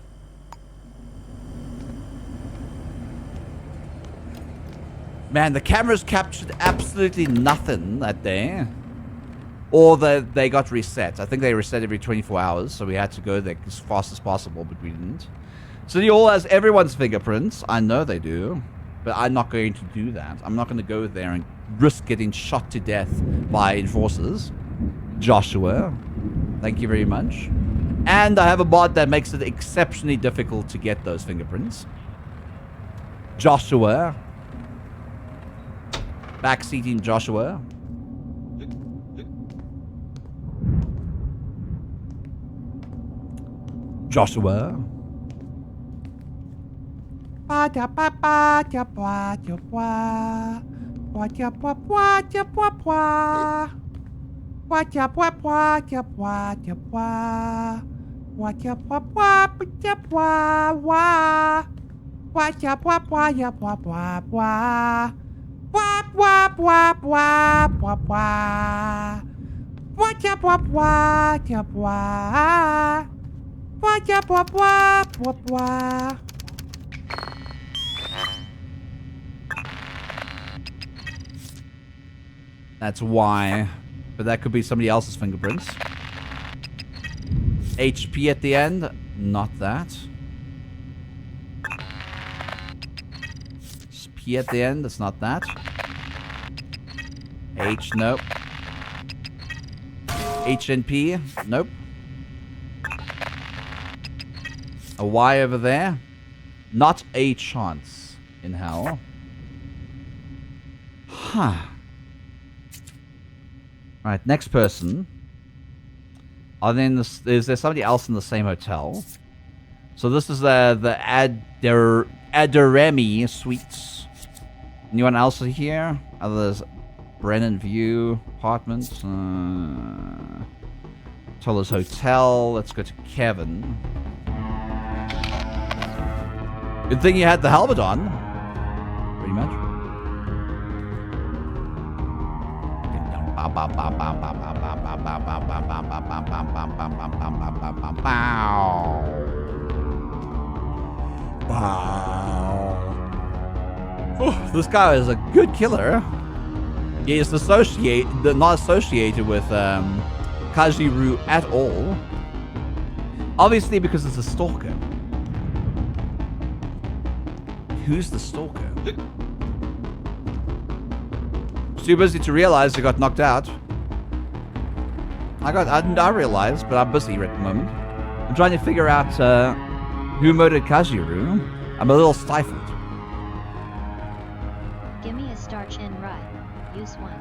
Man, the cameras captured absolutely nothing that day. Or they got reset. I think they reset every 24 hours, so we had to go there as fast as possible, but we didn't. City Hall has everyone's fingerprints. I know they do. But I'm not going to do that. I'm not going to go there and risk getting shot to death by enforcers. Joshua, thank you very much. And I have a bot that makes it exceptionally difficult to get those fingerprints. Joshua. Backseating Joshua. Joshua. That's why. But that could be somebody else's fingerprints. HP at the end. Not that. P at the end. That's not that. H, nope. H and P, nope. A Y over there. Not a chance in hell. Huh. Alright, next person. Is there somebody else in the same hotel? So this is the Adaremi Suites. Anyone else here? Others, Brennan View Apartments. Toller's Hotel. Let's go to Kevin. Good thing you had the helmet on. Pretty much. Oh, this guy is a good killer. He is not associated with Kajiru at all. Obviously because it's a stalker. Who's the stalker? Too busy to realize he got knocked out. I realized, but I'm busy at the moment. I'm trying to figure out who murdered Kajiru. I'm a little stifled. Give me a starch and rye. Use one.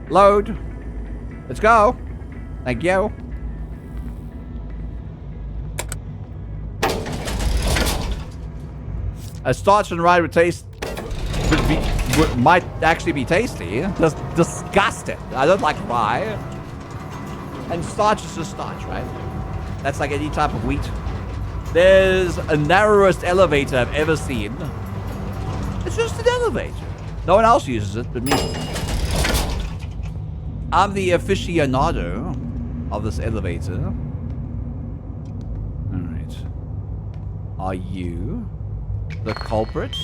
Load. Let's go. Thank you. A starch and rye might actually be tasty. Just disgusting. I don't like rye. And starch is just starch, right? That's like any type of wheat. There's a narrowest elevator I've ever seen. It's just an elevator. No one else uses it but me. I'm the aficionado of this elevator. Alright. Are you the culprit?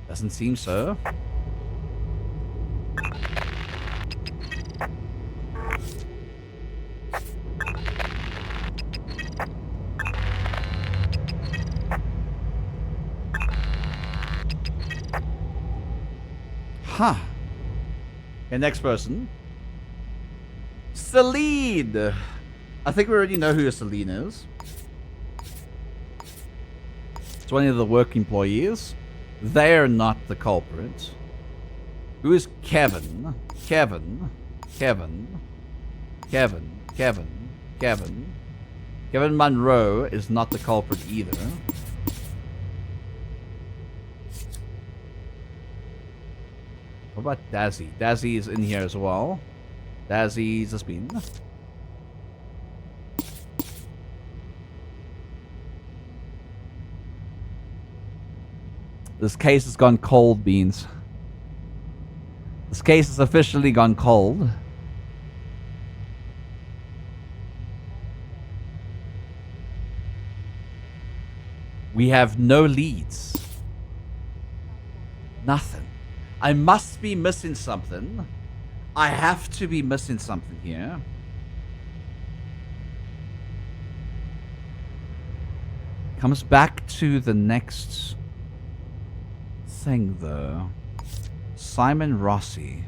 Doesn't seem so. Huh. Okay, next person. Celine. I think we already know who Celine is. It's one of the work employees. They're not the culprit. Who is Kevin? Kevin. Kevin Monroe is not the culprit either. What about Dazzy? Dazzy is in here as well. Dazzy's a spin. This case has gone cold, Beans. This case has officially gone cold. We have no leads. Nothing. I must be missing something. I have to be missing something here. Comes back to the next thing though. Simon Rossi.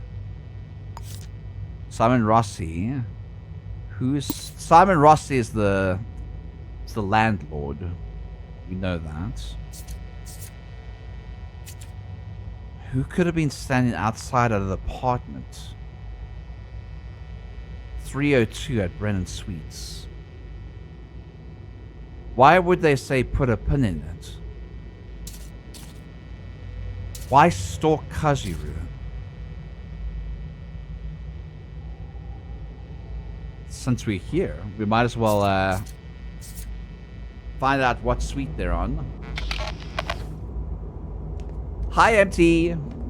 Simon Rossi. Who's Simon Rossi is the landlord. We know that. Who could have been standing outside of the apartment? 302 at Brennan Suites. Why would they say put a pin in it? Why stalk Kajiru? Since we're here, we might as well find out what suite they're on. Hi, MT. Are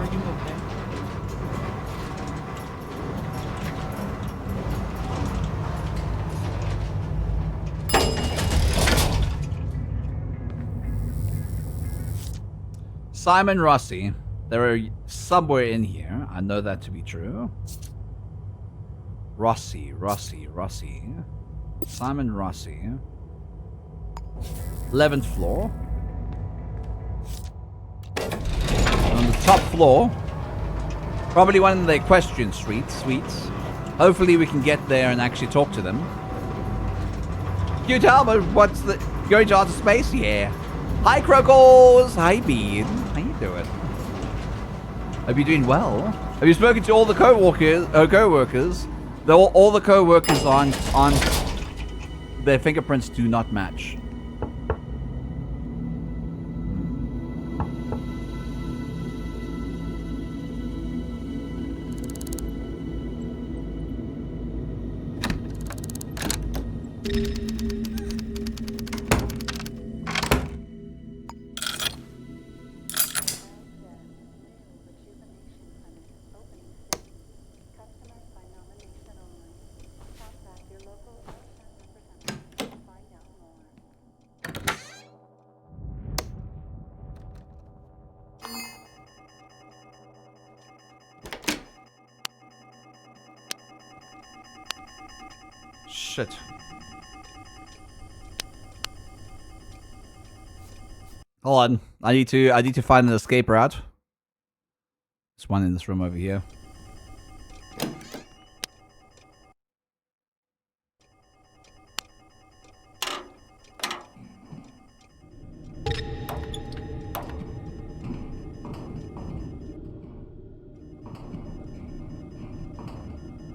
you okay? Simon Rossi. They're somewhere in here. I know that to be true. Rossi. Simon Rossi. 11th floor. On the top floor. Probably one of the question suites. Hopefully we can get there and actually talk to them. Can you tell me what's the... Going to outer space? Yeah. Hi, Krokos! Hi, Bean. How you doing? Hope you're doing well. Have you spoken to all the co-workers? All the co-workers on their fingerprints do not match. Shit. Hold on. I need to find an escape route. There's one in this room over here.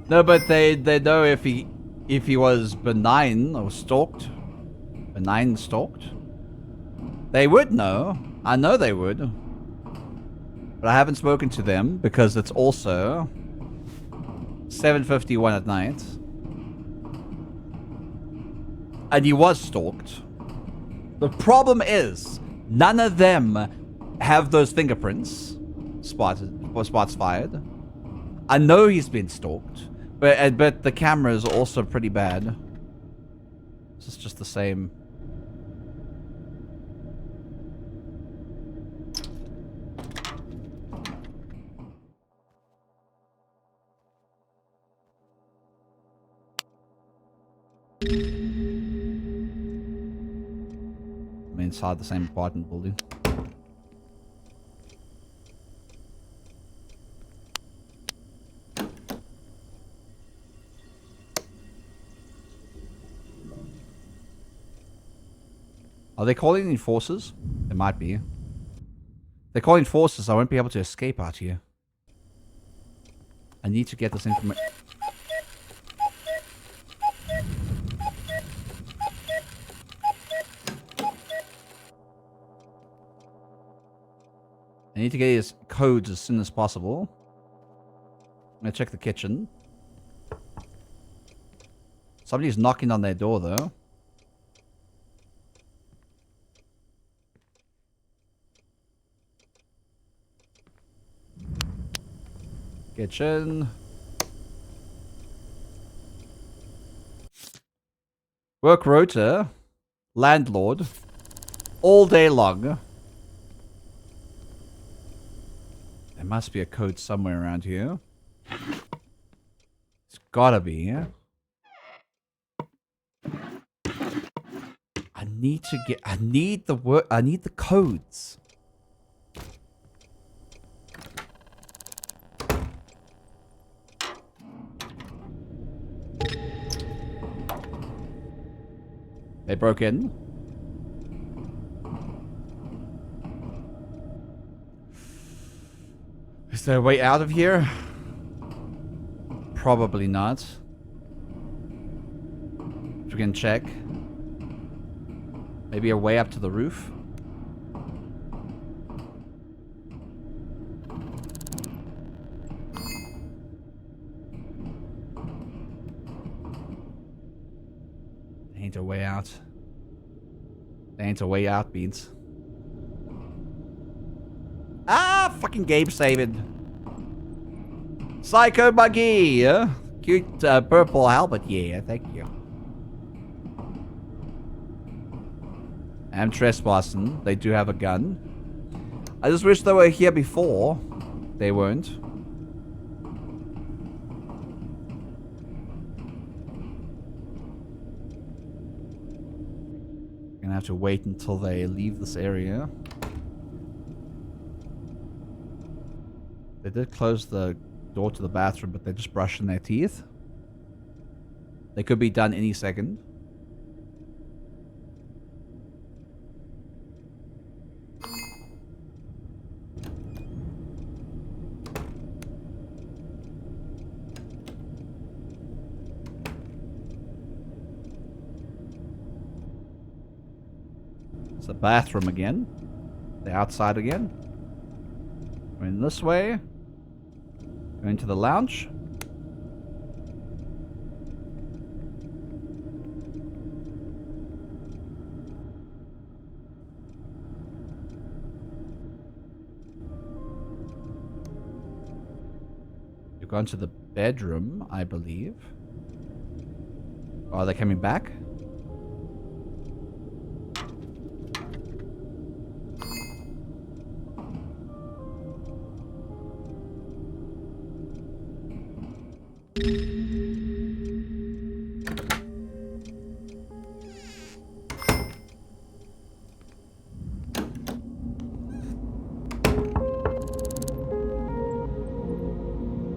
No, but they know if he was benign or stalked. Benign stalked. They would know. I know they would. But I haven't spoken to them because it's also 7:51 at night. And he was stalked. The problem is, none of them have those fingerprints. Spots fired. I know he's been stalked. But the cameras are also pretty bad. This is just the same. I'm inside the same apartment building. Are they calling in forces? They might be. If they're calling forces, I won't be able to escape out here. I need to get this information. I need to get his codes as soon as possible. I'm gonna check the kitchen. Somebody's knocking on their door, though. Kitchen. Work rota. Landlord. All day long. There must be a code somewhere around here. It's gotta be, yeah? I need the codes. They broke in. Is there a way out of here? Probably not. We can check. Maybe a way up to the roof? Ain't a way out. There ain't a way out, Beans. Ah, fucking game saving. Psycho Buggy. Cute purple helmet. Yeah, thank you. I'm trespassing. They do have a gun. I just wish they were here before. They weren't. Gonna have to wait until they leave this area. They did close the door to the bathroom, but they're just brushing their teeth. They could be done any second. It's the bathroom again. The outside again. Going this way. Going to the lounge. You've gone to the bedroom, I believe. Are they coming back?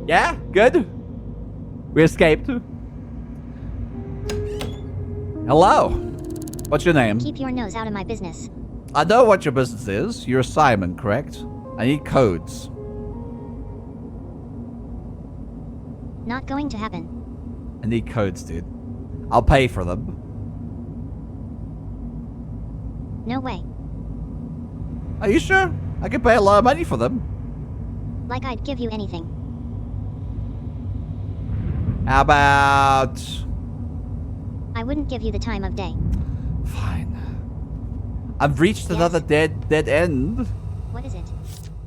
Yeah, good. We escaped. Hello. What's your name? Keep your nose out of my business. I know what your business is. You're Simon, correct? I need codes. Not going to happen. I need codes, dude. I'll pay for them. No way. Are you sure? I can pay a lot of money for them. Like I'd give you anything. How about... I wouldn't give you the time of day. Fine. I've reached another dead end. What is it?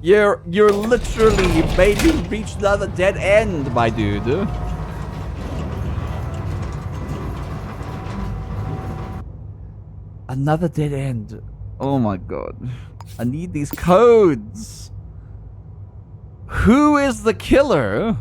You're literally made me reach another dead end, my dude. Another dead end. Oh my god. I need these codes. Who is the killer?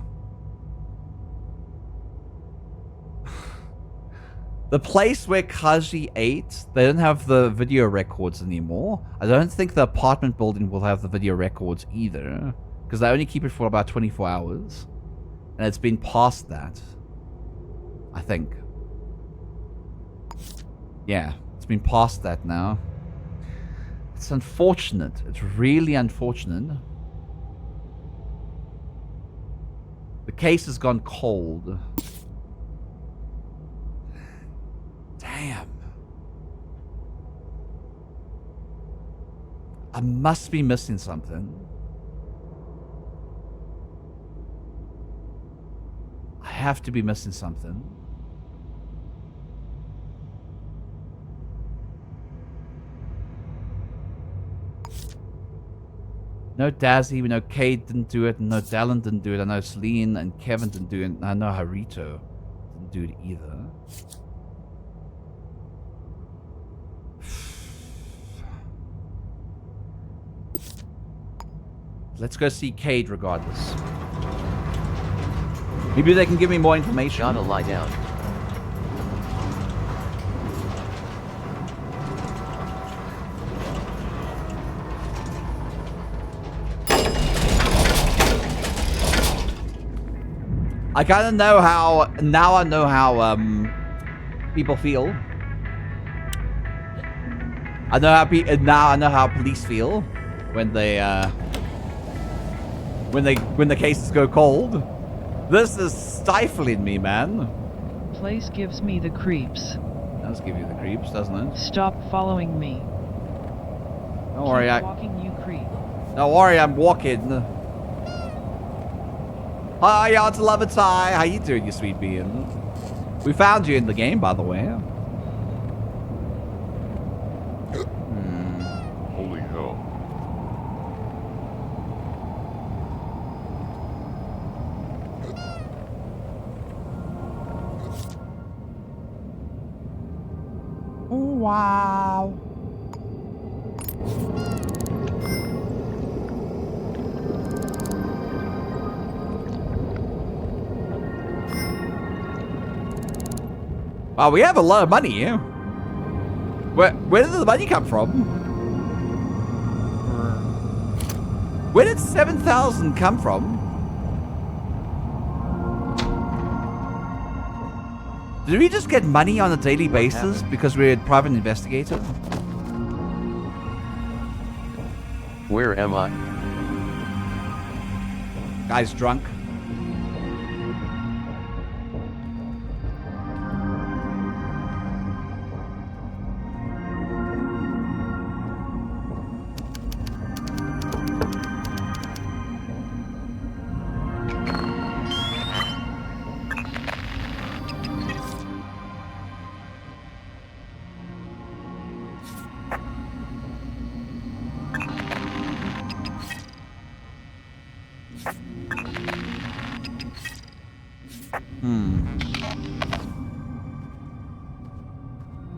The place where Kaji ate, they don't have the video records anymore. I don't think the apartment building will have the video records either. Because they only keep it for about 24 hours. And it's been past that. I think. Yeah, it's been past that now. It's unfortunate. It's really unfortunate. The case has gone cold. Damn. I must be missing something. I have to be missing something. No Dazzy, we know Kate didn't do it, no Dallin didn't do it, I know Celine and Kevin didn't do it, and I know Harito didn't do it either. Let's go see Cade regardless. Maybe they can give me more information. Gotta lie down. I kind of know how, now I know how people feel. I know how now I know how police feel when they when the cases go cold. This is stifling me, man. Place gives me the creeps. It does give you the creeps, doesn't it? Stop following me. Don't worry, Keep walking, you creep. Don't worry, I'm walking. Hi, y'all, it's Lovatai. How you doing, you sweet being? We found you in the game, by the way. Holy hell. Wow. Wow, we have a lot of money here. Where did the money come from? Where did 7,000 come from? Did we just get money on a daily basis because we're a private investigator? Where am I? Guy's drunk.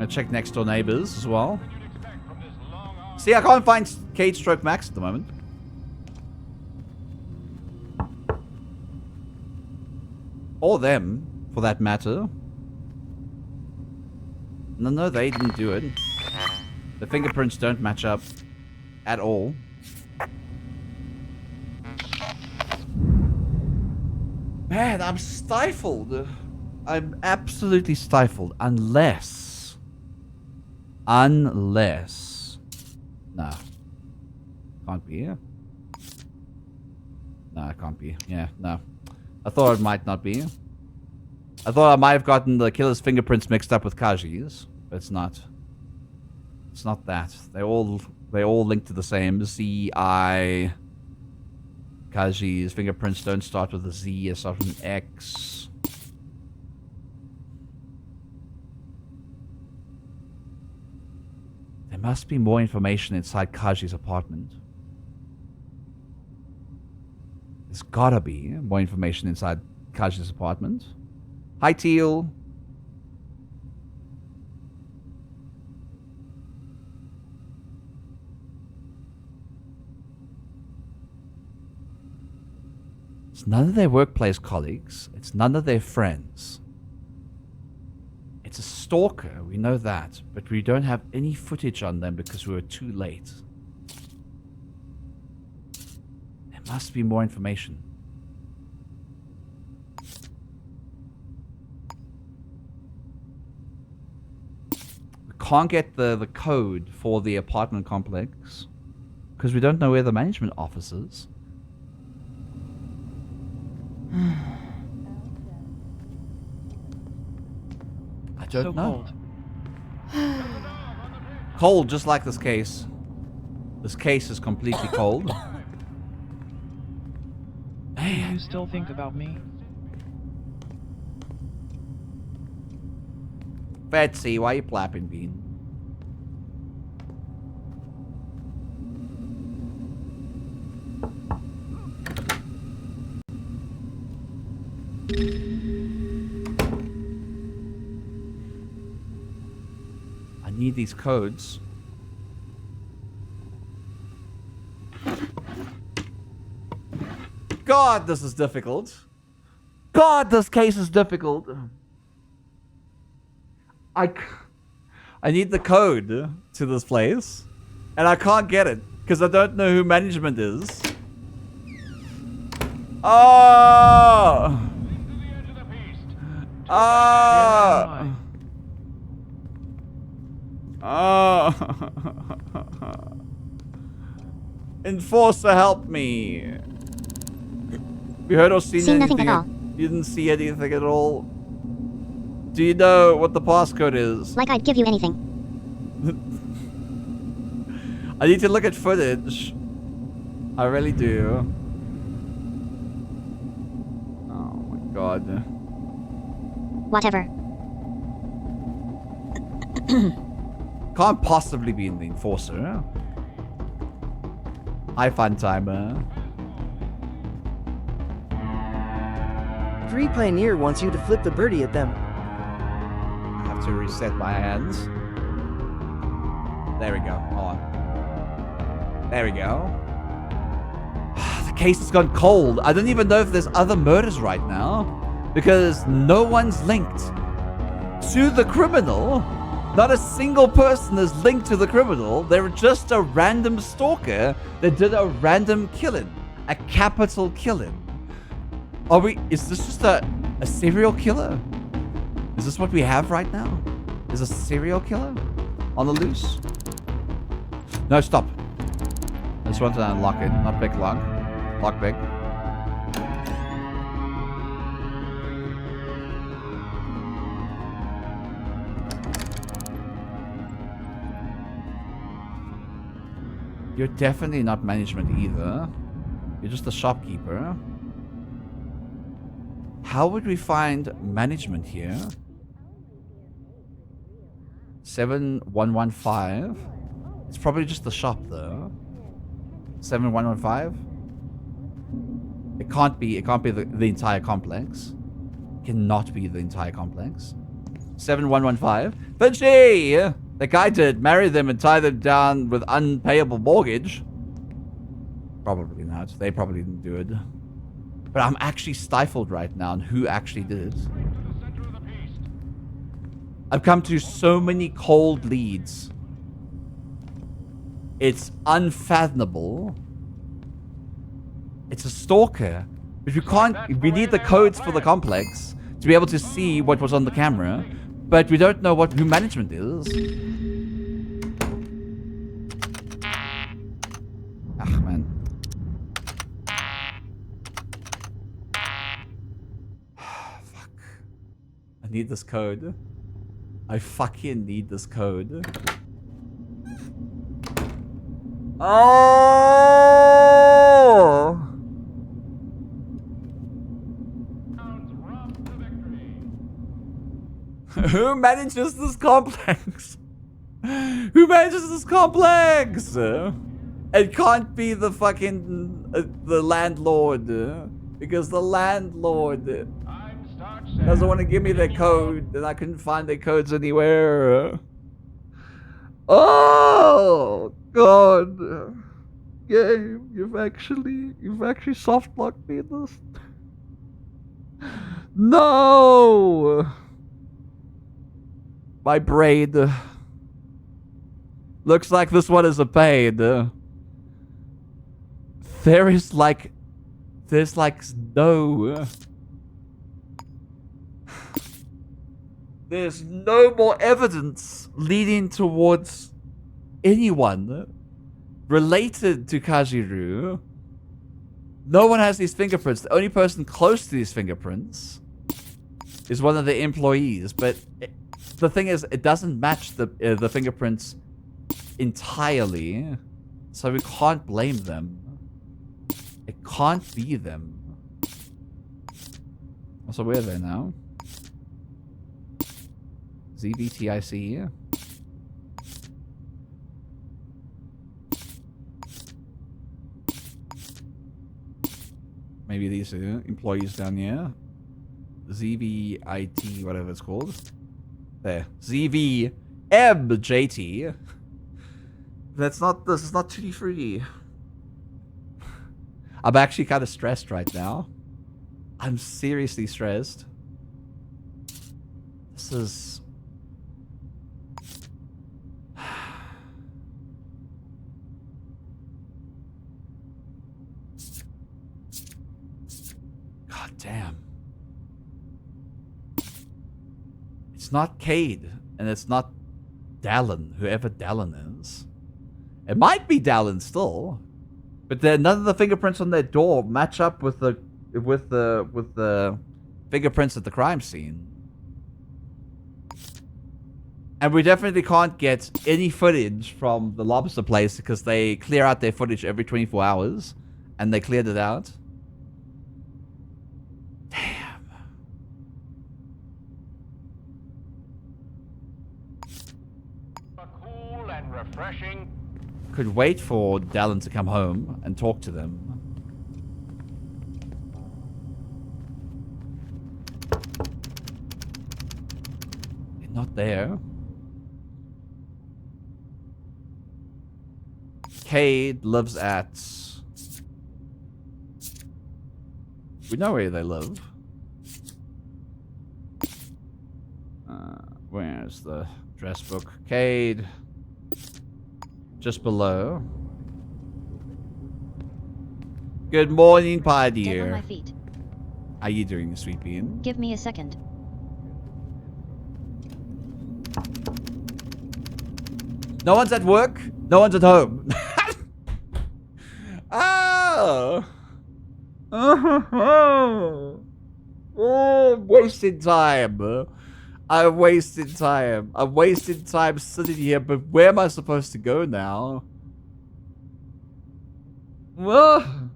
Check next door neighbors as well. See, I can't find Kate Stroke Max at the moment. Or them, for that matter. No, they didn't do it. The fingerprints don't match up at all. Man, I'm stifled. I'm absolutely stifled. Unless... Nah. Can't be here. No, it can't be. Yeah, no. I thought it might not be. I thought I might have gotten the killer's fingerprints mixed up with Kaji's, but it's not. It's not that. They all link to the same. Z-I... Kaji's fingerprints don't start with a Z, they start with an X. There must be more information inside Kaji's apartment. There's gotta be more information inside Kaji's apartment. Hi, Teal. It's none of their workplace colleagues. It's none of their friends. It's a stalker, we know that, but we don't have any footage on them because we were too late. There must be more information. We can't get the code for the apartment complex because we don't know where the management office is. I don't know. Cold. Cold, just like this case. This case is completely cold. Do you still think about me? Betsy, why you plapping, Bean? I need these codes. God, this is difficult. God, this case is difficult. I need the code to this place, and I can't get it because I don't know who management is. Oh! Oh! Oh! Enforcer, help me! You heard or seen nothing anything? at all. You didn't see anything at all? Do you know what the passcode is? Like I'd give you anything. I need to look at footage. I really do. Oh my god. Whatever. Can't possibly be in the enforcer. Hi, fun timer. 3 Pioneer wants you to flip the birdie at them. I have to reset my hands. There we go. Hold on. There we go. The case has gone cold. I don't even know if there's other murders right now. Because no one's linked to the criminal. Not a single person is linked to the criminal. They're just a random stalker that did a random killing. A capital killing. Is this just a serial killer? Is this what we have right now? Is a serial killer on the loose? No, stop. I just want to unlock it. Not big lock. Lock big. You're definitely not management either. You're just a shopkeeper. How would we find management here? 7115. It's probably just the shop though. 7115. It can't be the entire complex. It cannot be the entire complex. 7115. Finchy! The guy did marry them and tie them down with unpayable mortgage. Probably not. They probably didn't do it. But I'm actually stifled right now on who actually did it. I've come to so many cold leads. It's unfathomable. It's a stalker. But we need the codes for the complex to be able to see what was on the camera. But we don't know who management is. Ah, man. Fuck. I need this code. I fucking need this code. Oh! Who manages this complex? Who manages this complex? It can't be the fucking the landlord, because the landlord doesn't want to give me their code, and I couldn't find their codes anywhere. Oh God, game, you've actually soft locked me in this. No. My brain. Looks like this one is a pain. There's like no... There's no more evidence leading towards anyone related to Kajiru. No one has these fingerprints. The only person close to these fingerprints is one of the employees. But the thing is, it doesn't match the fingerprints entirely. So we can't blame them. It can't be them. Also, where are they now? ZBTIC. Maybe these are employees down here. ZVIT, whatever it's called. There. ZVMJT. This is not tutti frutti. I'm actually kind of stressed right now. I'm seriously stressed. This is... God damn. It's not Cade, and it's not Dallin, whoever Dallin is. It might be Dallin still, but none of the fingerprints on their door match up with the fingerprints at the crime scene. And we definitely can't get any footage from the lobster place because they clear out their footage every 24 hours, and they cleared it out. Damn. Cool and refreshing. Could wait for Dallin to come home and talk to them. They're not there. Cade lives at... We know where they live. Where's the address book? Cade. Just below. Good morning, pie Get on dear. my feet. How you doing, sweet bean? Give me a second. No one's at work. No one's at home. Oh. Oh, wasted time. I'm wasting time. I'm wasting time sitting here, but where am I supposed to go now? Well,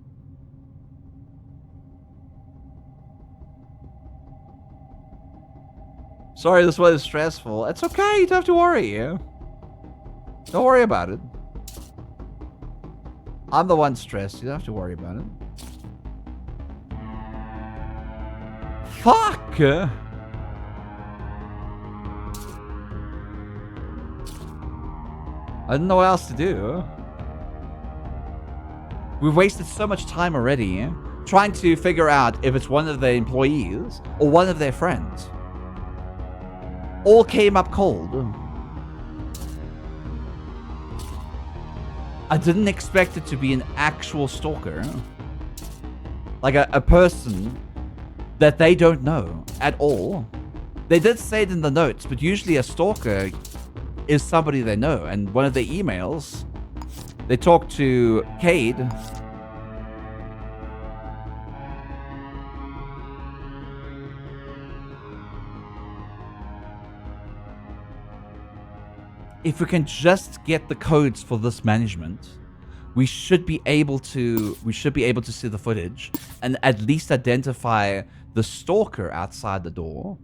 sorry, this one is stressful. It's okay. You don't have to worry. Don't worry about it. I'm the one stressed. You don't have to worry about it. Fuck! I didn't know what else to do. We've wasted so much time already trying to figure out if it's one of the employees or one of their friends. All came up cold. I didn't expect it to be an actual stalker. Like a person that they don't know at all. They did say it in the notes, but usually a stalker is somebody they know. And one of the emails, they talk to Cade. If we can just get the codes for this management, we should be able to see the footage and at least identify the stalker outside the door.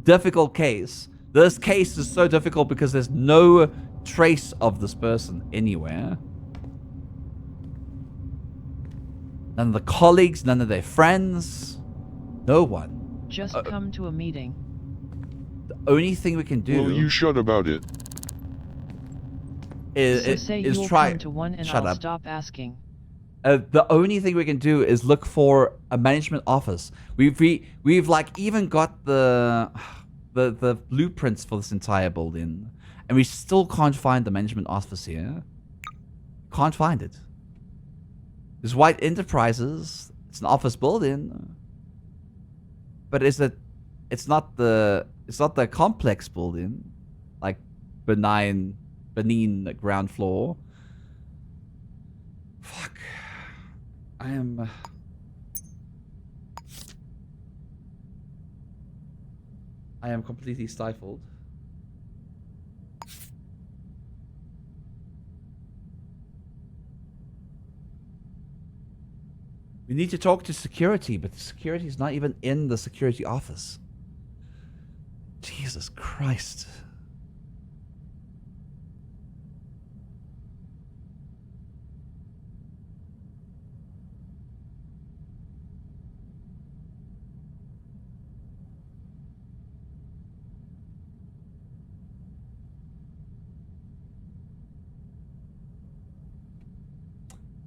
Difficult case. This case is so difficult because there's no trace of this person anywhere. None of the colleagues, none of their friends, no one. Just come to a meeting. The only thing we can do... Will you shut about it? Is try... come to one and Shut I'll up. stop asking. The only thing we can do is look for a management office. We've like even got the... the blueprints for this entire building, and we still can't find the management office here. Can't find it. There's White Enterprises. It's an office building, but is it? It's not the complex building, like benign ground floor. Fuck. I am completely stifled. We need to talk to security, but the security is not even in the security office. Jesus Christ.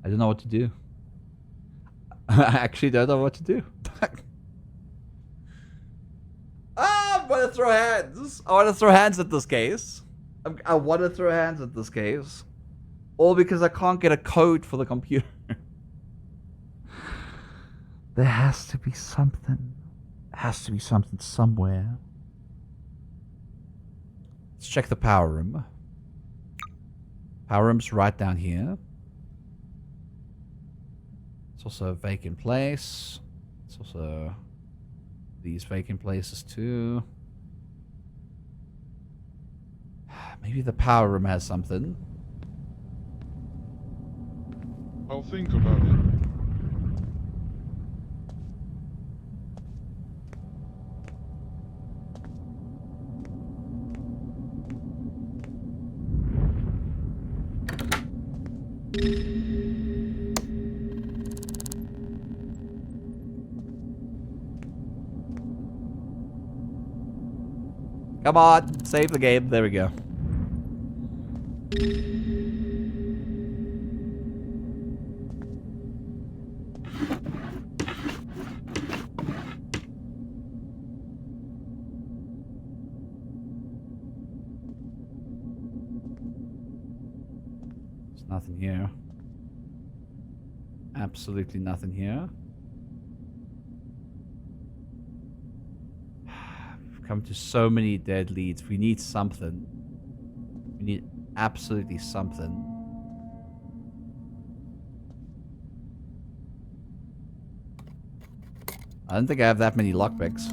I don't know what to do. I actually don't know what to do. I want to throw hands. I want to throw hands at this case. I want to throw hands at this case. All because I can't get a code for the computer. There has to be something. There has to be something somewhere. Let's check the power room. Power room's right down here. It's also a vacant place. It's also these vacant places too. Maybe the power room has something. I'll think about it. Come on, save the game. There we go. There's nothing here. Absolutely nothing here. Come to so many dead leads. We need something. We need absolutely something. I don't think I have that many lockpicks.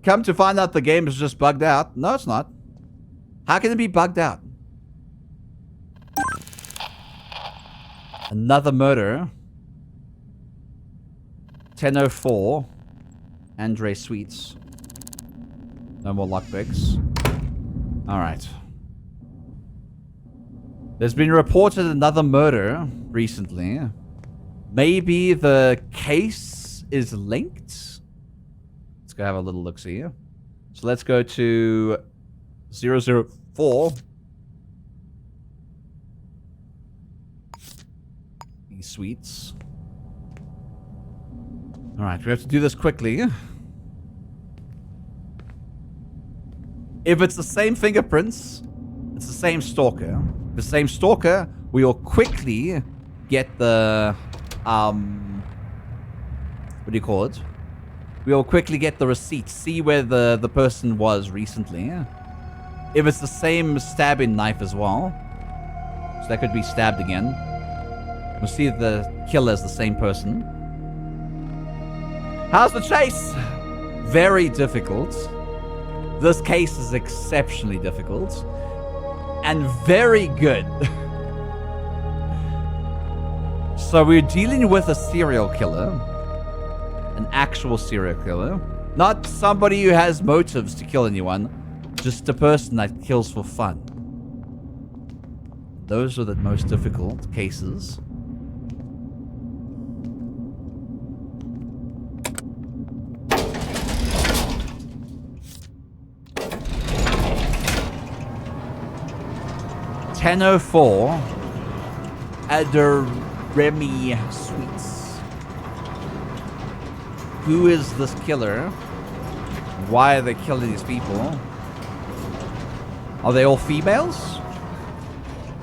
Come to find out the game is just bugged out. No, it's not. How can it be bugged out? Another murder. 10:04. Andre Sweets. No more lockpicks. Alright. There's been reported another murder recently. Maybe the case is linked? Let's go have a little look-see here. So let's go to 004. These sweets. Alright, we have to do this quickly. If it's the same fingerprints, it's the same stalker. The same stalker, we will quickly get the, what do you call it? We will quickly get the receipt, see where the person was recently. If it's the same stabbing knife as well, so that could be stabbed again. We'll see if the killer is the same person. How's the chase? Very difficult. This case is exceptionally difficult. And very good. So we're dealing with a serial killer. An actual serial killer. Not somebody who has motives to kill anyone. Just a person that kills for fun. Those are the most difficult cases. $10:04. Remy Sweets. Who is this killer? Why are they killing these people? Are they all females?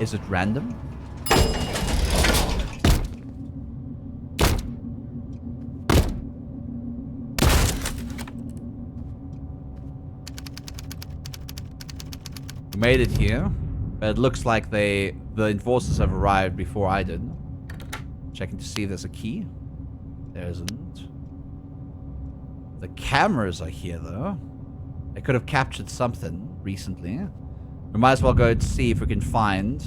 Is it random? We made it here, but it looks like the enforcers have arrived before I did. Checking to see if there's a key. There isn't. The cameras are here though. They could have captured something recently. We might as well go and see if we can find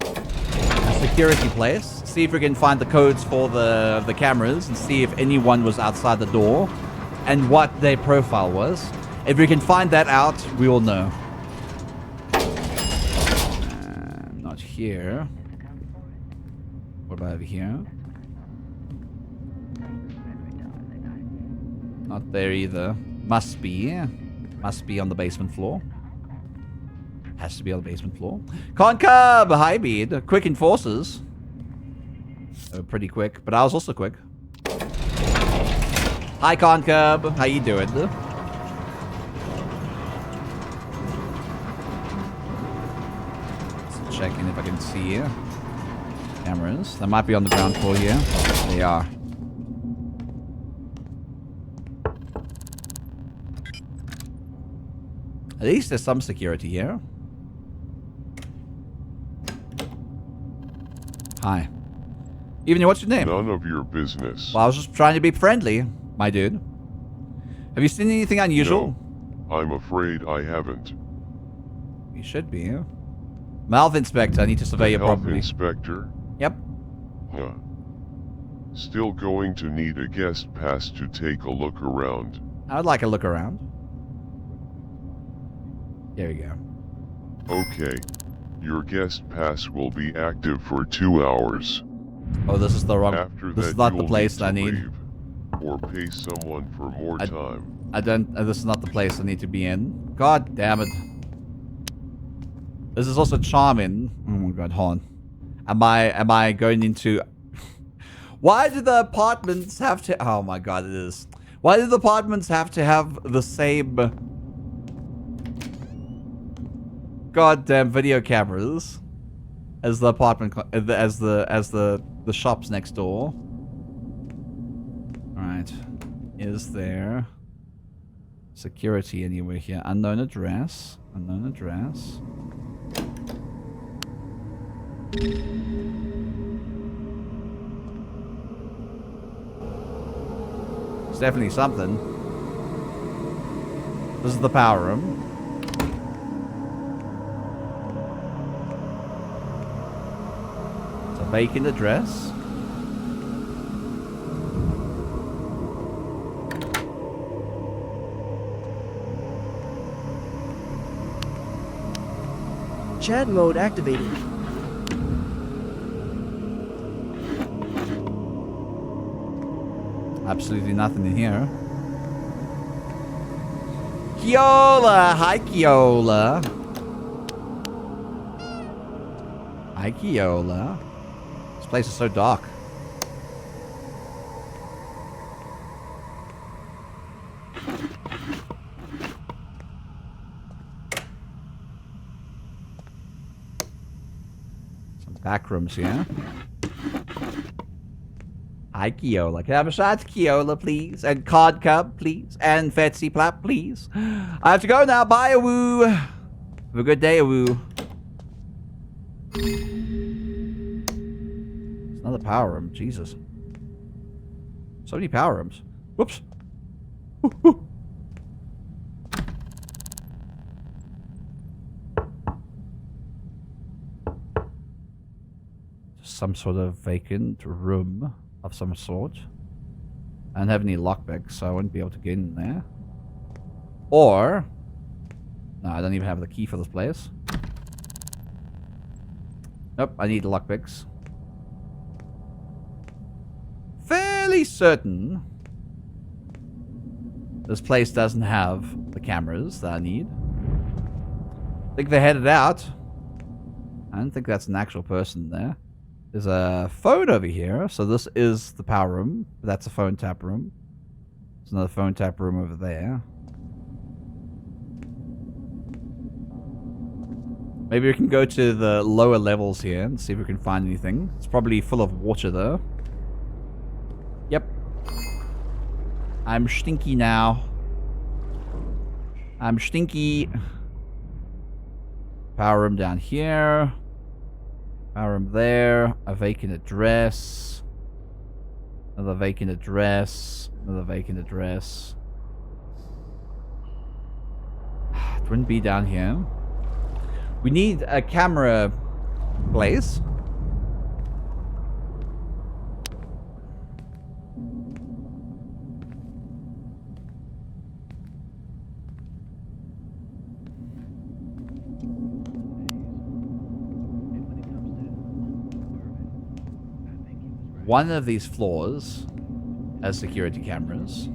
a security place. See if we can find the codes for the cameras and see if anyone was outside the door and what their profile was. If we can find that out, we will know. Not here. What about over here? Not there either. Must be on the basement floor. Has to be on the basement floor. Concub! Hi, Bead. Quick enforcers. Pretty quick, but I was also quick. Hi, Concub. How you doing? Just checking if I can see cameras. They might be on the ground floor here. They are. At least there's some security here. Hi. Evening, what's your name? None of your business. Well, I was just trying to be friendly, my dude. Have you seen anything unusual? No, I'm afraid I haven't. You should be. Health Inspector, I need to survey your property. Health Inspector? Yep. Huh. Still going to need a guest pass to take a look around. I'd like a look around. There we go. Okay. Your guest pass will be active for 2 hours. Oh, this is the wrong... After this that, is not the you'll place need I to need. leave, or pay someone for more time. I don't... this is not the place I need to be in. God damn it. This is also charming. Oh my god, hold on. Am I going into... Why do the apartments have to... Oh my god, it is. Why do the apartments have to have the same... goddamn video cameras as the apartment, as the shops next door? Alright. Is there security anywhere here? Unknown address. Unknown address. It's definitely something. This is the power room. It's a vacant address. Chat mode activated. Absolutely nothing in here. Kiola! Hi, Kiola. Hi, Kiola. This place is so dark. Some back rooms here. Hi, Kiola. Can I have a shot, Kiola, please? And Cod Cub, please? And Fetsy Plap, please? I have to go now. Bye, Awoo. Have a good day, Awoo. It's another power room. Jesus. So many power rooms. Whoops. Woo-hoo. Some sort of vacant room of some sort. I don't have any lockpicks, so I wouldn't be able to get in there. Or... no, I don't even have the key for this place. Nope, I need lockpicks. Fairly certain this place doesn't have the cameras that I need. I think they headed out. I don't think that's an actual person there. There's a phone over here, so this is the power room. That's a phone tap room. There's another phone tap room over there. Maybe we can go to the lower levels here and see if we can find anything. It's probably full of water though. Yep. I'm stinky now. I'm stinky. Power room down here. Power room there. A vacant address. Another vacant address. Another vacant address. It wouldn't be down here. We need a camera place. One of these floors has security cameras.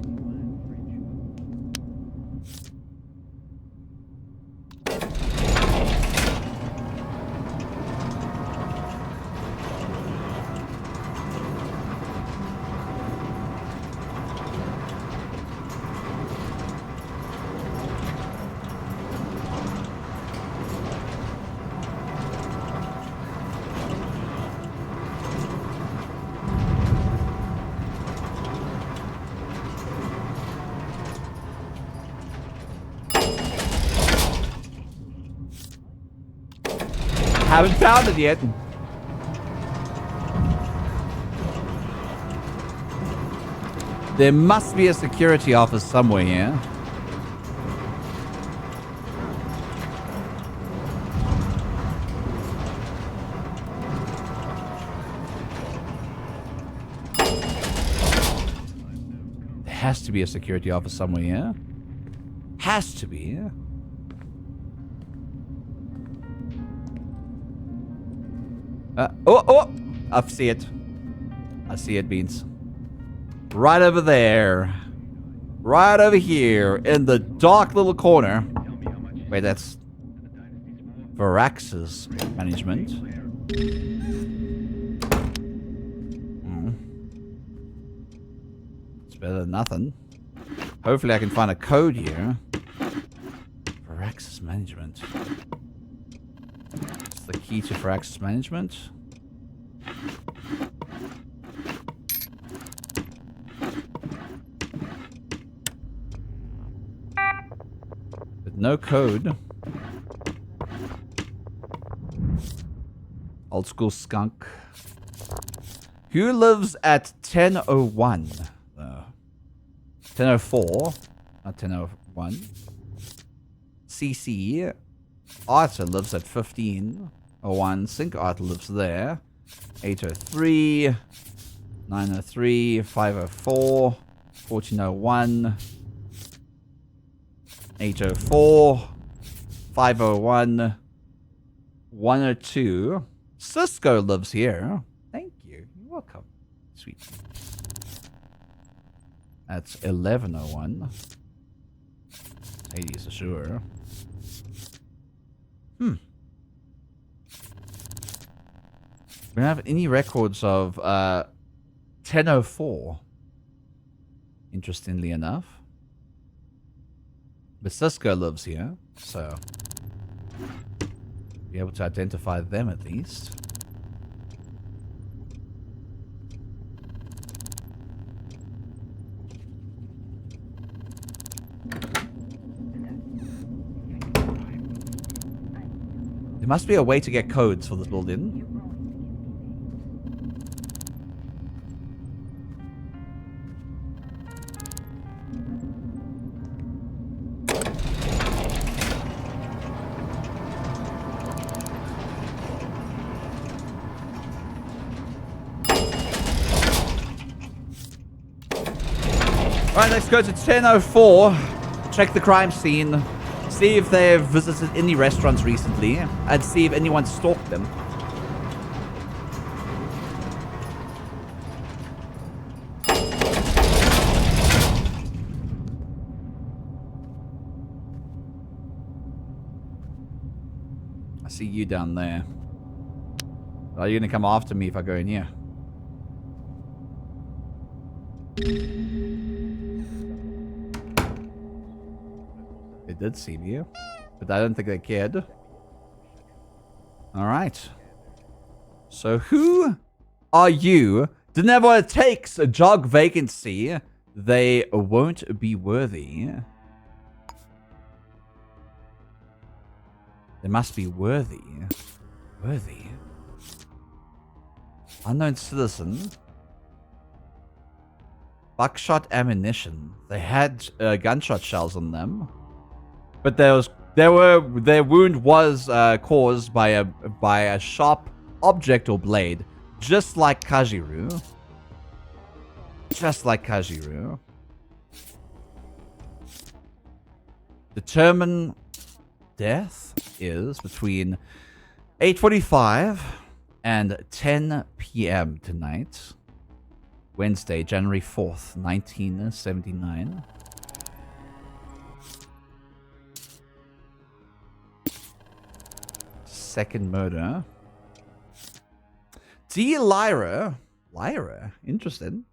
Haven't found it yet. There must be a security office somewhere here. There has to be a security office somewhere here. Has to be. Oh! I see it. I see it, Beans. Right over there. Right over here in the dark little corner. Wait, that's Varax's management. It's better than nothing. Hopefully I can find a code here. Varax's management. The key to Firaxis management. With no code. Old school skunk. Who lives at 1001? 1004. Not 1001. CC. Arthur lives at 1501. Sync Arthur lives there. 803. 903. 504. 1401. 804. 501. 102. Cisco lives here. Thank you. You're welcome. Sweet. That's 1101. Hades for sure. We don't have any records of 1004. Interestingly enough. But Cisco lives here, so be able to identify them at least. There must be a way to get codes for this building. Alright, let's go to 1004. Check the crime scene. See if they've visited any restaurants recently. And see if anyone stalked them. I see you down there. Are you gonna come after me if I go in here? They did see me, but I don't think they cared. Alright. So who are you? Didn't have what it takes. A job vacancy. They won't be worthy. They must be worthy. Worthy. Unknown citizen. Buckshot ammunition. They had gunshot shells on them. But their wound was caused by a sharp object or blade, just like Kajiru. Just like Kajiru. Determine death is between 8:45 and 10 p.m. tonight. Wednesday, January 4th, 1979. Second murder. D. Lyra. Lyra? Interesting.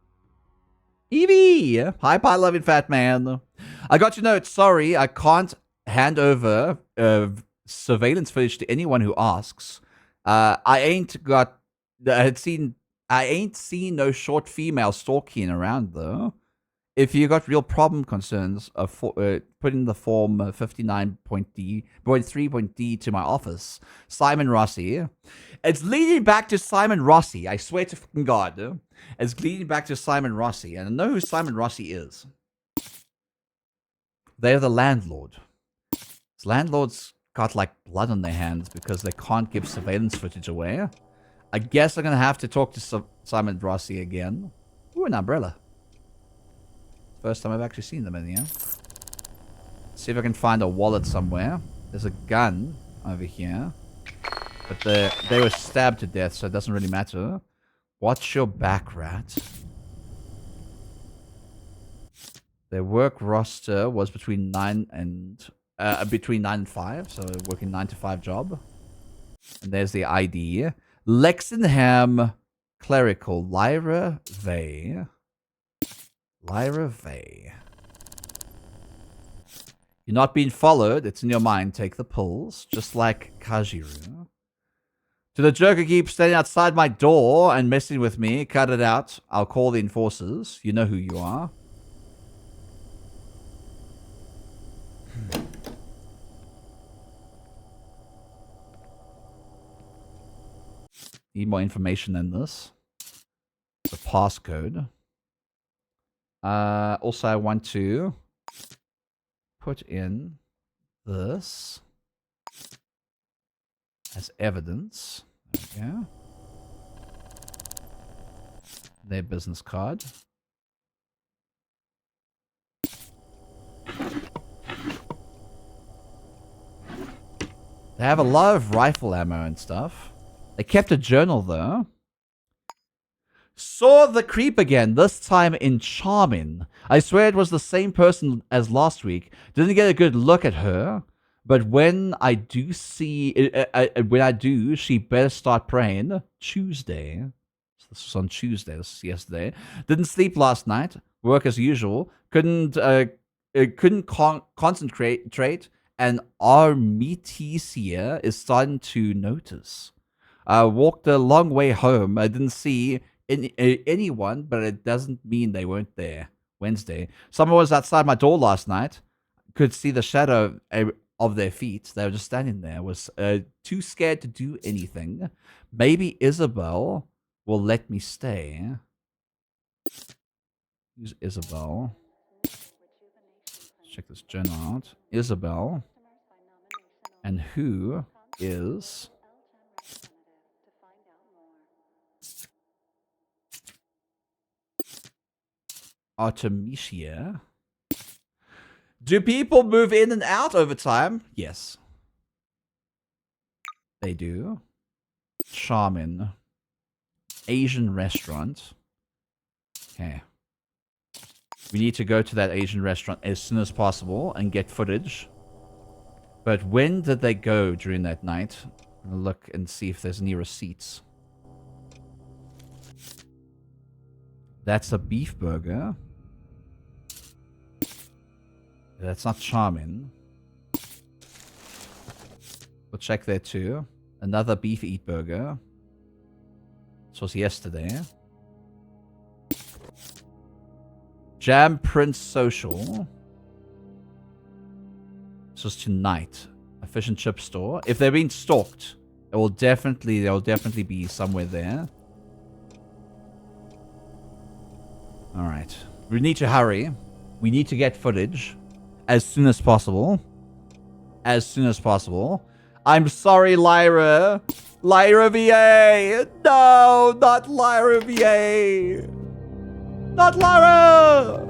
Evie! Hi, pie loving fat man. I got your note. Sorry, I can't hand over surveillance footage to anyone who asks. I ain't seen no short female stalking around though. If you got real problem concerns, put in the form 59.3.D to my office. Simon Rossi. It's leading back to Simon Rossi. I swear to fucking God. It's leading back to Simon Rossi. And I know who Simon Rossi is. They're the landlord. This landlord's got like blood on their hands because they can't give surveillance footage away. I guess I'm going to have to talk to Simon Rossi again. Ooh, an umbrella. First time I've actually seen them in here. See if I can find a wallet somewhere. There's a gun over here. But they were stabbed to death, so it doesn't really matter. Watch your back, rat. Their work roster was between 9 and 5, so working 9 to 5 job. And there's the ID. Lexingham Clerical. Lyra Vey. Lyra Vey. You're not being followed. It's in your mind. Take the pills. Just like Kajiru. To the jerk who keeps standing outside my door and messing with me, cut it out. I'll call the enforcers. You know who you are. Need more information than this. The passcode. Also, I want to put in this as evidence. Okay. Their business card. They have a lot of rifle ammo and stuff. They kept a journal though. Saw the creep again, this time in Charmin. I swear it was the same person as last week. Didn't get a good look at her. But when I do see, she better start praying. Tuesday. So this was on Tuesday, this was yesterday. Didn't sleep last night. Work as usual. Couldn't concentrate. And our Armitesia is starting to notice. I walked a long way home. I didn't see anyone, but it doesn't mean they weren't there. Wednesday. Someone was outside my door last night. Could see the shadow of their feet. They were just standing there. Was too scared to do anything. Maybe Isabel will let me stay. Who's Isabel? Let's check this journal out. Isabel. And who is Artemisia? Do people move in and out over time? Yes. They do. Charmin. Asian restaurant. Okay. We need to go to that Asian restaurant as soon as possible and get footage. But when did they go during that night? I'm gonna look and see if there's any receipts. That's a beef burger. That's not charming. We'll check there too. Another beef eat burger. This was yesterday. Jam Prince Social. This was tonight. A fish and chip store. If they're being stalked, they'll definitely be somewhere there. Alright. We need to hurry. We need to get footage as soon as possible. As soon as possible. I'm sorry, Lyra. Lyra VA. No, not Lyra VA. Not Lyra.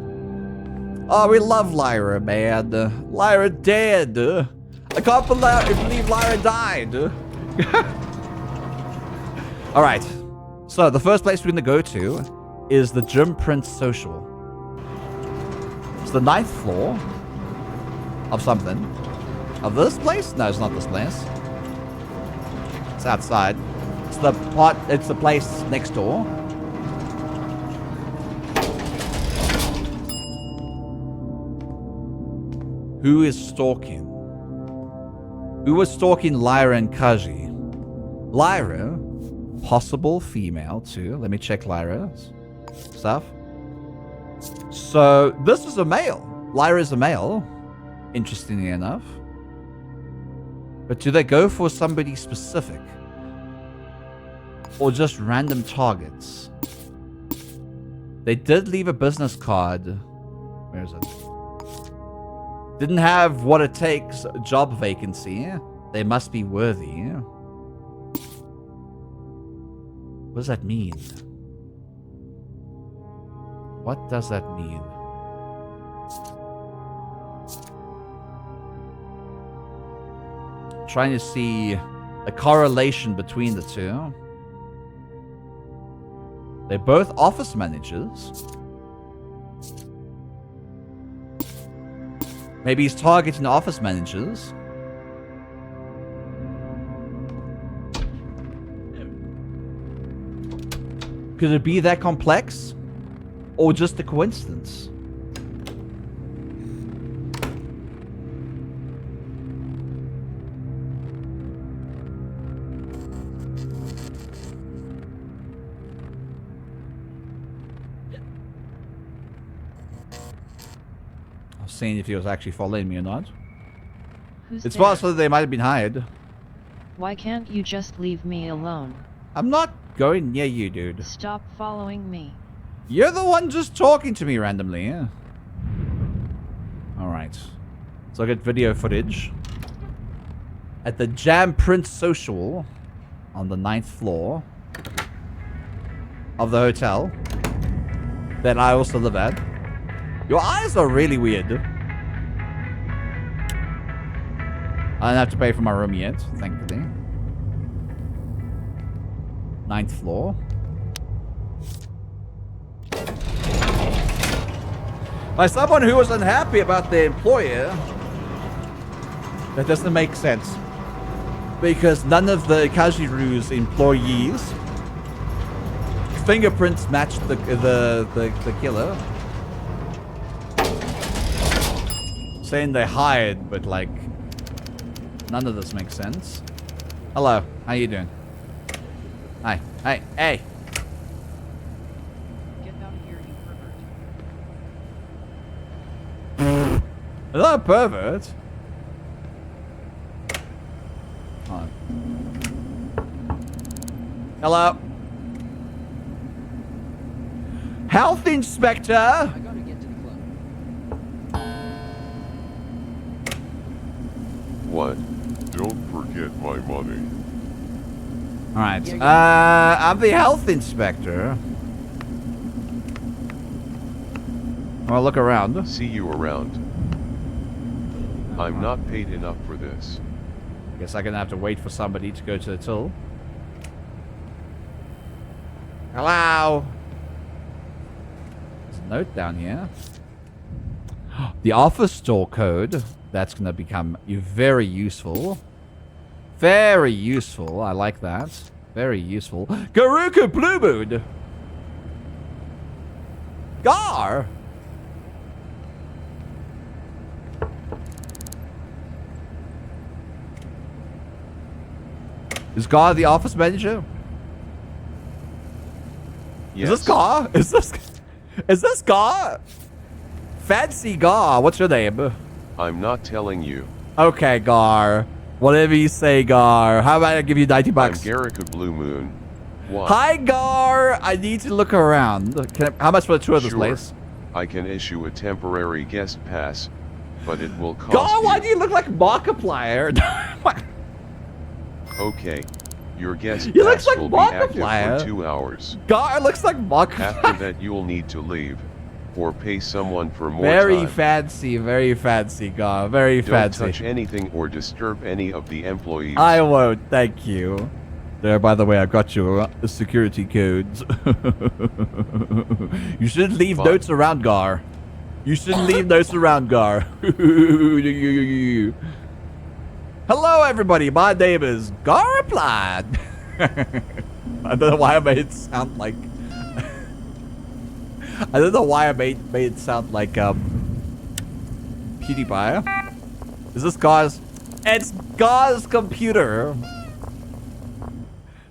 Oh, we love Lyra, man. Lyra dead. I can't believe Lyra died. Alright. So, the first place we're going to go to is the Jim Prince Social. It's the 9th floor of something. Of this place? No, it's not this place. It's outside. It's the place next door. Who is stalking? Who was stalking Lyra and Kaji? Lyra, possible female too. Let me check Lyra's stuff. So this is a male. Lyra is a male, interestingly enough. But do they go for somebody specific? Or just random targets? They did leave a business card. Where is it? Didn't have what it takes, job vacancy. They must be worthy. What does that mean? What does that mean? Trying to see a correlation between the two. They're both office managers. Maybe he's targeting office managers. Could it be that complex? Or just a coincidence? I was seeing if he was actually following me or not. Who's It's there? possible they might have been hired. Why can't you just leave me alone? I'm not going near you, dude. Stop following me. You're the one just talking to me randomly, yeah? Alright. So I get video footage. At the Jam Prince Social on the 9th floor of the hotel that I also live at. Your eyes are really weird. I don't have to pay for my room yet, thankfully. 9th floor. By someone who was unhappy about their employer. That doesn't make sense. Because none of the Kajiru's employees' fingerprints matched the killer. Saying they hired, but like none of this makes sense. Hello, how you doing? Hi, hey, hey. Get out of here, you pervert. I'm not a pervert. Hold on. Hello. Health inspector. I gotta get to the club. What? Don't forget my money. Alright. I'm the health inspector. Well, look around. See you around. I'm not paid enough for this. Guess I'm gonna have to wait for somebody to go to the till. Hello. There's a note down here. The office store code. That's gonna become very useful. Very useful. I like that. Very useful. Garuka Blue Moon. Gar! Is Gar the office manager? Yes. Is this Gar? Is this Gar? Fancy Gar, what's your name? I'm not telling you. Okay, Gar. Whatever you say, Gar. How about I give you 90 bucks? I'm Garrick Blue Moon. What? Hi, Gar. I need to look around. How much for the tour of this Sure. place? I can issue a temporary guest pass, but it will cost Gar, why you. do you look like Markiplier? Okay. Your guest He looks pass like will be active Markiplier. for 2 hours. Gar looks like Markiplier. After that you'll need to leave, or pay someone for more Very time. very fancy, Gar. Very Don't fancy. touch anything or disturb any of the employees. I won't, thank you. There, by the way, I've got your security codes. You shouldn't leave Fine. notes around, Gar. You shouldn't leave notes around, Gar. Hello, everybody. My name is Garplaid. I don't know why I made it sound like... I don't know why I made it sound like, PewDiePie. Is this Gar's... It's Gar's computer.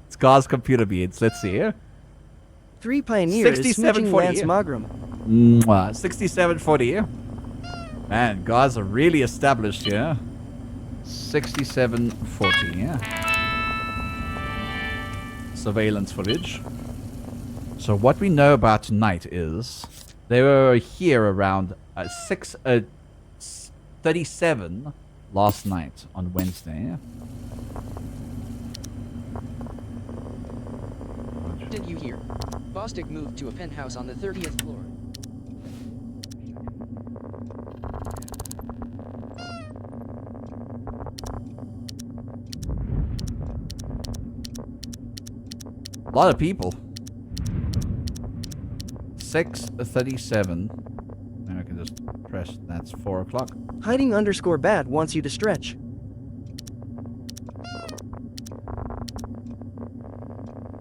It's Gar's computer beads. Let's see. 3 Pioneers is 6740. smooching Lance Magram. Mwah. 6740. Man, Gar's are really established here. 6740, yeah. Surveillance footage. So what we know about tonight is they were here around 6:37 last night on Wednesday. Did you hear? Bostic moved to a penthouse on the 30th floor. A lot of people. 6:37. Maybe I can just press. That's 4 o'clock. Hiding underscore bad wants you to stretch.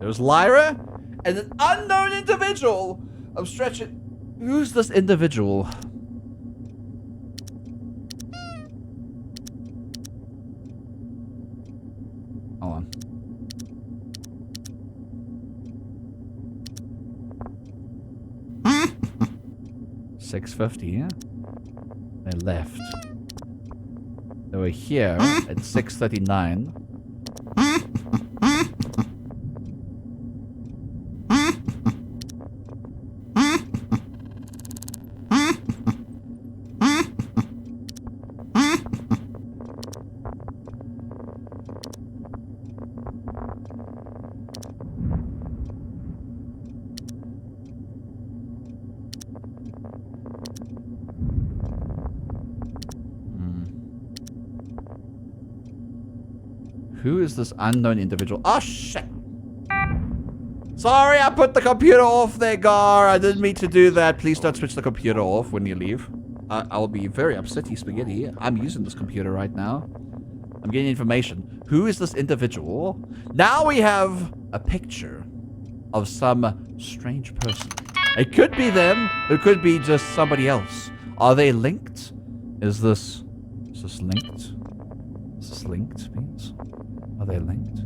There's Lyra and an unknown individual. I'm stretching. Who's this individual? Hold on. $6.50, yeah? They left. They were here at 6:39. Who is this unknown individual? Oh, shit! Sorry, I put the computer off there, Gar. I didn't mean to do that. Please don't switch the computer off when you leave. I'll be very upsetty, Spaghetti. I'm using this computer right now. I'm getting information. Who is this individual? Now we have a picture of some strange person. It could be them. It could be just somebody else. Are they linked? Is this linked? Is this linked, means? Are they linked?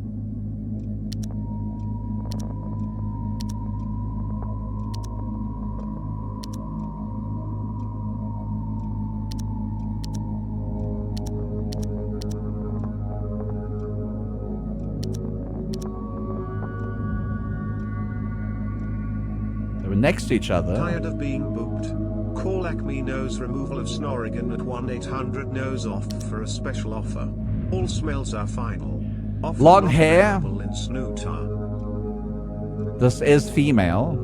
They were next to each other. Tired of being booped? Call Acme Nose Removal of Snorigan at 1-800-NOSE-OFF for a special offer. All smells are final. Offer Long not hair. available in Snooter. This is female.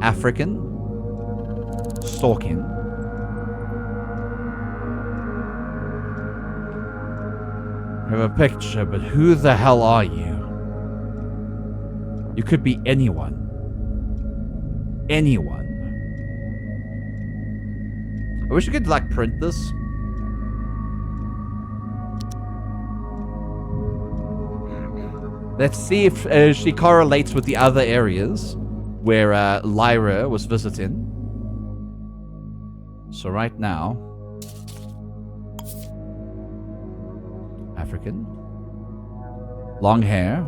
African. Stalking. I have a picture, but who the hell are you? You could be anyone. Anyone. I wish you could, like, print this. Let's see if she correlates with the other areas. where Lyra was visiting. So right now, African, long hair,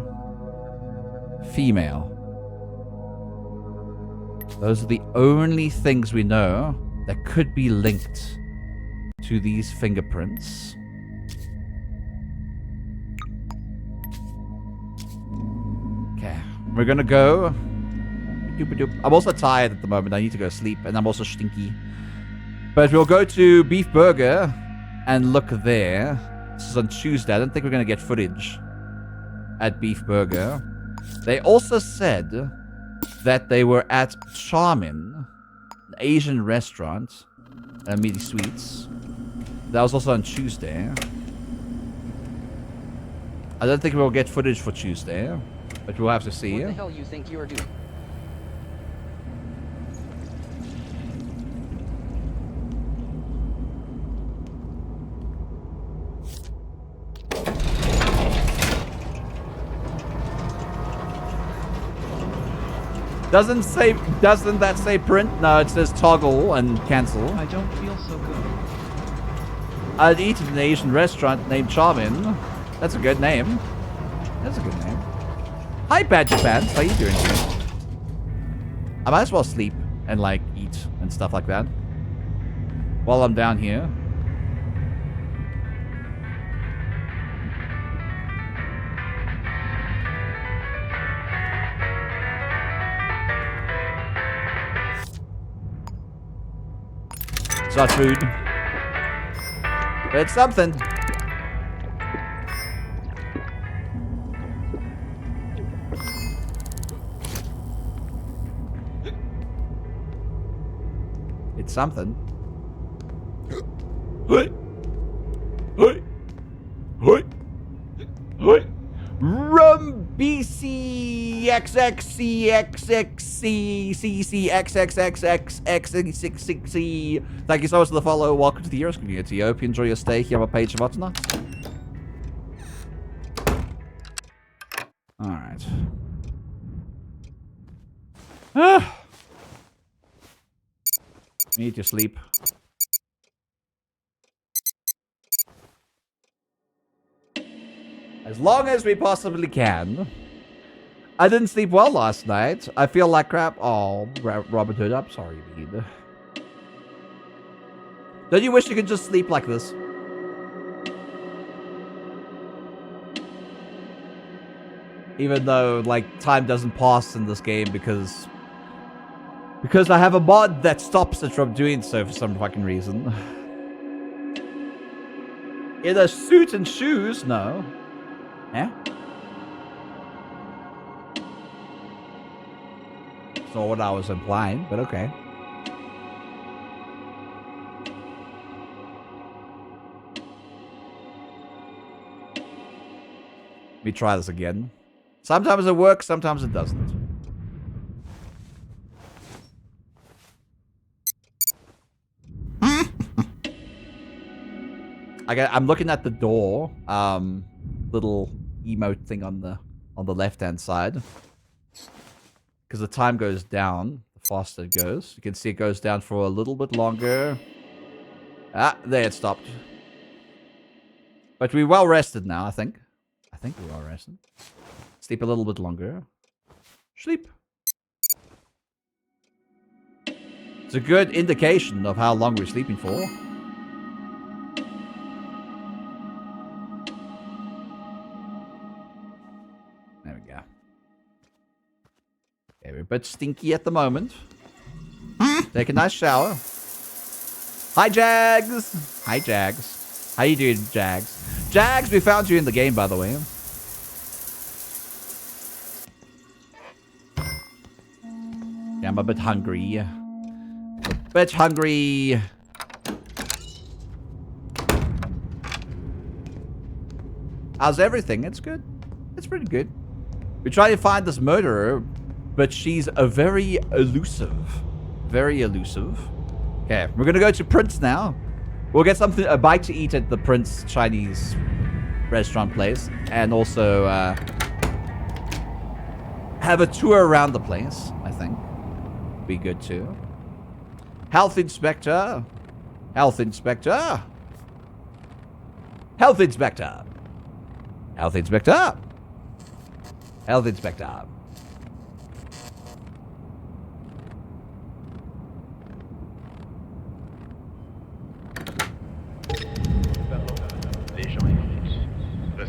female. Those are the only things we know that could be linked to these fingerprints. Okay, we're gonna go. I'm also tired at the moment. I need to go sleep, and I'm also stinky. But we'll go to Beef Burger and look there. This is on Tuesday. I don't think we're gonna get footage at Beef Burger. They also said that they were at Charmin, an Asian restaurant, Meaty Sweets. That was also on Tuesday. I don't think we'll get footage for Tuesday, but we'll have to see. What the hell you think you're doing? Doesn't that say print? No, it says toggle and cancel. I don't feel so good. I'd eat at an Asian restaurant named Charmin. That's a good name. That's a good name. Hi, Badger Pants. How you doing? I might as well sleep and like eat and stuff like that while I'm down here. It's not food, but it's something. It's something. Rum BCXXCXXCCXXXXXXC. Thank you so much for the follow. Welcome to the Heroes community. I hope you enjoy your stay here on my page and whatnot. Alright. Need to sleep. As long as we possibly can. I didn't sleep well last night. I feel like crap. Oh, Robin Hood, I'm sorry, Bean. Don't you wish you could just sleep like this? Even though, like, time doesn't pass in this game because I have a mod that stops it from doing so for some fucking reason. In a suit and shoes? No. Yeah? That's not what I was implying, but okay. Let me try this again. Sometimes it works, sometimes it doesn't. I'm looking at the door, little emote thing on the left-hand side. Because the time goes down, the faster it goes. You can see it goes down for a little bit longer. Ah, there it stopped. But we're well rested now, I think. I think we're well rested. Sleep a little bit longer. Sleep. It's a good indication of how long we're sleeping for. There we go. Okay, we're a bit stinky at the moment. Take a nice shower. Hi, Jags. Hi, Jags. How you doing, Jags? Jags, we found you in the game, by the way. Yeah, I'm a bit hungry. A bit hungry. How's everything? It's good. It's pretty good. We try to find this murderer, but she's a very elusive. Very elusive. Okay, we're gonna go to Prince now. We'll get something, a bite to eat at the Prince Chinese restaurant place, and also have a tour around the place, I think. Be good too. Health inspector. Health inspector. Health inspector. Health inspector. Health inspector.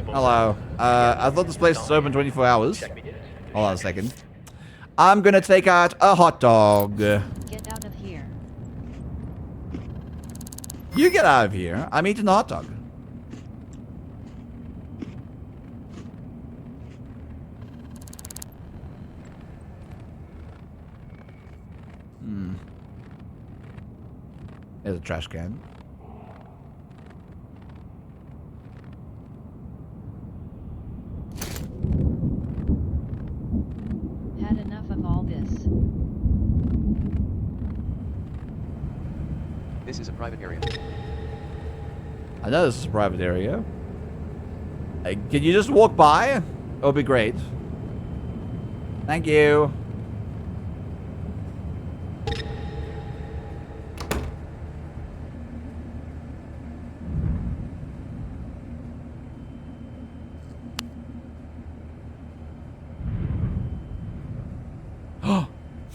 Hello. I thought this place was open 24 hours. Hold on a second. I'm gonna take out a hot dog. Get out of here. You get out of here. I'm eating a hot dog. There's a trash can. Had enough of all this. This is a private area. I know this is a private area. Can you just walk by? It would be great. Thank you.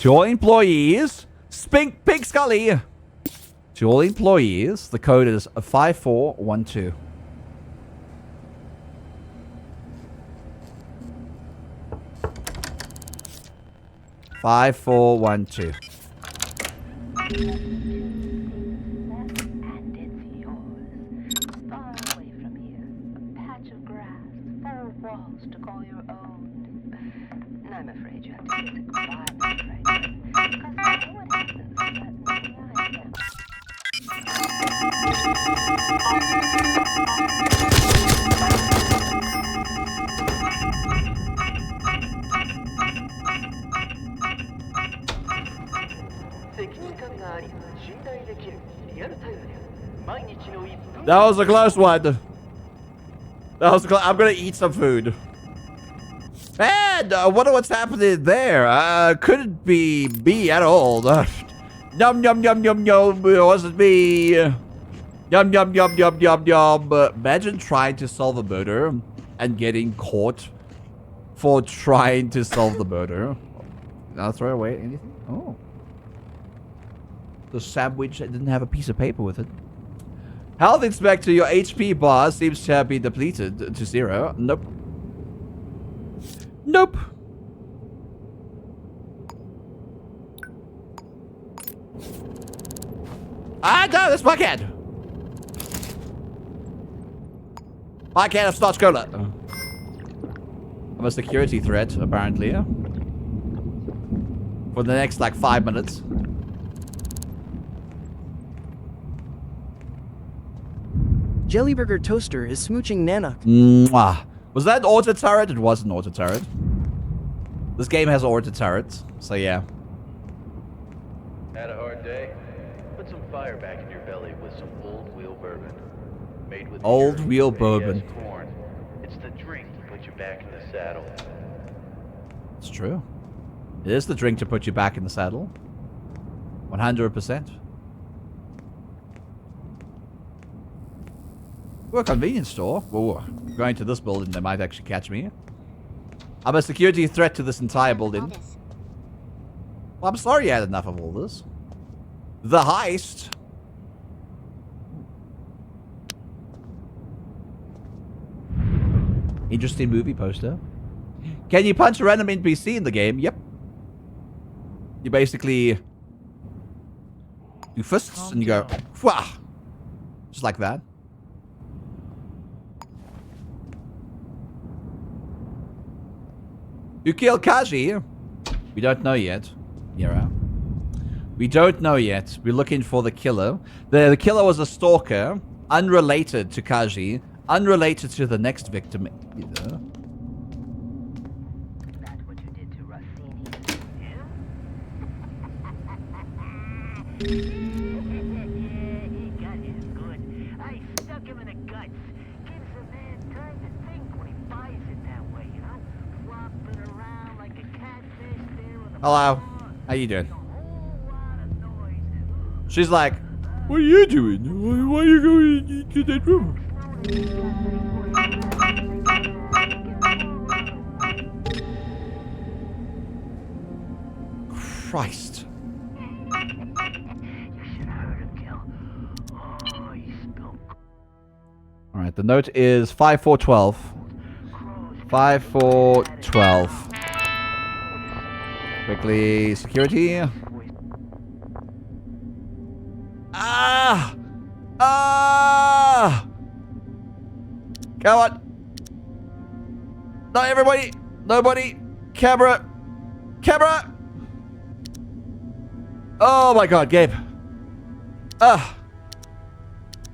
To all employees, Pink Scully. To all employees, the code is 5412. Five, 4, 1, 2. I'm afraid you have to visit goodbye, my friend. Because I know what happens, but maybe I can. That was a close one. That was I'm gonna eat some food. Man, I wonder what's happening there. Couldn't be me at all. Yum, yum, yum, yum, yum. It wasn't me. Yum, yum, yum, yum, yum, yum. Imagine trying to solve a murder and getting caught for trying to solve the murder. I'll throw away anything. Oh. The sandwich didn't have a piece of paper with it. Health inspector, your HP bar seems to have been depleted to 0. Nope. Nope. Ah, no, that's my can. My can of Scotch Cola. I'm a security threat, apparently. For the next, like, 5 minutes. Jellyburger Toaster is smooching Nana. Mwah. Was that an auto turret? It was an auto turret. This game has auto turrets, so yeah. Had a hard day? Put some fire back in your belly with some old wheel bourbon. Made with Old pure wheel big-ass bourbon. corn. It's the drink to put you back in the saddle. It's true. It is the drink to put you back in the saddle. 100%. We're a convenience store. Whoa. Going to this building, they might actually catch me. I'm a security threat to this entire building. Well, I'm sorry you had enough of all this. The heist. Interesting movie poster. Can you punch a random NPC in the game? Yep. You basically do fists and you go, Fwah! Just like that. You killed Kaji? We don't know yet. Yara. We don't know yet. We're looking for the killer. The killer was a stalker, unrelated to Kaji, unrelated to the next victim either. That's what you did to Rossini, yeah? He got his good. I stuck him in the guts. Gives a man time to think when he buys it that way, you know? Flopping around like a cat Hello. How you doing? She's like, what are you doing? Why are you going to that room? Christ. Alright, the note is 5412. 5412. Quickly, security. Ah! Ah! Come on. Not everybody. Nobody. Camera. Camera. Oh my god, Gabe. Ah.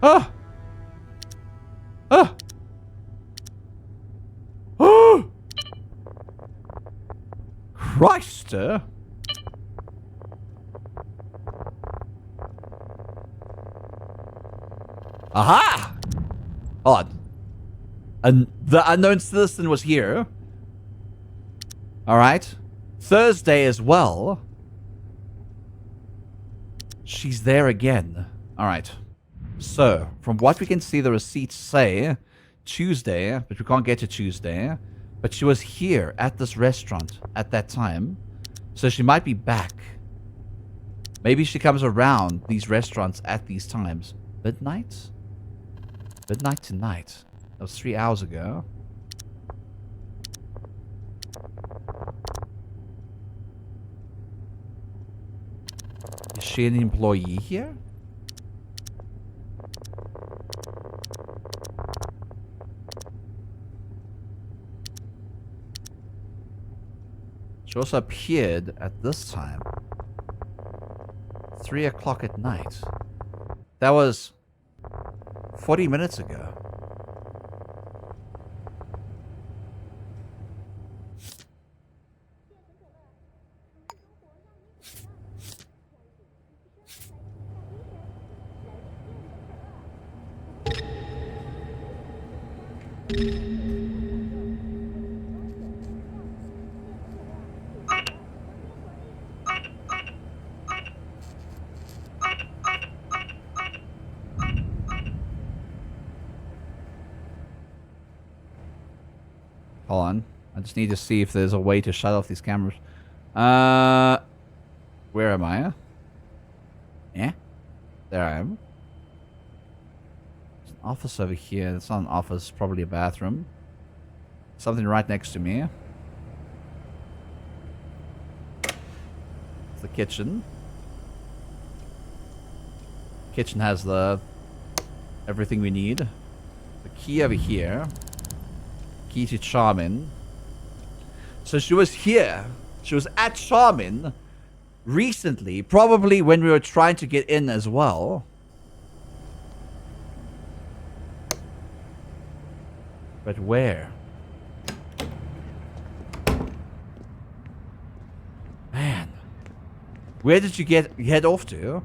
Ah. Ah. Oh. Christ. Aha! Hold on. And the unknown citizen was here. Alright. Thursday as well. She's there again. Alright. So, from what we can see, the receipts say Tuesday, but we can't get to Tuesday. But she was here at this restaurant at that time. So she might be back. Maybe she comes around these restaurants at these times. Midnight? Midnight tonight. That was 3 hours ago. Is she an employee here? She also appeared at this time. 3 o'clock at night. That was 40 minutes ago. Hold on. I just need to see if there's a way to shut off these cameras. Where am I? Yeah? There I am. There's an office over here. It's not an office, probably a bathroom. Something right next to me. It's the kitchen. Kitchen has everything we need. The key over here. Key to Charmin. So she was here. She was at Charmin recently, probably when we were trying to get in as well. But where? Man. Where did you head off to?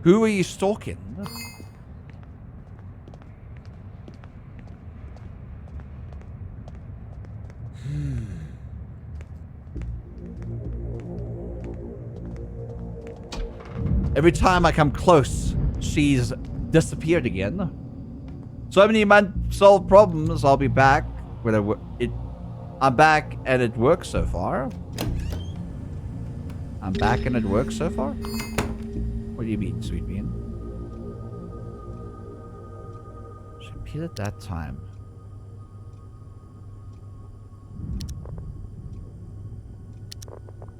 Who were you stalking? Every time I come close, she's disappeared again. So many unsolved problems. I'll be back. I'm back and it works so far. I'm back and it works so far? What do you mean, sweet bean? She appeared at that time.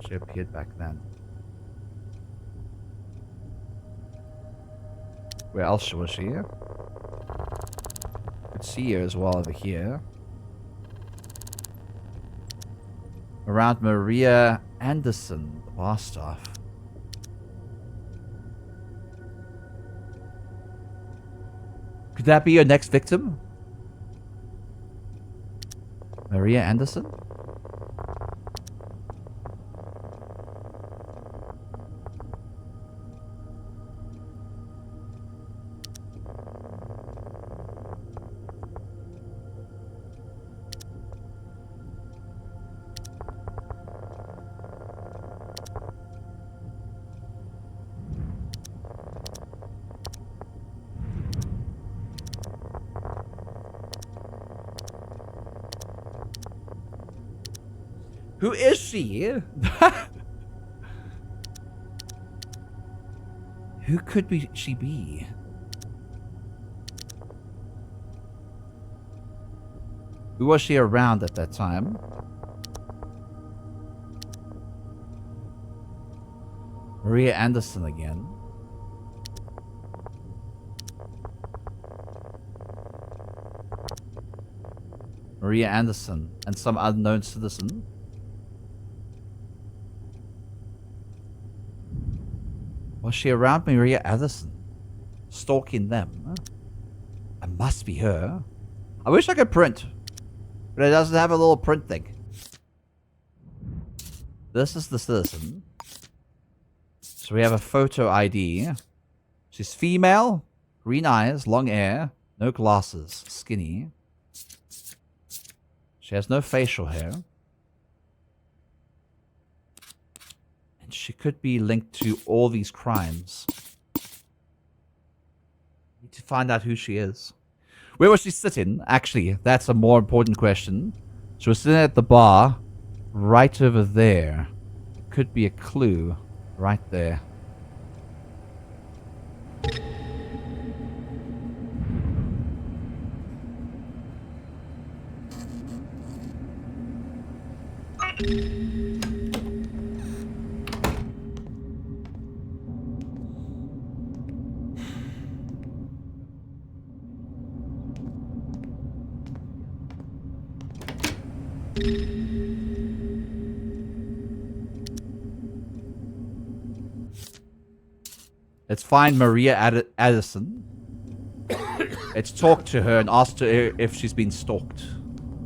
She appeared back then. Where else was she? Could see her as well over here. Around Maria Anderson, the bar staff. Could that be your next victim? Maria Anderson? Who is she? Who could she be? Who was she around at that time? Maria Anderson again. Maria Anderson and some unknown citizen. Was she around Maria Anderson? Stalking them? It must be her. I wish I could print. But it doesn't have a little print thing. This is the citizen. So we have a photo ID. She's female. Green eyes. Long hair. No glasses. Skinny. She has no facial hair. And she could be linked to all these crimes. Need to find out who she is. Where was she sitting? Actually, that's a more important question. She was sitting at the bar right over there. Could be a clue right there. Let's find Maria Addison. Let's talk to her and ask her if she's been stalked.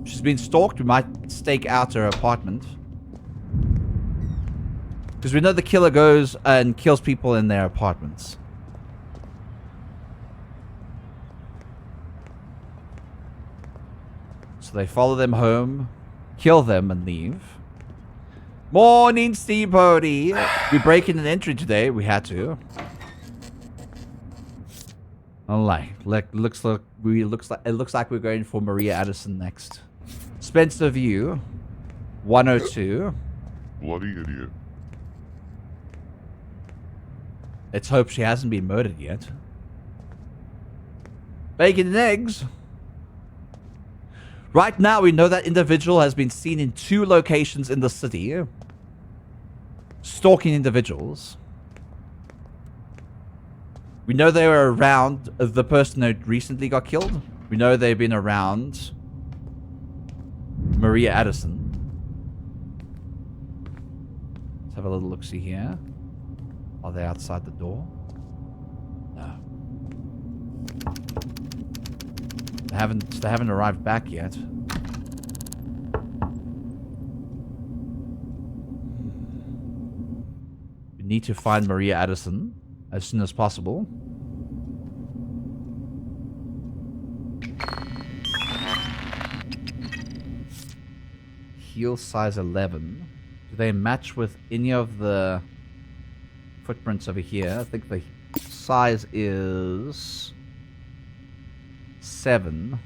If she's been stalked, we might stake out her apartment. Because we know the killer goes and kills people in their apartments. So they follow them home, kill them, and leave. Morning, Steve Bodie. We break in an entry today. We had to. It looks like we're going for Maria Addison next. Spencer View, 102. Bloody idiot. Let's hope she hasn't been murdered yet. Bacon and eggs. Right now, we know that individual has been seen in 2 locations in the city. Stalking individuals. We know they were around the person who recently got killed. We know they've been around Maria Addison. Let's have a little look-see here. Are they outside the door? No. They haven't arrived back yet. We need to find Maria Addison as soon as possible. Heel size 11. Do they match with any of the footprints over here? I think the size is 7.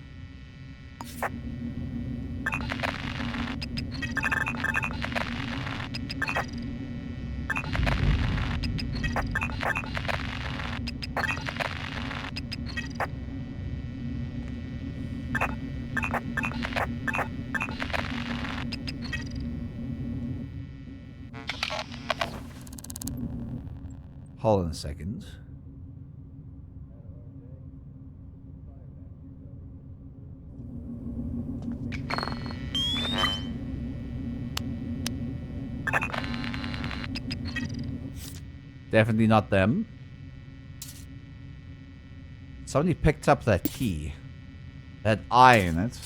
Hold on a second. Definitely not them. Somebody picked up that key. That eye in it.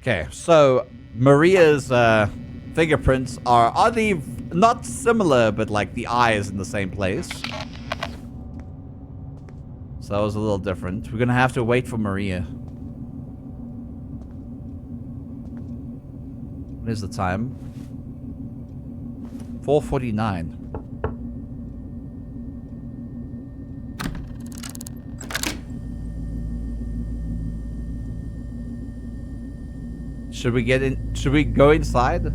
Okay, so Maria's fingerprints are oddly not similar, but like the eye is in the same place. So that was a little different. We're gonna have to wait for Maria. What is the time? 4:49. Should we get in? Should we go inside?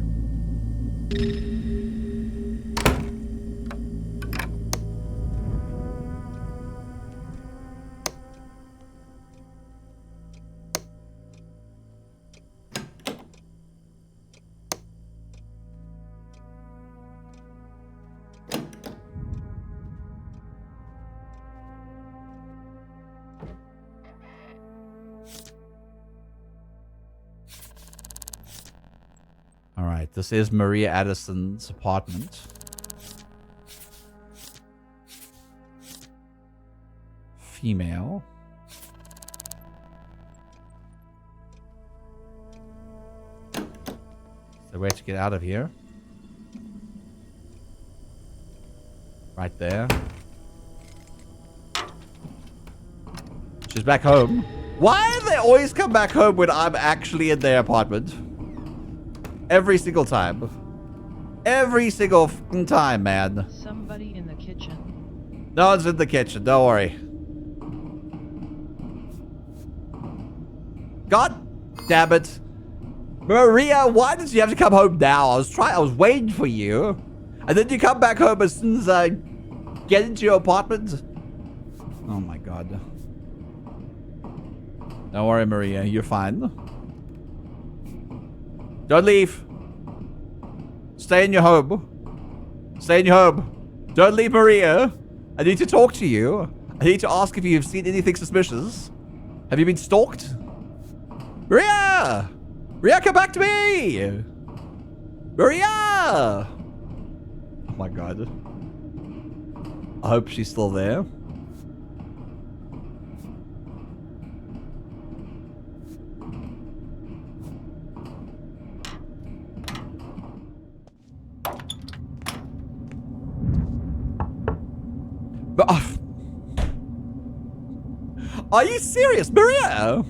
All right, this is Maria Addison's apartment. Female. The way to get out of here. Right there. She's back home. Why do they always come back home when I'm actually in their apartment? Every single time. Every single fucking time, man. Somebody in the kitchen. No one's in the kitchen, don't worry. God damn it. Maria, why did you have to come home now? I was waiting for you. And then you come back home as soon as I get into your apartment. Oh my god. Don't worry, Maria, you're fine. Don't leave. Stay in your home. Stay in your home. Don't leave, Maria. I need to talk to you. I need to ask if you've seen anything suspicious. Have you been stalked? Maria! Maria, come back to me! Maria! Oh my god. I hope she's still there. But, are you serious, Maria?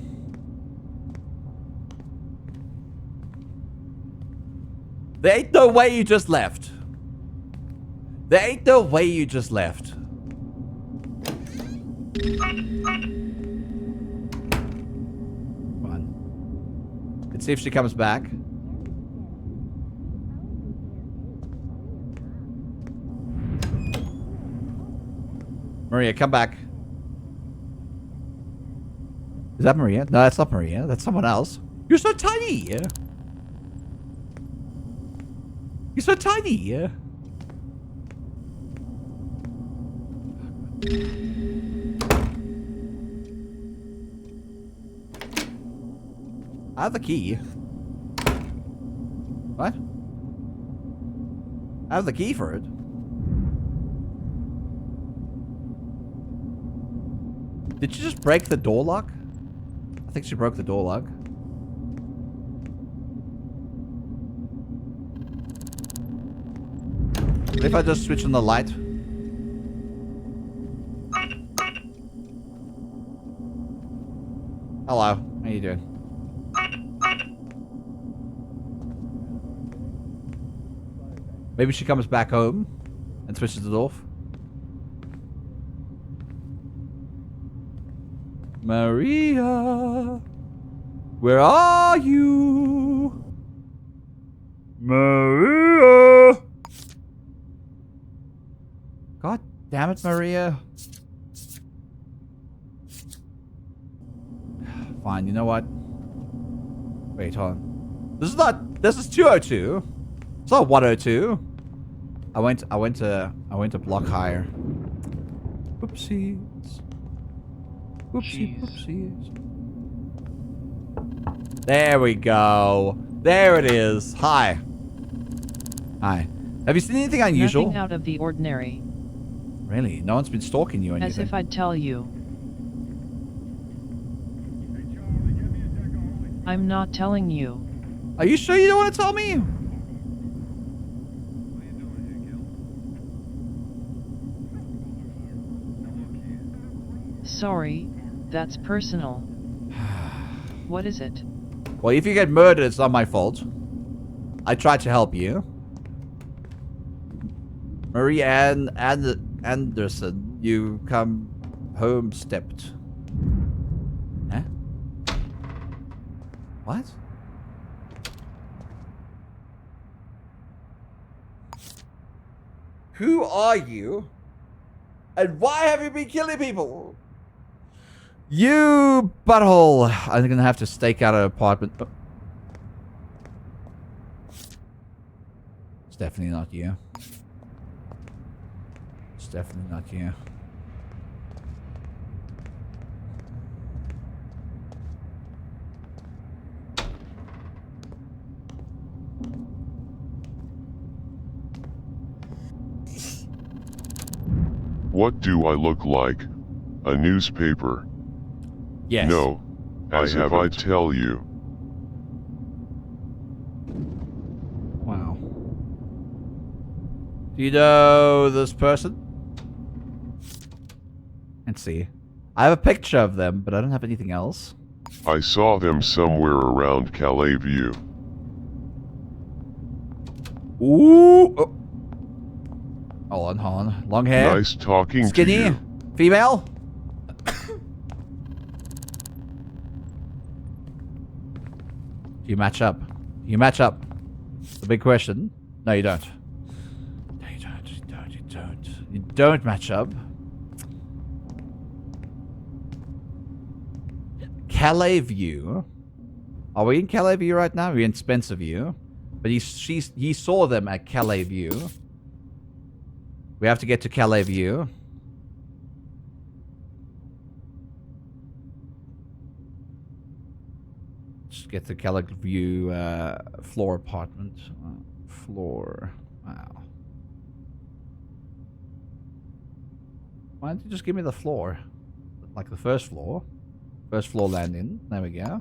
There ain't no way you just left. There ain't no way you just left. Come on. Let's see if she comes back. Maria, come back. Is that Maria? No, that's not Maria. That's someone else. You're so tiny. You're so tiny. I have the key. What? I have the key for it. Did you just break the door lock? I think she broke the door lock. What if I just switch on the light? Hello, how you doing? Maybe she comes back home and switches it off. Maria, where are you? Maria. God damn it, Maria. Fine, you know what? Wait, hold on. This is 202. It's not 102. I went to block higher. Whoopsies. Whoopsie, whoopsies. There we go. There it is. Hi. Hi. Have you seen anything unusual? Nothing out of the ordinary. Really? No one's been stalking you or anything? As if I'd tell you. I'm not telling you. Are you sure you don't want to tell me? Sorry, that's personal. What is it? Well, if you get murdered, it's not my fault. I tried to help you. Marie Ann Anderson, you come home stepped. Huh? What? Who are you? And why have you been killing people? You butthole. I'm gonna have to stake out an apartment. Oh. It's definitely not you. It's definitely not you. What do I look like? A newspaper? Yes. No. As if I tell you. Wow. Do you know this person? Let's see. I have a picture of them, but I don't have anything else. I saw them somewhere around Calais View. Ooh. Oh. Hold on. Long hair. Nice talking Skinny. to you. Female. Do you match up? You match up. The big question. No, you don't. No, you don't. You don't. You don't match up. Calais View. Are we in Calais View right now? We're in Spencer View. But he saw them at Calais View. We have to get to Calais View. Just get to Calais View floor apartment. Floor. Wow. Why don't you just give me the floor? Like the first floor. First floor landing. There we go.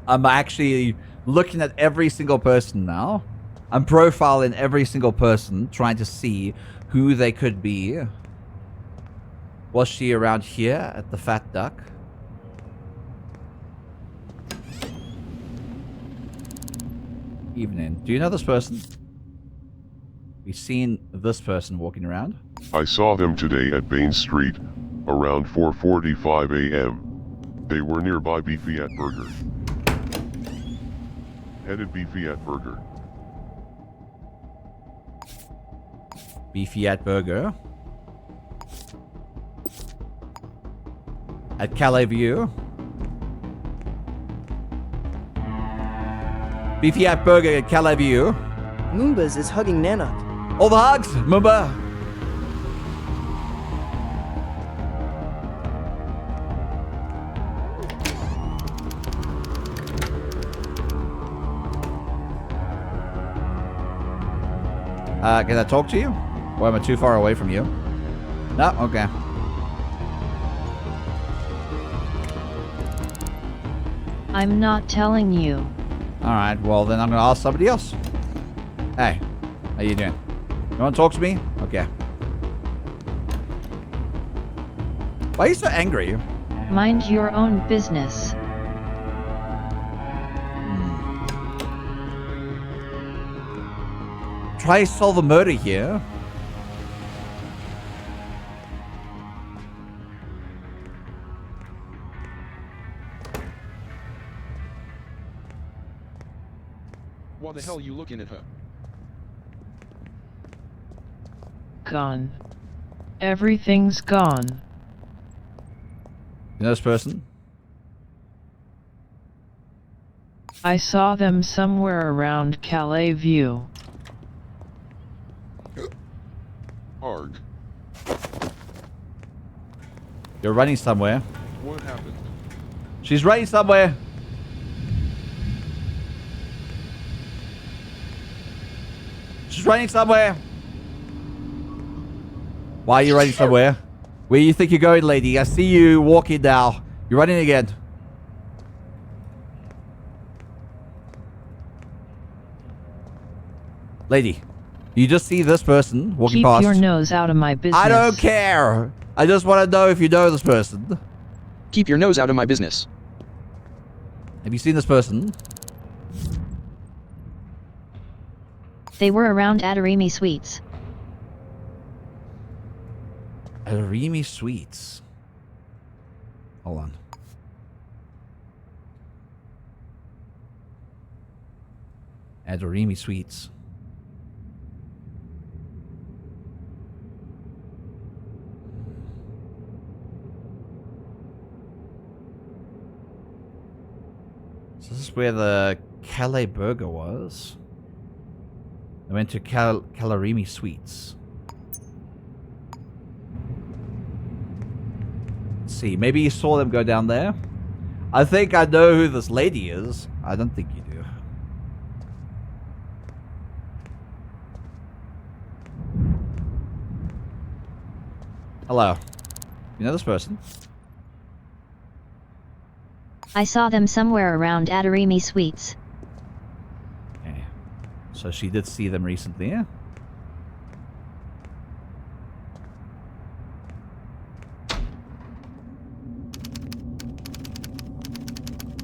I'm actually looking at every single person now. I'm profiling every single person, trying to see who they could be. Was she around here at the Fat Duck? Evening. Do you know this person? We've seen this person walking around. I saw them today at Bain Street, around 4:45 a.m. They were nearby Beefy at Burger. Headed Beefy at Burger. Beefy at Burger. At Calais View. Beefy at Burger at Calais View. Moombas is hugging Nana. All the hugs, Moomba. Can I talk to you? Or am I too far away from you? No? Okay. I'm not telling you. Alright, well then I'm gonna ask somebody else. Hey, how you doing? You wanna talk to me? Okay. Why are you so angry? Mind your own business. Try to solve a murder here. Why the hell are you looking at her? Gone. Everything's gone. You know this person? I saw them somewhere around Calais View. Arg. You're running somewhere. What happened? She's running somewhere. She's running somewhere. Why are you running somewhere? Where you think you're going, lady? I see you walking now. You're running again. Lady, you just see this person walking past. Keep your nose out of my business. I don't care. I just want to know if you know this person. Keep your nose out of my business. Have you seen this person? They were around Adarimi Sweets. Adarimi Sweets. Hold on. Adarimi Sweets. So this is where the Calais burger was. I went to Calarimi Sweets. Let's see, maybe you saw them go down there. I think I know who this lady is. I don't think you do. Hello. You know this person? I saw them somewhere around Adarimi Sweets. Okay. So she did see them recently, yeah?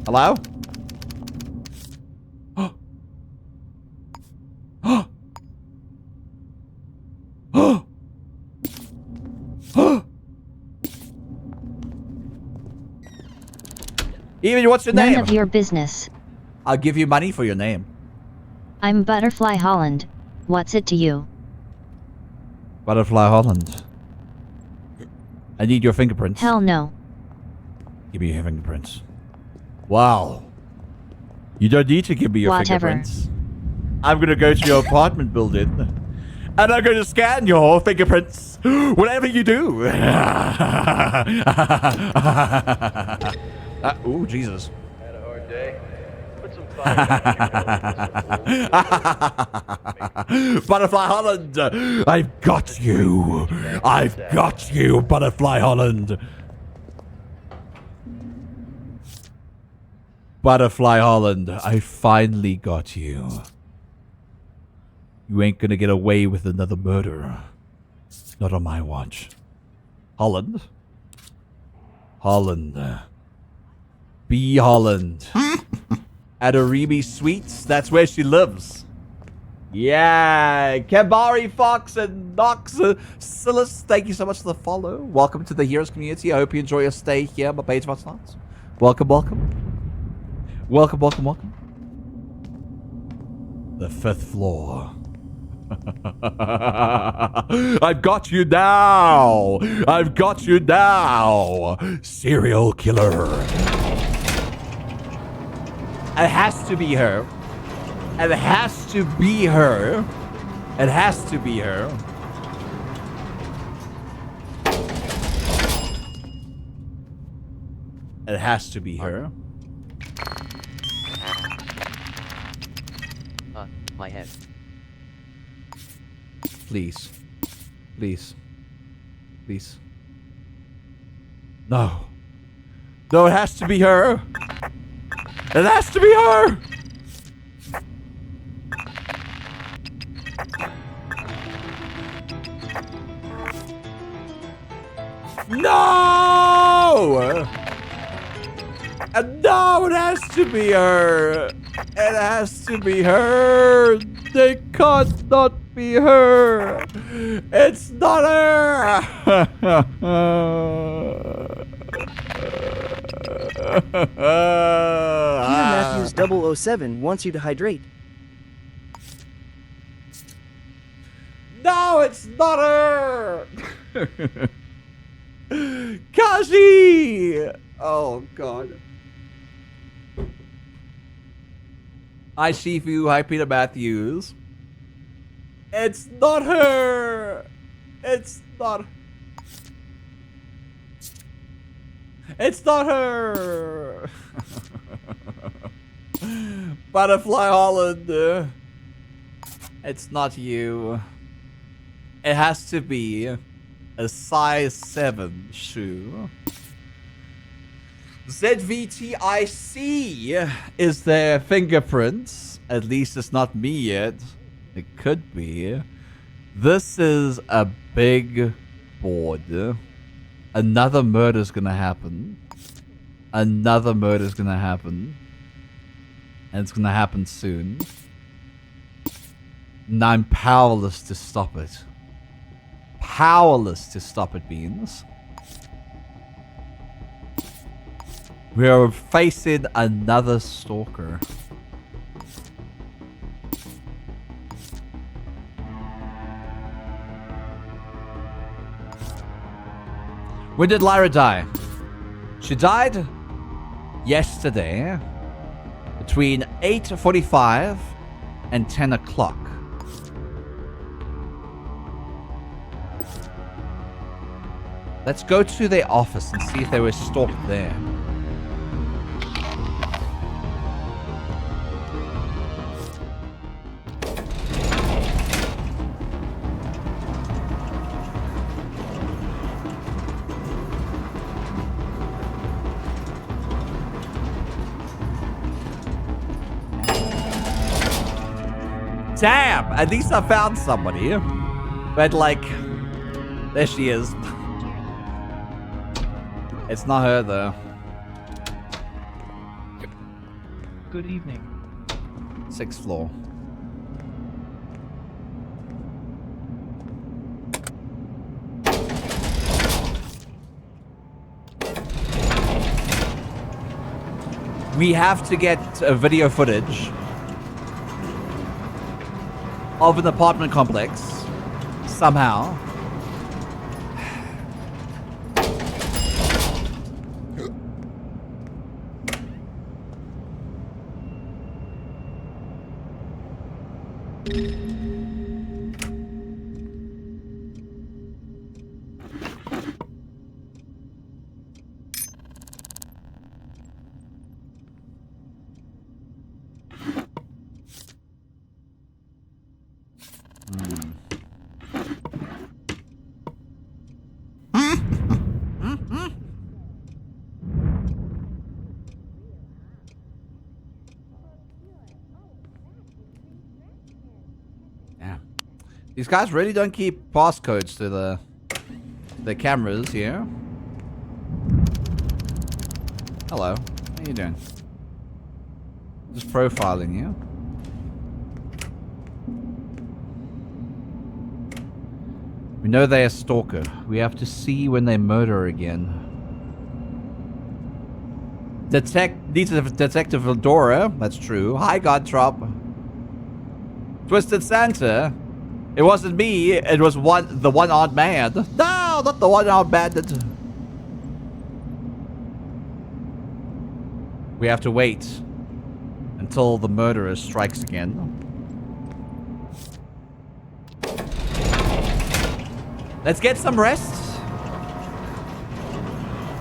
Hello? Even what's your name? None of your business. I'll give you money for your name. I'm Butterfly Holland. What's it to you? Butterfly Holland. I need your fingerprints. Hell no. Give me your fingerprints. Wow. You don't need to give me your Whatever. fingerprints. I'm gonna go to your apartment building. And I'm gonna scan your fingerprints. Whatever you do. Ooh, Jesus. Had a hard day? Put some fire back in your belly. Butterfly Holland! I've got you! I've got you, Butterfly Holland! Butterfly Holland, I finally got you. You ain't gonna get away with another murder. Not on my watch. Holland? Holland. B. Holland. At Aribi Sweets, that's where she lives. Yeah, Kabari Fox and Noxilus, thank you so much for the follow. Welcome to the Heroes community. I hope you enjoy your stay here, my page what's not. Welcome, welcome. Welcome, welcome, welcome. The 5th floor. I've got you now! I've got you now! Serial killer. It has to be her. It has to be her. It has to be her. It has to be her. My head. Please. Please. Please. No. No, it has to be her. It has to be her. No! No, it has to be her. It has to be her. They can't not be her. It's not her. Peter Matthews 007 wants you to hydrate. No, it's not her. Kaji! Oh, God. Hi, Shifu. Hi, Peter Matthews. It's not her. It's not. It's not her. Butterfly Holland. It's not you. It has to be. a size 7 shoe. ZVTIC is their fingerprints. At least it's not me yet. It could be. This is a big board. Another murder's gonna happen. Another murder's gonna happen. And it's gonna happen soon. And I'm powerless to stop it. Powerless to stop it, Beans. We are facing another stalker. When did Lyra die? She died yesterday between 8:45 and 10 o'clock. Let's go to their office and see if they were stalked there. Damn! At least I found somebody. But like, there she is. It's not her though. Good evening. 6th floor. We have to get video footage of an apartment complex somehow. These guys really don't keep passcodes to the cameras here. Hello. How you doing? Just profiling you. We know they're a stalker. We have to see when they murder again. Detective Eldora. That's true. Hi, Godtrop. Twisted Santa. It wasn't me. It was the one-odd man. No, not the one-odd bandit. We have to wait until the murderer strikes again. Let's get some rest.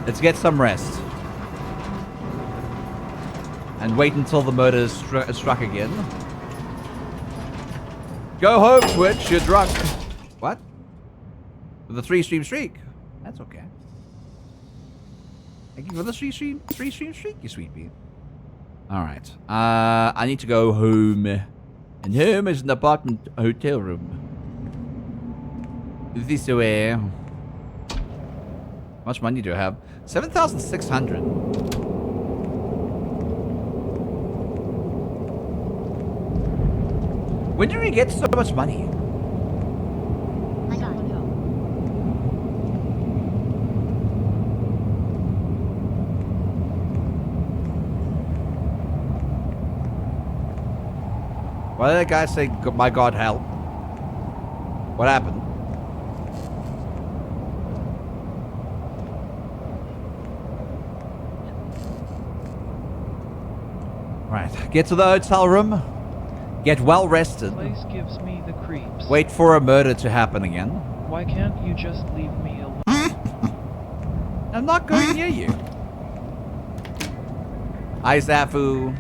Let's get some rest. And wait until the murder is struck again. Go home, Twitch. You're drunk. What? With a 3-stream streak. That's okay. Thank you for the 3-stream streak, you sweet bee. Alright. I need to go home. And home is an apartment hotel room. This way. How much money do I have? 7,600. When did we get so much money? My God. Why did that guy say, my God, help? What happened? Right, get to the hotel room. Get well rested. This place gives me the creeps. Wait for a murder to happen again. Why can't you just leave me alone? I'm not going near you. Hi, Zafu.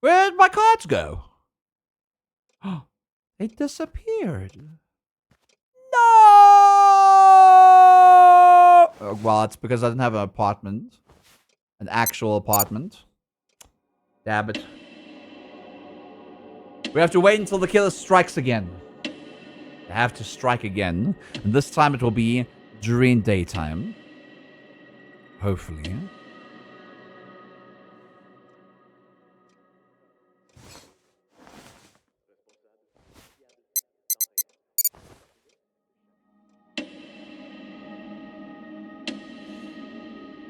Where'd my cards go? They disappeared. No! Well, it's because I didn't have an apartment. An actual apartment. Damn it. We have to wait until the killer strikes again. They have to strike again. And this time it will be during daytime. Hopefully.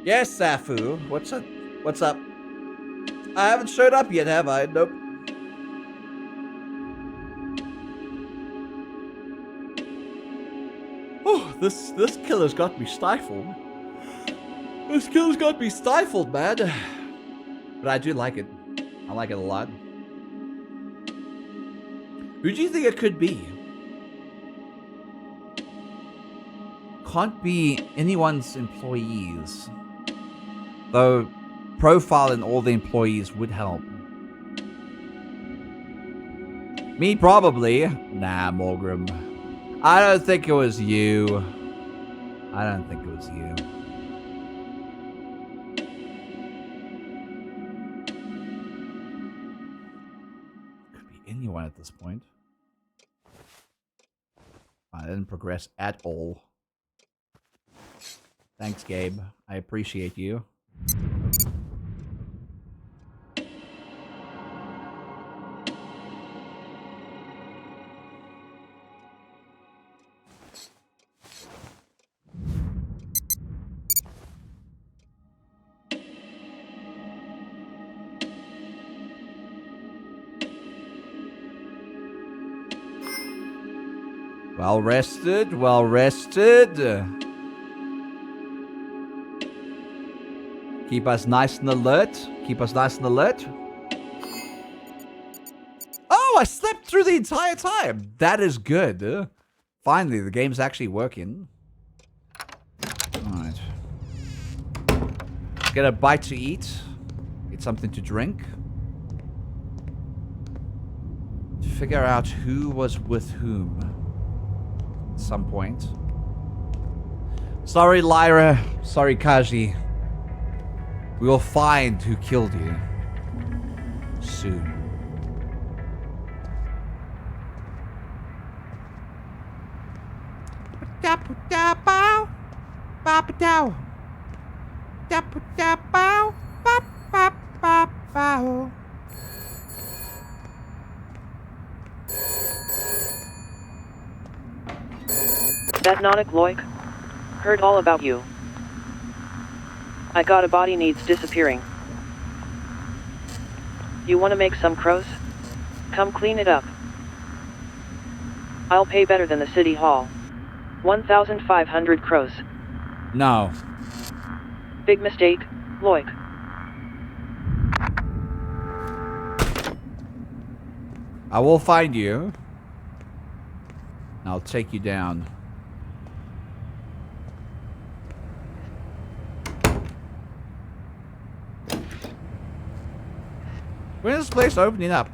Yes, Safu. What's up? What's up? I haven't showed up yet, have I? Nope. Oh, this killer's got me stifled. This killer's got me stifled, man. But I do like it. I like it a lot. Who do you think it could be? Can't be anyone's employees. Though, profiling all the employees would help. Me, probably. Nah, Morgrim. I don't think it was you. I don't think it was you. Could be anyone at this point. I didn't progress at all. Thanks, Gabe. I appreciate you. Well rested, well rested. Keep us nice and alert. Keep us nice and alert. Oh, I slept through the entire time. That is good. Finally, the game's actually working. Alright. Get a bite to eat. Get something to drink. Figure out who was with whom. At some point. Sorry, Lyra. Sorry, Kaji. We will find who killed you. Soon. That Nonic Loik? Heard all about you. I got a body needs disappearing. You wanna make some crows? Come clean it up. I'll pay better than the city hall. 1,500 crows. No. Big mistake, Loik. I will find you. I'll take you down. When is this place opening up?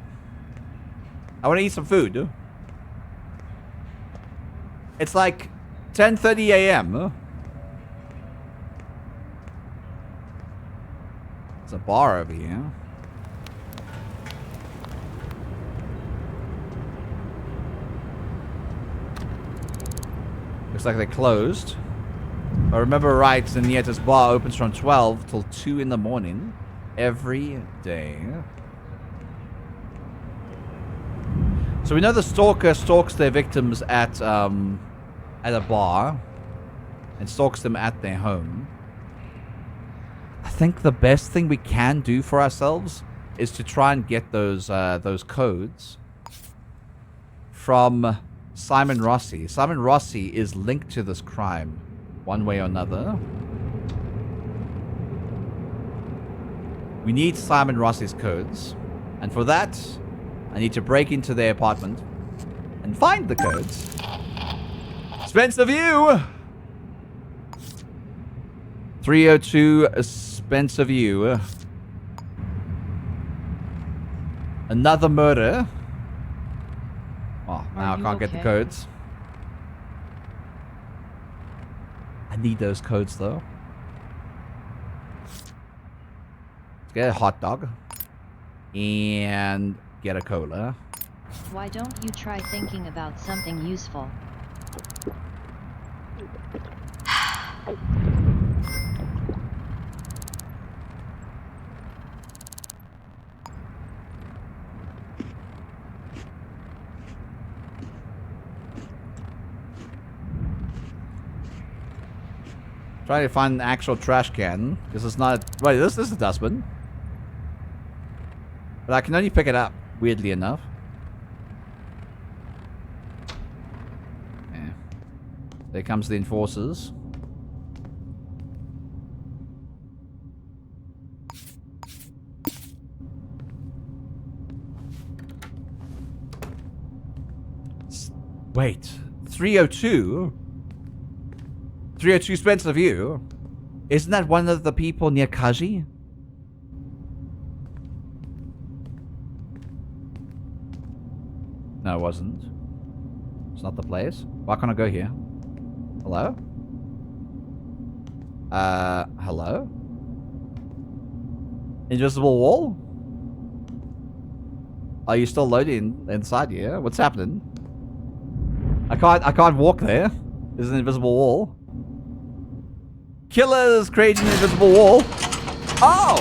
I want to eat some food, dude. It's like 10:30 a.m. There's a bar over here. Looks like they closed. If I remember right, then yet this bar opens from 12 till 2 in the morning. Every day. So we know the stalker stalks their victims at a bar. And stalks them at their home. I think the best thing we can do for ourselves is to try and get those codes from Simon Rossi. Simon Rossi is linked to this crime, one way or another. We need Simon Rossi's codes. And for that, I need to break into their apartment and find the codes. Spencer View! 302 Spencer View. Another murder. Oh, now I can't get the codes. I need those codes though. Let's get a hot dog. And get a cola. Why don't you try thinking about something useful? Trying to find an actual trash can. This is not... Wait, this is a dustbin. But I can only pick it up, weirdly enough. Yeah. There comes the enforcers. Wait. 302? 302 Spencer View? Isn't that one of the people near Kaji? No, it wasn't. It's not the place. Why can't I go here? Hello? Hello? Invisible wall? Are you still loading inside here? What's happening? I can't walk there. There's an invisible wall. Killers creating an invisible wall. Oh!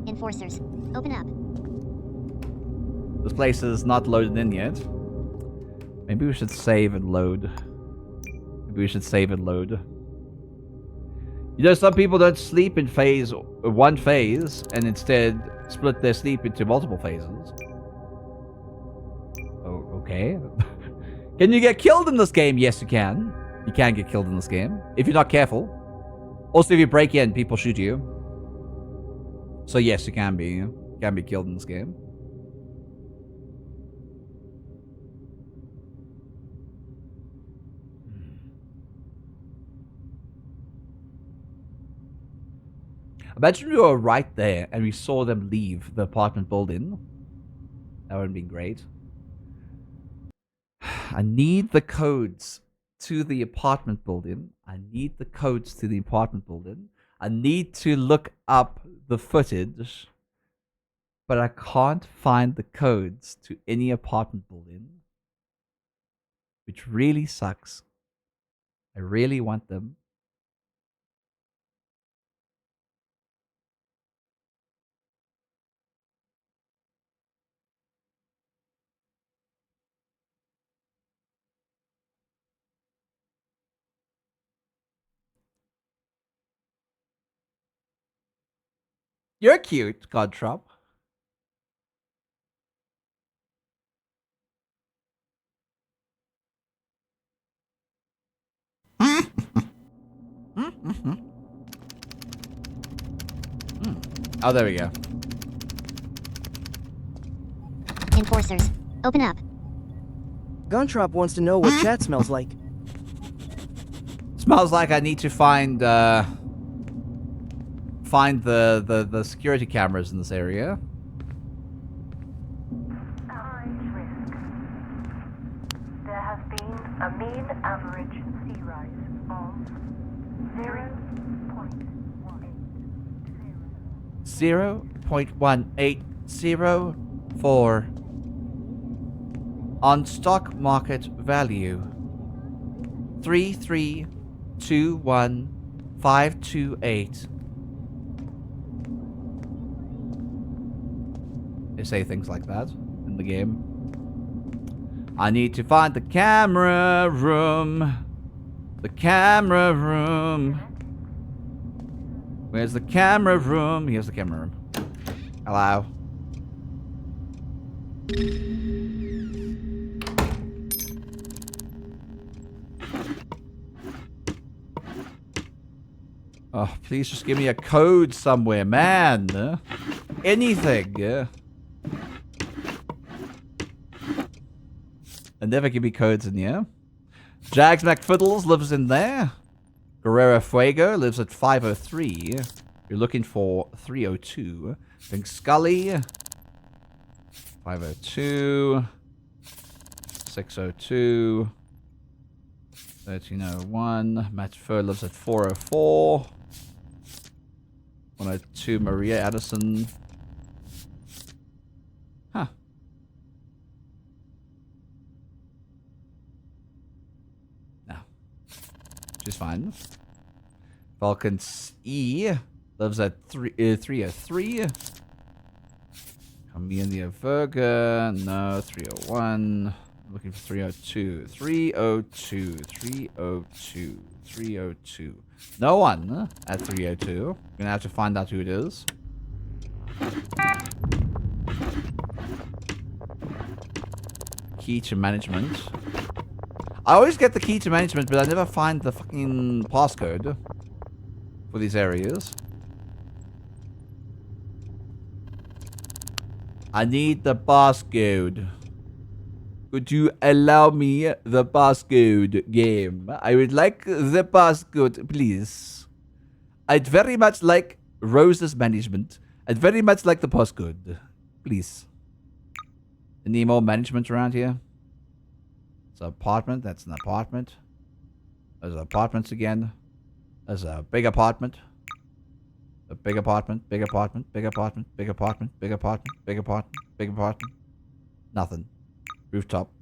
Enforcers, open up. This place is not loaded in yet. Maybe we should save and load. Maybe we should save and load. You know, some people don't sleep in one phase and instead split their sleep into multiple phases. Oh, okay. Can you get killed in this game? Yes, you can. You can get killed in this game if you're not careful. Also, if you break in, people shoot you. So yes, you can be killed in this game. Imagine we were right there and we saw them leave the apartment building. That would have been great. I need the codes to the apartment building. I need the codes to the apartment building. I need to look up the footage. But I can't find the codes to any apartment building. Which really sucks. I really want them. You're cute, Godtrop. Oh, there we go. Enforcers, open up. Guntrop wants to know what chat smells like. Smells like I need to find the security cameras in this area. There has been a mean average sea rise of 0.1804 on stock market value 3321528. They say things like that in the game. I need to find the camera room. The camera room. Where's the camera room? Here's the camera room. Hello. Oh, please just give me a code somewhere, man. Anything. And never give me codes in here. Jags McFiddles lives in there. Guerrero Fuego lives at 503. You're looking for 302. Think Scully. 502. 602. 1301. Matt Fur lives at 404. 102. Maria Addison. Huh. No. She's fine. Falcons E lives at 303. Amelia Verga. No, 301. Looking for 302. 302. 302. 302. No one at 302. Gonna have to find out who it is. Key to management. I always get the key to management, but I never find the fucking passcode for these areas. I need the passcode. Could you allow me the passcode, game? I would like the passcode, please. I'd very much like Rose's management. I'd very much like the passcode. Please. Any more management around here? It's an apartment. That's an apartment. There's apartments again. There's a big apartment. A big apartment. Big apartment. Big apartment. Big apartment. Big apartment. Big apartment. Big apartment. Nothing. Rooftop.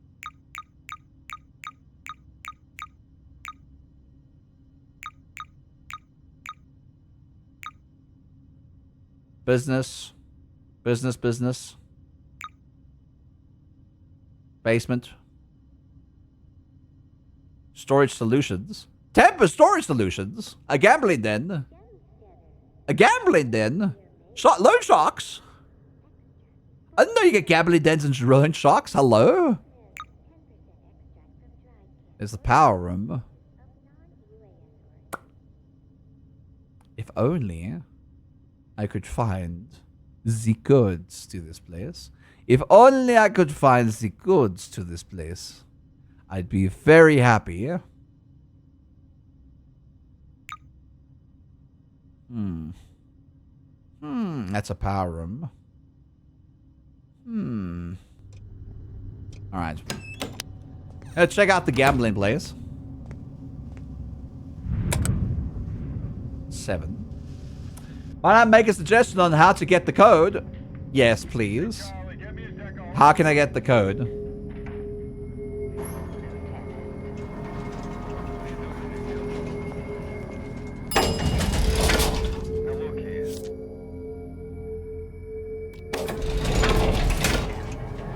Business. Business, business. Basement. Storage solutions. Tampa Storage Solutions. A gambling den. A gambling den. Loan sharks. I didn't know you get gambling dens and loan sharks. Hello? There's the power room. If only I could find the codes to this place. If only I could find the codes to this place. I'd be very happy. That's a power room. Alright. Let's check out the gambling place. 7. Why not make a suggestion on how to get the code? Yes, please. How can I get the code?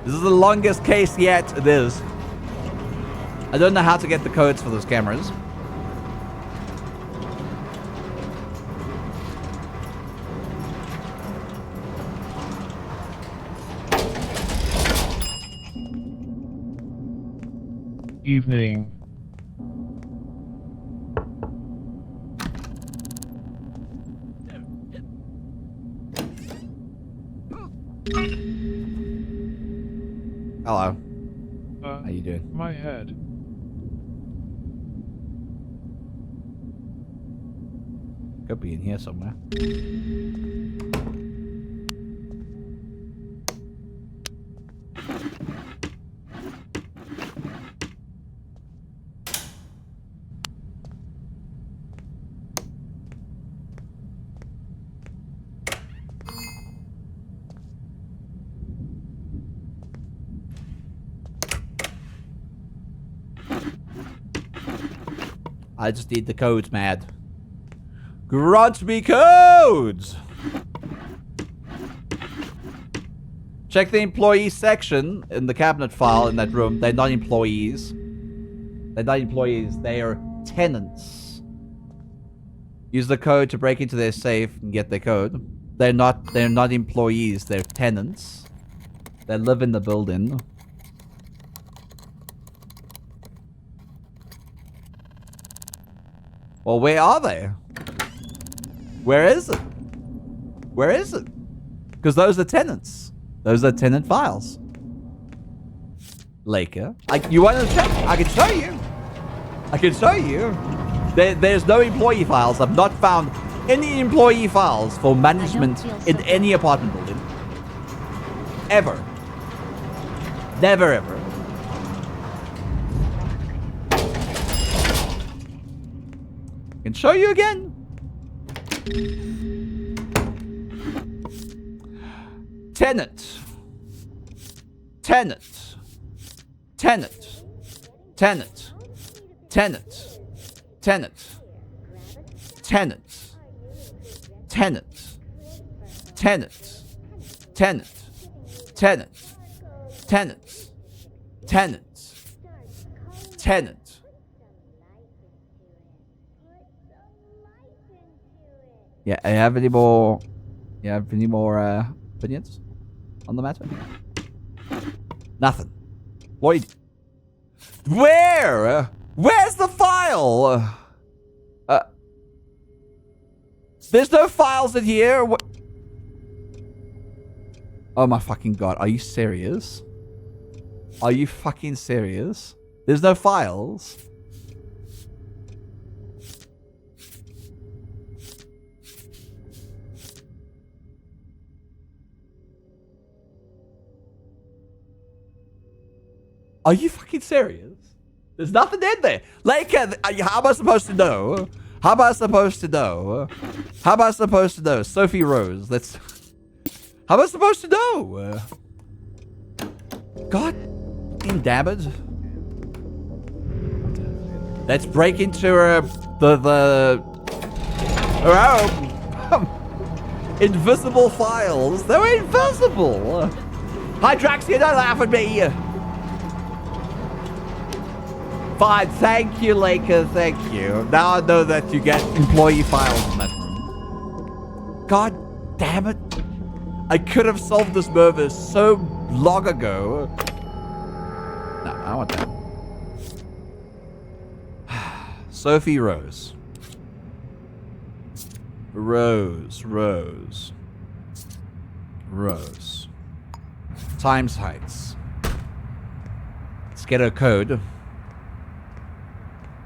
This is the longest case yet. It is. I don't know how to get the codes for those cameras. Evening. Hello. How you doing? My head. Could be in here somewhere. I just need the codes, Mad. Grant me codes! Check the employee section in the cabinet file in that room. They're not employees. They're not employees. They are tenants. Use the code to break into their safe and get their code. They're not employees, they're tenants. They live in the building. Well, where are they? Where is it? Where is it? Because those are tenants. Those are tenant files. Laker. You want to check? I can show you. I can show you. There's no employee files. I've not found any employee files for management in any apartment building. Ever. Never ever. I can show you again. Tenant. Tenant. Tenant. Tenant. Tenant. Tenant. Tenant. Tenant. Tenant. Tenant. Tenant. Tenant. Tenant. Tenant. Yeah, I have any more... You have any more opinions on the matter? Nothing. Lloyd. Where? Where's the file? There's no files in here. What? Oh my fucking god. Are you serious? Are you fucking serious? There's no files. Are you fucking serious? There's nothing in there. Like, how am I supposed to know? How am I supposed to know? How am I supposed to know? Sophie Rose. Let's... How am I supposed to know? God damn it. Let's break into her... invisible files. They were invisible. Hi, Draxia, don't laugh at me. Fine, thank you, Laker, thank you. Now I know that you get employee files in that room. God damn it. I could have solved this murder so long ago. No, I want that. Sophie Rose. Rose. Times Heights. Let's get her code.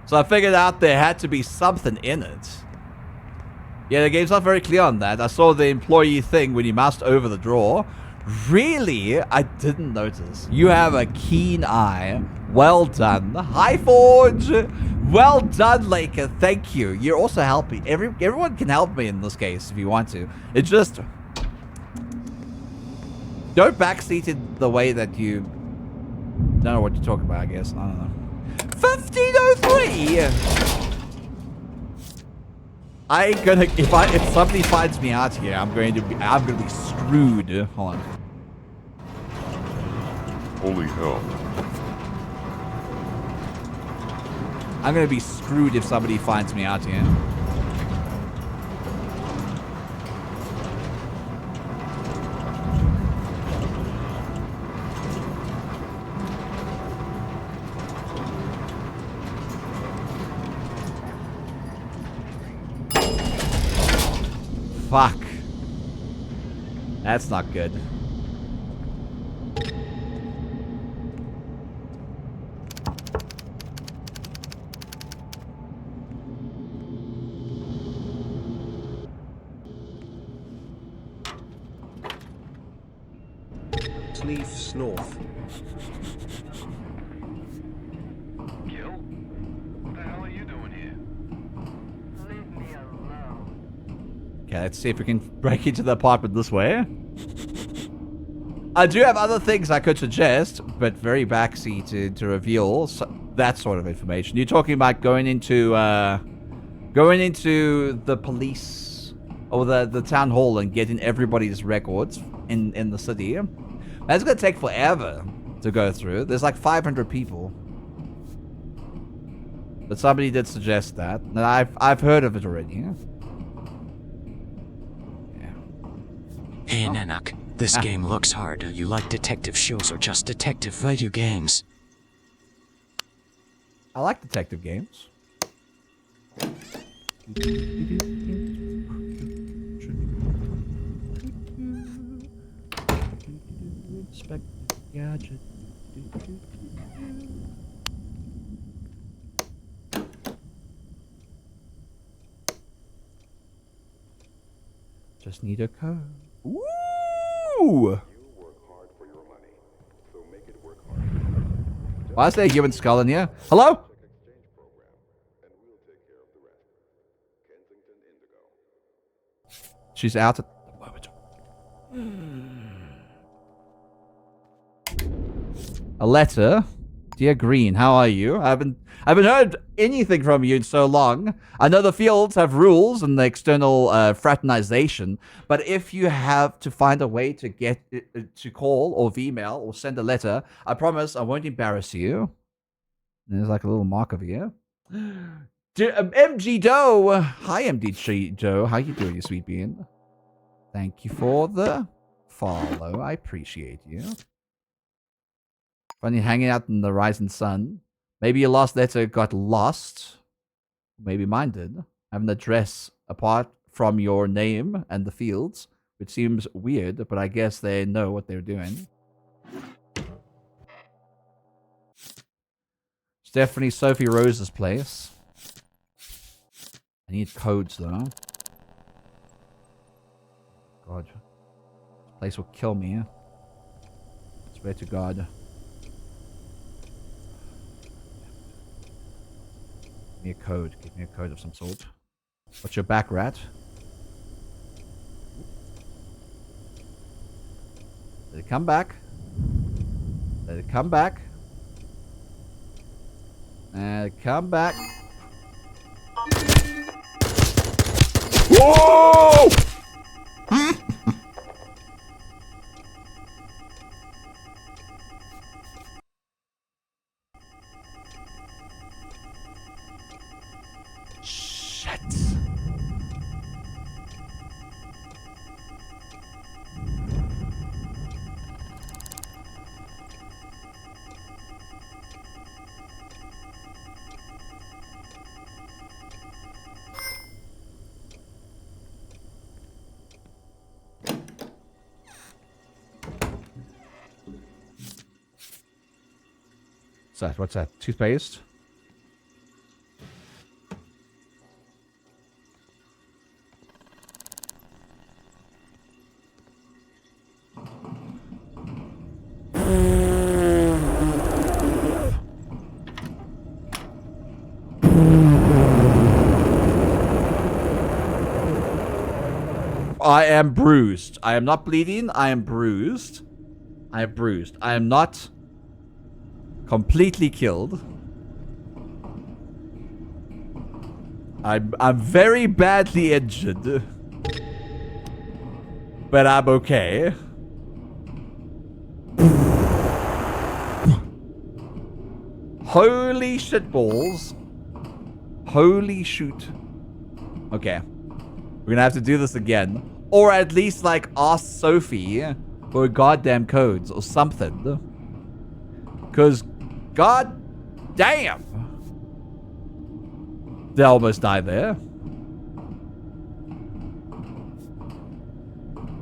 So I figured out there had to be something in it. Yeah, the game's not very clear on that. I saw the employee thing when you moused over the drawer. Really? I didn't notice. You have a keen eye. Well done. Hi, Forge. Well done, Laker. Thank you. You're also helping. Everyone can help me in this case if you want to. It's just... Don't backseat it the way that you... Don't know what you're talking about, I guess. I don't know. 1503. I ain't gonna if somebody finds me out here, I'm gonna be screwed. Hold on. Holy hell. I'm gonna be screwed if somebody finds me out here. Fuck. That's not good. Sneef snorf. Gil? What the hell are you doing here? Leave me alone. Okay, let's see if we can break into the apartment this way. I do have other things I could suggest, but very backseated to reveal that sort of information. You're talking about going into the police or the town hall and getting everybody's records in the city. That's gonna take forever to go through. There's like 500 people. But somebody did suggest that. And I've heard of it already. Yeah. Hey Nanak, this game looks hard. You like detective shows or just detective video games? I like detective games. Gadget. Just need a code. Ooh! Why is there a human skull in here? Hello? She's out at the moment. A letter. Dear Green, how are you? I haven't heard anything from you in so long. I know the fields have rules and the external fraternization, but if you have to find a way to get to call or email or send a letter, I promise I won't embarrass you. And there's like a little mark over here. MG Doe. Hi, MG Doe. How you doing, you sweet bean? Thank you for the follow. I appreciate you. Funny hanging out in the rising sun. Maybe your last letter got lost. Maybe mine did. I have an address apart from your name and the fields, which seems weird, but I guess they know what they're doing. It's definitely Sophie Rose's place. I need codes, though. God. This place will kill me. Swear to God. Give me a code. Give me a code of some sort. What's your back, rat? Let it come back. Let it come back. And come back. Whoa! Shit. What's that? Toothpaste? I am bruised. I am not bleeding. I am bruised. I am bruised. I am not completely killed. I'm very badly injured. But I'm okay. Holy shitballs. Holy shoot. Okay. We're gonna have to do this again. Or at least, like, ask Sophie for goddamn codes or something. Because, god damn. They almost died there.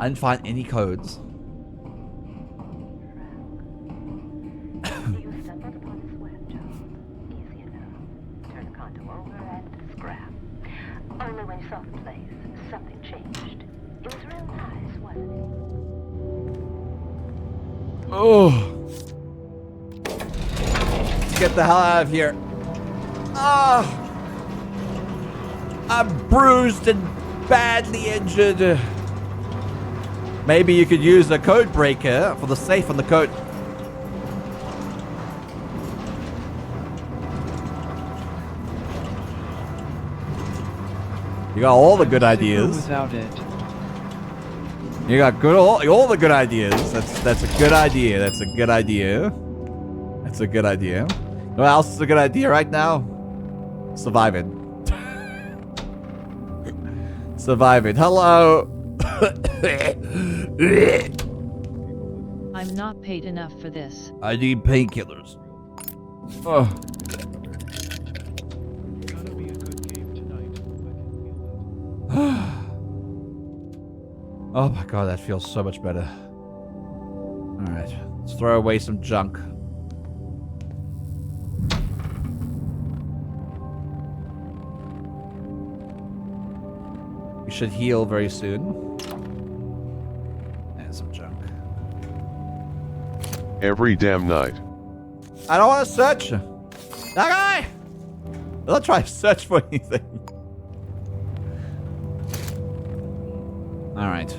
I didn't find any codes. You stumbled upon this web job. Easy enough. Turn the condo over and scrap. Only when you saw the place, something changed. It was real nice, wasn't it? Oh. Let's get the hell out of here. Ah. I'm bruised and badly injured. Maybe you could use a code breaker for the safe on the code. You got all the good ideas. Without it. You got all the good ideas. That's a good idea. That's a good idea. That's a good idea. What else is a good idea right now? Surviving. Surviving. Hello. I'm not paid enough for this. I need painkillers. Oh. Gotta be a good game tonight. Oh my god, that feels so much better. Alright, let's throw away some junk. We should heal very soon. And some junk. Every damn night. I don't want to search. That guy! I'll try to search for anything. Alright.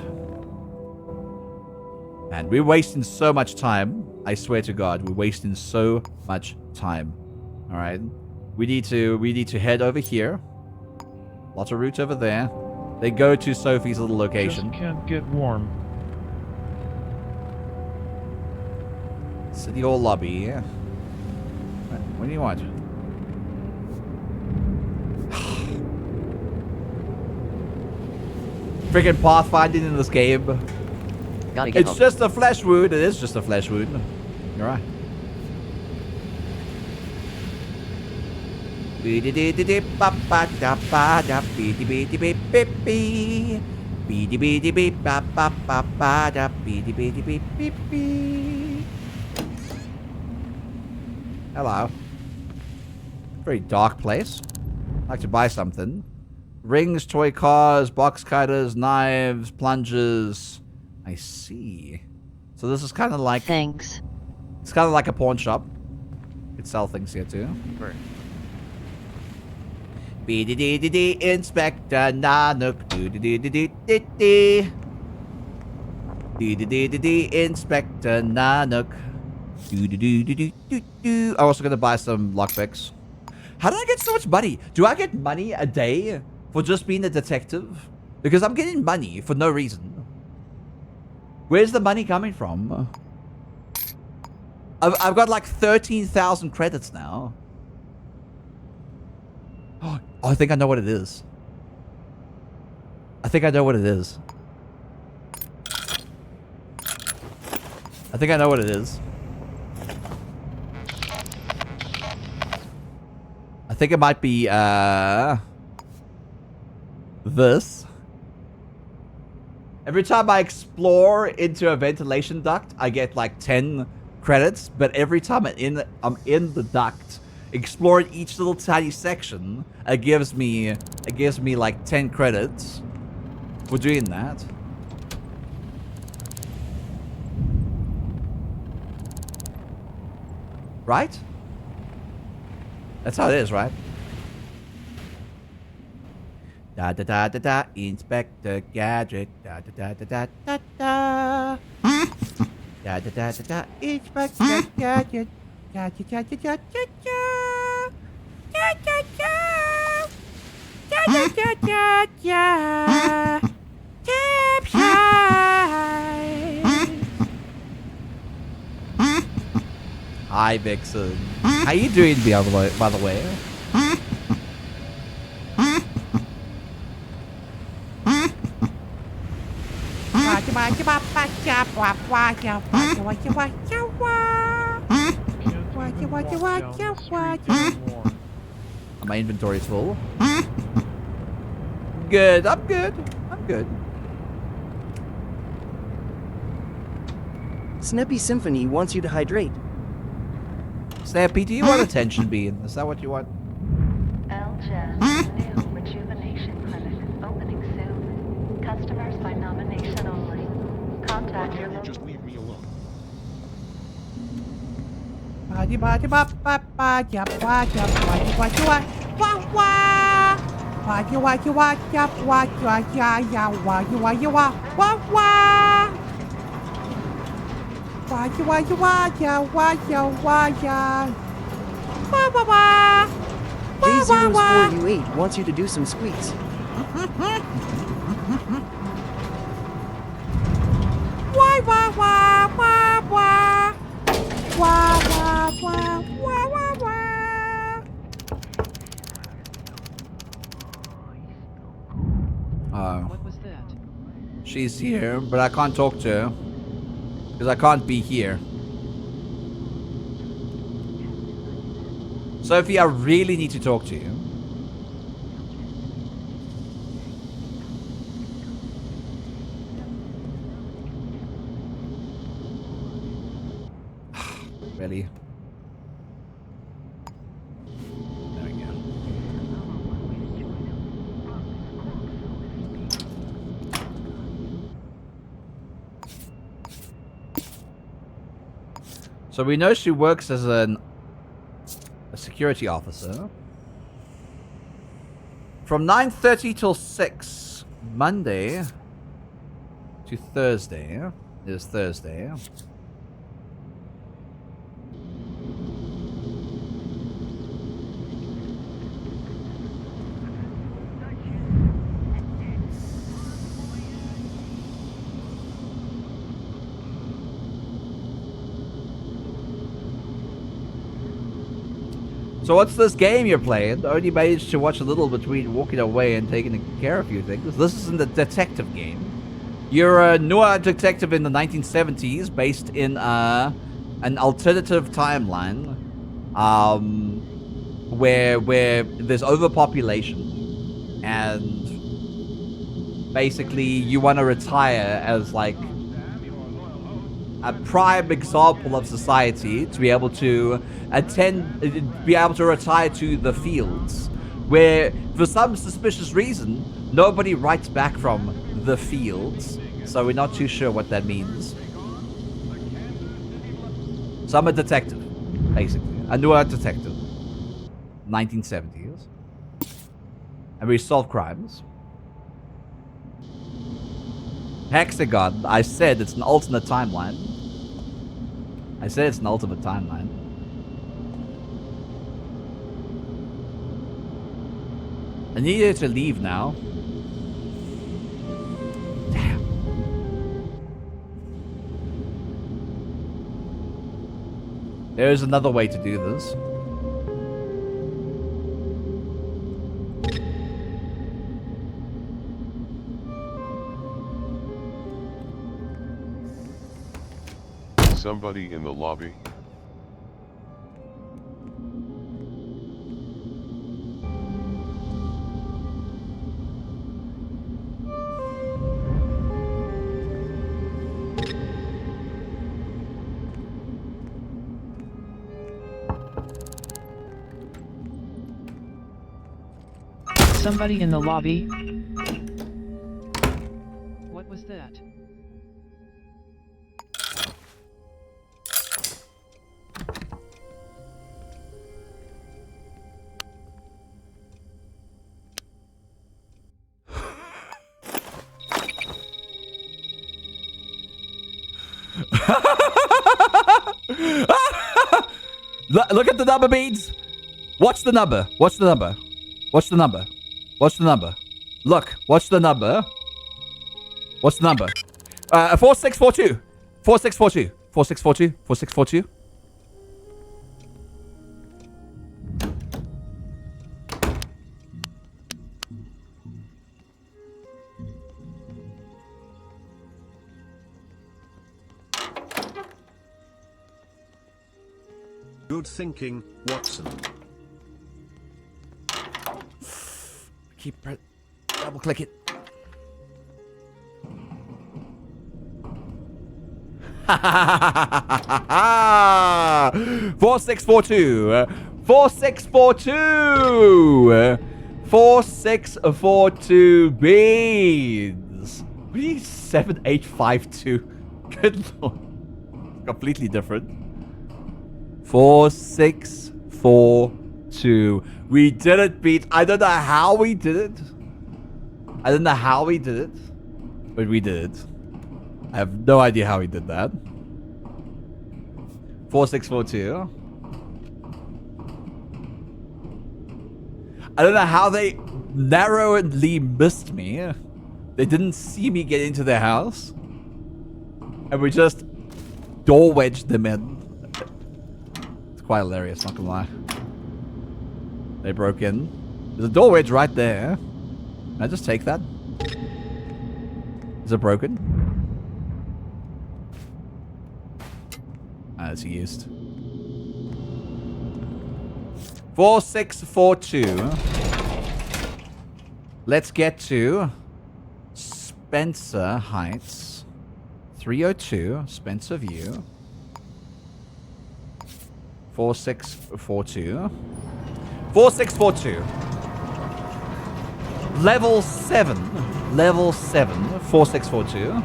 Man, we're wasting so much time. I swear to God, we're wasting so much time. Alright. We need to head over here. Lots of routes over there. They go to Sophie's little location. Just can't get warm. City Hall lobby, yeah. What do you want? Freaking pathfinding in this game. Gotta get It's home. just a flesh wound. It is just a flesh wound. You're right. Hello. Very dark place. I'd like to buy something. Rings, toy cars, box cutters, knives, plungers. I see. So this is kind of like... Thanks. It's kind of like a pawn shop. You could sell things here too. BDDDD Inspector Nanook. DDDDD Inspector Nanook. I'm also gonna buy some lockpicks. How did I get so much money? Do I get money a day for just being a detective? Because I'm getting money for no reason. Where's the money coming from? I've got like 13,000 credits now. Oh, I think I know what it is. I think I know what it is. I think I know what it is. I think it might be, this. Every time I explore into a ventilation duct, I get like 10 credits, but every time I'm in the duct, exploring each little tiny section, it gives me like 10 credits for doing that. Right? That's how it is, right? Da da da da da, Inspector Gadget. Da da da da da da da. Da da da da da, Inspector Gadget. Da da da da da da da. Da da da. Da da da da da. Hi, Vixen. How you doing, by the way? My inventory is full. Good. I'm good. I'm good. Snappy Symphony wants you to hydrate. Snappy, do you want attention bean? Is that what you want? New rejuvenation clinic opening soon. Customers by nomination only. Contact your local. Just leave me alone. J04U8 wants you to do some squeaks. What was that? She's here, but I can't talk to her. Because I can't be here. Sophie, I really need to talk to you. Really? There we go. So we know she works as a security officer. From 9:30 till 6. Monday to Thursday. It is Thursday. So what's this game you're playing? I only managed to watch a little between walking away and taking care of a few things. This isn't a detective game. You're a noir detective in the 1970s based in an alternative timeline where there's overpopulation and basically you want to retire as like a prime example of society to be able to retire to the fields, where for some suspicious reason nobody writes back from the fields, so we're not too sure what that means. So I'm a detective, basically, a noir detective, 1970s, and we solve crimes. Hexagon, I said it's an alternate timeline. I said it's an ultimate timeline. I need you to leave now. Damn. There's another way to do this. Somebody in the lobby? Somebody in the lobby? What was that? Look at the number, Beads. Watch the number. Watch the number. Watch the number. Watch the number. Look. Watch the number. What's the number? 4642. 4642. 4642. 4642. Good thinking, Watson. Keep double click it. Ha 4642. 4642. 4642 beans. What are you 7852? Good lord. Completely different. 4642. We did it, Pete. I don't know how we did it. I don't know how we did it. But we did it. I have no idea how we did that. 4642. I don't know how they narrowly missed me. They didn't see me get into their house. And we just door wedged them in. It's quite hilarious, not gonna lie. They broke in. There's a door wedge right there. Can I just take that? There's Is it broken? As used. 4642. Let's get to Spencer Heights. 302, Spencer View. 4642. 4642. Level 7. Level 7. 4642.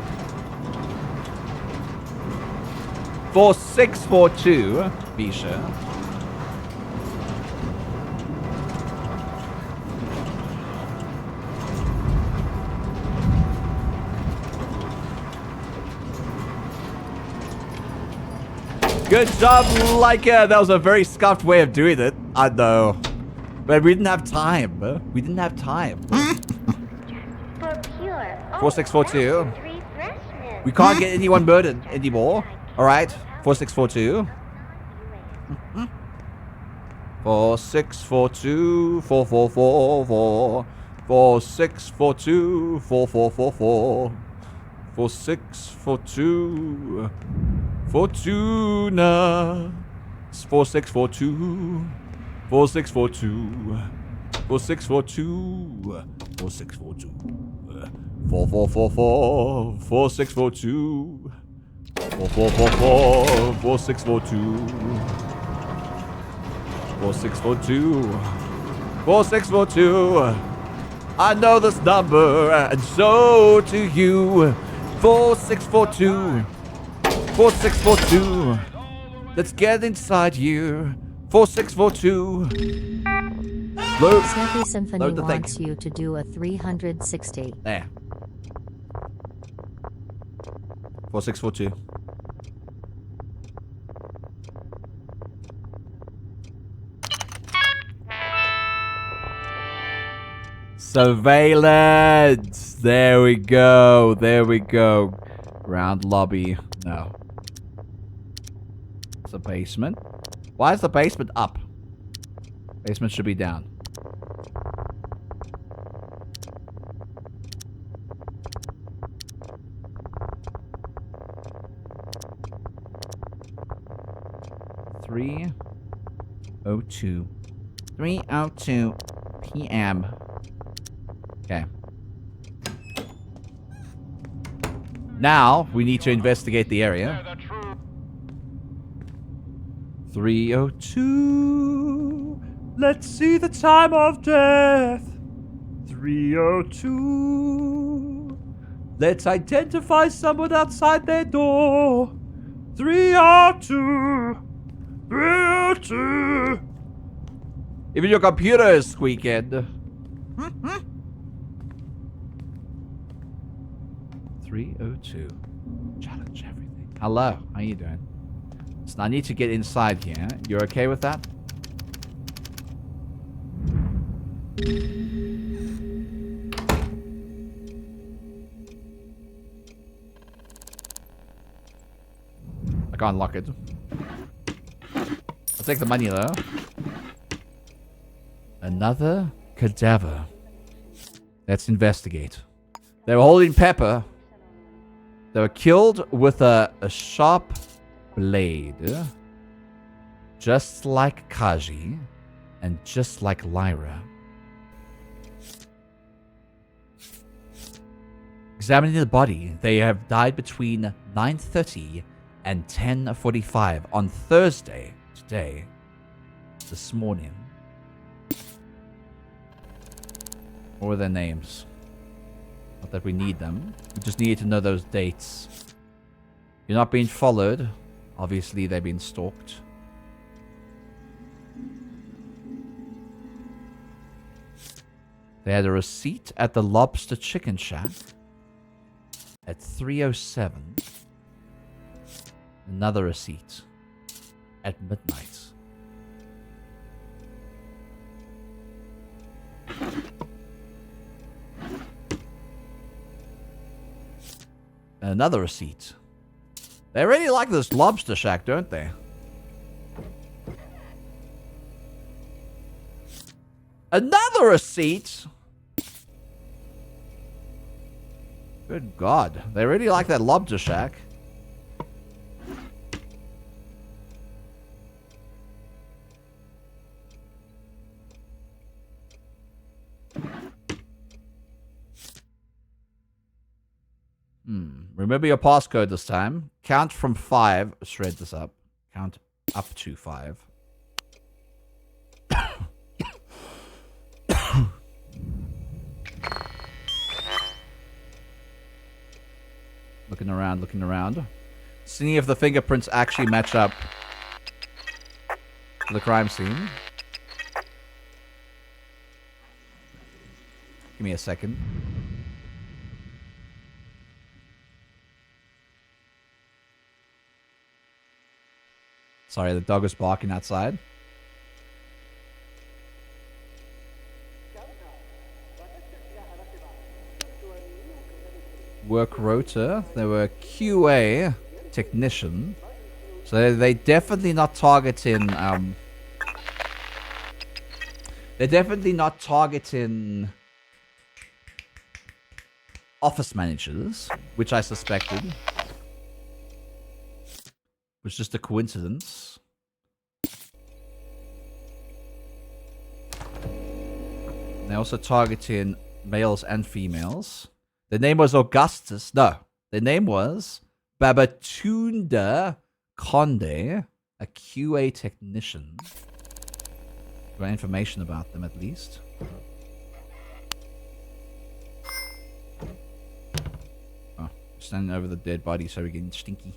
4642. Bisha. Good job, Leica. That was a very scuffed way of doing it. I know. But we didn't have time. We didn't have time. 4642. We can't get anyone murdered anymore. Alright. 4642. 4642. 4444. 4642. 4444. 4642. Fortuna. 4642. 4642. 4642. 4642. 4444. 4642. 4444. 4642. 4642. 4642. I know this number, and so do you. 4642. 4642. Let's get inside you. 4642. Load. Snippy Symphony Load the thing. wants you to do a 360. There. 4642. Surveillance. There we go. There we go. Ground lobby. No. It's a basement. Why is the basement up? Basement should be down. Three 3:02. 3:02 p.m. Okay. Now, we need to investigate the area. 3:02. Let's see the time of death. 3:02. Let's identify someone outside their door. 3:02. 3:02. Even your computer is squeaking. 3:02. Challenge everything. Hello, how you doing? So I need to get inside here. You're okay with that? I can't lock it. I'll take the money though. Another cadaver. Let's investigate. They were holding Pepper. They were killed with a sharp blade. Just like Kaji. And just like Lyra. Examining the body, they have died between 9:30 and 10:45 on Thursday, today, this morning. What were their names? Not that we need them. We just needed to know those dates. You're not being followed. Obviously, they've been stalked. They had a receipt at the Lobster Chicken Shack at 3:07. Another receipt at midnight. Another receipt. They really like this Lobster Shack, don't they? Another receipt. Good God. They really like that lobster shack. Remember your passcode this time. Count from 5. Shred this up. Count up to 5. Looking around, looking around. Seeing if the fingerprints actually match up to the crime scene. Give me a second. Sorry, the dog was barking outside. Work rota. They were QA technician. So they definitely not targeting they're definitely not targeting office managers, which I suspected. Was just a coincidence. They're also targeting males and females. The name was Augustus. No, the name was Babatunda Conde, a QA technician. Got information about them at least. Oh, standing over the dead body, so we're getting stinky.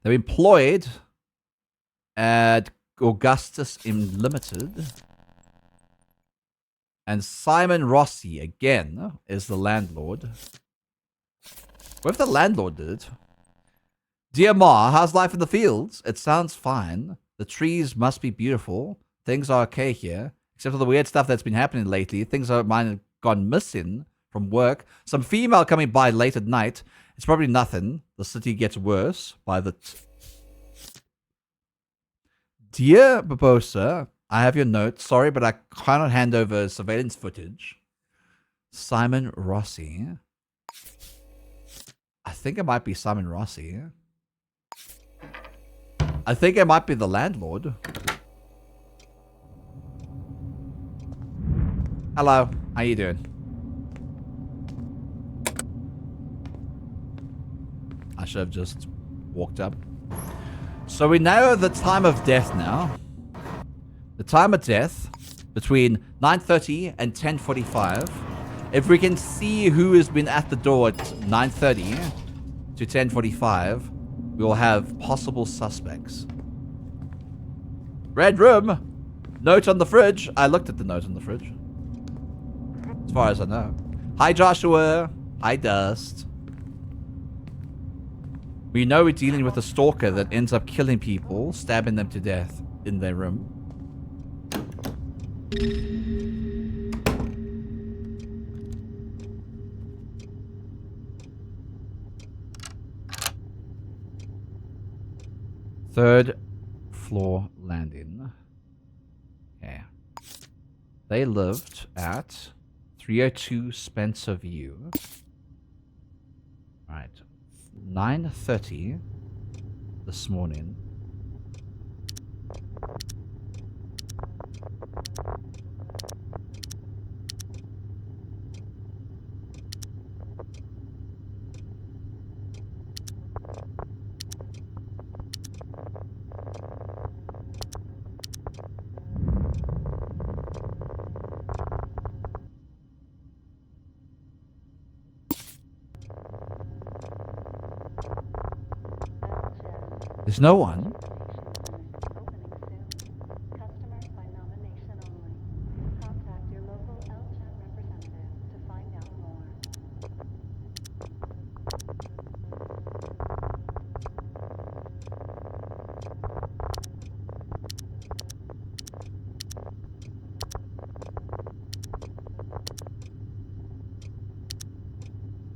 They're employed at Augustus Limited. And Simon Rossi, again, is the landlord. What if the landlord did it? Dear Ma, how's life in the fields? It sounds fine. The trees must be beautiful. Things are okay here. Except for the weird stuff that's been happening lately. Things of mine have gone missing from work. Some female coming by late at night. It's probably nothing. The city gets worse by the... Dear Barbosa, I have your note. Sorry, but I cannot hand over surveillance footage. Simon Rossi. I think it might be Simon Rossi. I think it might be the landlord. Hello, how you doing? I should have just walked up. So we know the time of death now. The time of death between 9:30 and 10:45. If we can see who has been at the door at 9:30 to 10:45, we will have possible suspects. Red room. Note on the fridge. I looked at the note on the fridge. As far as I know. Hi, Joshua. Hi, Dust. We know we're dealing with a stalker that ends up killing people, stabbing them to death in their room. Third floor landing. Okay. They lived at 302 Spencer View. Right. 9:30 this morning. There's no one.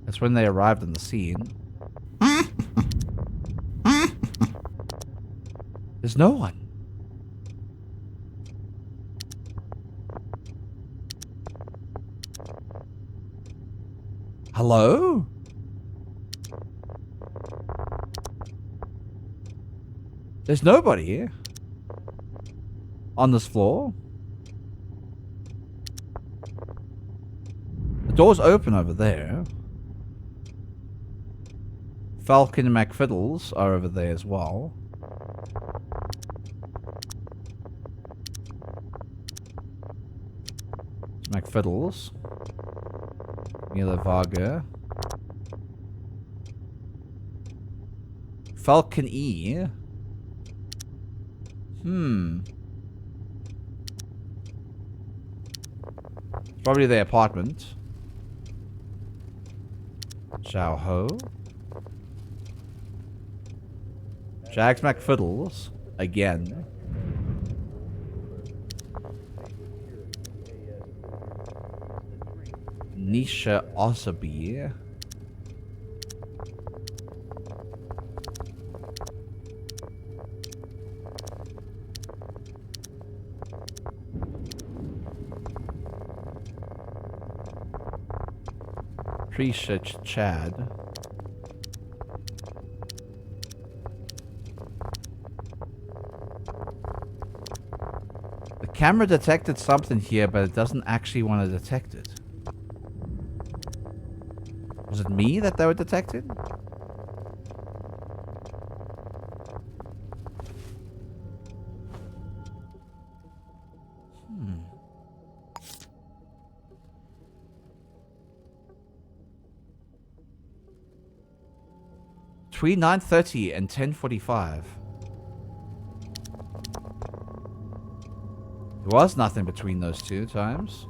That's when they arrived on the scene. There's no one. Hello? There's nobody here. On this floor. The door's open over there. Falcon and McFiddles are over there as well. McFiddles. Mila Varga. Falcon E. Probably their apartment. Zhao Ho. Jags McFiddles. Again. Nisha Osabi. Trisha Chad. The camera detected something here, but it doesn't actually want to detect it. Was it me that they were detecting? Between 9:30 and 10:45. There was nothing between those two times.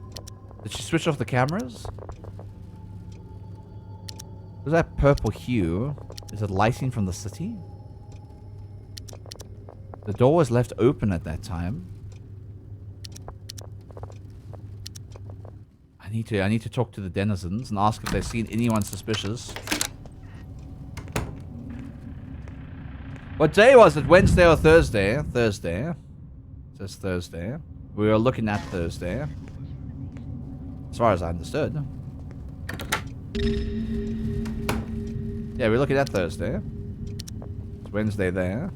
Did she switch off the cameras? Was that purple hue? Is it lighting from the city? The door was left open at that time. I need to talk to the denizens and ask if they've seen anyone suspicious. What day was it? Wednesday or Thursday? Thursday. It says Thursday. We were looking at Thursday. As far as I understood. Yeah, we're looking at Thursday. It's Wednesday there.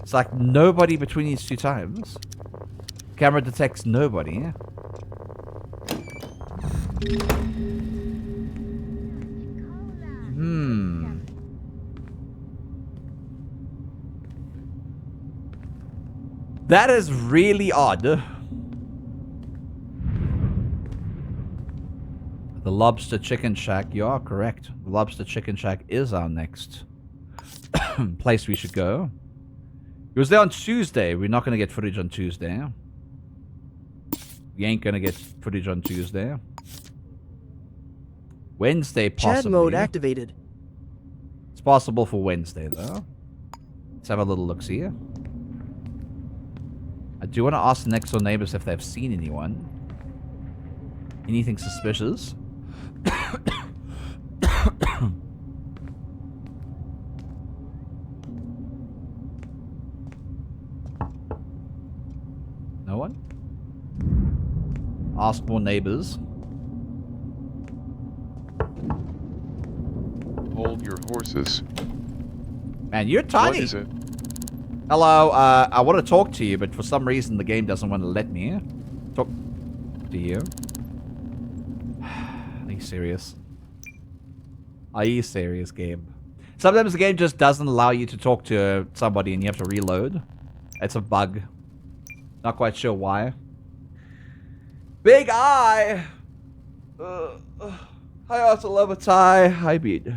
It's like nobody between these two times. Camera detects nobody. That is really odd. The Lobster Chicken Shack. You are correct. The Lobster Chicken Shack is our next place we should go. It was there on Tuesday. We're not going to get footage on Tuesday. We ain't going to get footage on Tuesday. Wednesday, possibly. Chat mode activated. It's possible for Wednesday, though. Let's have a little look-see. I do want to ask the next door neighbors if they've seen anyone. Anything suspicious? No one? Ask more neighbors. Hold your horses. Man, you're tiny. What is it? Hello, I want to talk to you, but for some reason the game doesn't want to let me talk to you. Are you serious? Are you serious, game? Sometimes the game just doesn't allow you to talk to somebody and you have to reload. It's a bug. Not quite sure why. Big Eye! Hi, Arthur Levitai. Hi, Beat.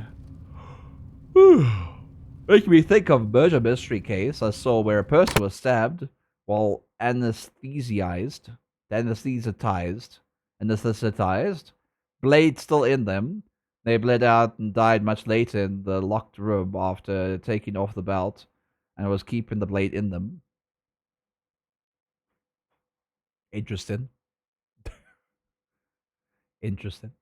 Making me think of a murder mystery case I saw where a person was stabbed while anesthetized, blade still in them. They bled out and died much later in the locked room after taking off the belt and was keeping the blade in them. Interesting. Interesting.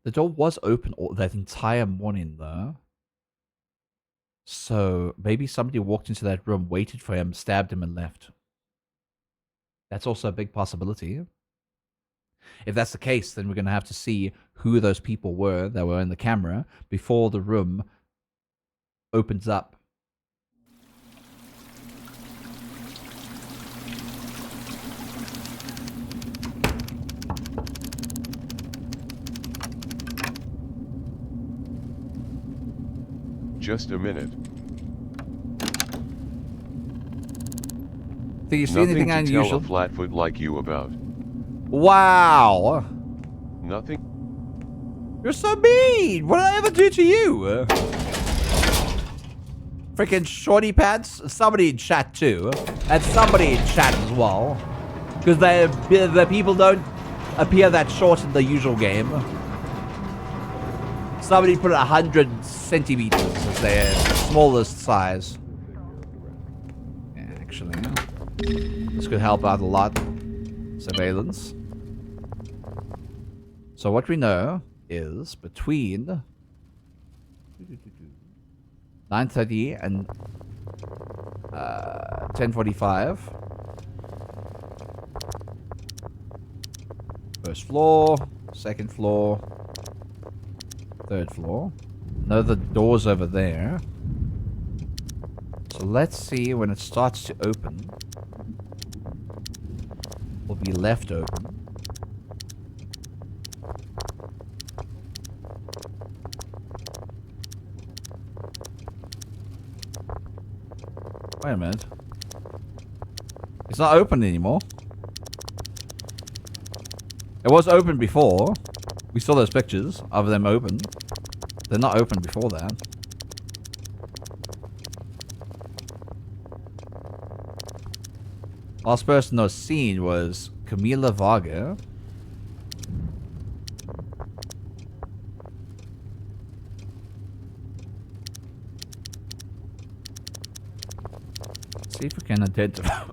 The door was open all that entire morning, though. So maybe somebody walked into that room, waited for him, stabbed him, and left. That's also a big possibility. If that's the case, then we're going to have to see who those people were that were in the camera before the room opens up. Just a minute. Do you see Nothing anything to unusual? tell a flatfoot like you about. Wow! Nothing. You're so mean! What did I ever do to you? Freaking shorty pants? Somebody in chat too. And somebody in chat as well. Because the people don't appear that short in the usual game. Somebody put 100 centimeters as their smallest size. Yeah, actually, this could help out a lot. Surveillance. So what we know is between 9:30 and 10:45. First floor, second floor, third floor. No, the door's over there. So let's see when it starts to open. Will be left open. Wait a minute. It's not open anymore. It was open before. We saw those pictures of them open. They're not open before that. Last person that was seen was Camila Varga. Let's see if we can identify.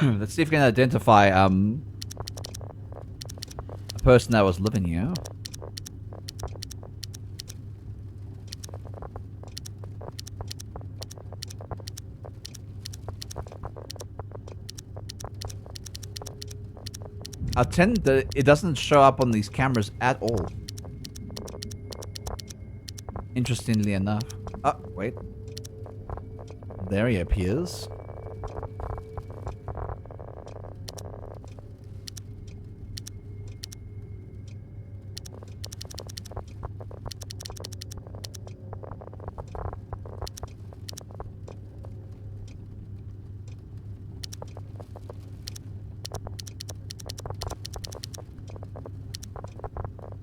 Let's see if we can identify a person that was living here. It doesn't show up on these cameras at all. Interestingly enough. Oh, wait. There he appears.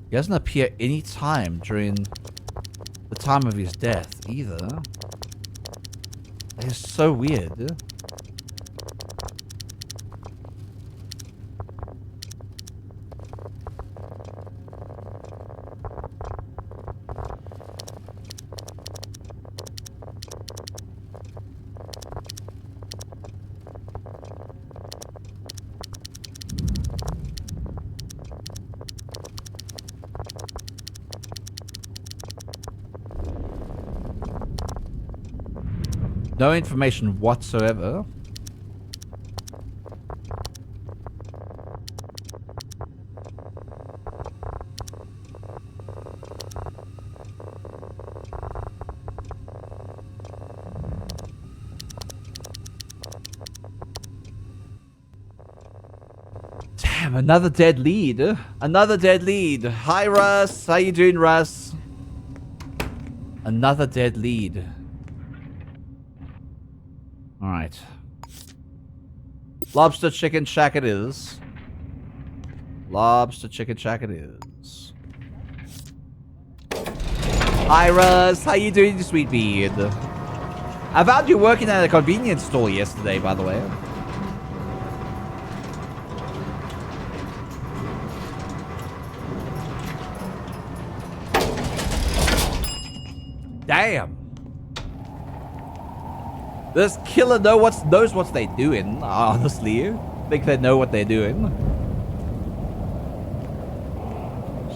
He doesn't appear any time during the time of his death either. That is so weird. No information whatsoever. Damn, another dead lead. Another dead lead. Hi, Russ. How you doing, Russ? Another dead lead. Alright. Lobster Chicken Shack it is. Lobster Chicken Shack it is. Hi, Russ. How you doing, sweet beard? I found you working at a convenience store yesterday, by the way. Damn. This killer knows what they're doing, honestly. I think they know what they're doing.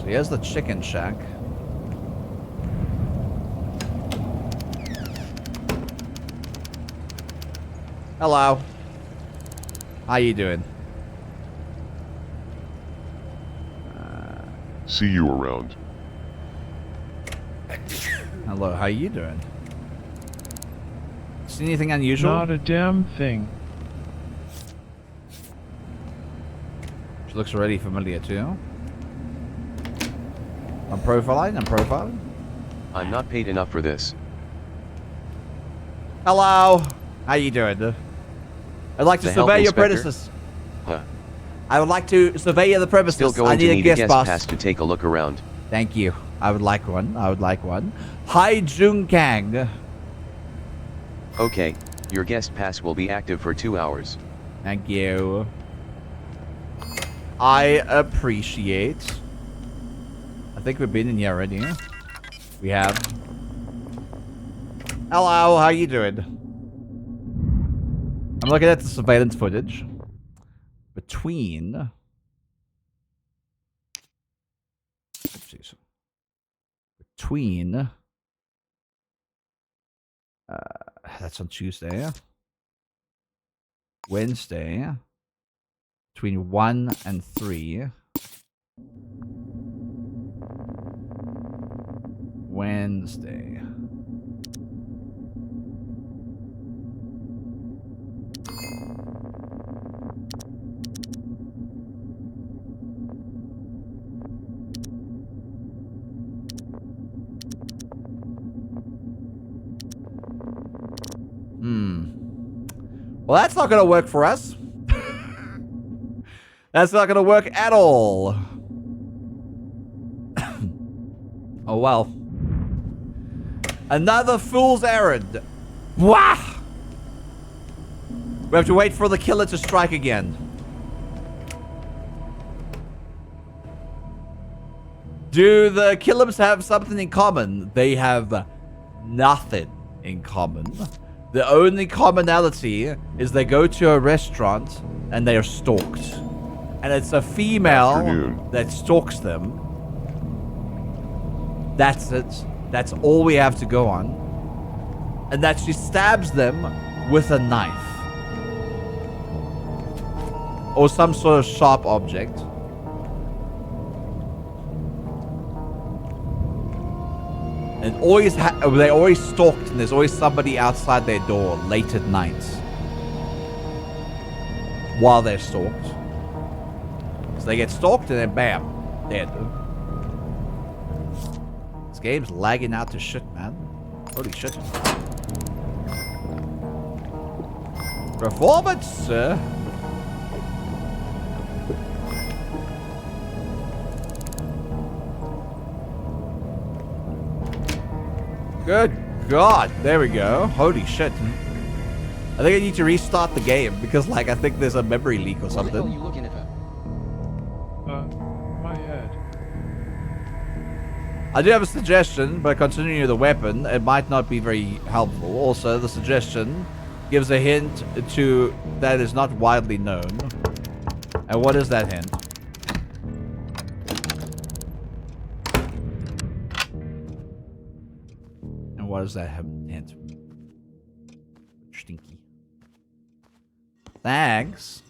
See Here's the chicken shack. Hello. How you doing? See you around. Hello, how you doing? See anything unusual? Not a damn thing. She looks already familiar too. I'm profiling. I'm not paid enough for this. Hello. How you doing? I'd like to The health survey your inspector? premises. Huh. I would like to survey the premises. Still going I need to a need guest pass. pass to take a look around. Thank you. I would like one. Hi, Jung Kang. Okay, your guest pass will be active for 2 hours. Thank you. I appreciate. I think we've been in here already. We have. Hello, how you doing? I'm looking at the surveillance footage. Between... that's on Tuesday. Wednesday. Between 1 and 3. Wednesday. Well, that's not gonna work for us. That's not gonna work at all. Oh well. Another fool's errand. Wah! We have to wait for the killer to strike again. Do the killers have something in common? They have nothing in common. The only commonality is they go to a restaurant and they are stalked. And it's a female that stalks them. That's it. That's all we have to go on. And that she stabs them with a knife. Or some sort of sharp object. And always they're always stalked, and there's always somebody outside their door late at night while they're stalked. So they get stalked and then bam, dead. This game's lagging out to shit, man. Holy shit. Performance, sir. Good God, there we go. Holy shit. I think I need to restart the game because, like, I think there's a memory leak or something. What the hell are you looking at? My head. I do have a suggestion, but considering the weapon, it might not be very helpful. Also, the suggestion gives a hint to that is not widely known. And what is that hint? And what is that hint? Stinky. Thanks.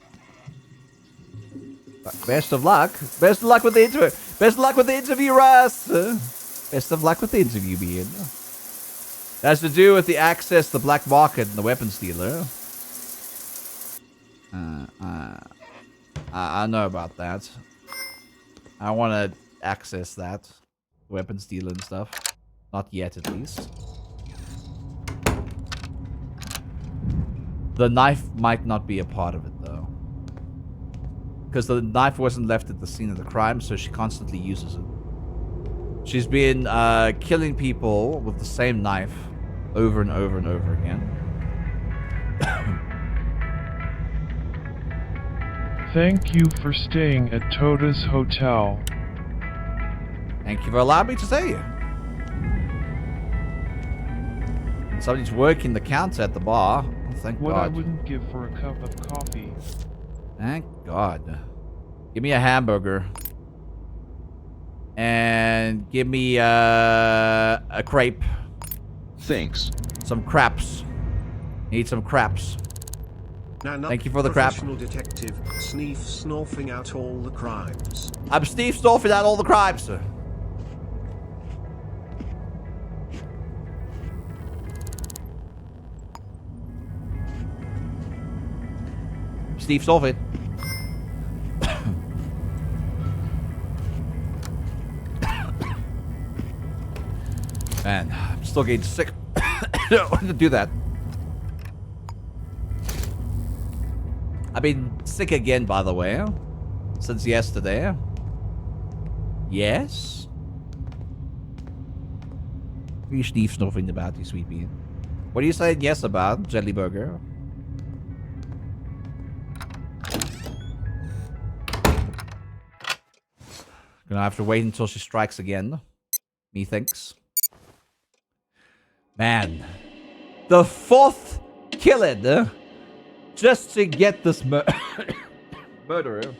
Best of luck. Best of luck with the interview. Best of luck with the interview, Russ. Best of luck with the interview, Bean. That has to do with the access, the black market, and the weapons dealer. I know about that. I want to access that. Weapons dealer and stuff. Not yet, at least. The knife might not be a part of it, though. Because the knife wasn't left at the scene of the crime, so she constantly uses it. She's been killing people with the same knife over and over and over again. Thank you for staying at Toda's Hotel. Thank you for allowing me to stay. Somebody's working the counter at the bar. Oh, thank What God. I wouldn't give for a cup of coffee. Thank God. Give me a hamburger. And give me a crepe. Thanks. Some craps. Need some craps. Thank you for the crap. Professional detective, snorfing out all the crimes. I'm Steve snorfing out all the crimes. Steve Snorfing. Man, I'm still getting sick. I don't want to do that. I've been sick again, by the way, since yesterday. Yes? What are you Steve snuffing about, you sweet bean? What are you saying yes about, Jelly Burger? Gonna have to wait until she strikes again. Methinks. Man. The 4th killing just to get this murderer.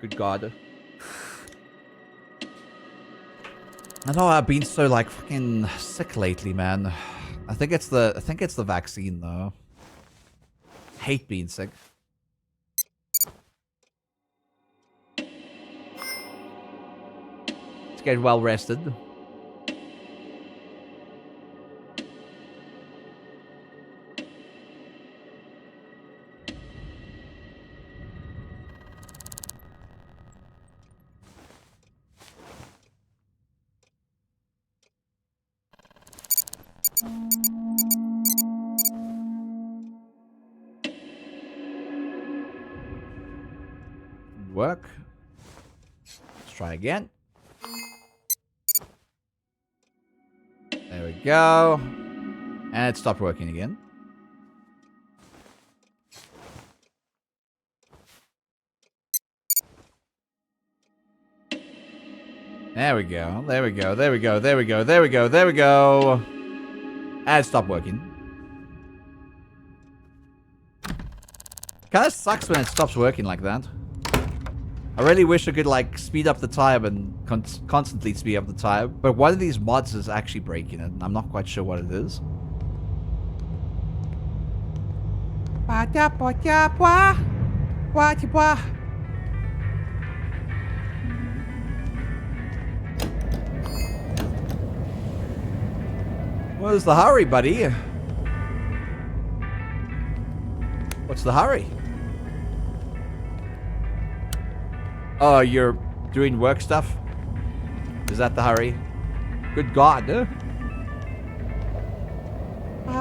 Good God. I know I've been so like fucking sick lately, man. I think it's the vaccine though. Hate being sick. Let's get well rested. Work. Let's try again. There we go. And it stopped working again. There we go. There we go. There we go. There we go. There we go. There we go. And it stopped working. Kind of sucks when it stops working like that. I really wish I could like speed up the time and constantly speed up the time. But one of these mods is actually breaking it. And I'm not quite sure what it is. What's the hurry, buddy? What's the hurry? Oh, you're doing work stuff? Is that the hurry? Good God, huh? I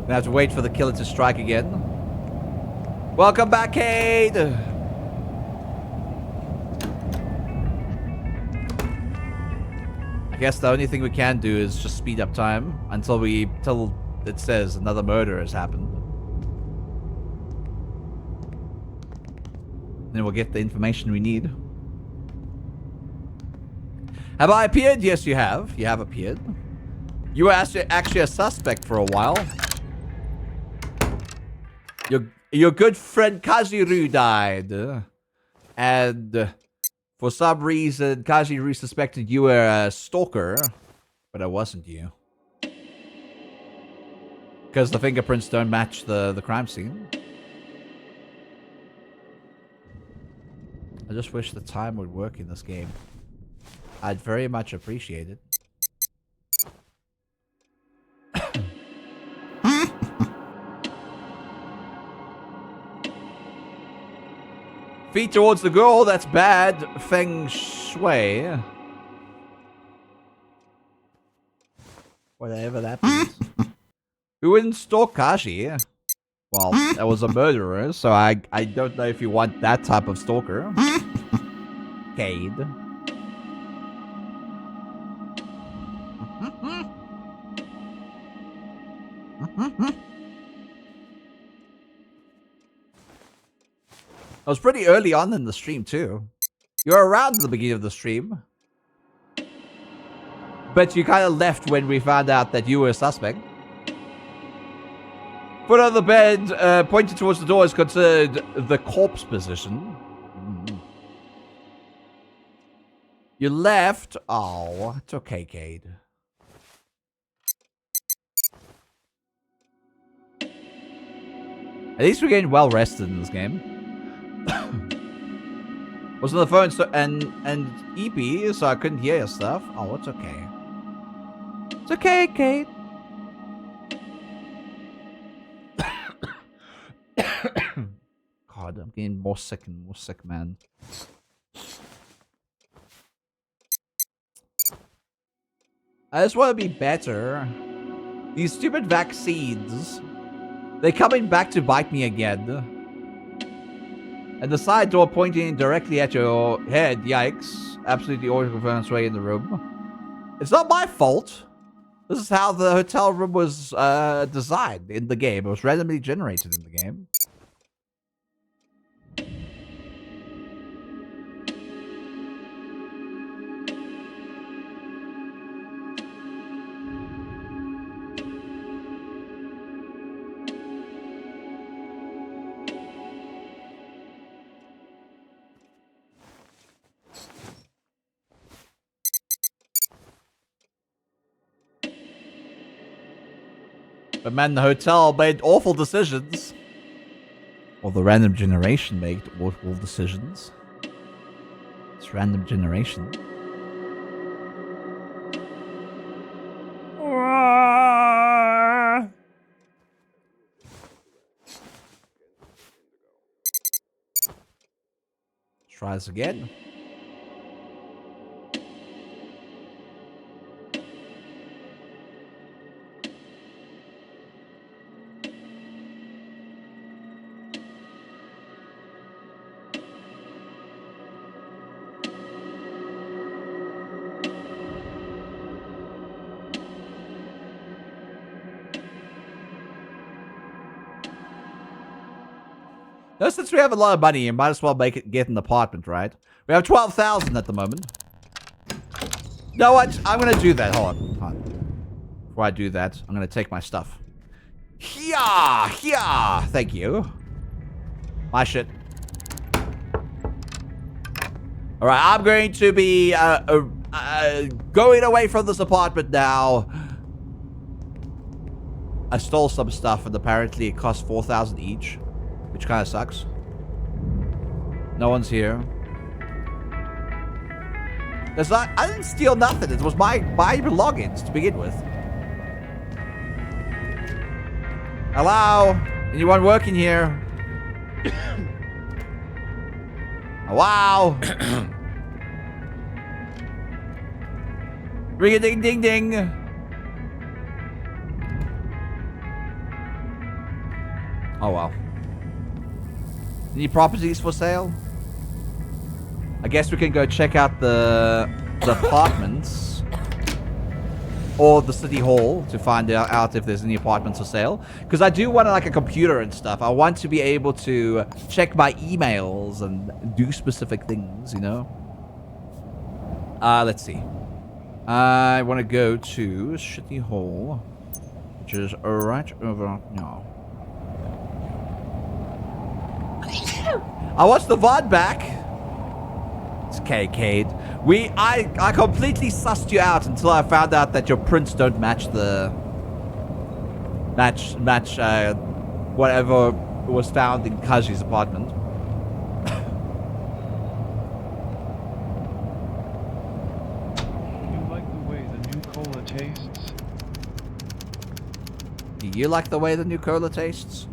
have to wait for the killer to strike again. Welcome back, Cade! I guess the only thing we can do is just speed up time until it says another murder has happened. Then we'll get the information we need. Have I appeared? Yes, you have. You have appeared. You were actually a suspect for a while. Your good friend Kajiru died. And for some reason, Kajiru suspected you were a stalker. But it wasn't you. Because the fingerprints don't match the crime scene. I just wish the time would work in this game. I'd very much appreciate it. Feet towards the girl, that's bad. Feng Shui. Whatever that means. Who wouldn't stalk Kashi? Well, that was a murderer, so I don't know if you want that type of stalker. Cade. was pretty early on in the stream, too. You were around at the beginning of the stream. But you kind of left when we found out that you were a suspect. Foot on the bed, pointed towards the door is considered the corpse position. You left. Oh, it's okay, Cade. At least we're getting well rested in this game. Was on the phone and EP, so I couldn't hear your stuff. Oh, it's okay. It's okay, Cade. God, I'm getting more sick and more sick, man. I just want to be better. These stupid vaccines, they're coming back to bite me again. And the side door pointing directly at your head, yikes. Absolutely autoconfirms way in the room. It's not my fault. This is how the hotel room was designed in the game. It was randomly generated in the game. But man, the hotel made awful decisions. Or the random generation made awful decisions. It's random generation. Try this again. No, since we have a lot of money, you might as well get an apartment, right? We have 12,000 at the moment. You know what? I'm gonna do that. Hold on. Before I do that, I'm gonna take my stuff. Yeah. Thank you. My shit. All right, I'm going to be going away from this apartment now. I stole some stuff, and apparently it costs 4,000 each. Which kind of sucks. No one's here. There's not. I didn't steal nothing. It was my belongings to begin with. Hello? Anyone working here? Wow. Ring a ding ding ding. Oh wow. Any properties for sale? I guess we can go check out the apartments or the city hall to find out if there's any apartments for sale. Because I do want like a computer and stuff. I want to be able to check my emails and do specific things, you know. Let's see. I want to go to city hall, which is right over now. I watched the VOD back. It's okay, Cade. I completely sussed you out until I found out that your prints don't match the whatever was found in Kaji's apartment. You like the way the new cola tastes? Do you like the way the new cola tastes?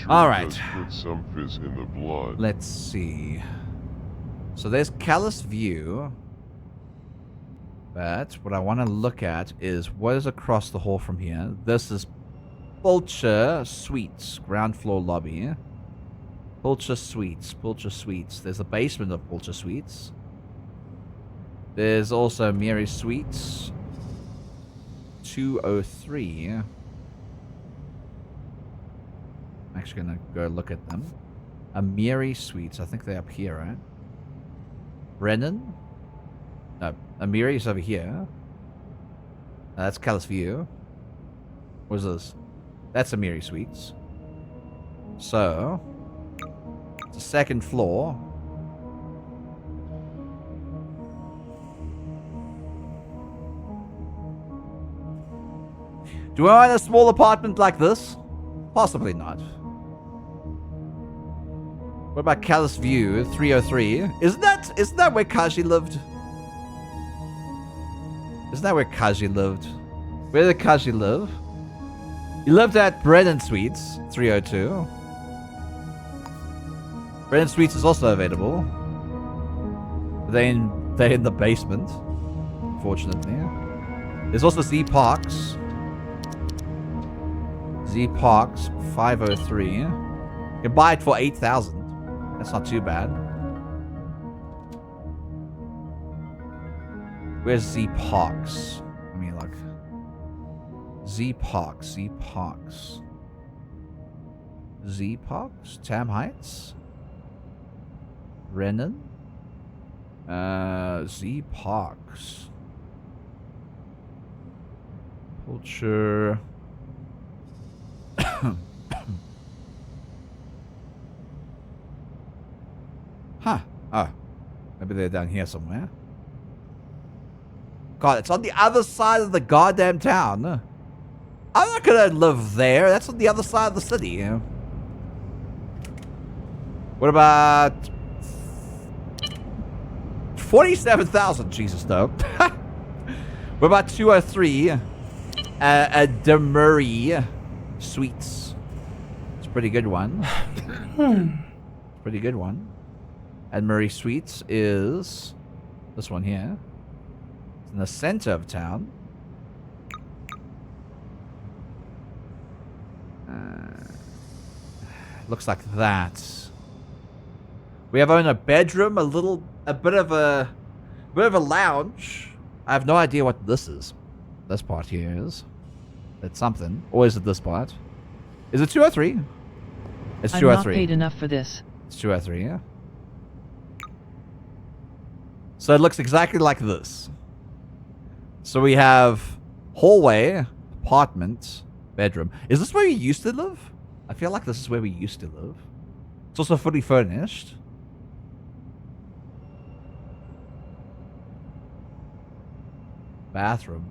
All right. Put some fizz in the blood. Let's see. So there's Callous View. But what I want to look at is what is across the hall from here. This is Pulcher Suites, ground floor lobby. Pulcher Suites, Pulcher Suites. There's a basement of Pulcher Suites. There's also Mary Suites. 203. I'm actually gonna go look at them. Amiri Suites. I think they're up here, right? Brennan? No, Amiri is over here. That's Callis View. What's this? That's Amiri Suites. So, it's the second floor. Do I want a small apartment like this? Possibly not. What about Callis View 303? Isn't that where Kaji lived? Isn't that where Kaji lived? Where did Kaji live? He lived at Brennan Suites 302. Brennan Suites is also available. They're in the basement, fortunately. There's also Z Parks. Z Parks 503. You can buy it for 8,000. That's not too bad. Where's Z Parks? Let me look. Z Parks. Z Parks. Z Parks? Tam Heights? Renan? Z Parks. Culture. Huh. Oh. Maybe they're down here somewhere. God, it's on the other side of the goddamn town. I'm not gonna live there. That's on the other side of the city. What about 47,000? Jesus, though. What about 203? Demurray Suites. It's a pretty good one. Pretty good one. And Murray Suites is this one here. It's in the center of town. Looks like that. We have own a bedroom, a bit of a lounge. I have no idea what this is. This part here is. It's something. Or is it this part? Is it 203? It's 203. I'm not paid enough for this. It's 203, yeah. So it looks exactly like this. So we have hallway, apartment, bedroom. Is this where we used to live? I feel like this is where we used to live. It's also fully furnished. Bathroom.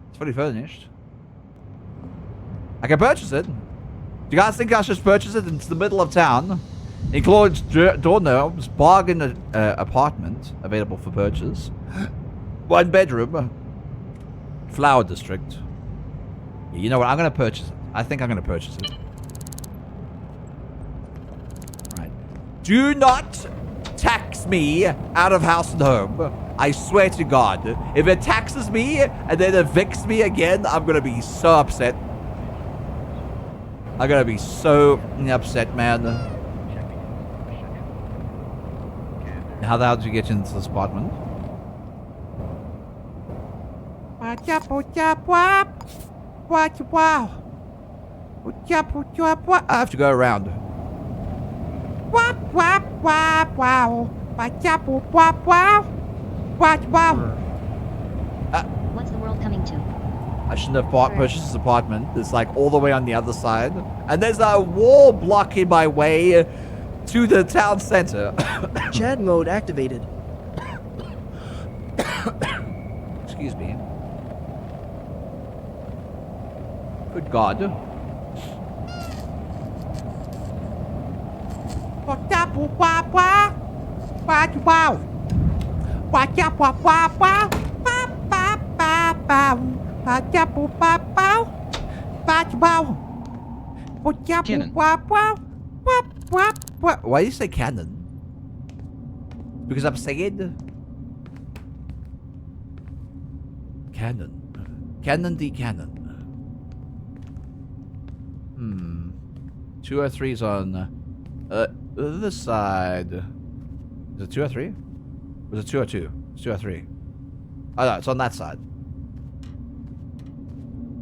It's fully furnished. I can purchase it. Do you guys think I should purchase it? It's the middle of town. Includes doorknobs, bargain apartment available for purchase. 1 bedroom. Flower district. Yeah, you know what? I'm going to purchase it. I think I'm going to purchase it. Right. Do not tax me out of house and home. I swear to God. If it taxes me and then evicts me again, I'm going to be so upset. I'm going to be so upset, man. How the hell did you get into this apartment? I have to go around. What's the world coming to? I shouldn't have purchased this apartment. It's like all the way on the other side. And there's a wall blocking my way to the town center. Chad mode activated. Excuse me. Good God. Cannon. Why do you say cannon? Because I'm saying cannon. Cannon D cannon. 203's on this side. Is it 203? Was it 202? It's 203. Oh no, it's on that side.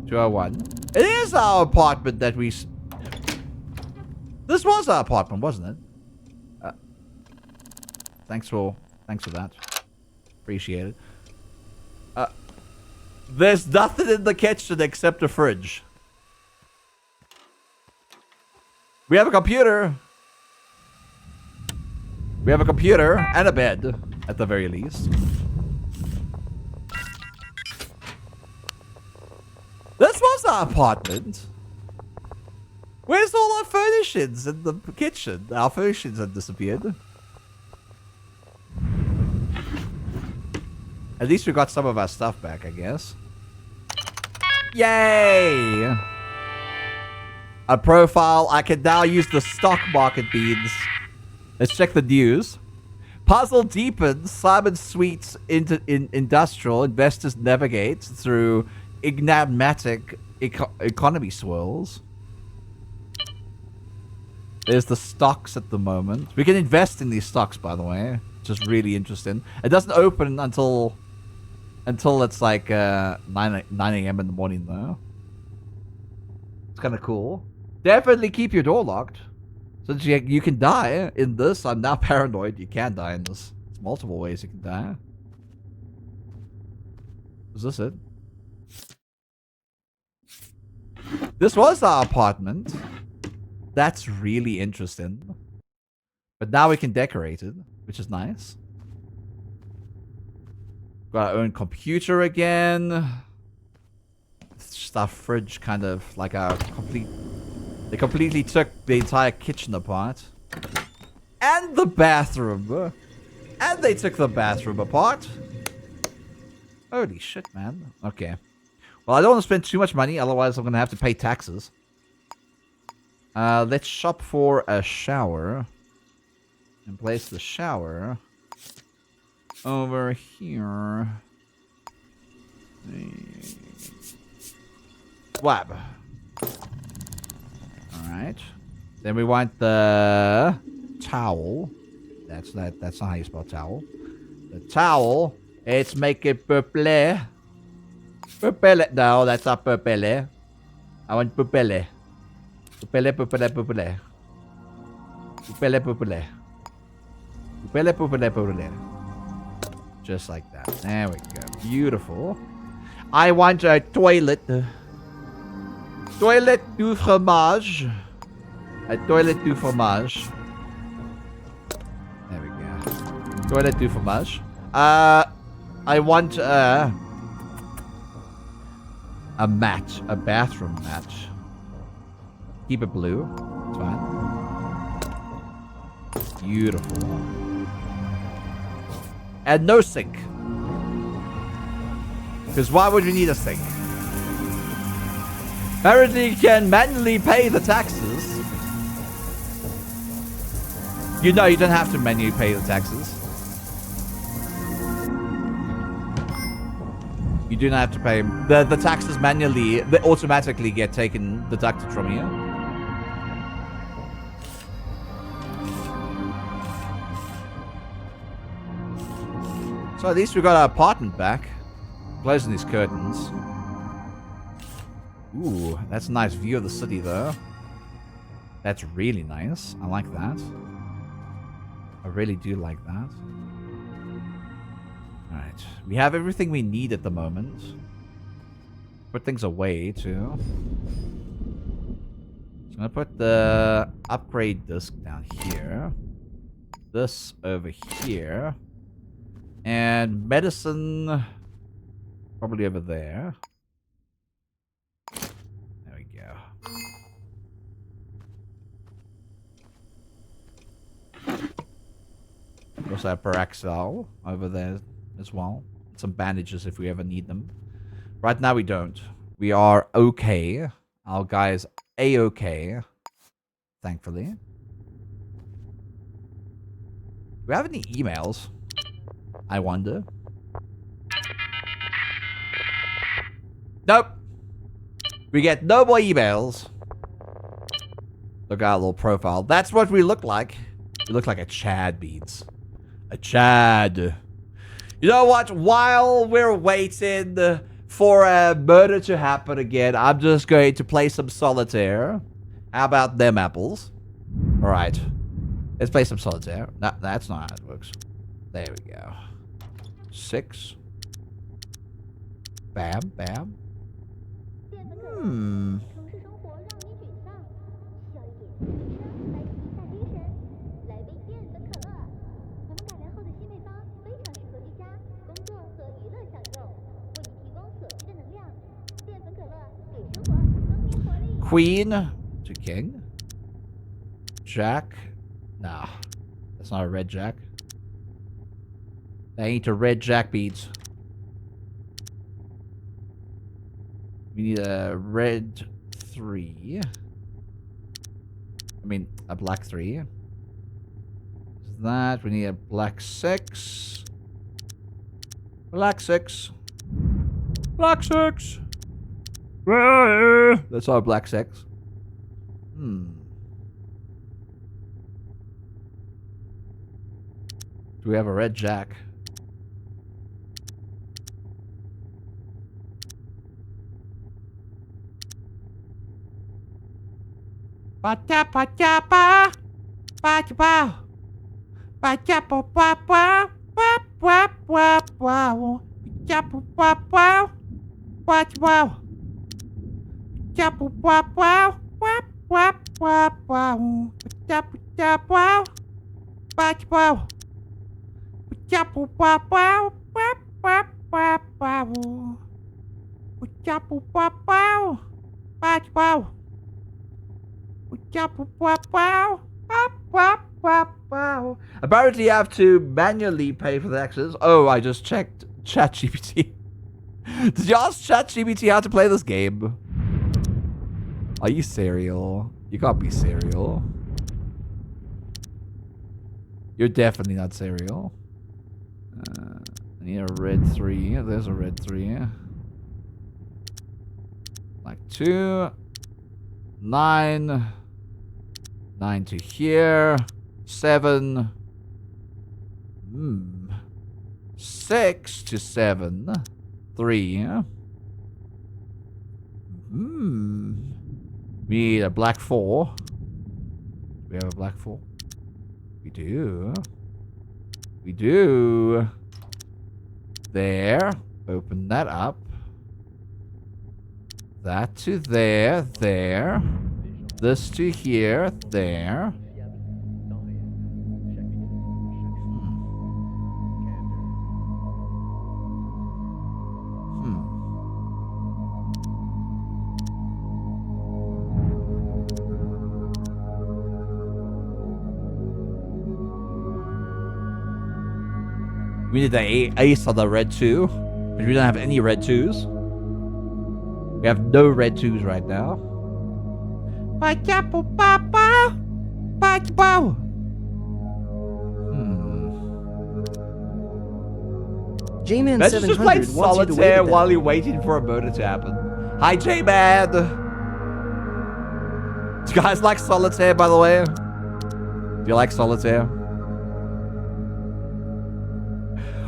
201. It is our apartment that we... This was our apartment, wasn't it? Thanks for that. Appreciate it. There's nothing in the kitchen except a fridge. We have a computer. We have a computer and a bed, at the very least. This was our apartment. Where's all our furnishings in the kitchen? Our furnishings have disappeared. At least we got some of our stuff back, I guess. Yay! A profile. I can now use the stock market beans. Let's check the news. Puzzle deepens. Simon Sweet's industrial investors navigate through enigmatic economy swirls. There's the stocks at the moment. We can invest in these stocks, by the way. Just really interesting. It doesn't open until it's like 9 a.m. in the morning, though. It's kind of cool. Definitely keep your door locked. So that you can die in this. I'm now paranoid. You can die in this. There's multiple ways you can die. Is this it? This was our apartment. That's really interesting. But now we can decorate it, which is nice. Got our own computer again. It's just our fridge, kind of like our complete... They completely took the entire kitchen apart. And the bathroom. And they took the bathroom apart. Holy shit, man. Okay. Well, I don't want to spend too much money, otherwise I'm going to have to pay taxes. Let's shop for a shower. And place the shower over here. Swab. Alright. Then we want the towel. That's not how you spell towel. The towel. Let's make it purple. Purple. No, that's not purple. I want purple. Purple, purple, purple. Purple, purple. Purple, purple, purple. Just like that. There we go. Beautiful. I want a toilet. Toilet du fromage. A toilet du fromage. There we go. Toilet du fromage. I want a mat. A bathroom mat. Keep it blue. It's fine. Beautiful. And no sink. Because why would we need a sink? Apparently you can manually pay the taxes. You know you don't have to manually pay the taxes. You do not have to pay the taxes manually. They automatically get deducted from you. So at least we got our apartment back. Closing these curtains. Ooh, that's a nice view of the city, though. That's really nice. I like that. I really do like that. Alright. We have everything we need at the moment. Put things away, too. So I'm going to put the upgrade disc down here. This over here. And medicine... probably over there. There we go. We also have Paraxol over there as well. Some bandages if we ever need them. Right now we don't. We are okay. Our guy is A-okay. Thankfully. Do we have any emails? I wonder. Nope. We get no more emails. Look at our little profile. That's what we look like. We look like a Chad Beats. A Chad. You know what? While we're waiting for a murder to happen again, I'm just going to play some solitaire. How about them apples? Alright. Let's play some solitaire. No, that's not how it works. There we go. 6. Bam, bam. Hmm. Queen to king. Jack. Nah. That's not a red jack. That ain't a red jack beads. We need a red 3. I mean, a black 3. That. We need a black 6. Black 6. Black 6. That's our black 6. Hmm. Do we have a red jack? Ba-da-ba-da-ba. Ba-da-ba. Ba-da-ba-ba-ba. Ba-ba-ba-ba. Ba-da-ba-ba-ba. Ba-da-ba. Ba-da-ba-ba. Ba-ba-ba-ba. Ba-da-ba-da-ba. Ba-da-ba. Ba-da-ba-ba-ba. Ba-ba-ba-ba. Ba-da-ba-ba-ba. Ba-da-ba. Apparently, I have to manually pay for the access. Oh, I just checked ChatGPT. Did you ask ChatGPT how to play this game? Are you serial? You can't be serial. You're definitely not serial. I need a red 3. There's a red 3. Like 2. 9. 9 to here. 7. 6 to 7. 3. We need a black 4. Do we have a black 4? We do. We do. There. Open that up. That to there. There. This to here. There. We need the ace on the red 2. But we don't have any red 2s. We have no red 2s right now. J-Man Let's just 700 play wants you to solitaire wait a while bit. you're waiting for a murder to happen. Hi, J-Man! Do you guys like solitaire, by the way? Do you like solitaire?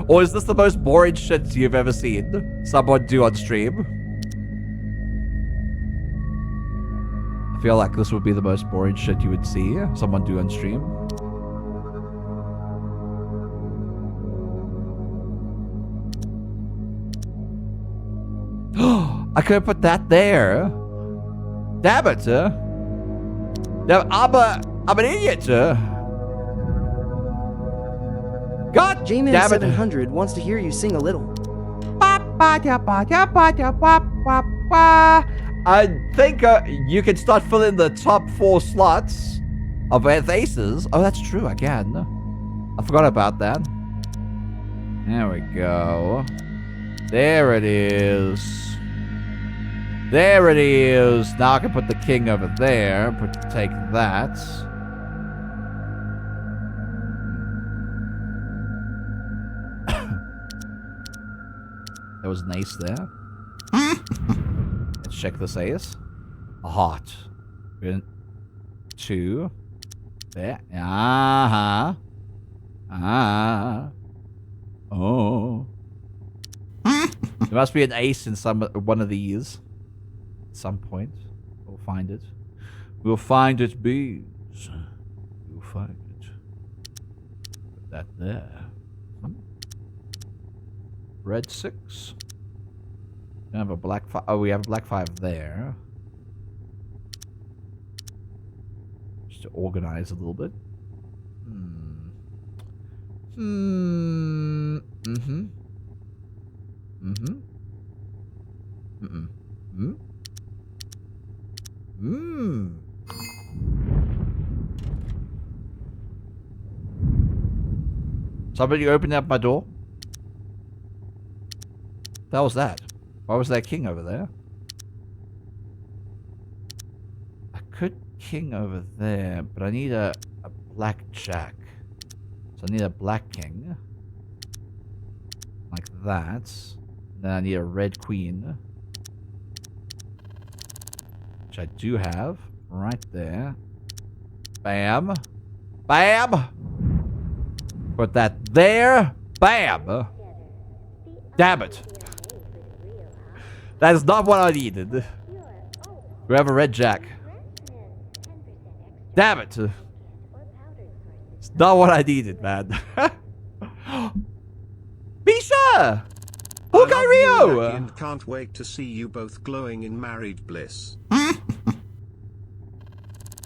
Or is this the most boring shit you've ever seen someone do on stream? I feel like this would be the most boring shit you would see someone do on stream. I could have put that there. Damn it, I'm an idiot, God J-Man damn it. 700 wants to hear you sing a little. I think you can start filling the top 4 slots of aces. Oh, that's true again. I forgot about that. There we go. There it is. There it is. Now I can put the king over there. Take that. There was an ace there. Let's check this ace. A heart. 2. There. Oh. There must be an ace in one of these. At some point. We'll find it. We'll find it, bees. fine. Put that there. Red 6. We have a black 5. Oh, we have a black 5 there. Just to organize a little bit. Somebody opened up my door? That was that. Why was that king over there? I could king over there, but I need a black jack. So I need a black king. Like that. Then I need a red queen. Which I do have. Right there. Bam. Bam! Put that there. Bam! Damn it. That is not what I needed. We have a red jack. Damn it. It's not what I needed, man. Bisha! Hawkeye Rio! And can't wait to see you both glowing in married bliss.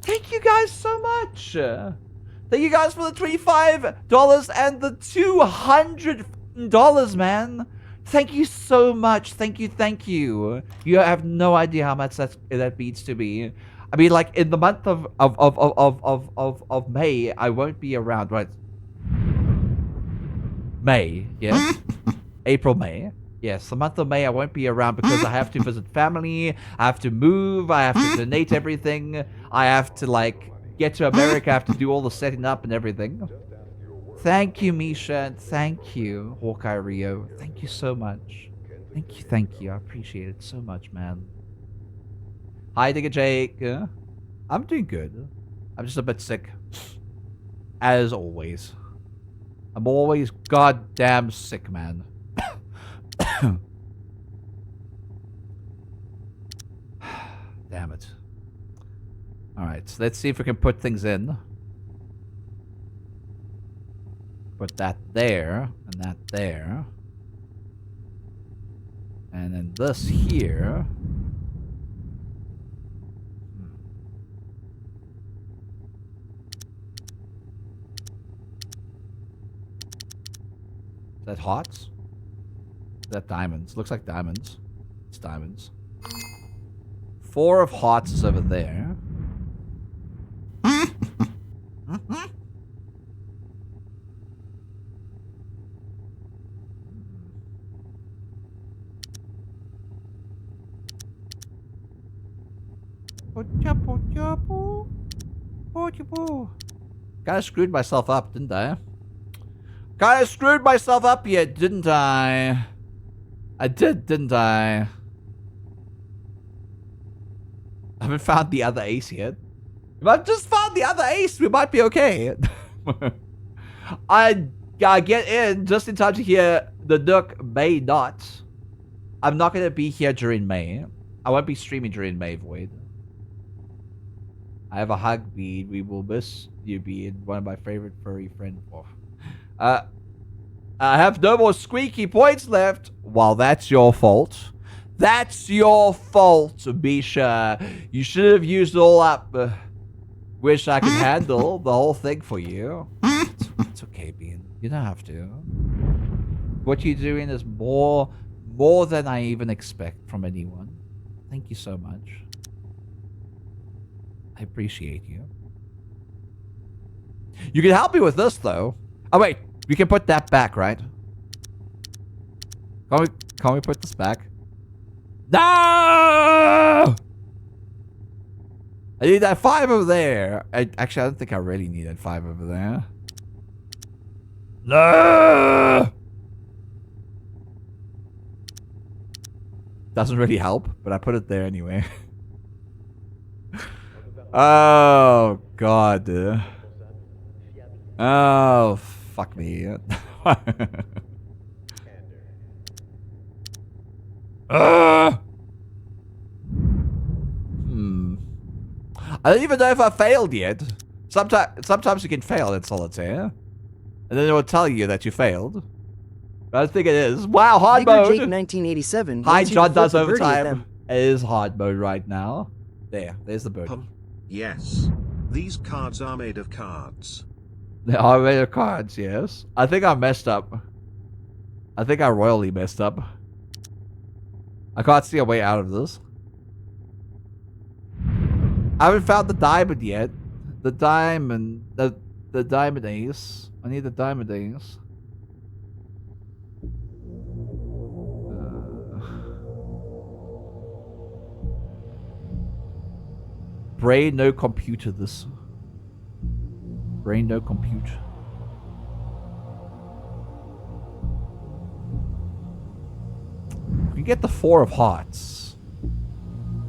Thank you guys so much. Thank you guys for the $25 and the $200, man. Thank you so much. Thank you, thank you. You have no idea how much that beats to me. I mean, like, in the month of May, I won't be around, right? May, yes? April, May. Yes, the month of May, I won't be around because I have to visit family, I have to move, I have to donate everything, I have to, like, get to America, I have to do all the setting up and everything. Thank you, Misha, and thank you, Hawkeye Rio. Thank you so much. Thank you. I appreciate it so much, man. Hi, Digger Jake. I'm doing good. I'm just a bit sick. As always. I'm always goddamn sick, man. Damn it. Alright, so let's see if we can put things in. Put that there, and that there. And then this here. Is that hearts? Is that diamonds? Looks like diamonds. It's diamonds. 4 of hearts is over there. Kinda screwed myself up, didn't I? Kinda screwed myself up yet, didn't I? I did, didn't I? I haven't found the other ace yet. If I've just found the other ace, we might be okay. I get in just in time to hear the Nook may not. I'm not going to be here during May. I won't be streaming during May, Void. I have a hug, Bead. We will miss you, Bead. One of my favorite furry friends. I have no more squeaky points left. Well, that's your fault. That's your fault, Bisha. You should have used it all up. Wish I could handle the whole thing for you. It's okay, Bean. You don't have to. What you're doing is more than I even expect from anyone. Thank you so much. I appreciate you. You can help me with this, though. Oh, wait. We can put that back, right? Can't we put this back? No! I need that 5 over there. Actually, I don't think I really need that 5 over there. No! Doesn't really help, but I put it there anyway. Oh, God. Oh, fuck me. I don't even know if I failed yet. Sometimes you can fail in solitaire. And then it will tell you that you failed. But I think it is. Wow, hard Bigger mode! Jake 1987 Hi, wants you to John flip does the birdie at overtime. them. It is hard mode right now. There's the bird. Yes. These cards are made of cards. They are made of cards, yes. I think I messed up. I think I royally messed up. I can't see a way out of this. I haven't found the diamond yet. The diamond ace. I need the diamond ace. Brain no computer this. Brain no compute. If we get the 4 of hearts,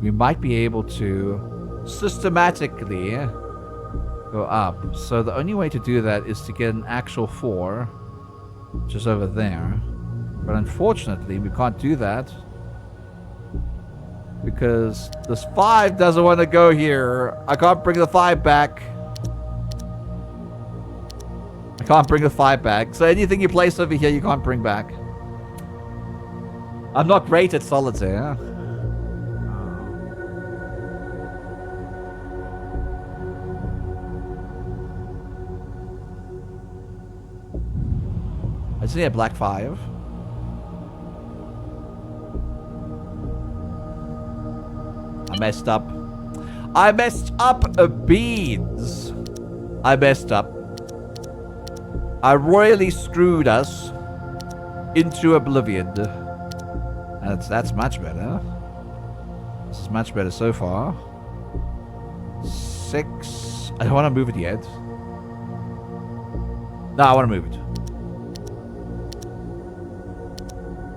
we might be able to systematically go up. So the only way to do that is to get an actual 4, which is over there. But unfortunately, we can't do that because this 5 doesn't want to go here. I can't bring the 5 back. I can't bring the 5 back. So anything you place over here, you can't bring back. I'm not great at solitaire. I just need a black 5. I messed up. I messed up beads. I messed up. I royally screwed us into oblivion. That's much better. This is much better so far. 6. I don't want to move it yet. No, I want to move it.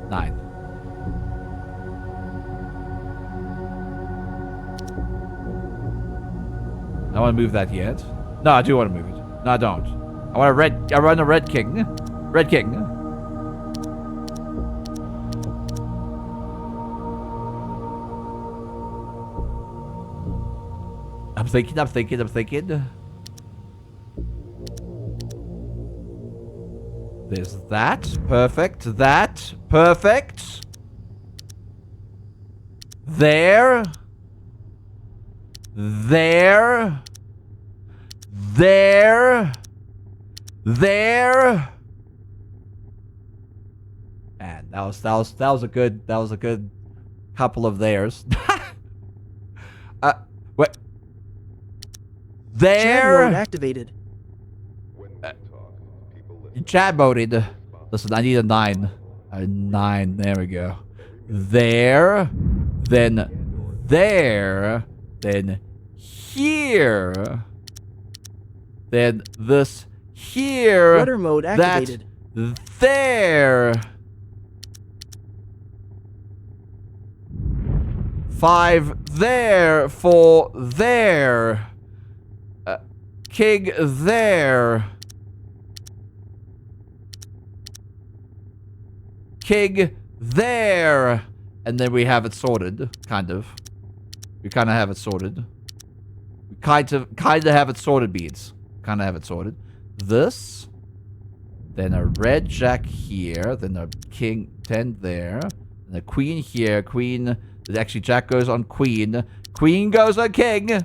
9. I don't want to move that yet. No, I do want to move it. No, I don't. I want a red. I run a red king. Red king. I'm thinking. There's that. Perfect. That. Perfect. There. There. There. There. Man, that was a good couple of theirs. What? There. Chat mode activated. Chat moded. Listen, I need a 9. A 9. There we go. There. Then there. Then here. Then this here. Rudder mode activated. That there. 5 there. 4 there. King there. King there. And then we have it sorted, kind of. We kind of have it sorted. We kind of have it sorted, beads. Kind of have it sorted. This. Then a red jack here. Then a king 10 there. And a queen here. Queen. Actually, jack goes on queen. Queen goes on king.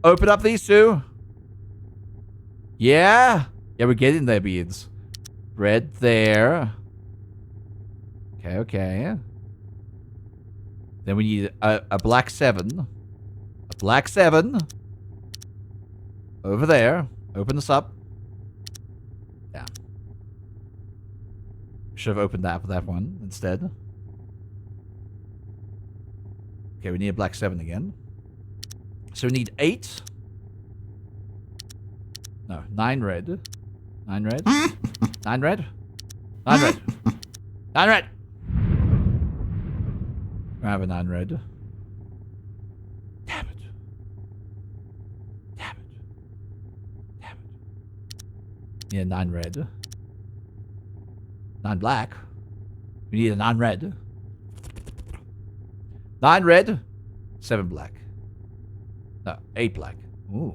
Open up these 2. Yeah. Yeah, we're getting there, beads. Red there. Okay, okay. Then we need a black 7. A black 7. Over there. Open this up. Yeah. Should have opened that one instead. Okay, we need a black 7 again. So we need 8. No, 9 red. 9 red. 9 red. 9 red. 9 red. I have a 9 red. Damn it. Damn it. Damn it. Need a 9 red. 9 black. We need a 9 red. 9 red. 7 black. No, 8 black. Ooh.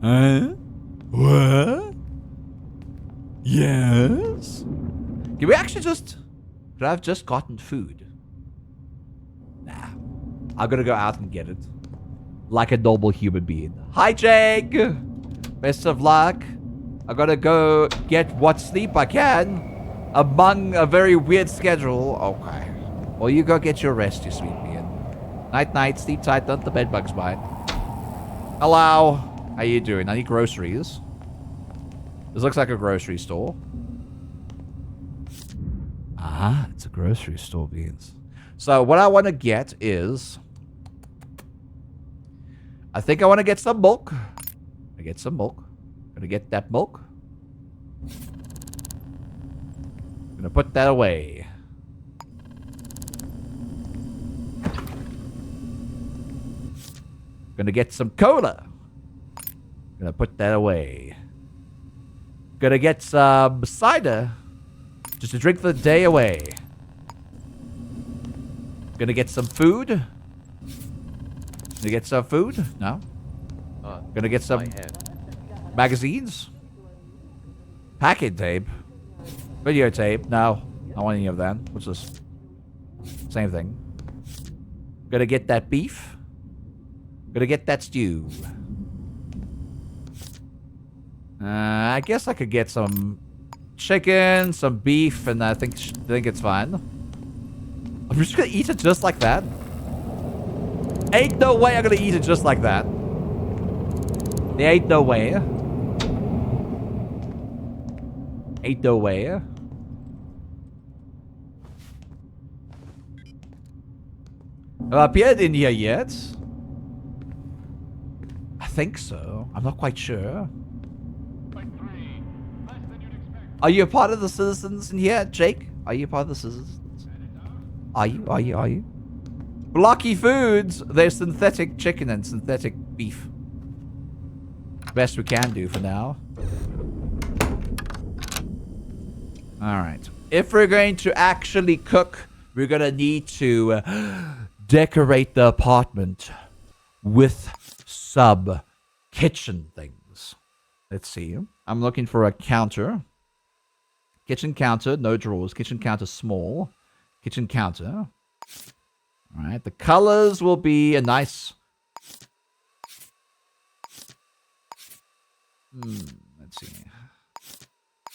What? Yes? Can we actually just... Could I have just gotten food? Nah. I'm gonna go out and get it. Like a noble human being. Hi, Jake! Best of luck. I gotta go get what sleep I can among a very weird schedule. Okay. Well, you go get your rest, you sweet being. Night, night. Sleep tight. Don't the bed bugs bite. Hello. How you doing? I need groceries. This looks like a grocery store. Ah, it's a grocery store, beans. So what I want to get is... I think I want to get some milk. I get some milk. Gonna get that milk. Gonna put that away. Gonna get some cola. Gonna put that away. Gonna get some cider. Just to drink the day away. Gonna get some food. Gonna get some food? No. Gonna get some magazines. Packing tape. Videotape. No. I don't want any of that. What's this? Same thing. Gonna get that beef. Gonna get that stew. I guess I could get some chicken, some beef, and I think it's fine. I'm just gonna eat it just like that. Ain't no way I'm gonna eat it just like that. There ain't no way. Ain't no way. Appeared in here yet? I think so. I'm not quite sure. Are you a part of the citizens in here, Jake? Are you a part of the citizens? Are you? Blocky Foods. There's synthetic chicken and synthetic beef. Best we can do for now. Alright. If we're going to actually cook, we're gonna need to decorate the apartment with some kitchen things. Let's see. I'm looking for a counter. Kitchen counter, no drawers. Kitchen counter small. Kitchen counter. Alright, the colors will be a nice... let's see.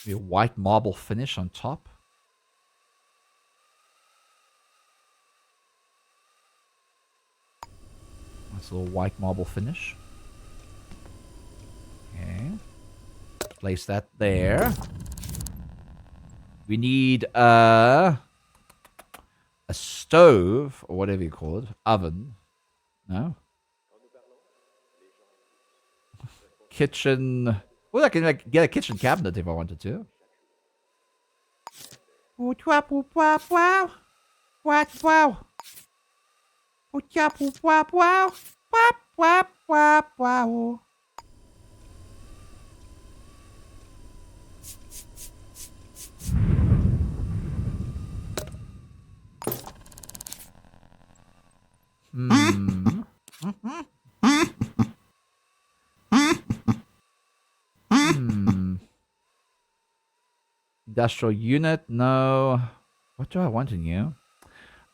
Be a white marble finish on top. Nice little white marble finish. Okay. Place that there. We need a stove, or whatever you call it. Oven. No? Kitchen. Well, I can get a kitchen cabinet if I wanted to. Industrial unit, no. What do I want in you?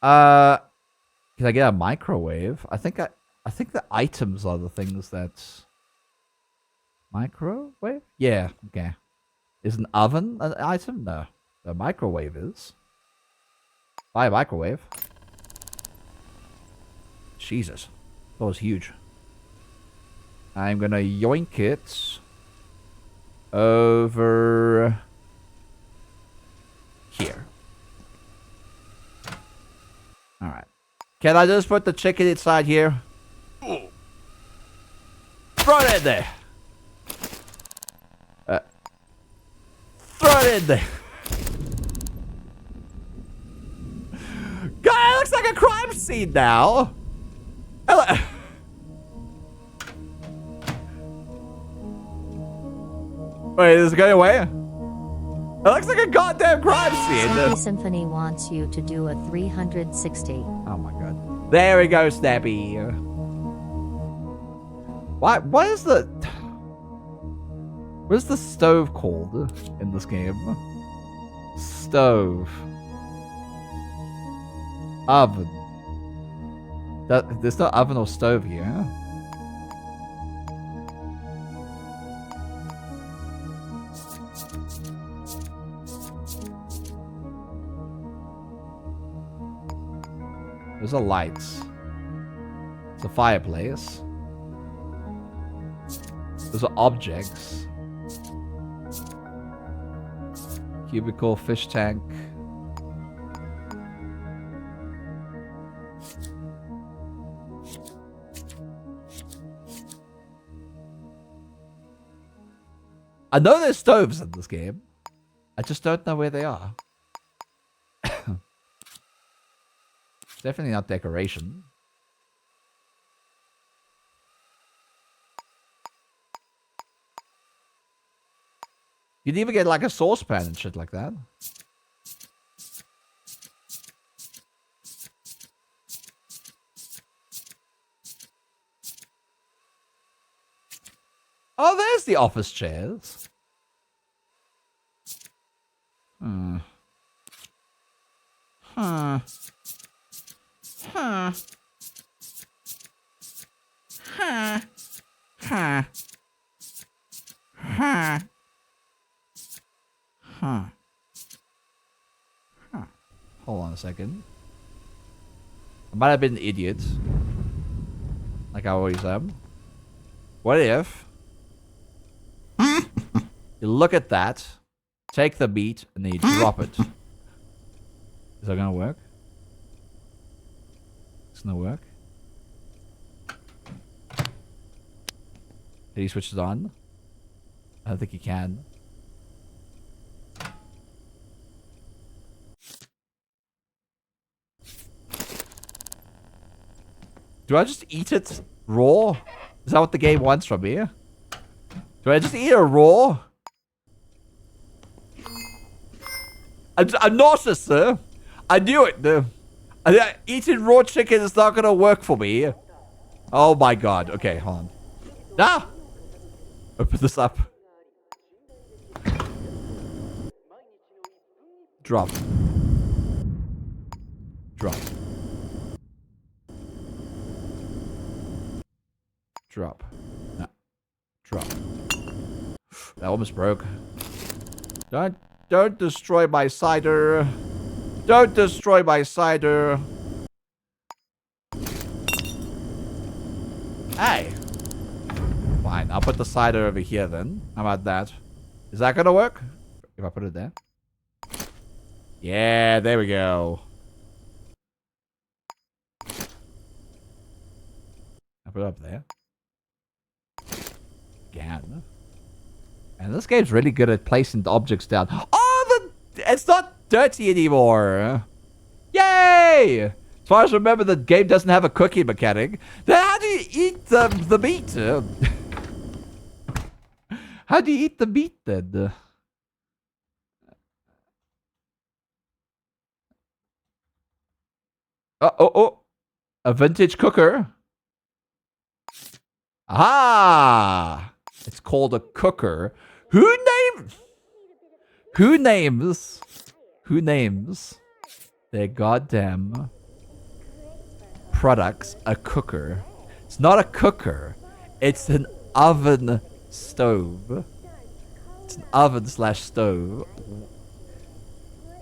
Can I get a microwave? I think the items are the things that... Microwave? Yeah, okay. Is an oven an item? No. The microwave is. Buy a microwave. Jesus. That was huge. I'm gonna yoink it over here. Alright. Can I just put the chicken inside here? Throw it in there. Throw it in there. God, it looks like a crime scene now. Wait, is it going away? It looks like a goddamn crime scene. Snappy Symphony wants you to do a 360. Oh my god. There we go, Snappy. What is the... What is the stove called in this game? Stove. Oven. There's no oven or stove here. There's a light. It's a fireplace. Those are objects. Cubicle, fish tank. I know there's stoves in this game. I just don't know where they are. Definitely not decoration. You'd even get like a saucepan and shit like that. Oh, there's the office chairs. Hmm. Huh. Huh. Huh. Huh. Huh. Huh. Huh. Hold on a second. I might have been an idiot. Like I always am. What if you look at that, take the beat, and then you drop it? Is that gonna work? It's gonna work. Did he switch it on? I don't think he can. Do I just eat it raw? Is that what the game wants from me? Do I just eat it raw? I'm nauseous, sir. I knew it. Eating raw chicken is not gonna work for me. Oh my god. Okay, hold on. Ah! Open this up. Drop. Drop. Drop. No. Drop. That almost broke. Don't destroy my cider. Don't destroy my cider. Hey. Fine, I'll put the cider over here then. How about that? Is that gonna work? If I put it there? Yeah, there we go. I put it up there. Again. And this game's really good at placing the objects down. Oh, it's not dirty anymore. Yay! As far as I remember, the game doesn't have a cooking mechanic. Then how do you eat the meat? How do you eat the meat then? Oh. A vintage cooker. Ah! It's called a cooker. Who names their goddamn products a cooker? It's not a cooker. It's an oven stove. It's an oven / stove.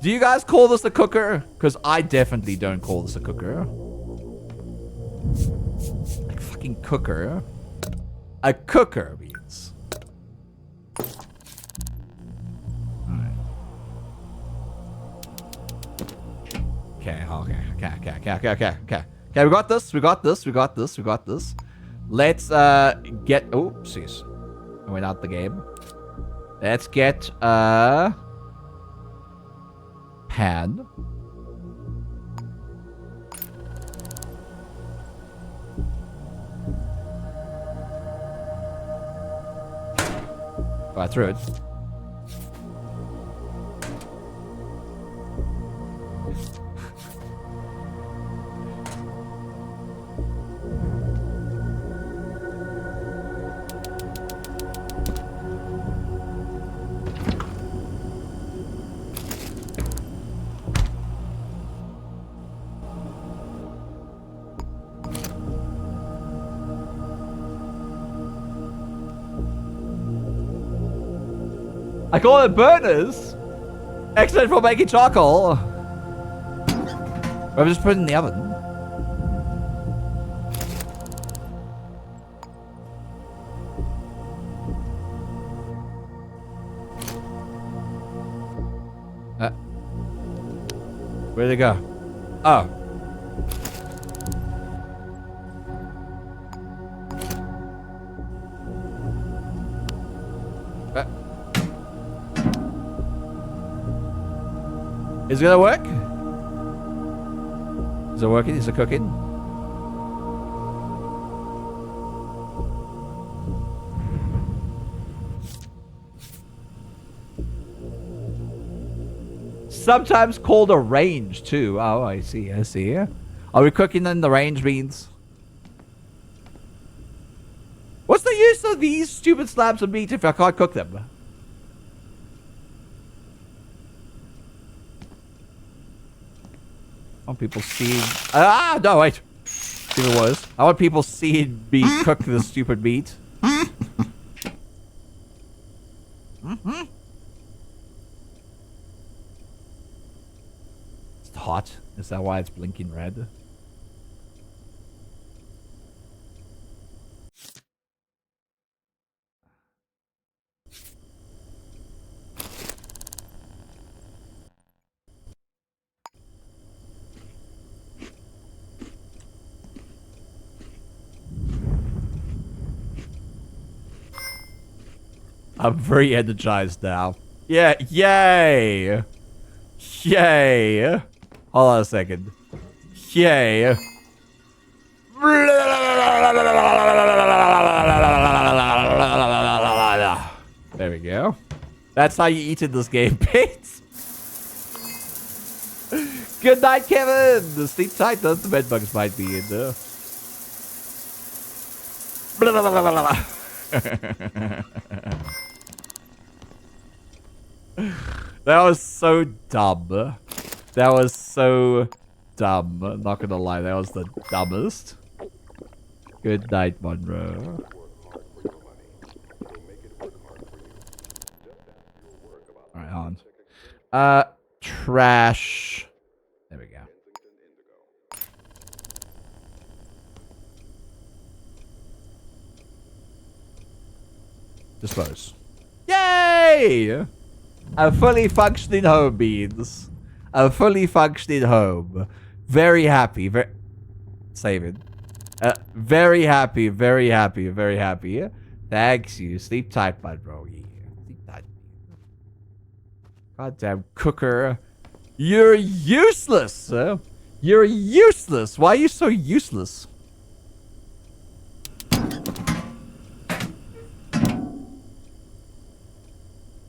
Do you guys call this a cooker? Because I definitely don't call this a cooker. Like fucking cooker. A cooker means. Alright. Okay, we got this. Let's get oopsies. I went out the game. Let's get pan. Oh, I threw it. I call it burners. Excellent for making charcoal. I'm just putting it in the oven. Where'd they go? Oh. Is it gonna work? Is it working? Is it cooking? Sometimes called a range too. Oh, I see. I see. Are we cooking in the range beans? What's the use of these stupid slabs of meat if I can't cook them? I want people seeing... Ah, no, wait. It's even worse. I want people seeing me cook the stupid meat. It's hot. Is that why it's blinking red? I'm very energized now. Yeah, yay! Yay! Hold on a second. Yay! There we go. That's how you eat in this game, Pete. Good night, Kevin! Sleep tight, though. The bed bugs might be in there. That was so dumb. That was so dumb. Not gonna lie, that was the dumbest. Good night, Monroe. Alright, hold on. Trash. There we go. Dispose. Yay! A fully functioning home, Beans. A fully functioning home. Very happy. Save it. Very happy, very happy, very happy. Thanks you. Sleep tight, bud, bro. Yeah. Sleep tight. Goddamn cooker. You're useless. You're useless. Why are you so useless?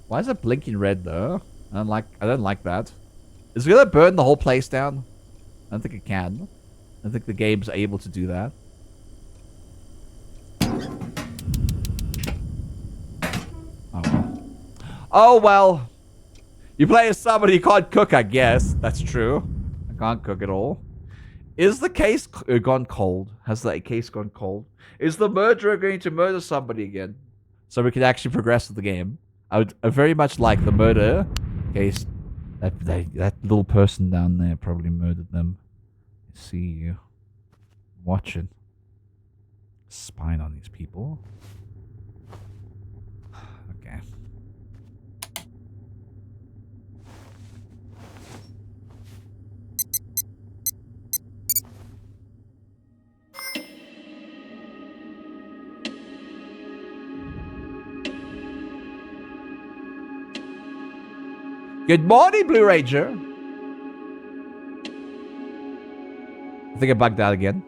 Why is it blinking red though? I don't like that. Is it gonna burn the whole place down? I don't think it can. I don't think the game's able to do that. Oh well. Oh well. You play as somebody who can't cook, I guess. That's true. I can't cook at all. Is the case gone cold? Has the case gone cold? Is the murderer going to murder somebody again? So we can actually progress with the game. I would very much like the murder case. That little person down there probably murdered them. I see you. Watching. Spying on these people. Okay. Good morning, Blue Ranger. I think I bugged out again.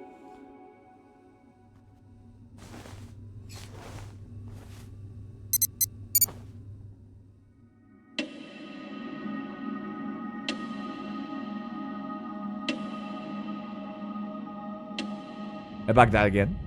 I bugged out again.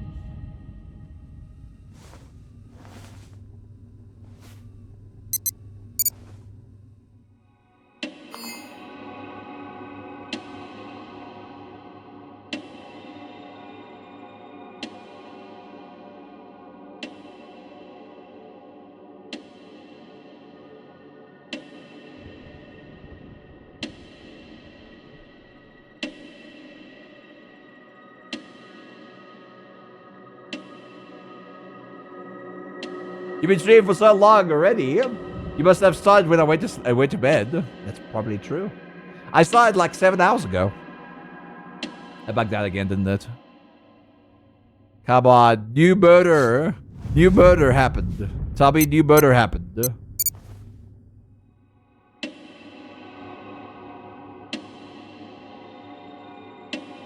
You've been streaming for so long already. You must have started when I went to bed. That's probably true. I started like 7 hours ago. I bugged out again, didn't it? Come on, new murder. New murder happened. Tell me new murder happened.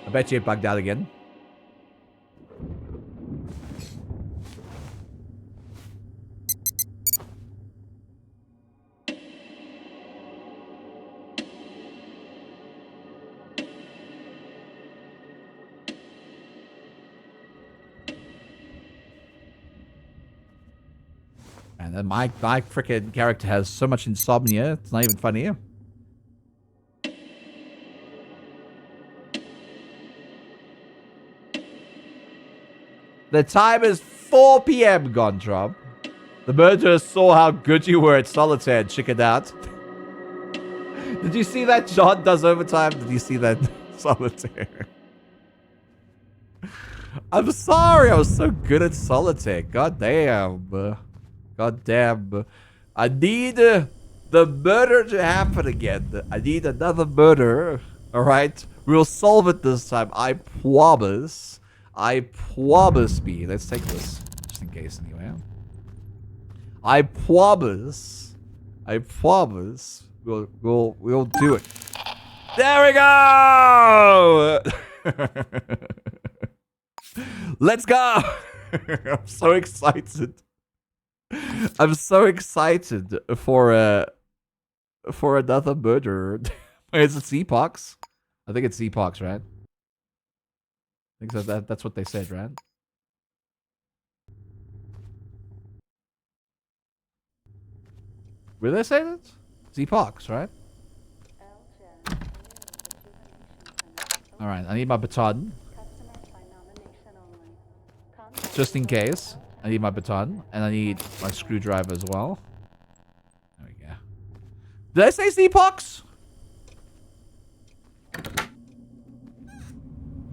I bet you it bugged out again. And then my freaking character has so much insomnia, it's not even funny. The time is 4 p.m. Gondrom. The murderer saw how good you were at solitaire and chickened out. Did you see that John does overtime? Did you see that solitaire? I'm sorry, I was so good at solitaire. God damn. God damn. I need the murder to happen again. I need another murder. Alright? We'll solve it this time. I promise. I promise me. Let's take this. Just in case anyway. I promise. I promise. We'll do it. There we go! Let's go! I'm so excited. I'm so excited for another murder. Is it Zeepox? I think it's Zeepox, right? I think so. That's what they said, right? Will they say that? Zeepox, right? Alright, I need my baton. Just in case. I need my baton. And I need my screwdriver as well. There we go. Did I say Zeepox?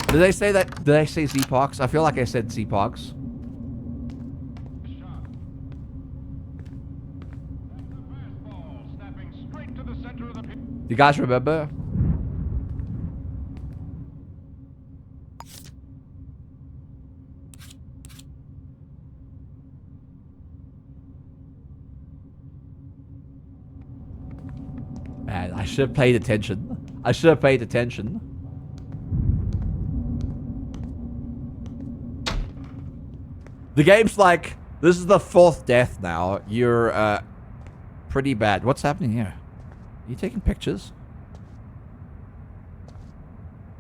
Did I say that? Did I say Zeepox? I feel like I said Zeepox. Do you guys remember? Man, I should have paid attention. I should have paid attention. The game's like, this is the 4th death now. You're, pretty bad. What's happening here? Are you taking pictures?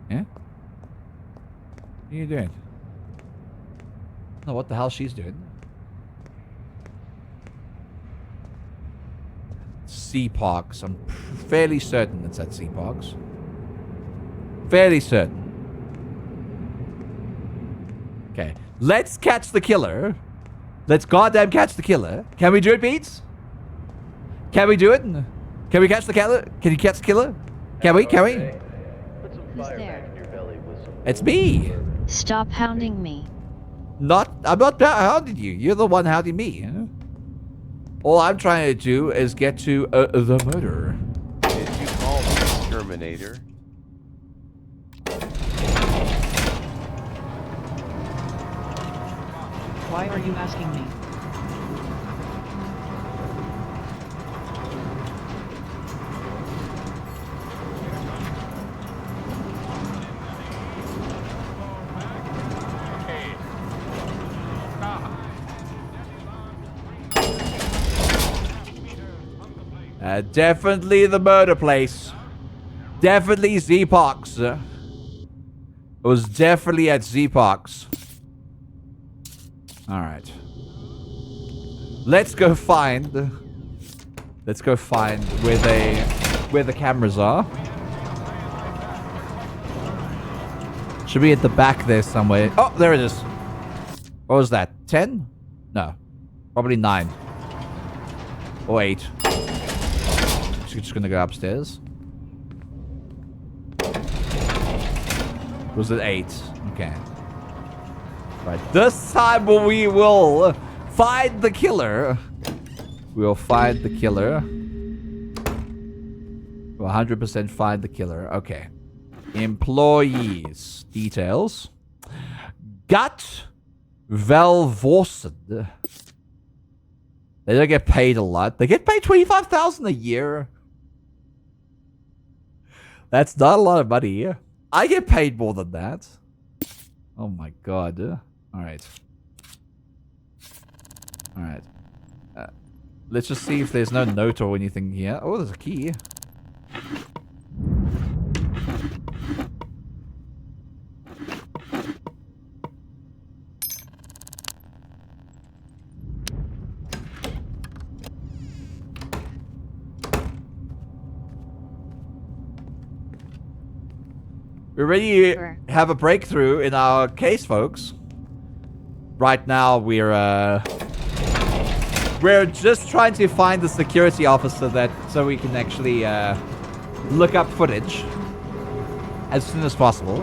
Yeah? What are you doing? No, what the hell she's doing? Zeepox. I'm fairly certain it's at Zeepox. Fairly certain. Okay. Let's catch the killer. Let's goddamn catch the killer. Can we do it, Beats? Can we do it? Can we catch the killer? Can you catch the killer? Can we? Can we? Who's there? It's me. Stop hounding me. I'm not hounding you. You're the one hounding me. Huh? All I'm trying to do is get to the murderer. Did you call me Terminator? Why are you asking me? Definitely the murder place. Definitely Zeepox. It was definitely at Zeepox. Alright. Let's go find where the cameras are. Should be at the back there somewhere. Oh, there it is. What was that? 10? No. Probably 9. Or 8. Just gonna go upstairs. Was it 8? Okay. Right. This time we will Find the killer. We'll find the killer. We'll 100% find the killer. Okay. Employees. Details. Gut Valvorsen. They don't get paid a lot. They get paid $25,000 a year. That's not a lot of money. I get paid more than that. Oh my god. Alright. Alright. Let's just see if there's no note or anything here. Oh, there's a key. We already have a breakthrough in our case, folks. Right now, we're just trying to find the security officer so we can actually look up footage as soon as possible.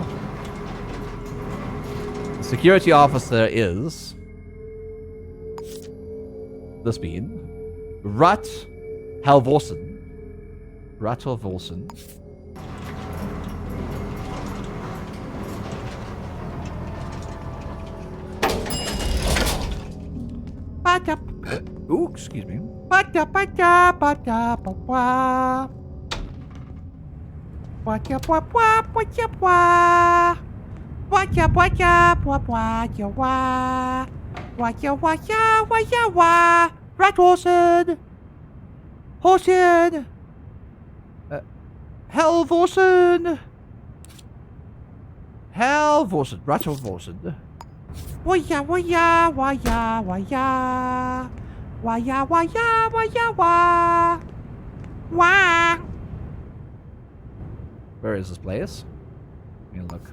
The security officer is this being Rut Halvorsen. Rut Halvorsen. Ooh, excuse me. Rat Horsen! Horsen! Halvorsen! Halvorsen! Rat Halvorsen. Waya waya waya waya waya waya waya wah wah. Where is this place? Let me look.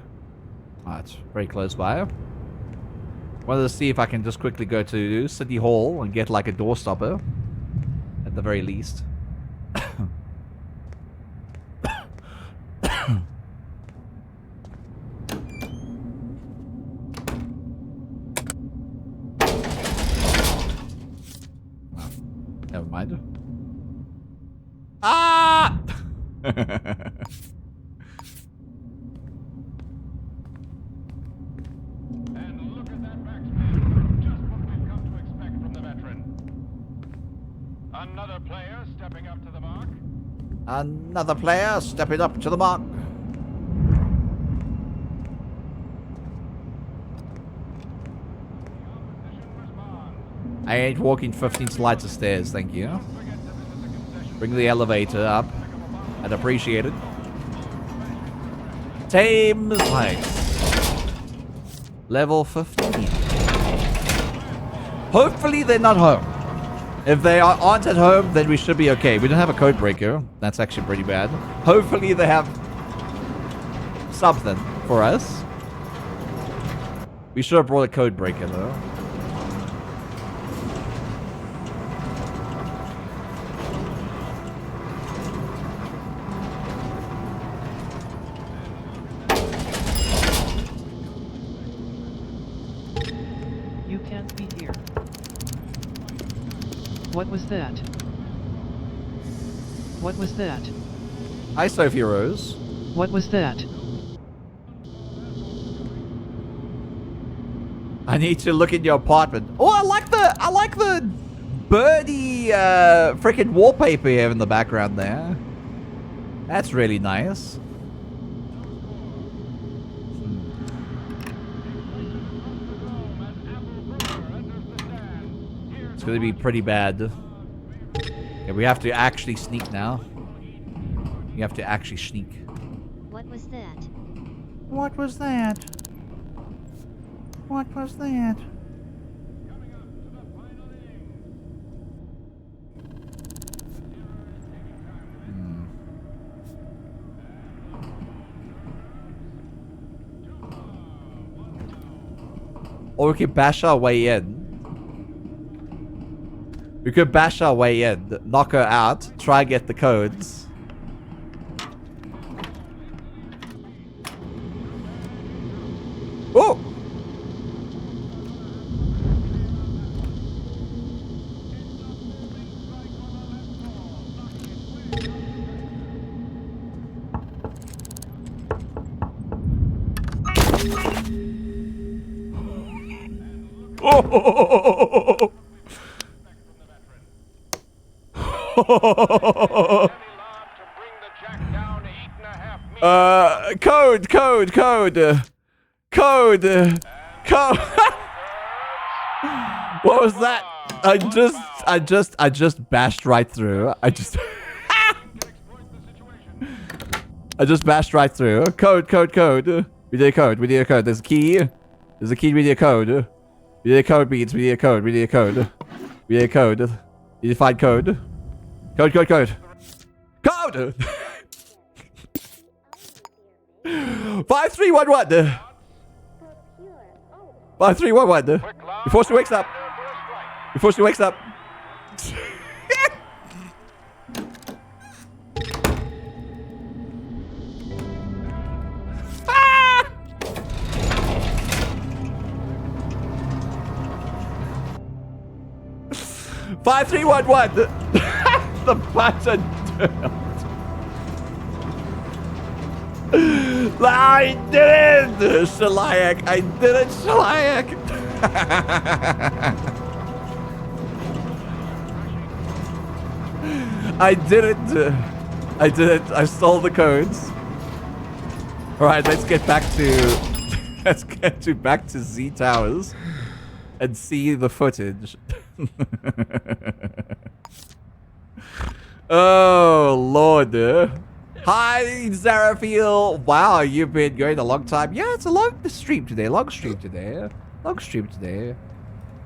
Ah, it's very close by. Wanted to see if I can just quickly go to City Hall and get like a door stopper at the very least. Never mind. Ah! And look at that backspin. Just what we've come to expect from the veteran. Another player stepping up to the mark. Another player stepping up to the mark. I ain't walking 15 slides of stairs, thank you. Bring the elevator up. I'd appreciate it. Thames Heights. Level 15. Hopefully they're not home. If they aren't at home, then we should be okay. We don't have a code breaker. That's actually pretty bad. Hopefully they have something for us. We should have brought a code breaker though. What was that? What was that? Hi, Sophie Rose. What was that? I need to look in your apartment. Oh, I like the birdie freaking wallpaper you have in the background there. That's really nice. It's gonna be pretty bad. Yeah, we have to actually sneak now. We have to actually sneak. What was that? What was that? What was that? Or we could bash our way in. We could bash our way in, knock her out, try and get the codes. Oh! Oh! Code. What was that? I just bashed right through. I just bashed right through. Code. We need a code. There's a key. We need a code. We need a code, Beats. We need a code. We need to find code. Code. 5311. 5311. Before she wakes up. 5311. The button. I did it, Shalayak. I did it, Shalayak. I did it. I stole the codes. All right, let's get back to Z Towers and see the footage. Oh Lord. Hi, Zarafiel. Wow, you've been going a long time. Yeah, it's a long stream today.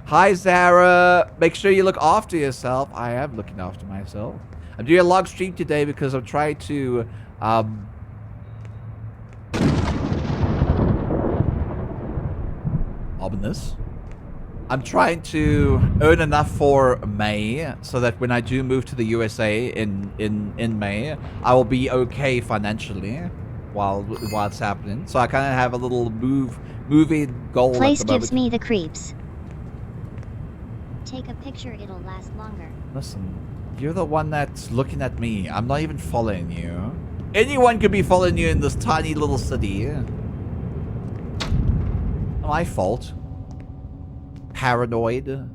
Hi, Zara. Make sure you look after yourself. I am looking after myself. I'm doing a long stream today because I'm trying to ominous. I'm trying to earn enough for May so that when I do move to the USA in May, I will be okay financially while it's happening. So I kind of have a little moving goal. Place gives me the creeps. Take a picture, it'll last longer. Listen, you're the one that's looking at me. I'm not even following you. Anyone could be following you in this tiny little city. My fault. Paranoid.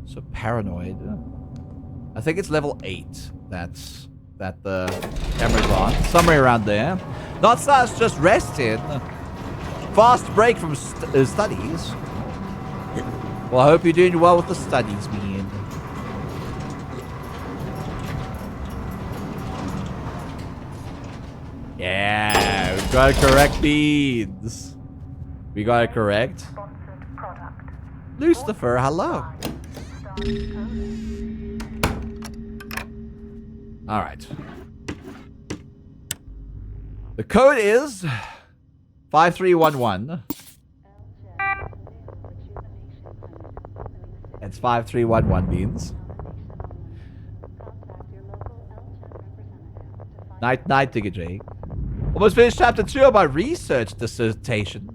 So paranoid. I think it's level 8. That the camera's on. Somewhere around there. Not sus, just rested. Fast break from studies. Well, I hope you're doing well with the studies, man. Yeah, we got it correct, beads. We got it correct. Lucifer, hello. Alright. The code is 5311. It's 5311 beans. Night, Digga Jake. Almost finished chapter 2 of my research dissertation.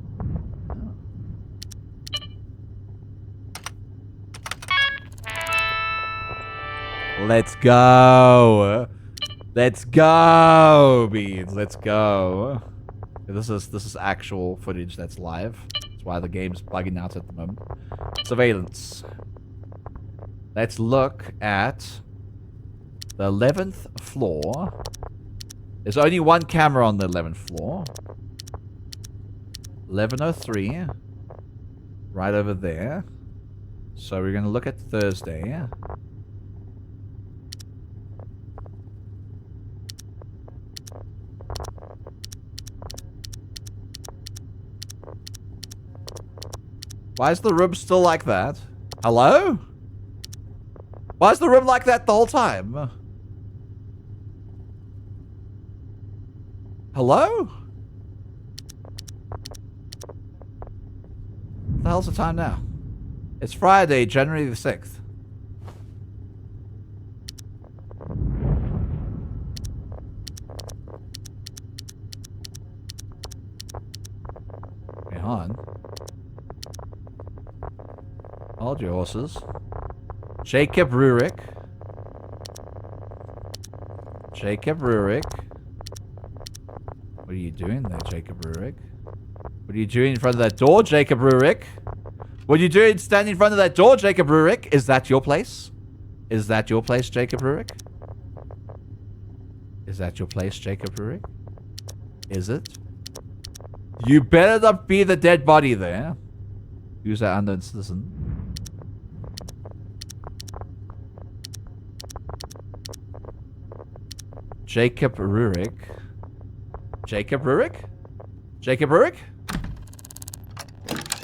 Let's go. Let's go, beans. Let's go. This is actual footage that's live. That's why the game's bugging out at the moment. Surveillance. Let's look at the 11th floor. There's only one camera on the 11th floor. 1103. Right over there. So we're going to look at Thursday. Why is the room still like that? Hello? Why is the room like that the whole time? Hello? What the hell's the time now? It's Friday, January the 6th. Okay, hold on. Hold your horses. Jacob Rurik. What are you doing there, Jacob Rurik? What are you doing in front of that door, Jacob Rurik? What are you doing standing in front of that door, Jacob Rurik? Is that your place? Is that your place, Jacob Rurik? Is that your place, Jacob Rurik? Is it? You better not be the dead body there. Use that unknown citizen. Jacob Rurik. Jacob Rurik? Jacob Rurik?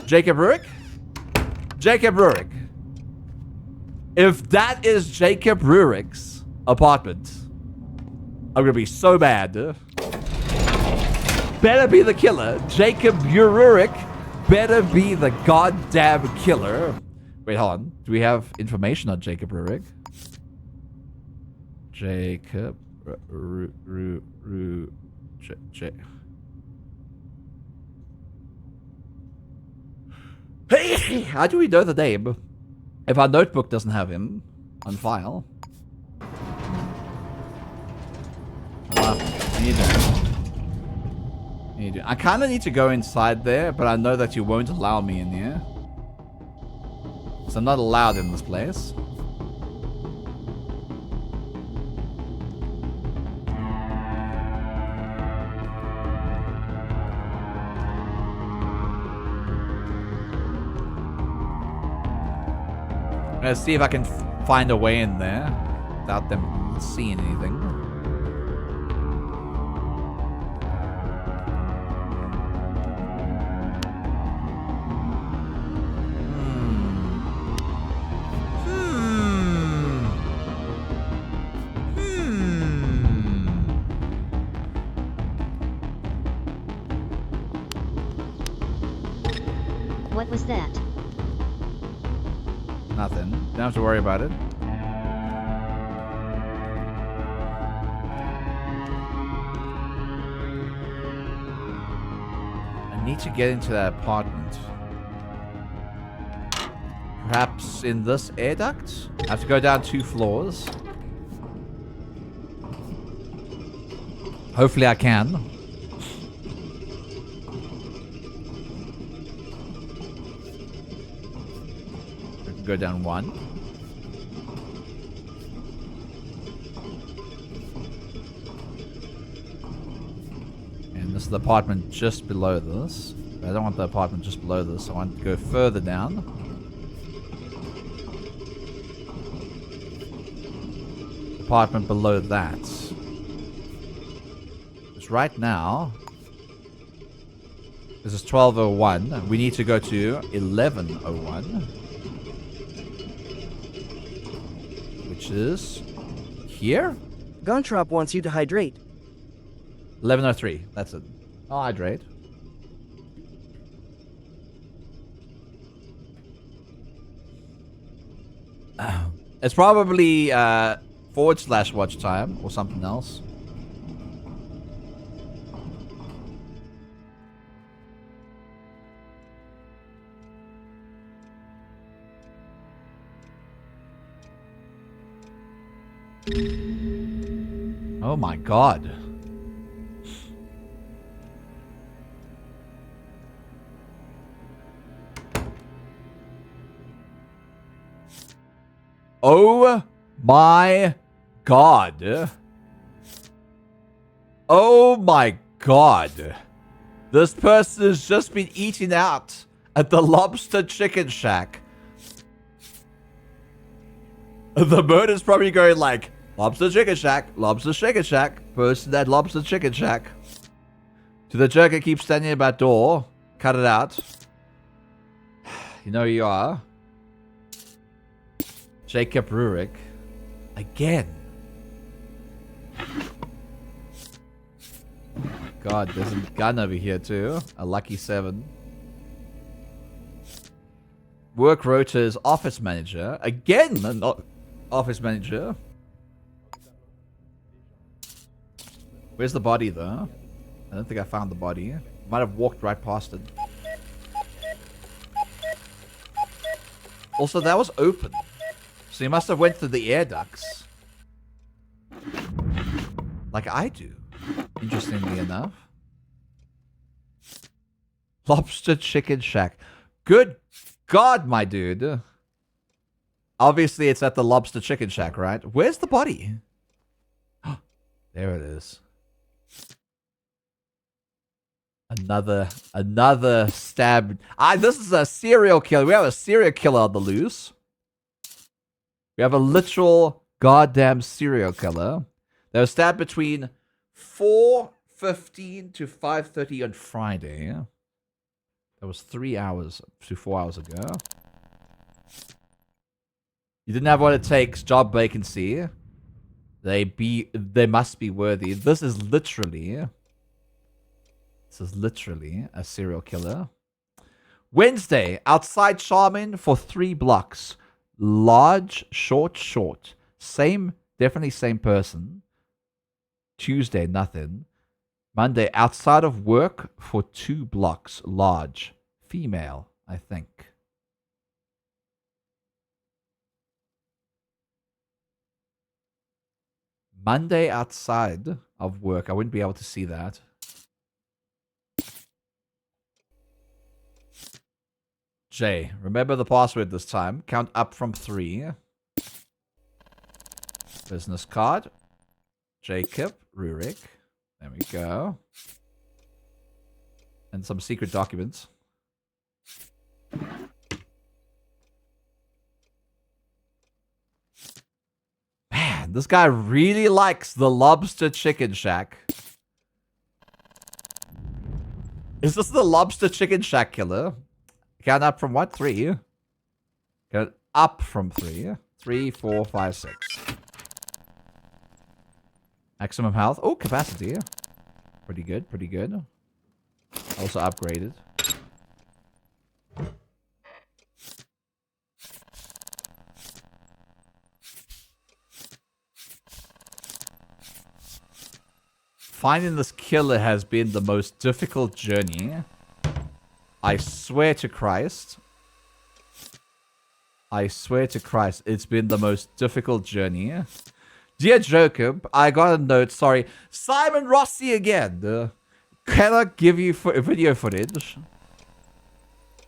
Jacob Rurik? Jacob Rurik. If that is Jacob Rurik's apartment, I'm gonna be so mad. Better be the killer. Jacob Rurik better be the goddamn killer. Wait, hold on. Do we have information on Jacob Rurik? Jacob Hey, how do we know the name if our notebook doesn't have him on file? I kind of need to go inside there, but I know that you won't allow me in here. So I'm not allowed in this place. I'm gonna see if I can find a way in there without them seeing anything. What was that? Nothing. Don't have to worry about it. I need to get into that apartment. Perhaps in this air duct? I have to go down 2 floors. Hopefully I can. Go down 1. And this is the apartment just below this. I don't want the apartment just below this. I want to go further down. Apartment below that. Because right now, this is 1201. We need to go to 1101. Which is here? Gontrop wants you to hydrate. 1103. That's it. I'll hydrate. It's probably / watch time or something else. Oh my god. Oh my god. Oh my god. This person has just been eating out at the Lobster Chicken Shack. The murder's probably going like, Lobster Chicken Shack, Lobster Chicken Shack, person at Lobster Chicken Shack. To the jerk, keeps standing at that door. Cut it out. You know who you are. Jacob Rurik. Again. God, there's a gun over here too. A lucky 7. Work rota is office manager. Again, an office manager. Where's the body though? I don't think I found the body. Might have walked right past it. Also, that was open. So he must have went through the air ducts. Like I do. Interestingly enough. Lobster Chicken Shack. Good God, my dude. Obviously, it's at the Lobster Chicken Shack, right? Where's the body? There it is. Another stab. This is a serial killer. We have a serial killer on the loose. We have a literal goddamn serial killer. They were stabbed between 4:15 to 5:30 on Friday. That was 3 hours to 4 hours ago. You didn't have what it takes. Job vacancy. They must be worthy. This is literally a serial killer. Wednesday, outside Charmin for 3 blocks. Large, short. Definitely same person. Tuesday, nothing. Monday, outside of work for 2 blocks. Large. Female, I think. Monday outside of work. I wouldn't be able to see that. Jay, remember the password this time. Count up from 3. Business card. Jacob Rurik. There we go. And some secret documents. Man, this guy really likes the Lobster Chicken Shack. Is this the Lobster Chicken Shack killer? Count up from what? 3. Count up from 3. 3, 4, 5, 6. Maximum health. Oh, capacity. Pretty good, pretty good. Also upgraded. Finding this killer has been the most difficult journey. I swear to Christ. I swear to Christ, it's been the most difficult journey. Dear Jacob, I got a note, sorry. Simon Rossi again. Can I give you video footage?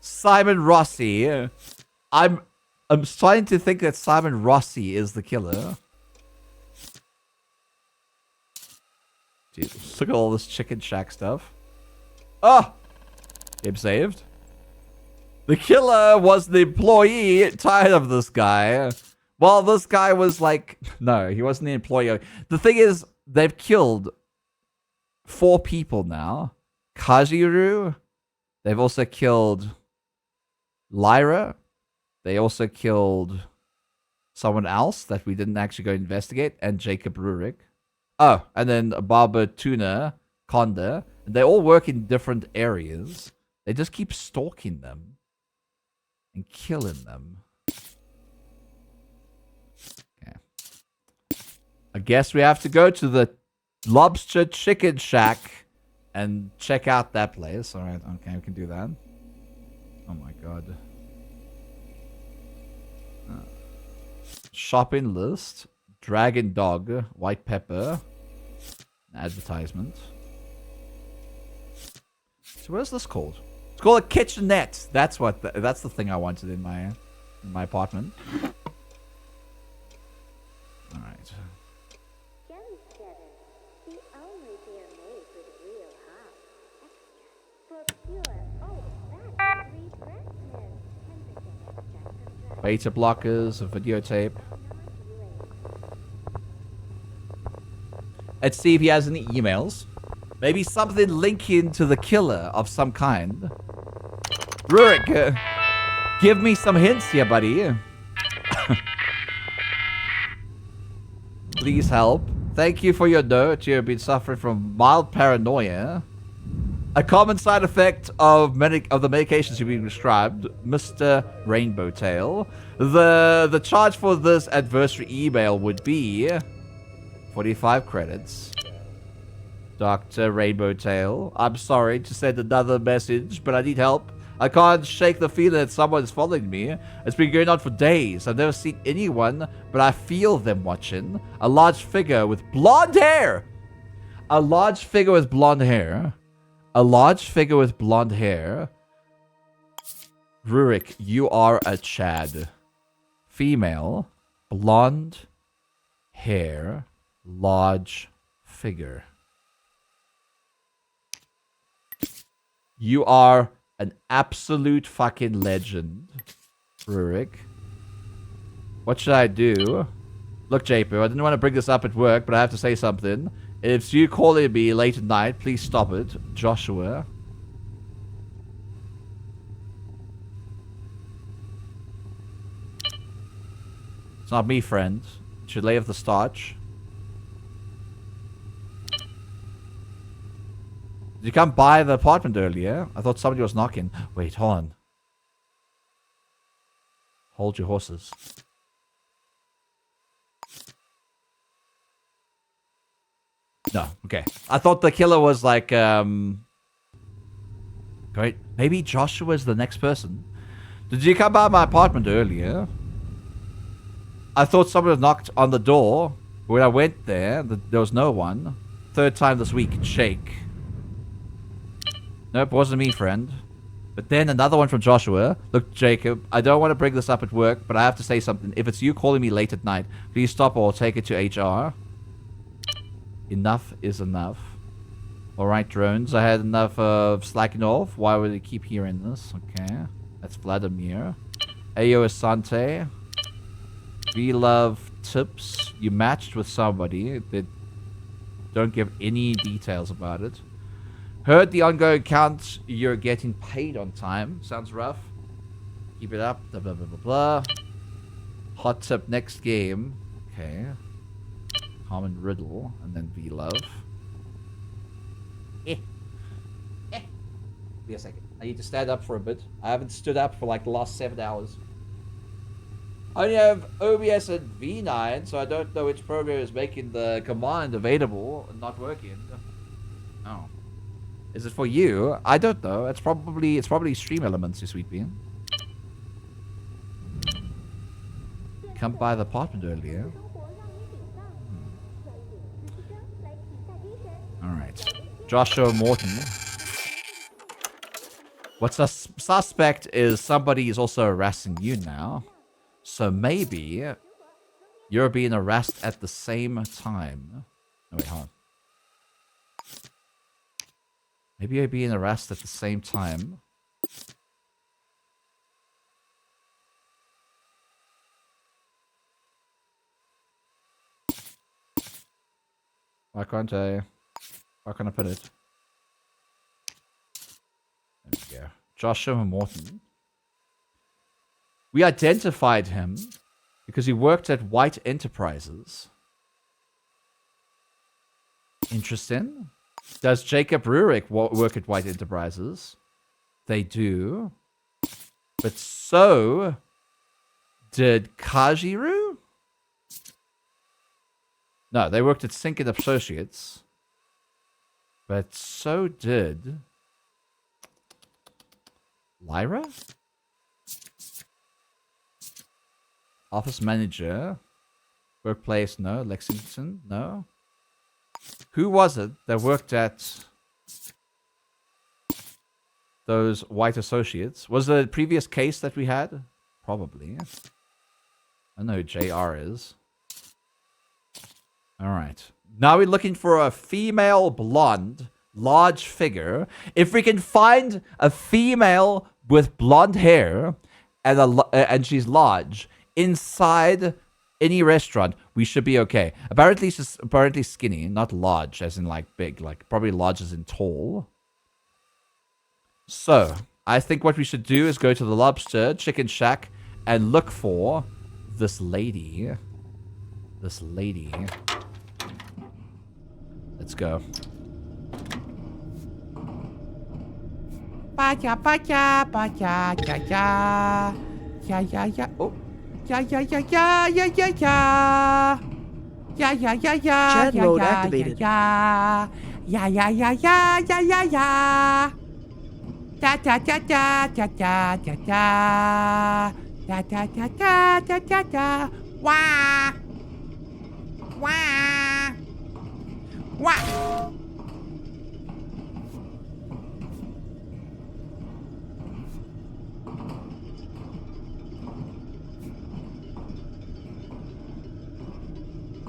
Simon Rossi. I'm starting to think that Simon Rossi is the killer. Jeez, look at all this Chicken Shack stuff. Oh! Game saved. The killer was the employee, tired of this guy. Well, this guy was like... No, he wasn't the employee. The thing is, they've killed 4 people now. Kajiru. They've also killed Lyra. They also killed someone else that we didn't actually go investigate. And Jacob Rurik. Oh, and then Barbara Tuna, Conda. They all work in different areas. They just keep stalking them. And killing them. Okay. I guess we have to go to the Lobster Chicken Shack and check out that place. Alright, okay, we can do that. Oh my god. Shopping list. Dragon Dog. White pepper. Advertisement. So what is this called? It's called a kitchenette. That's what. That's the thing I wanted in my apartment. All right. Beta blockers, a videotape. Let's see if he has any emails. Maybe something linking to the killer of some kind. Rurik, give me some hints here, buddy. Please help. Thank you for your note. You've been suffering from mild paranoia. A common side effect of the medications you've been prescribed, Mr. Rainbow Tail. The charge for this adversary email would be 45 credits. Dr. Rainbow Tail, I'm sorry to send another message, but I need help. I can't shake the feeling that someone is following me. It's been going on for days. I've never seen anyone, but I feel them watching. A large figure with blonde hair. A large figure with blonde hair. A large figure with blonde hair. Rurik, you are a Chad. Female, blonde hair, large figure. You are an absolute fucking legend, Rurik. What should I do? Look, JP, I didn't want to bring this up at work, but I have to say something. If you calling me late at night, please stop it. Joshua. It's not me, friend. It should lay off the starch. Did you come by the apartment earlier? I thought somebody was knocking. Wait, hold on. Hold your horses. No, okay. I thought the killer was like, Great. Maybe Joshua is the next person. Did you come by my apartment earlier? I thought someone knocked on the door. When I went there, there was no one. Third time this week, shake. Nope, wasn't me, friend. But then another one from Joshua. Look, Jacob, I don't want to bring this up at work, but I have to say something. If it's you calling me late at night, please stop or take it to HR. Enough is enough. Alright, drones. I had enough of slacking off. Why would I keep hearing this? Okay. That's Vladimir. Ayo Asante. We love tips. You matched with somebody. They don't give any details about it. Heard the ongoing count. You're getting paid on time. Sounds rough. Keep it up. Blah, blah, blah, blah, blah. Hot tip next game. Okay. Common riddle. And then V love. Be a second. I need to stand up for a bit. I haven't stood up for like the last 7 hours. I only have OBS and V9, so I don't know which program is making the command available and not working. Oh. Is it for you? I don't know. It's probably Stream Elements, you sweet bean. Come by the apartment earlier. Alright. Joshua Morton. What's the suspect is somebody is also harassing you now. So maybe you're being harassed at the same time. Oh, wait, hold on. Maybe you're being harassed at the same time. Why can't I put it? There we go. Joshua Morton. We identified him because he worked at White Enterprises. Interesting. Does Jacob Rurik work at White Enterprises? They do. But so did Kajiru? No, they worked at Sink and Associates. But so did Lyra? Office manager. Workplace, no. Lexington, no. Who was it that worked at those White Associates? Was it a previous case that we had? Probably. I know who JR is. Alright. Now we're looking for a female blonde, large figure. If we can find a female with blonde hair and she's large inside any restaurant, we should be okay. Apparently she's skinny, not large as in like big, like probably large as in tall. So, I think what we should do is go to the Lobster Chicken Shack and look for this lady. This lady. Let's go. Ba-ya, ba-ya, ba-ya, ya-ya. Ya-ya-ya. Oh. Ya-ya-ya-ya, ya-ya-ya. Ya-ya-ya-ya, Chat mode ya-ya, activated. ya-ya. Ya-ya-ya-ya, ya-ya-ya. Da-da-da-da-da-da-da-da. Da-da-da-da-da-da-da. Wah. Wah. Wah.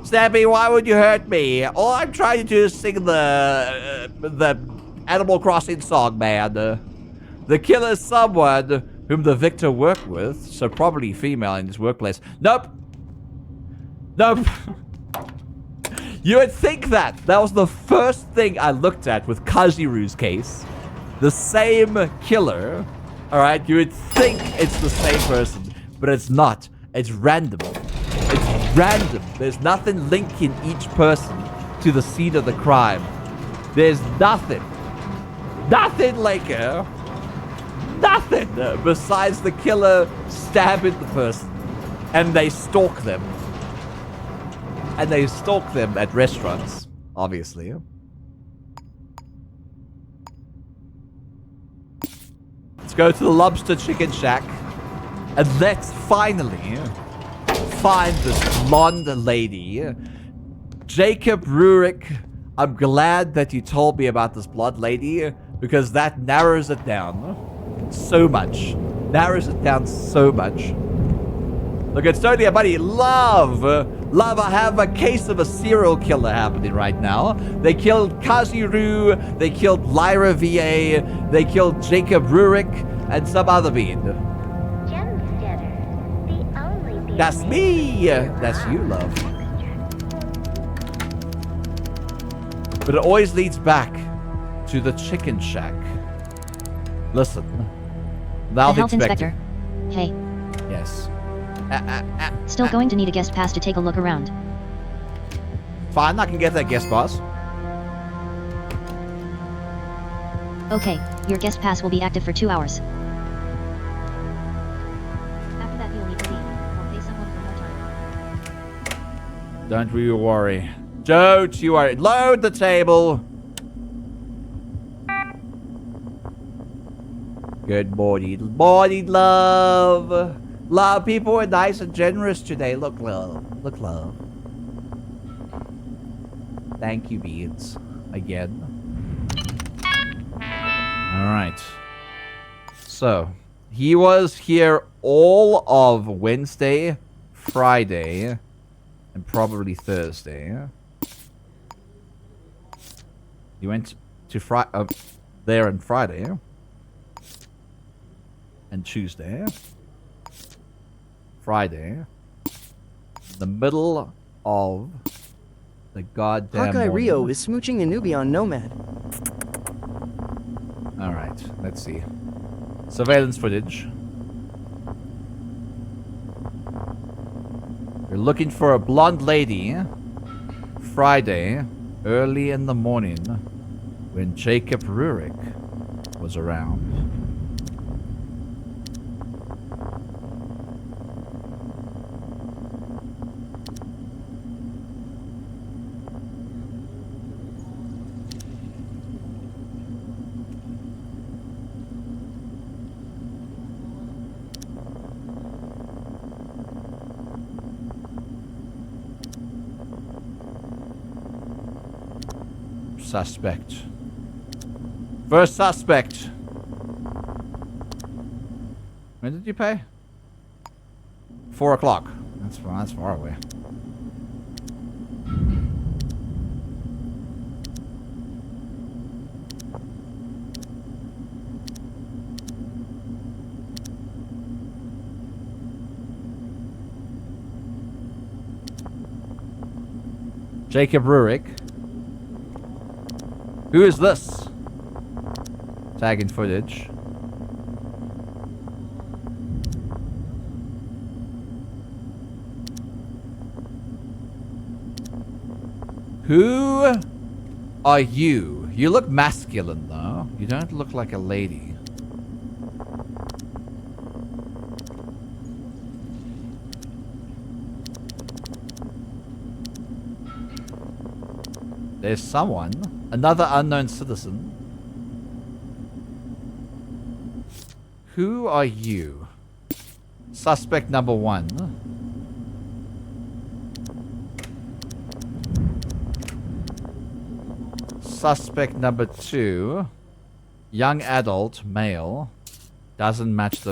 Snappy, why would you hurt me? All I'm trying to do is sing the Animal Crossing song, man. The killer is someone whom the victor worked with, so probably female in his workplace. Nope. Nope. You would think that. That was the first thing I looked at with Kajiru's case. The same killer. Alright, you would think it's the same person, but it's not. It's random. It's random. There's nothing linking each person to the scene of the crime. There's nothing. Nothing like her. Nothing besides the killer stabbing the person. And they stalk them. And they stalk them at restaurants, obviously. Let's go to the Lobster Chicken Shack. And let's finally find this blonde lady. Jacob Rurik, I'm glad that you told me about this blonde lady, because that narrows it down so much. Narrows it down so much. Look, it's Tony, buddy. Love, I have a case of a serial killer happening right now. They killed Kajiru, they killed Lyra VA, they killed Jacob Rurik, and some other bean. That's me! That's you, love. But it always leads back to the chicken shack. Listen. The health inspector. Hey. Yes. Still going to need a guest pass to take a look around. Fine, I can get that guest pass. Okay, your guest pass will be active for 2 hours. After that you'll need to leave, or pay someone for more time. Don't you worry. Don't you worry. Load the table. Good morning. Morning, love. Love, people are nice and generous today. Look, love. Look, love. Thank you, Beans. Again. Alright. So, he was here all of Wednesday, Friday, and probably Thursday. He went to there on Friday. And Tuesday. Friday, the middle of the goddamn Hawkeye morning. Rio is smooching a newbie on Nomad. Alright, let's see. Surveillance footage. We're looking for a blonde lady. Friday, early in the morning, when Jacob Rurik was around. Suspect. First suspect. When did you pay? 4 o'clock. That's far away. Jacob Rurik. Who is this? Tagging footage. Who are you? You look masculine though. You don't look like a lady. There's someone. Another unknown citizen. Who are you? Suspect number 1. Suspect number 2. Young adult, male. Doesn't match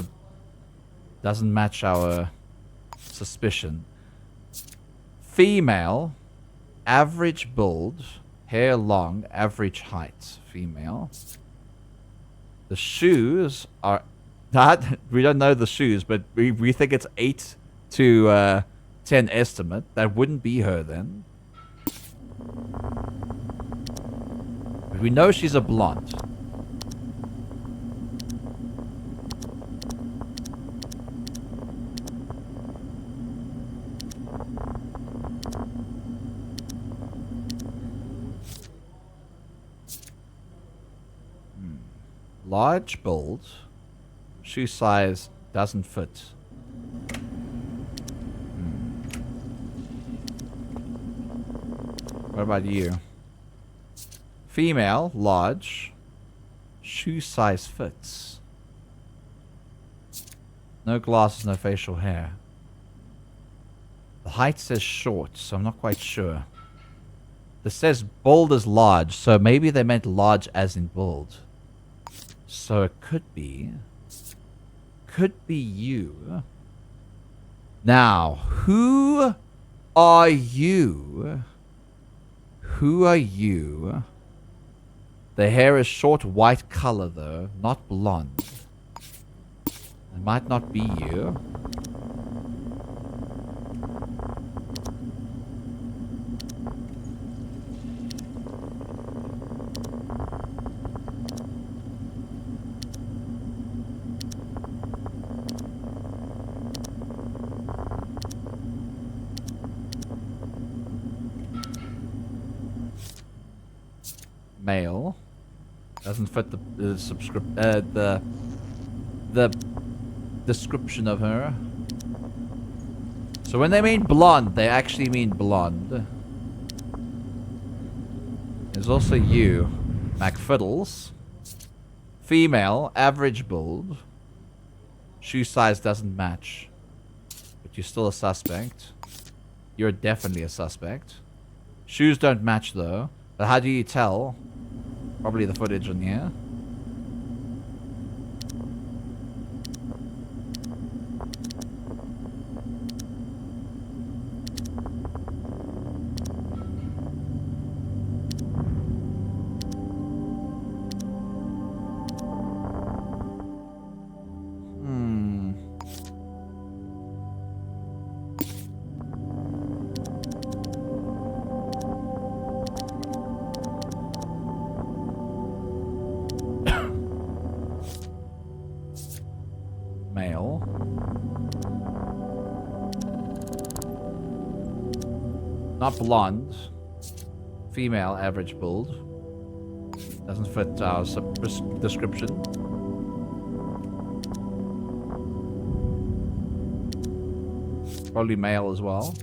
our suspicion. Female. average build, hair long, average height, female. The shoes are that we don't know the shoes, but we think it's 8 to 10 estimate. That wouldn't be her then. But we know she's a blonde. Large build. Shoe size doesn't fit. What about you? Female, large. Shoe size fits. No glasses, no facial hair. The height says short, so I'm not quite sure. This says build is large, so maybe they meant large as in build. So it could be you. Now, who are you? Who are you? The hair is short white color though, not blonde. It might not be you. Male. Doesn't fit the description of her. So when they mean blonde, they actually mean blonde. There's also you, McFiddles. Female, average build. Shoe size doesn't match. But you're still a suspect. You're definitely a suspect. Shoes don't match though. But how do you tell? Probably the footage on here. Male. Not blonde. Female, average build. Doesn't fit our description. Probably male as well.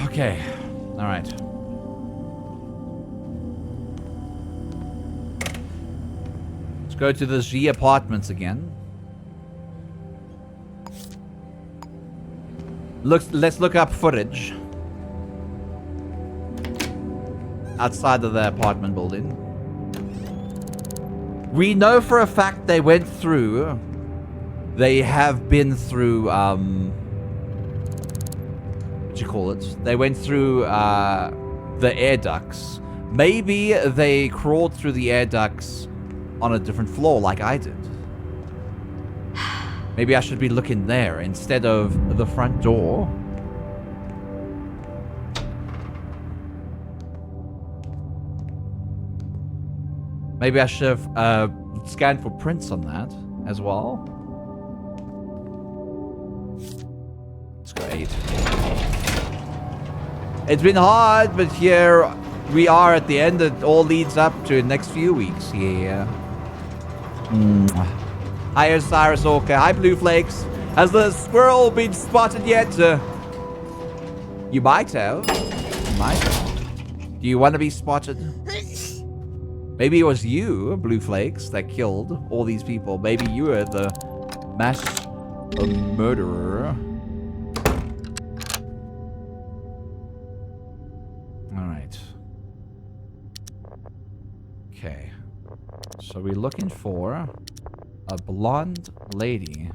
Okay. Alright. Let's go to the Z apartments again. Let's look up footage outside of the apartment building. We know for a fact they went through. They have been through. What do you call it? They went through the air ducts. Maybe they crawled through the air ducts on a different floor, like I did. Maybe I should be looking there instead of the front door. Maybe I should have scanned for prints on that as well. Let's go 8. It's been hard, but here we are at the end. It all leads up to the next few weeks. Yeah. Hi, Osiris Orca. Hi, Blue Flakes. Has the squirrel been spotted yet? You might have. You might have. Do you want to be spotted? Maybe it was you, Blue Flakes, that killed all these people. Maybe you were the mass murderer. Alright. Okay. So we're looking for a blonde lady.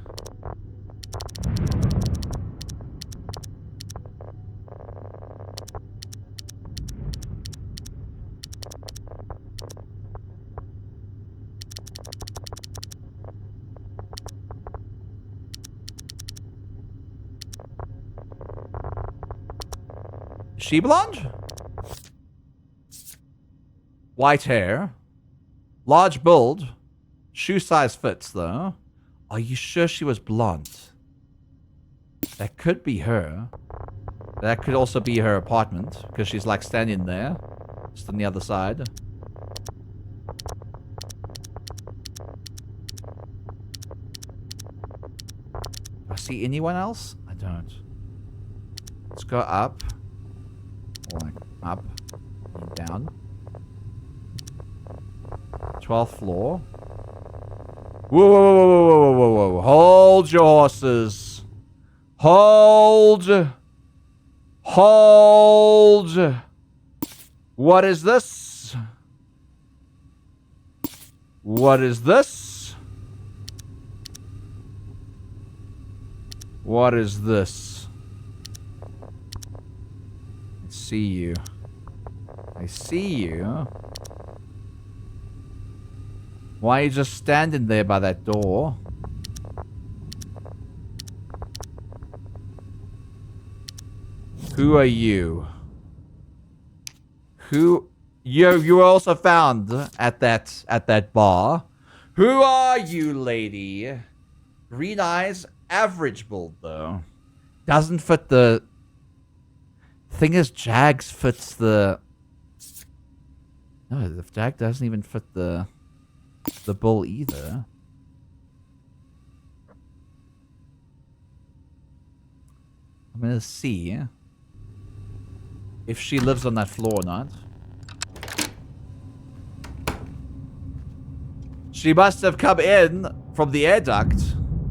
She blonde? White hair. Large build. Shoe size fits, though. Are you sure she was blonde? That could be her. That could also be her apartment, because she's like standing there. Just on the other side. Do I see anyone else? I don't. Let's go up. Or like up. And down. 12th floor. Whoa, whoa, whoa, whoa, whoa, whoa, whoa, whoa. Hold your horses. Hold. Hold. What is this? What is this? What is this? I see you. I see you. Why are you just standing there by that door? Who are you? Who you were also found at that bar. Who are you, lady? Green eyes, average build though. Doesn't fit the thing is Jags fits the no, the Jag doesn't even fit the bull either. I'm gonna see if she lives on that floor or not. She must have come in from the air duct.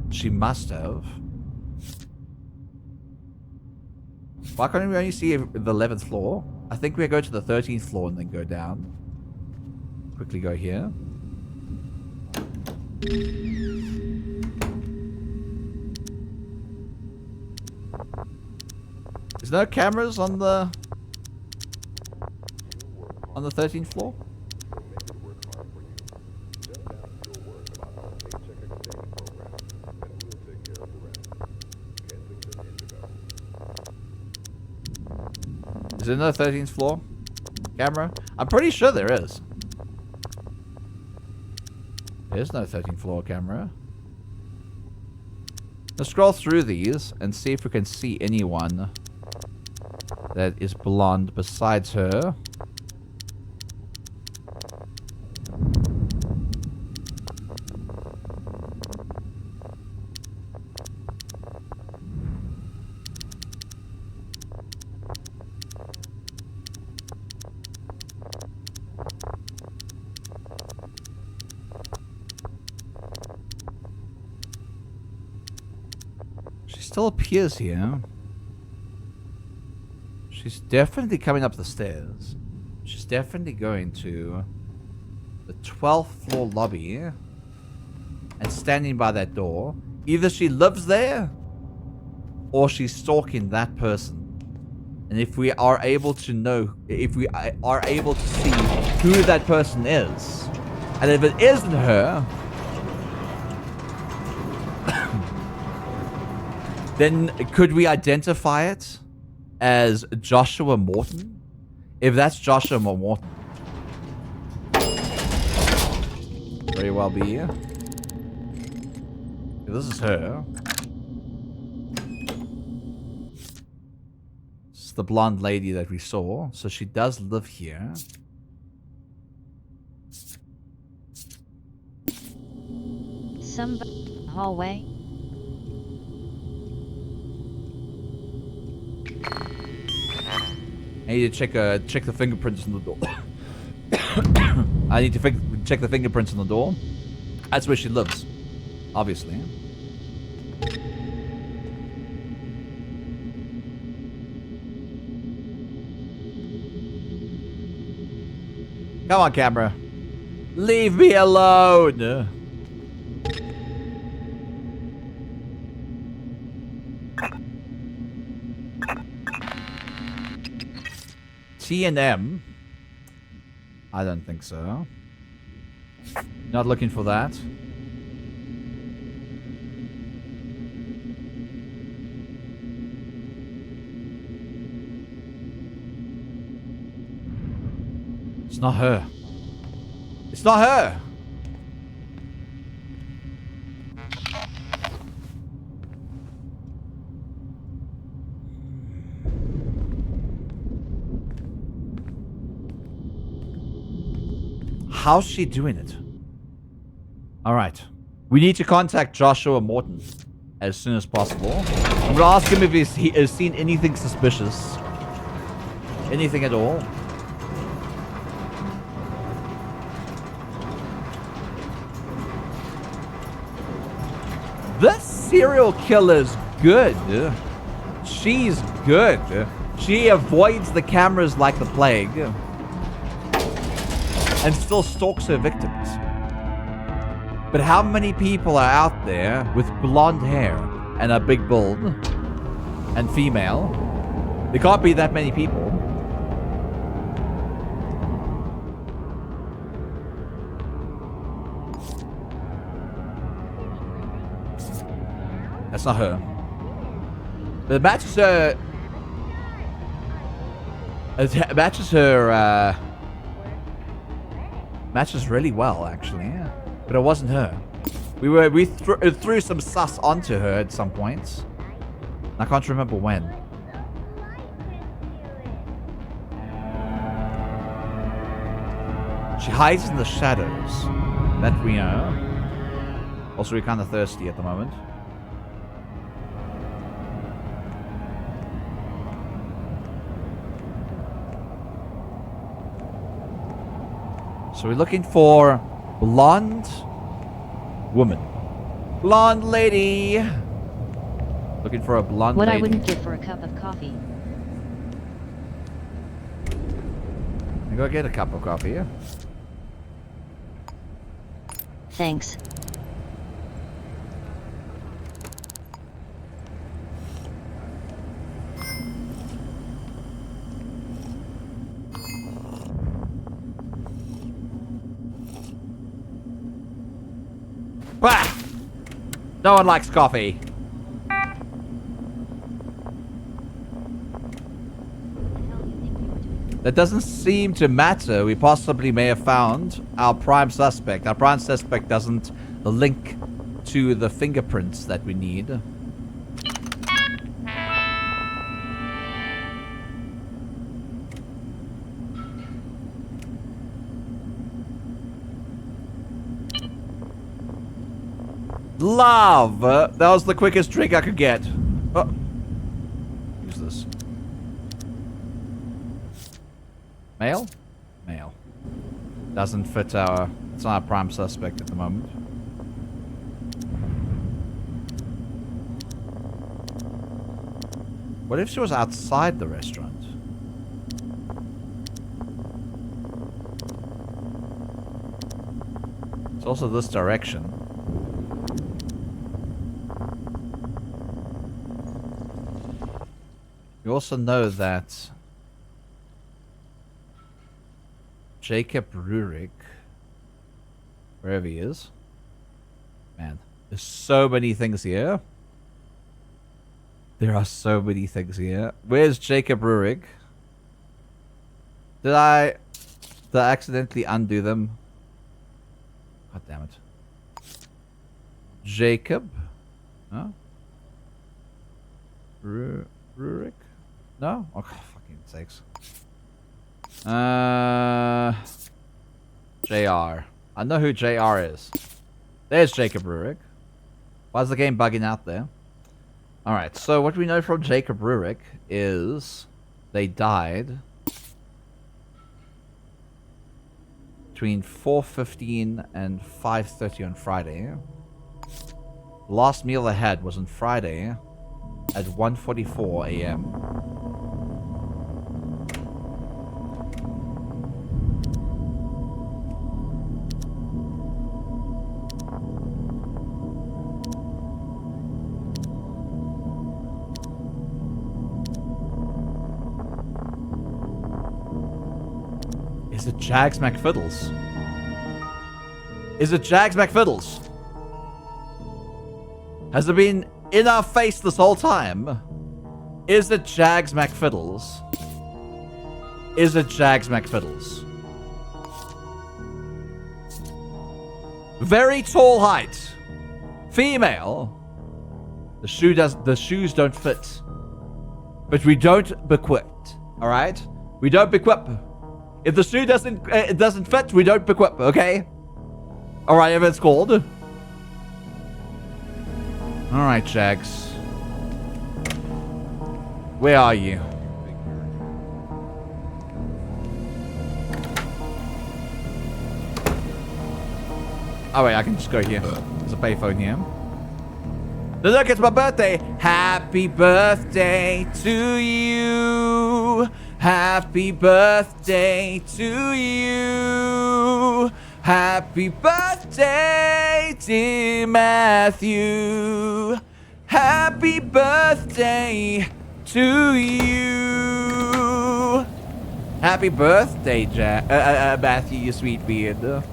She must have. Why can't we only see the 11th floor? I think we go to the 13th floor and then go down. Quickly go here. Is there cameras on the 13th floor? Is there no 13th floor camera? I'm pretty sure there is. There's no 13th floor camera. Let's scroll through these and see if we can see anyone that is blonde besides her. Still appears here. She's definitely coming up the stairs. She's definitely going to the 12th floor lobby and standing by that door. Either she lives there or she's stalking that person. And if we are able to know, if we are able to see who that person is, and if it isn't her, then could we identify it as Joshua Morton? If that's Joshua Morton. Very well be. If this is her. It's the blonde lady that we saw. So she does live here. Somebody hallway. I need to check the fingerprints on the door. I need to check the fingerprints on the door. That's where she lives, obviously. Come on, camera. Leave me alone. T&M? I don't think so. Not looking for that. not her. It's not her. How's she doing it? All right. We need to contact Joshua Morton as soon as possible. I'm gonna ask him if he has seen anything suspicious. Anything at all. This serial killer's good. She's good. She avoids the cameras like the plague. And still stalks her victims. But how many people are out there with blonde hair and a big build and female? There can't be that many people. That's not her. But it matches her. It matches her. Matches really well, actually. Yeah. But it wasn't her. We threw some sus onto her at some point. I can't remember when. She hides in the shadows. That we know. Also, we're kind of thirsty at the moment. So we're looking for blonde woman. Blonde lady. Looking for a blonde What lady. I wouldn't give for a cup of coffee. You go get a cup of coffee, yeah? Thanks. Bah! No one likes coffee. That doesn't seem to matter. We possibly may have found our prime suspect. Our prime suspect doesn't link to the fingerprints that we need. Love! That was the quickest drink I could get. Oh. Use this. Male? Male. Doesn't fit our... It's not our prime suspect at the moment. What if she was outside the restaurant? It's also this direction. You also know that Jacob Rurik, wherever he is, man, there's so many things here. There are so many things here. Where's Jacob Rurik? Did I accidentally undo them? God damn it. Jacob? No? Rurik? No? Oh, fucking sakes. JR. I know who JR is. There's Jacob Rurik. Why is the game bugging out there? Alright, so what we know from Jacob Rurik is they died between 4:15 and 5:30 on Friday. The last meal they had was on Friday at 1:44 a.m. Is it Jags McFiddles? Is it Jags McFiddles? Has it been in our face this whole time? Is it Jags McFiddles? Is it Jags McFiddles? Very tall height. Female. The shoes don't fit. But we don't bequip. Alright? We don't bequip. If the shoe doesn't fit, we don't bequip, okay? Alright, if it's called. Alright, Jags. Where are you? Oh wait, I can just go here. There's a payphone here. Look, it's my birthday. Happy birthday to you. Happy birthday to you. Happy birthday, dear Matthew. Happy birthday to you. Happy birthday, Matthew, you sweet beard.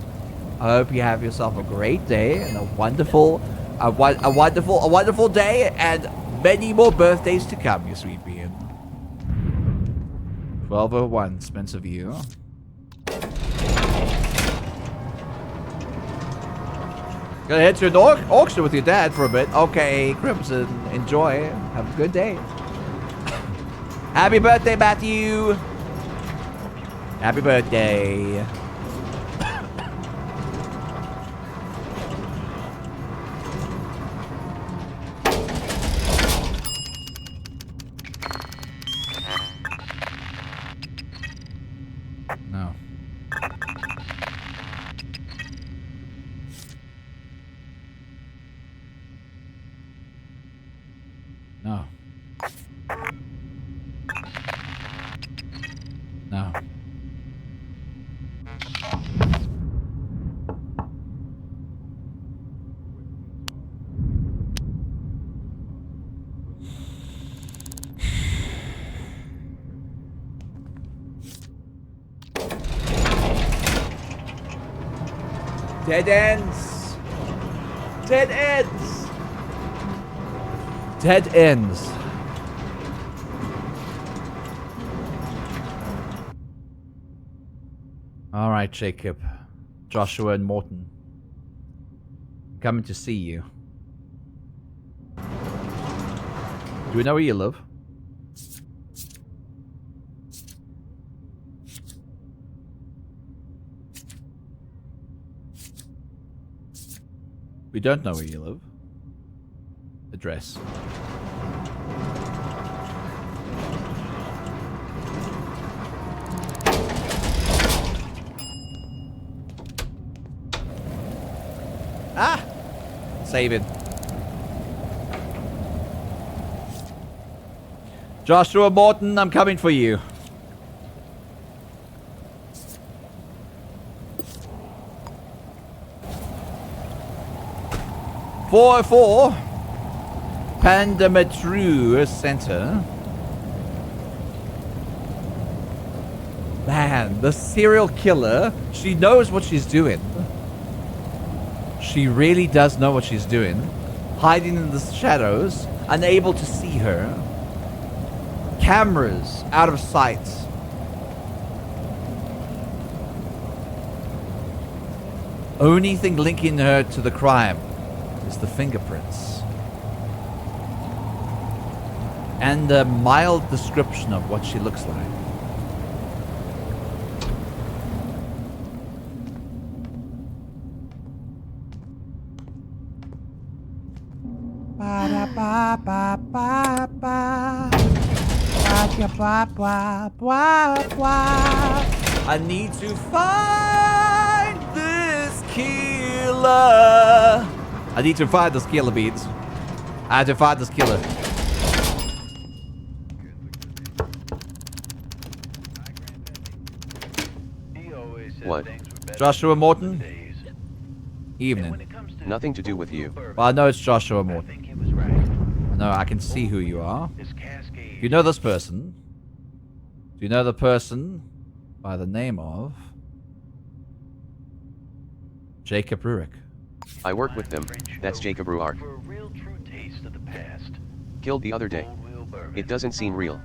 I hope you have yourself a great day and a wonderful day and many more birthdays to come, you sweet beard. 1201, Spencer View. Gonna head to an auction with your dad for a bit. Okay, Crimson, enjoy. Have a good day. Happy birthday, Matthew. Happy birthday. No. No. No. Dead ends. Dead ends. Dead ends. All right, Jacob, Joshua, and Morton. I'm coming to see you. Do we know where you live? We don't know where you live. Address. Ah! Save it. Joshua Morton, I'm coming for you. .404 Pandametru Center. Man, the serial killer, she knows what she's doing. She really does know what she's doing. Hiding in the shadows, unable to see her. Cameras out of sight. Only thing linking her to the crime is the fingerprints. And a mild description of what she looks like. I need to find this killer. I need to find this killer, Beats. I have to find this killer. What? Joshua Morton? Evening. Nothing to do with you. Well, I know it's Joshua Morton. I know, I can see who you are. Do you know this person? Do you know the person by the name of Jacob Rurik? I work with them. That's Jacob Ruark. Killed the other day. It doesn't seem real.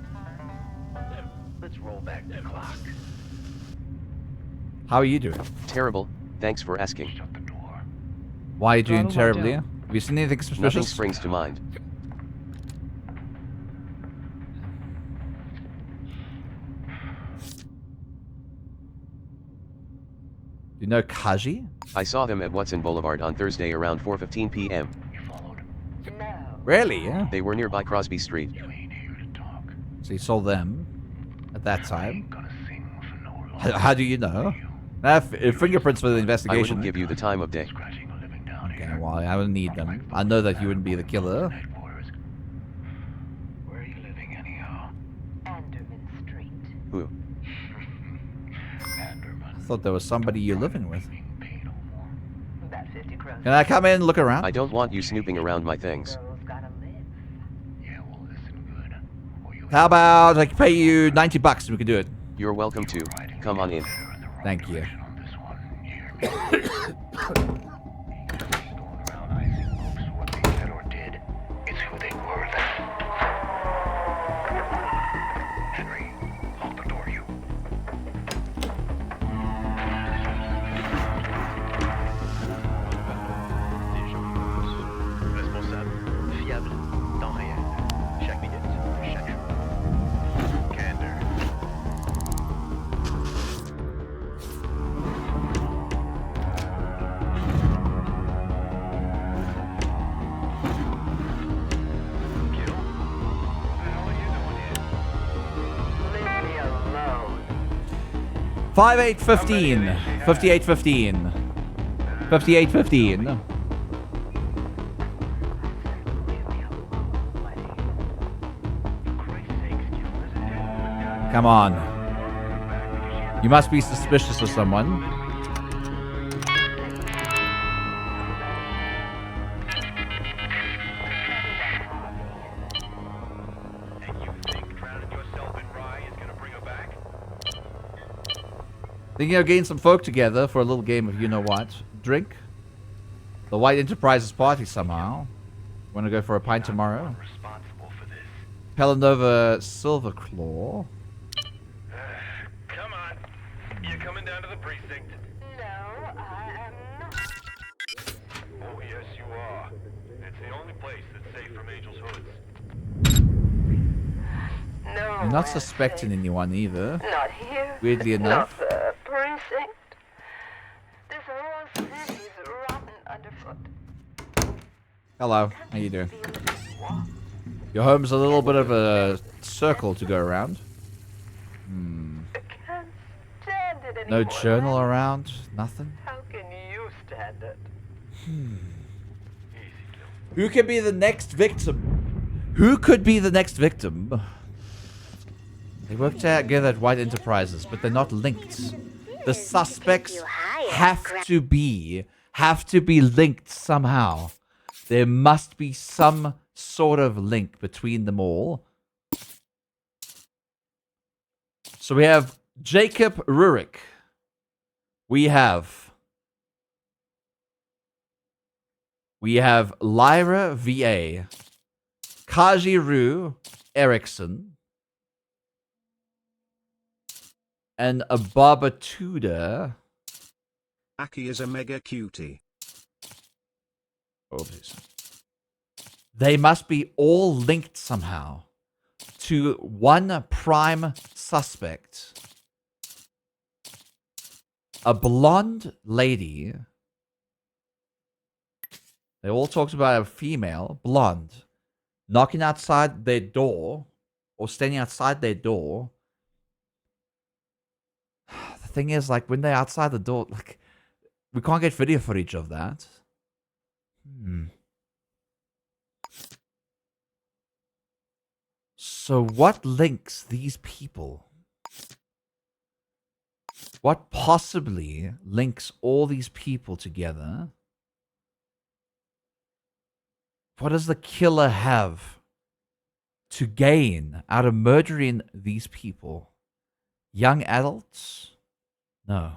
Let's roll back the clock. How are you doing? Terrible. Thanks for asking. Why are you doing Throttle bar terribly? down. Have you seen anything Nothing suspicious? springs to mind. You know Kaji? I saw them at Watson Boulevard on Thursday around 4:15 p.m. Really? Yeah. They were nearby Crosby Street. So you saw them at that time. How do you know? Fingerprints for the I investigation. wouldn't give you the time of day. Okay, well, I don't need them. I know that you wouldn't be the killer. Who? I thought there was somebody you're living with. Can I come in and look around? I don't want you snooping around my things. How about I can pay you $90 and we can do it? You're welcome to. Come on in. Thank you. Responsable, fiable, temps réel. Chaque minute, chaque jour. Candor. Kill? What the hell are you doing here? Leave me alone. 5815. 5815. 5815. Come on. You must be suspicious of someone. Thinking of getting some folk together for a little game of you-know-what. Drink. The White Enterprises party somehow. Want to go for a pint tomorrow? Pelanova Silverclaw. Come on. You coming down to the precinct? No, I am not. Oh, yes, you are. It's the only place that's safe from Angel's hoods. No. You're not suspecting anyone either. Not here. Weirdly enough. Not the precinct. This whole city's rotten underfoot. Hello. How you doing? Your home's a little bit of a circle to go around. Can't stand it No anymore. journal around? Nothing? How can you stand it? Who could be the next victim? Who could be the next victim? They work together at White Enterprises, but they're not linked. The suspects have to be linked somehow. There must be some sort of link between them all. So we have Jacob Rurik. We have Lyra VA. Kajiru Erickson. And a Barbatuda. Aki is a mega cutie. Oopsies. They must be all linked somehow to one prime suspect. A blonde lady. They all talked about a female, blonde, knocking outside their door or standing outside their door. The thing is, like, when they're outside the door, like, we can't get video footage of that. So what links these people? What possibly links all these people together? What does the killer have to gain out of murdering these people? Young adults? No.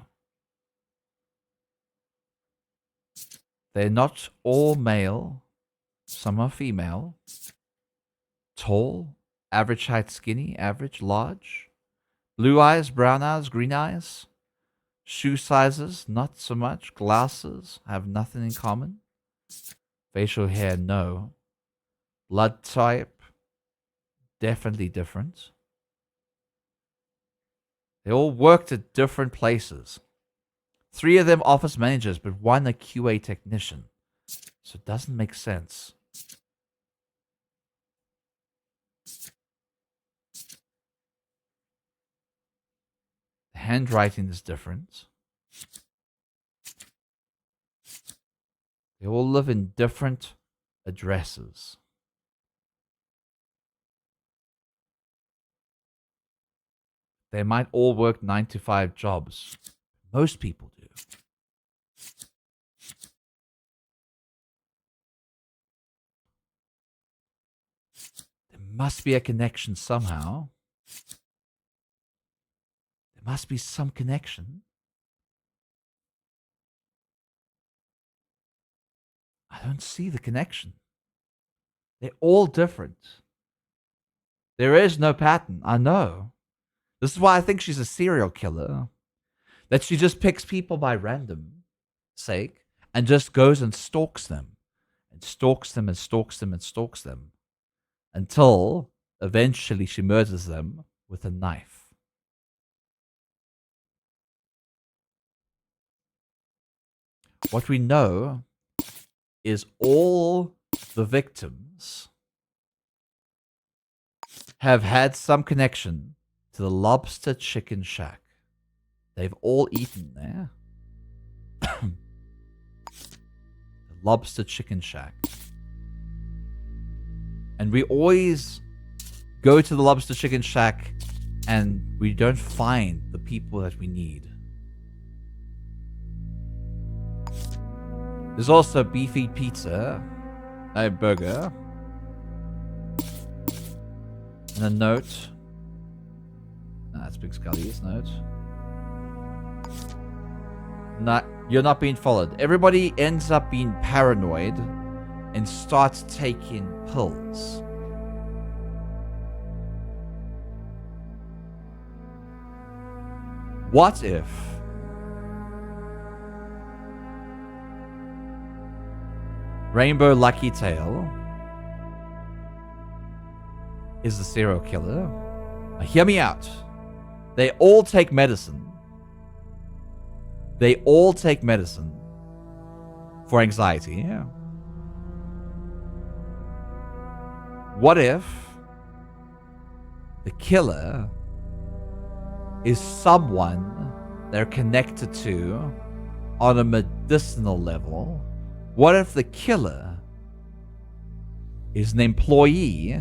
They're not all male. Some are female. Tall, average height, skinny, average, large. Blue eyes, brown eyes, green eyes. Shoe sizes, not so much. Glasses have nothing in common. Facial hair, no. Blood type, definitely different. They all worked at different places. 3 of them office managers, but 1 a QA technician. So it doesn't make sense. The handwriting is different. They all live in different addresses. They might all work 9 to 5 jobs. Most people do. There must be a connection somehow. There must be some connection. I don't see the connection. They're all different. There is no pattern. I know. This is why I think she's a serial killer. That she just picks people by random sake and just goes and stalks them. And stalks them and stalks them and stalks them. Until eventually she murders them with a knife. What we know is all the victims have had some connection to the Lobster Chicken Shack. They've all eaten there. The Lobster Chicken Shack. And we always go to the Lobster Chicken Shack and we don't find the people that we need. There's also beefy pizza, a burger, and a note. No, that's Big Scully's note. You're not being followed. Everybody ends up being paranoid and starts taking pills. What if Rainbow Lucky Tail is the serial killer? Now, hear me out. They all take medicine. They all take medicine for anxiety. Yeah. What if the killer is someone they're connected to on a medicinal level? What if the killer is an employee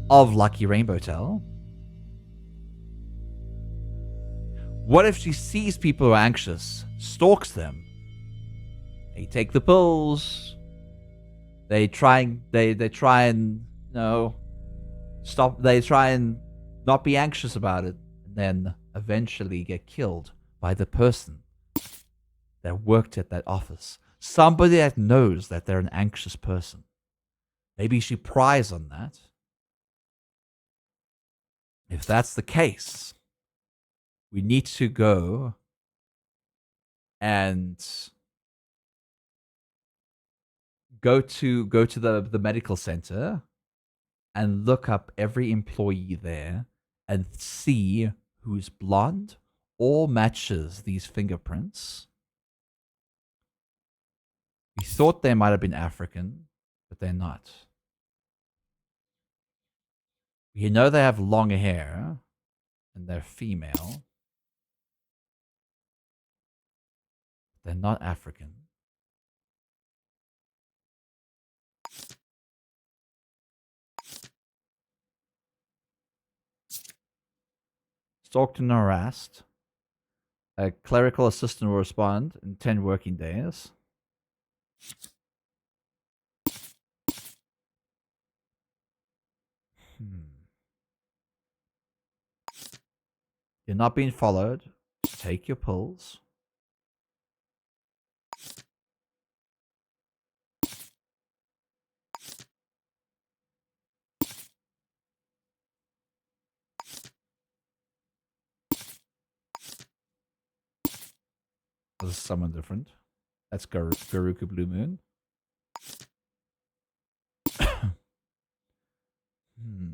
of Lucky Rainbow Tail? What if she sees people who are anxious, stalks them? They take the pills. They try and stop. They try and not be anxious about it, and then eventually get killed by the person that worked at that office. Somebody that knows that they're an anxious person. Maybe she pries on that. If that's the case, we need to go and go to the medical center and look up every employee there and see who's blonde or matches these fingerprints. We thought they might have been African, but they're not. We know they have long hair and they're female. They're not African. Stalked and harassed. A clerical assistant will respond in 10 working days. You're not being followed. Just take your pills. This is someone different. That's Garuka Blue Moon. Hmm.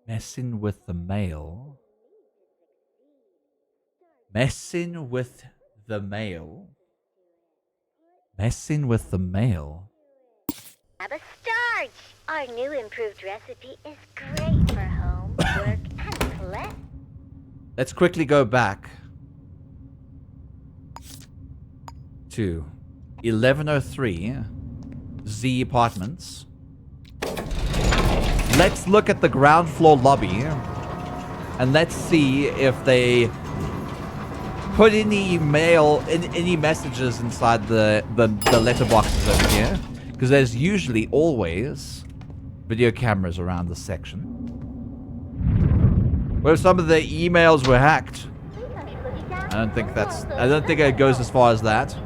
Messing with the mail. Messing with the mail. Messing with the mail. Grab a starch. Our new improved recipe is great for home, work, and play. Let's quickly go back to 1103 Z Apartments. Let's look at the ground floor lobby and let's see if they put any mail, any messages inside the letterboxes over here, because there's usually always video cameras around this section. What if some of the emails were hacked? I don't think it goes as far as that.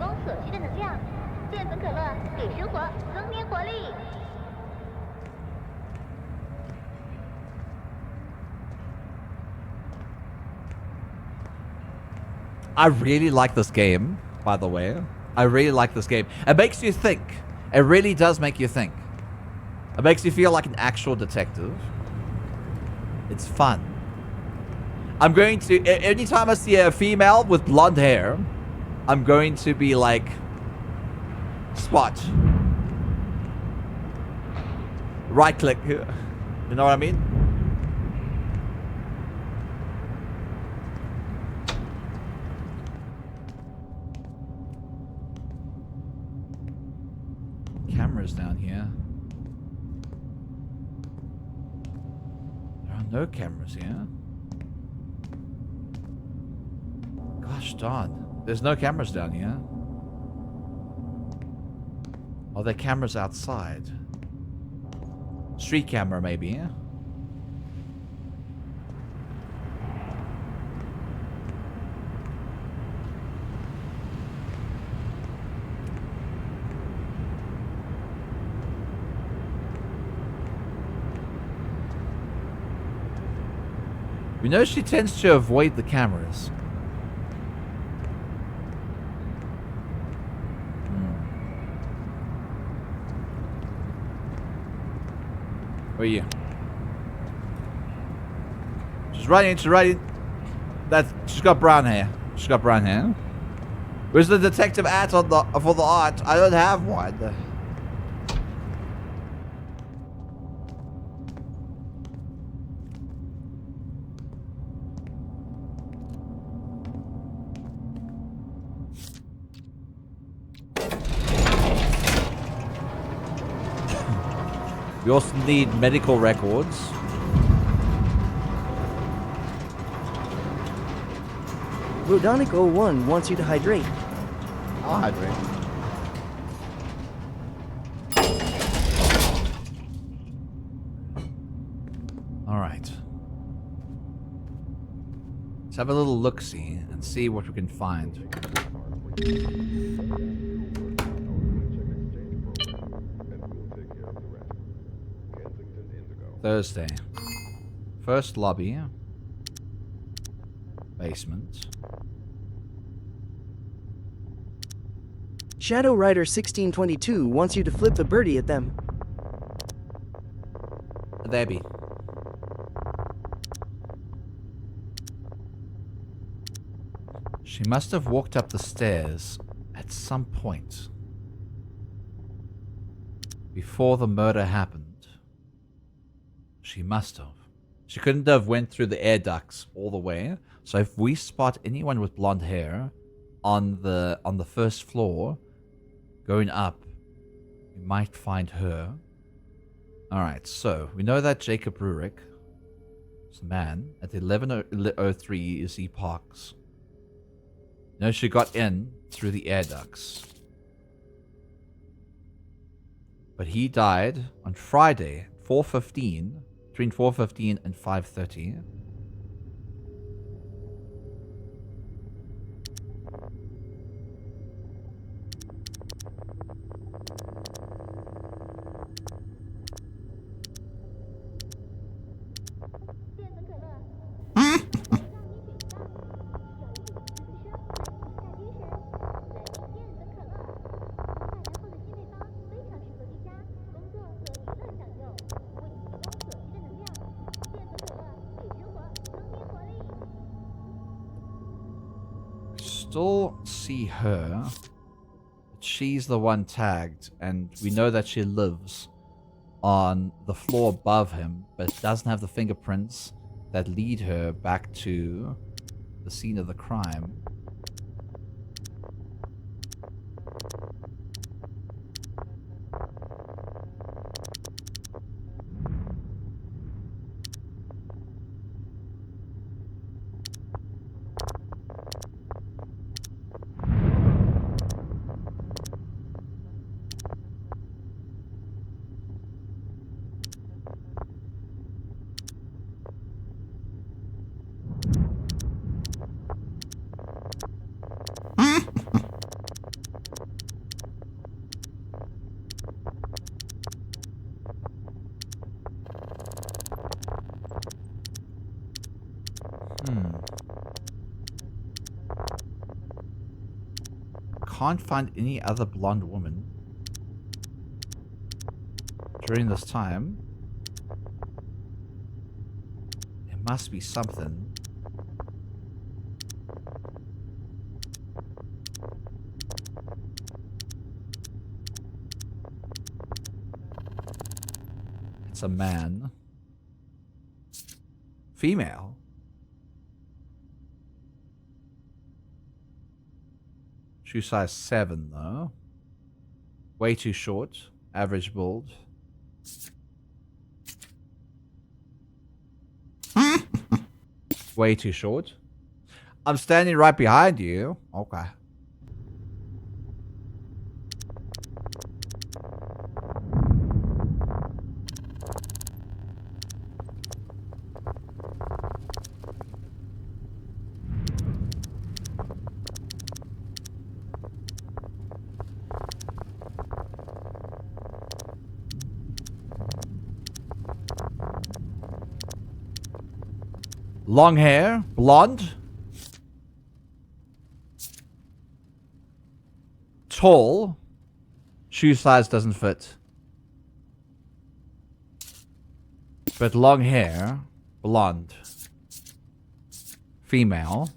I really like this game, by the way. I really like this game. It makes you think. It really does make you think. It makes you feel like an actual detective. It's fun. I'm going to... Anytime I see a female with blonde hair, I'm going to be like... Spot. Right click. You know what I mean? Cameras down here. There are no cameras here. Gosh darn. There's no cameras down here. Are there cameras outside? Street camera maybe. We know she tends to avoid the cameras. Where are you? She's running, she's running. She's got brown hair. She's got brown hair. Where's the detective at for the art? I don't have one. We also need medical records. Rodonic 01 wants you to hydrate. I'll hydrate. Alright. Let's have a little look-see and see what we can find. Thursday. First lobby. Basement. Shadow Rider 1622 wants you to flip the birdie at them. There be. She must have walked up the stairs at some point before the murder happened. She must have. She couldn't have went through the air ducts all the way. So if we spot anyone with blonde hair on the first floor going up, we might find her. Alright, so we know that Jacob Rurik is the man at 1103 Z Parks. You know she got in through the air ducts. But he died on Friday, 4:15, between 4:15 and 5:30. still see her. She's the one tagged, and we know that she lives on the floor above him, but doesn't have the fingerprints that lead her back to the scene of the crime. Can't find any other blonde woman during this time. There must be something. It's a man. Female. Shoe size 7 though. Way too short. Average build. Way too short. I'm standing right behind you. Okay. Long hair, blonde, tall, shoe size doesn't fit, but long hair, blonde, female,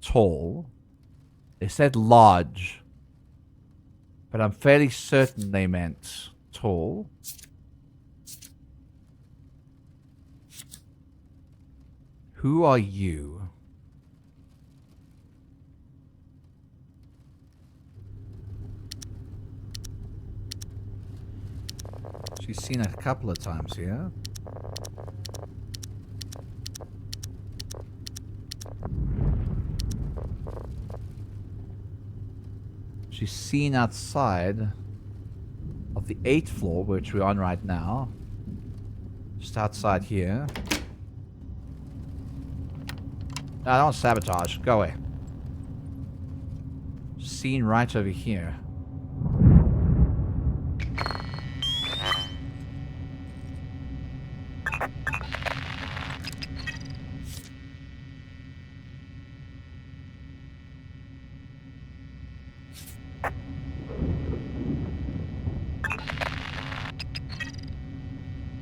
tall. They said large, but I'm fairly certain they meant tall. Who are you? She's seen it a couple of times here. She's seen outside of the 8th floor, which we're on right now. Just outside here. No, I don't sabotage. Go away. Scene right over here.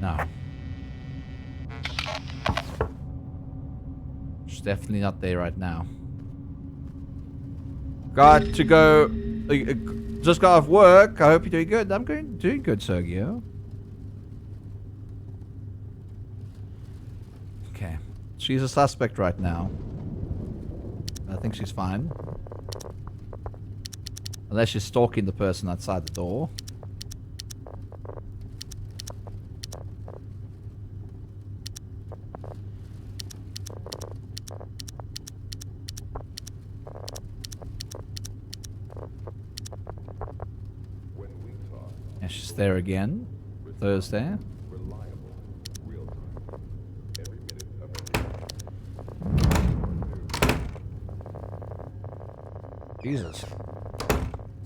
No. Definitely not there right now. Got to go. Just got off work. I hope you're doing good. I'm doing good, Sergio. Okay. She's a suspect right now. I think she's fine. Unless she's stalking the person outside the door. And she's there again. Thursday. Jesus.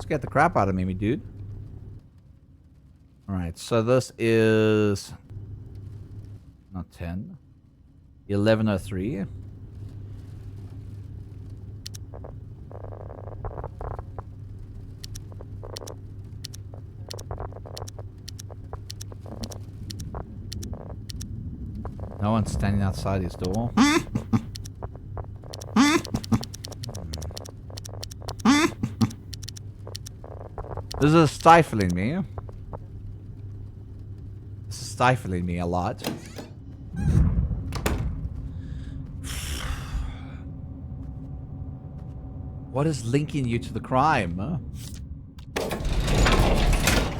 Scared the crap out of me, dude. Alright, so this is... not 10. 11:03. No one's standing outside his door. This is stifling me. This is stifling me a lot. What is linking you to the crime?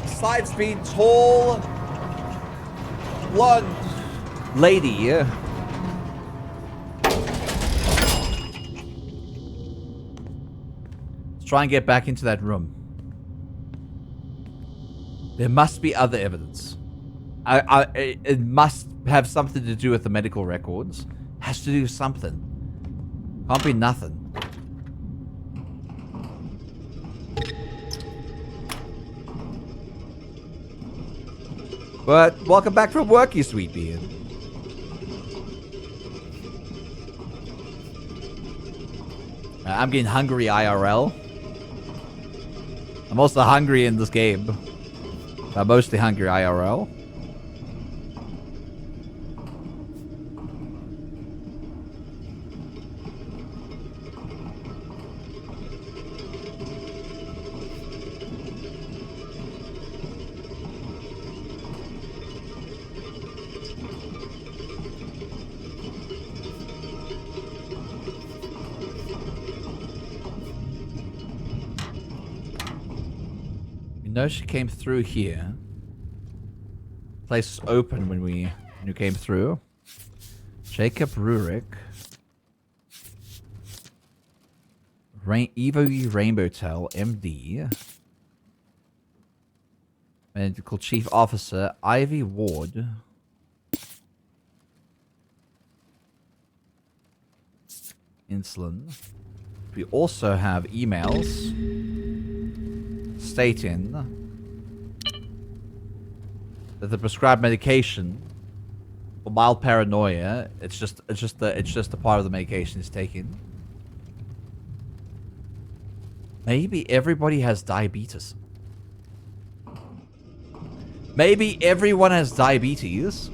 Side speed, tall, blonde lady. Let's try and get back into that room. There must be other evidence. It must have something to do with the medical records. Has to do something. Can't be nothing. But welcome back from work, you sweet beard. I'm getting hungry IRL. I'm also hungry in this game. I'm mostly hungry IRL. No, she came through here. Place was open when you came through. Jacob Rurik. Evo Rainbow Tel, MD. Medical Chief Officer, Ivy Ward. Insulin. We also have emails stating that the prescribed medication for mild paranoia, it's just a part of the medication he's taking. Maybe everybody has diabetes. Maybe everyone has diabetes.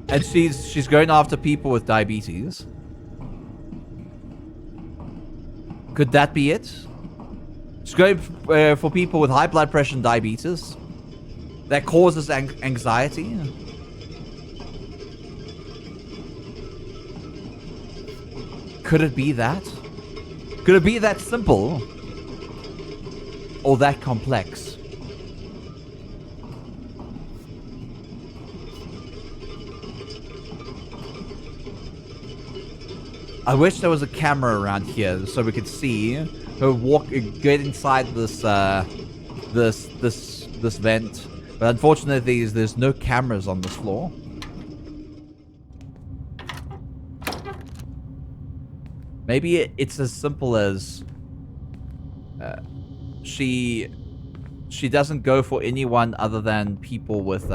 And she's going after people with diabetes. Could that be it? She's going for people with high blood pressure and diabetes. That causes anxiety. Could it be that? Could it be that simple? Or that complex? I wish there was a camera around here so we could see her get inside this this vent. But unfortunately, there's no cameras on this floor. Maybe it's as simple as she doesn't go for anyone other than people with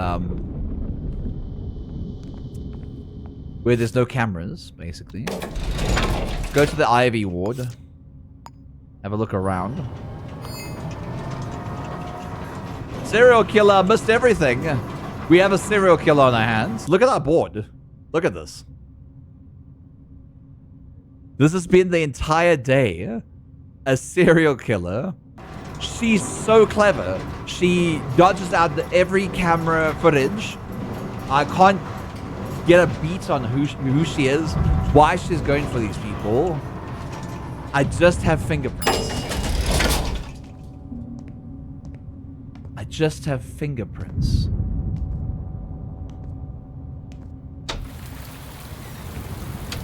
where there's no cameras, basically. Go to the Ivy ward. Have a look around. Serial killer missed everything. We have a serial killer on our hands. Look at our board. Look at this. This has been the entire day. A serial killer. She's so clever. She dodges out every camera footage. I can't get a beat on who she is, why she's going for these people. I just have fingerprints. I just have fingerprints.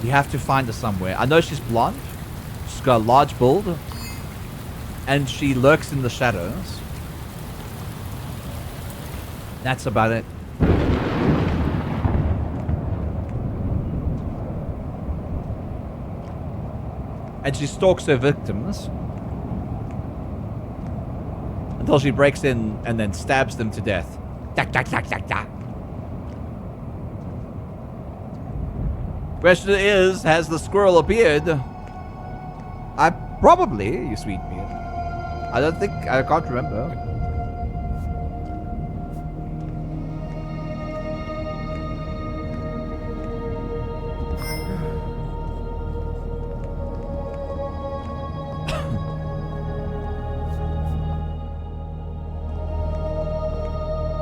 We have to find her somewhere. I know she's blonde. She's got a large build. And she lurks in the shadows. That's about it. And she stalks her victims until she breaks in and then stabs them to death. Tack, tack, tack, tack, tack. Question is, has the squirrel appeared? Probably, you sweet beard. I can't remember.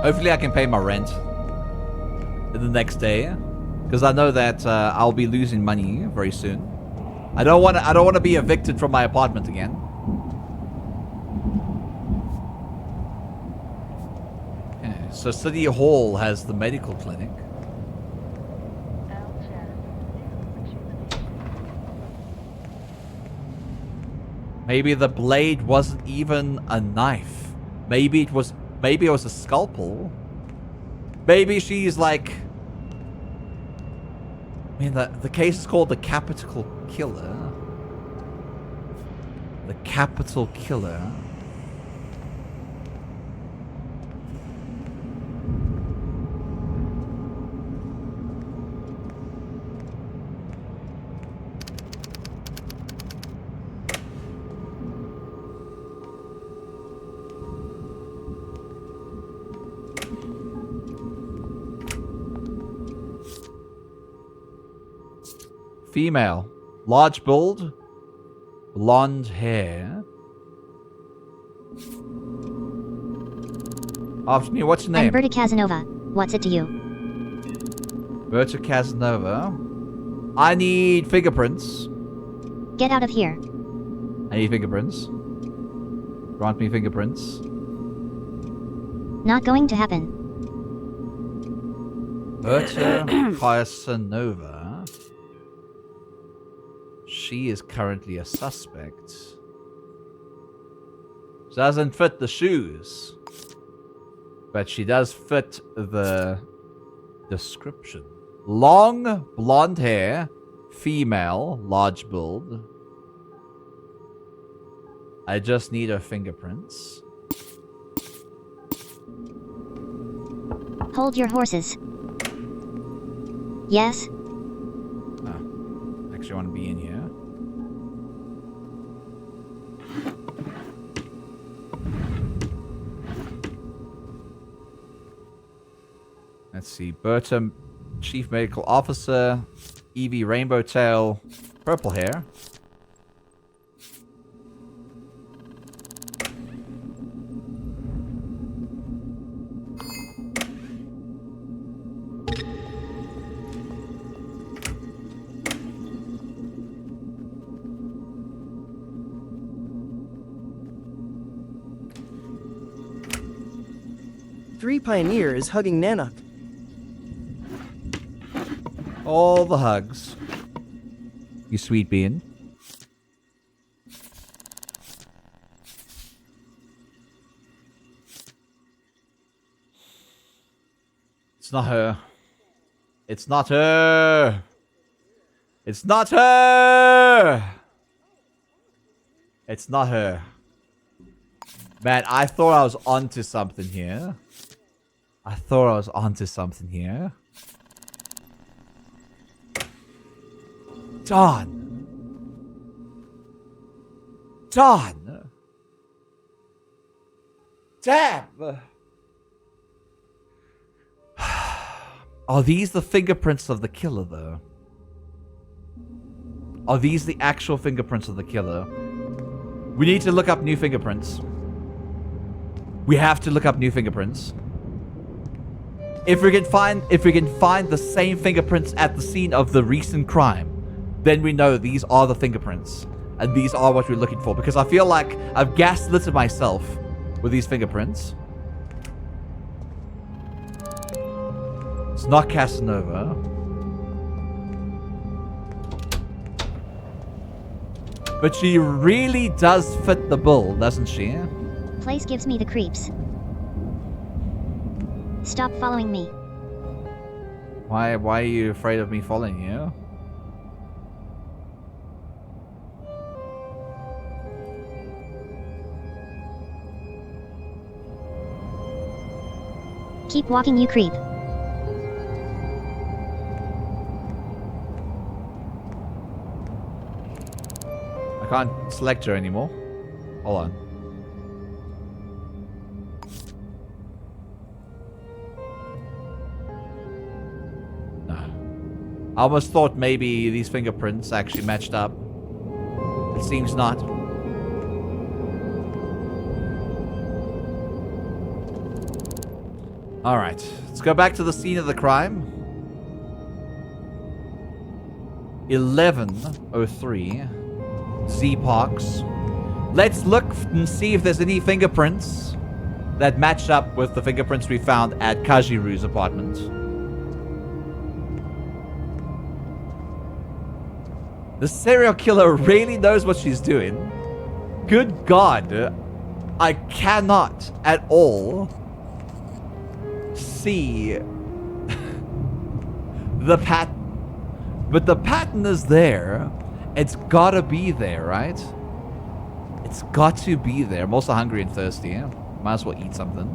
Hopefully I can pay my rent the next day, because I know that I'll be losing money very soon. I don't want to be evicted from my apartment again. Okay, so City Hall has the medical clinic. Maybe the blade wasn't even a knife. Maybe it was a scalpel. Maybe she's like... I mean, the case is called the Capital Killer. The Capital Killer. Female. Large build. Blonde hair. Afternoon, what's your name? I'm Berta Casanova. What's it to you? Berta Casanova. I need fingerprints. Get out of here. I need fingerprints. Grant me fingerprints. Not going to happen. Berta Casanova. She is currently a suspect. She doesn't fit the shoes. But she does fit the description. Long blonde hair. Female. Large build. I just need her fingerprints. Hold your horses. Yes? Actually want to be in here. Let's see. Berta, Chief Medical Officer. Evie Rainbow Tail. Purple hair. Three Pioneer is hugging Nana. All the hugs. You sweet bean. It's not her. It's not her. It's not her. It's not her. Man, I thought I was onto something here. I thought I was onto something here. Dawn. Dawn. Damn. Are these the fingerprints of the killer, though? Are these the actual fingerprints of the killer? We need to look up new fingerprints. We have to look up new fingerprints. If we can find the same fingerprints at the scene of the recent crime, then we know these are the fingerprints. And these are what we're looking for. Because I feel like I've gaslit myself with these fingerprints. It's not Casanova. But she really does fit the bill, doesn't she? Place gives me the creeps. Stop following me. Why are you afraid of me following you? Keep walking, you creep. I can't select her anymore. Hold on. No. I almost thought maybe these fingerprints actually matched up. It seems not. Alright, let's go back to the scene of the crime. 11:03. Z Parks. Let's look and see if there's any fingerprints that match up with the fingerprints we found at Kajiru's apartment. The serial killer really knows what she's doing. Good God. I cannot at all see the pattern. But the pattern is there. It's gotta be there, right? It's got to be there. I'm also hungry and thirsty. Yeah? Might as well eat something.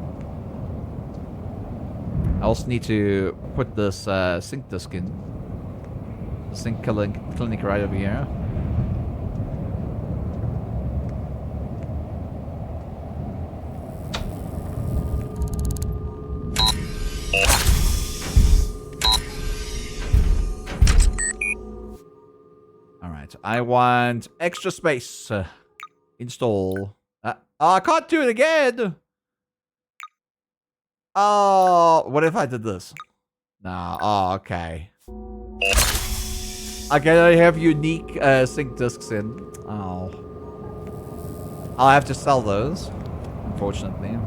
I also need to put this sink disc in. The sink clinic right over here. Alright, I want extra space. Install. Oh, I can't do it again! Oh, what if I did this? Nah, oh, okay. I can only have unique sync discs in. Oh. I'll have to sell those, unfortunately.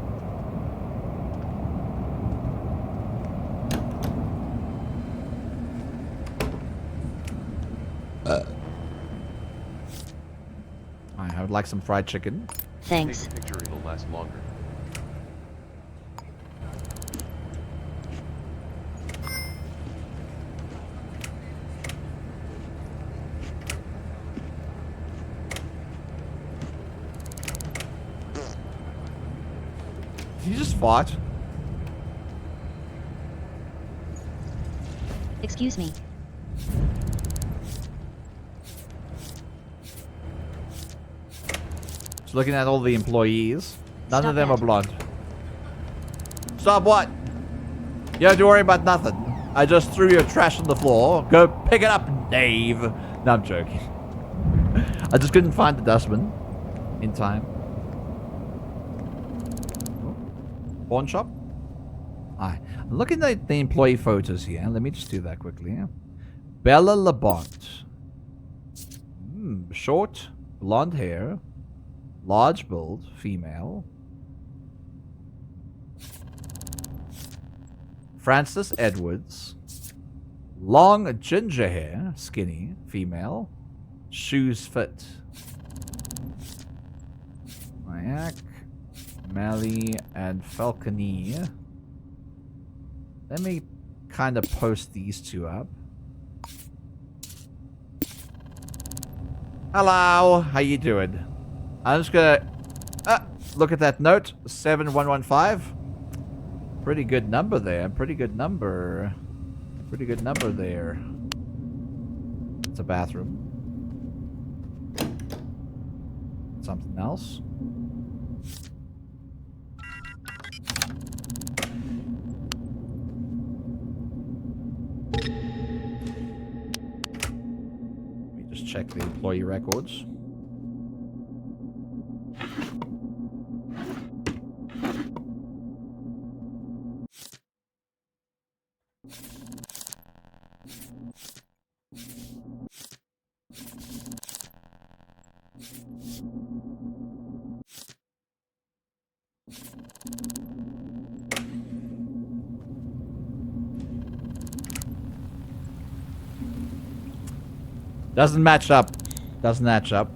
I would like some fried chicken. Thanks. Take a picture, it'll last longer. Did you just fart? Excuse me. Just looking at all the employees. None Stop of them that. are blonde. Stop what? You don't have to worry about nothing. I just threw your trash on the floor. Go pick it up, Dave. No, I'm joking. I just couldn't find the dustbin in time. Pawn shop? Alright. I'm looking at the employee photos here. Let me just do that quickly. Bella Labont. Short, blonde hair. Large build, female. Frances Edwards. Long ginger hair, skinny, female. Shoes fit. Mayak, Mally, and Falcony. Let me kind of post these two up. Hello, how you doing? I'm just gonna look at that note. 7115. Pretty good number there. Pretty good number. Pretty good number there. It's a bathroom. Something else. Let me just check the employee records. Doesn't match up. Doesn't match up.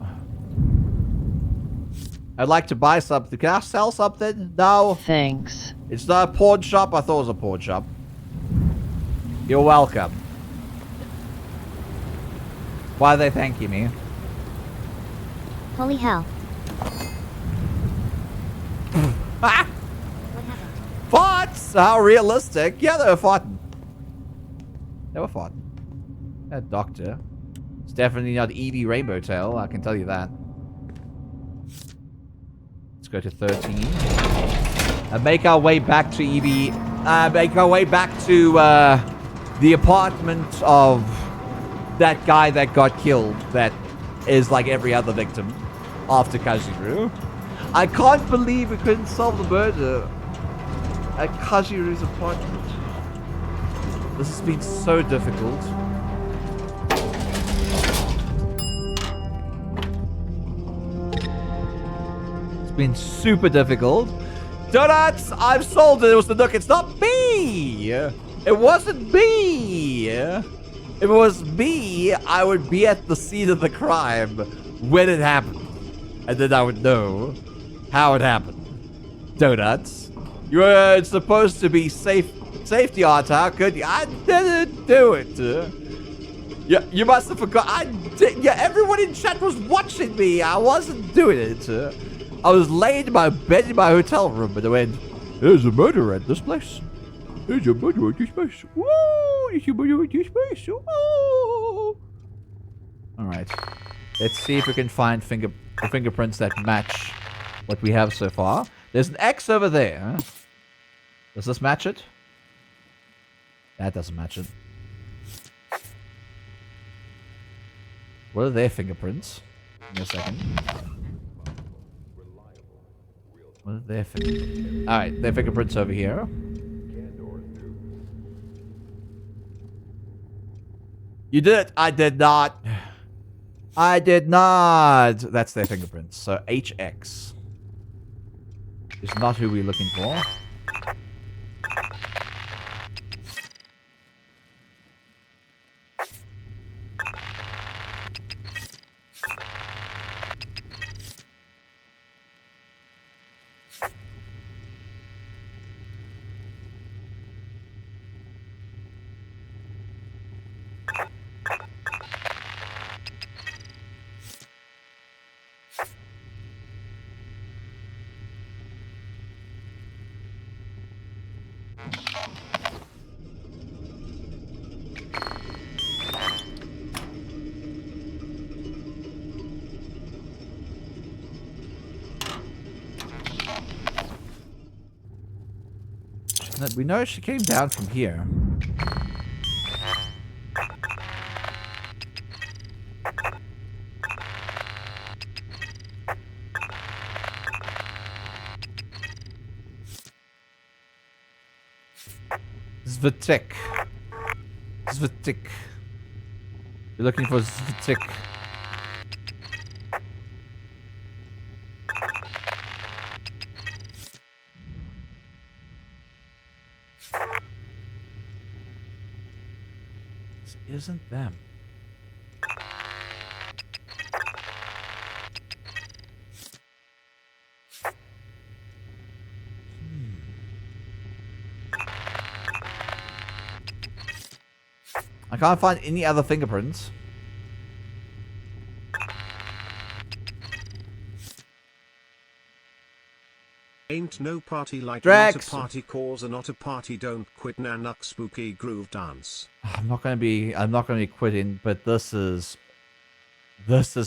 I'd like to buy something. Can I sell something? No. Thanks. It's not a pawn shop. I thought it was a pawn shop. You're welcome. Why are they thanking me? Holy hell. Ah! Farts! How realistic. Yeah, they were farting. They were farting. That doctor. It's definitely not Edie Rainbow Tail, I can tell you that. Let's go to 13. And make our way back to Evie. Make our way back to the apartment of that guy that got killed. That is like every other victim after Kajiru. I can't believe we couldn't solve the murder. at Kajiru's apartment. This has been so difficult. It's been super difficult. Donuts! I've solved it. It was the Nook. It's not me! It wasn't me! If it was me, I would be at the scene of the crime when it happened. And then I would know how it happened. Donuts. You were supposed to be safety art. How could you? I didn't do it. Yeah, you must have forgot. I did. Yeah, everyone in chat was watching me. I wasn't doing it. I was laying in my bed in my hotel room and I went, there's a murderer at this place. There's a murderer at this place. Woo! There's a murderer at this place. Woo! Alright. Let's see if we can find fingerprints that match what we have so far. There's an X over there. Does this match it? That doesn't match it. What are their fingerprints? Give me a second. What are their fingerprints? Alright, their fingerprints over here. You did it! I did not! I did not! That's their fingerprints. So HX is not who we're looking for. We know she came down from here. Zvitik. Zvitik. You're looking for Zvitik. Isn't them. I can't find any other fingerprints. Ain't no party like Drax. not a party cause a not a party don't quit Nanuck spooky groove dance. I'm not gonna be quitting, but this has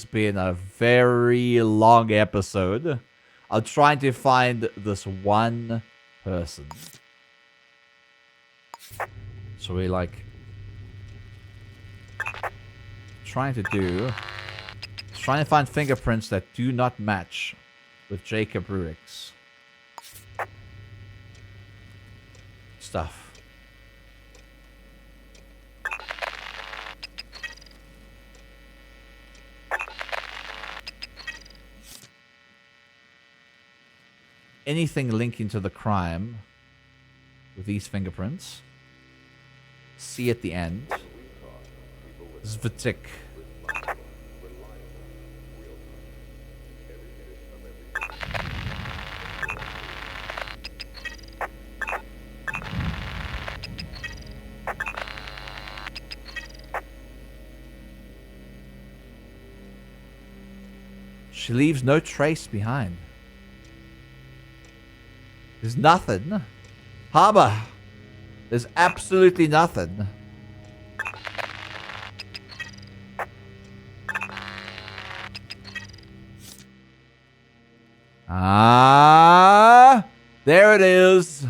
been a very long episode. I'm trying to find this one person. So we like trying to find fingerprints that do not match with Jacob Ruick's stuff. Anything linking to the crime with these fingerprints. C at the end. Zvitik. She leaves no trace behind. There's nothing. Harbor. There's absolutely nothing. Ah, there it is.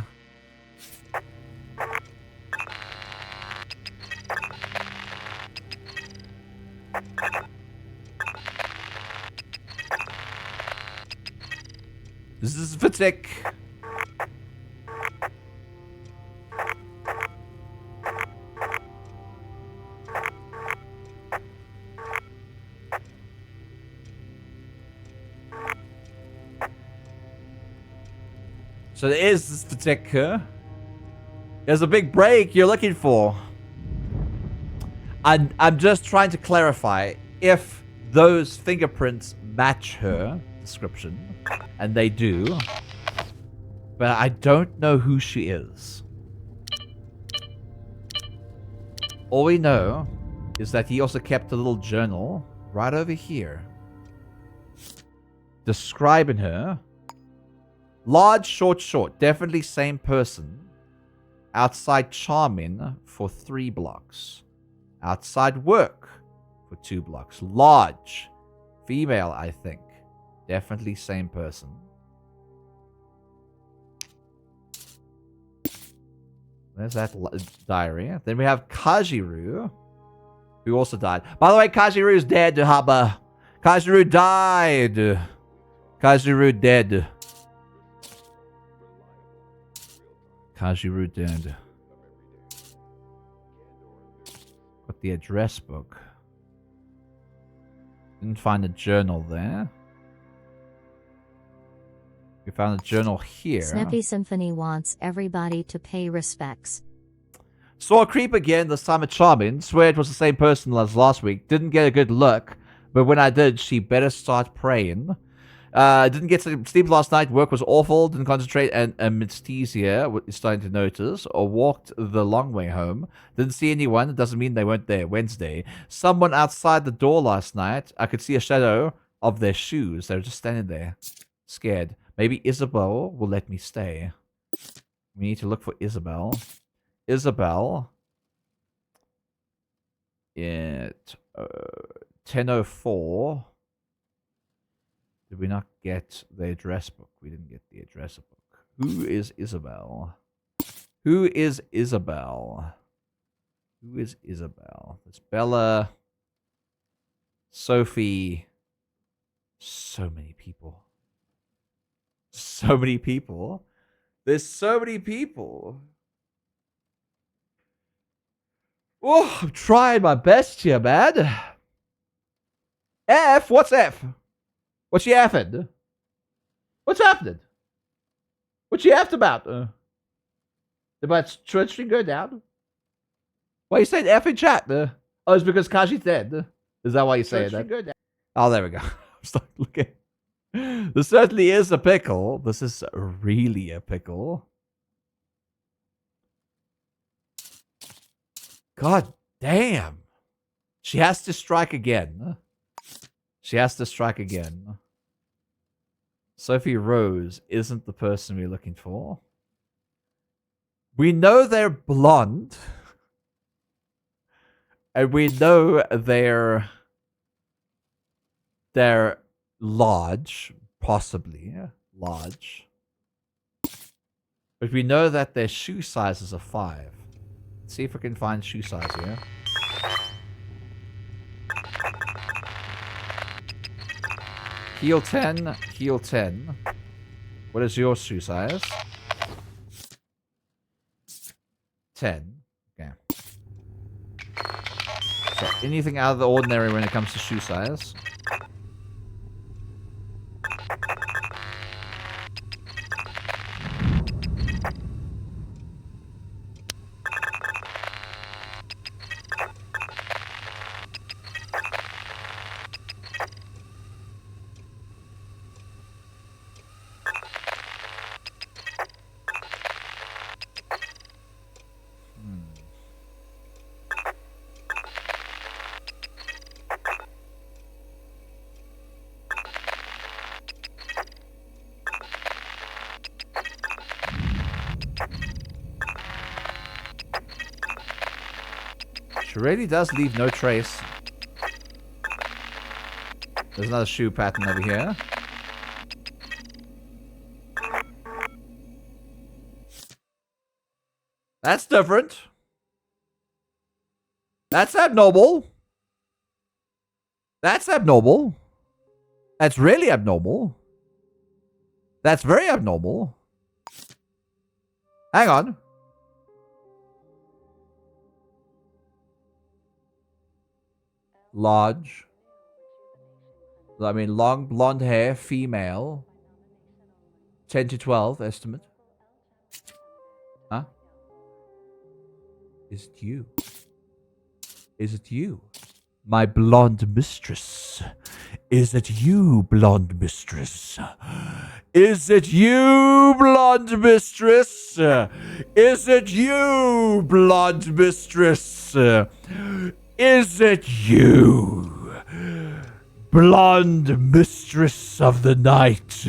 This is Zvitik. So there is this particular. There's a big break you're looking for. I'm just trying to clarify if those fingerprints match her description, and they do. But I don't know who she is. All we know is that he also kept a little journal right over here, describing her. Large, short. Definitely same person. Outside charming for 3 blocks. Outside work for 2 blocks. Large. Female, I think. Definitely same person. There's that diary. Then we have Kajiru, who also died. By the way, Kajiru's dead, Haba. Kajiru died. Kajiru dead. Kajiru dead. Got the address book. Didn't find a journal there. We found a journal here. Snappy Symphony wants everybody to pay respects. Saw a creep again, this time at Charmin. Swear it was the same person as last week. Didn't get a good look, but when I did, she better start praying. Didn't get sleep last night. Work was awful. Didn't concentrate, and anesthesia is starting to notice. Or walked the long way home. Didn't see anyone. It doesn't mean they weren't there. Wednesday. Someone outside the door last night. I could see a shadow of their shoes. They were just standing there, scared. Maybe Isabel will let me stay. We need to look for Isabel. Isabel. At 10:04. Did we not get the address book? We didn't get the address book. Who is Isabel? Who is Isabel? Who is Isabel? It's Bella. Sophie. So many people. So many people. There's so many people. Oh, I'm trying my best here, man. F? What's F? What's she effing? What's happening? What's she effed about? Did my church stream go down? Why you saying F in chat? Oh, it's because Kaji's dead. Is that why you say that? Oh, there we go. I'm starting to look at. This certainly is a pickle. This is really a pickle. God damn. She has to strike again. She has to strike again. Sophie Rose isn't the person we're looking for. We know they're blonde. And we know they're large, possibly large. But we know that their shoe sizes are 5. Let's see if we can find shoe size here. Heel 10, heel 10. What is your shoe size? 10. Okay. So anything out of the ordinary when it comes to shoe size. She really does leave no trace. There's another shoe pattern over here. That's different. That's abnormal. That's abnormal. That's really abnormal. That's very abnormal. Hang on. Large. I mean, long blonde hair, female. 10 to 12 estimate. Huh? Is it you? Is it you? My blonde mistress. Is it you, blonde mistress? Is it you, blonde mistress? Is it you, blonde mistress? Is it you, blonde mistress of the night?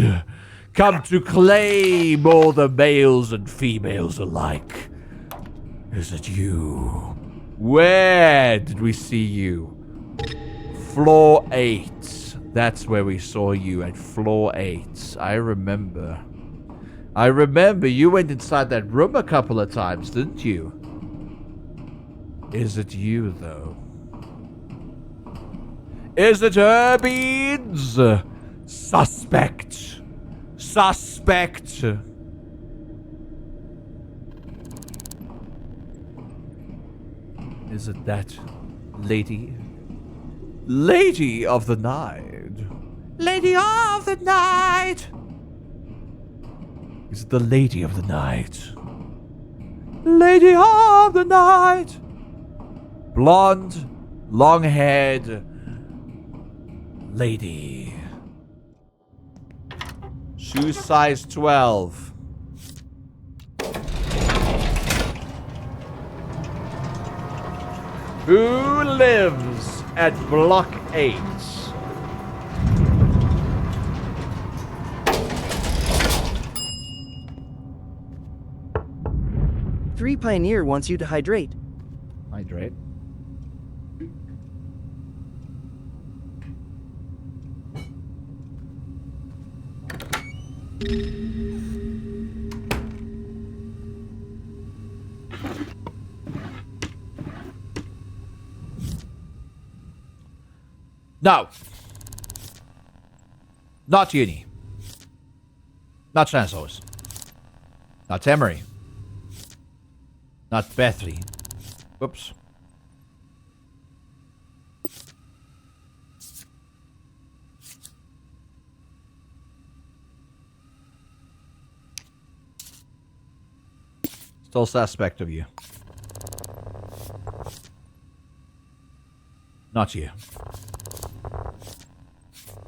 Come to claim all the males and females alike. Is it you? Where did we see you? Floor 8. That's where we saw you, at floor 8. I remember. I remember you went inside that room a couple of times, didn't you? Is it you, though? Is it her, Beans? Suspect. Suspect. Is it that lady? Lady of the night. Lady of the night. Is it the lady of the night? Lady of the night. Blonde, long-haired lady. Shoe size 12. Who lives at block 8? Three Pioneer wants you to hydrate. Hydrate. No. Not Uni. Not Chancellors. Not Emery. Not Bethley. Whoops. Still suspect of you. Not you.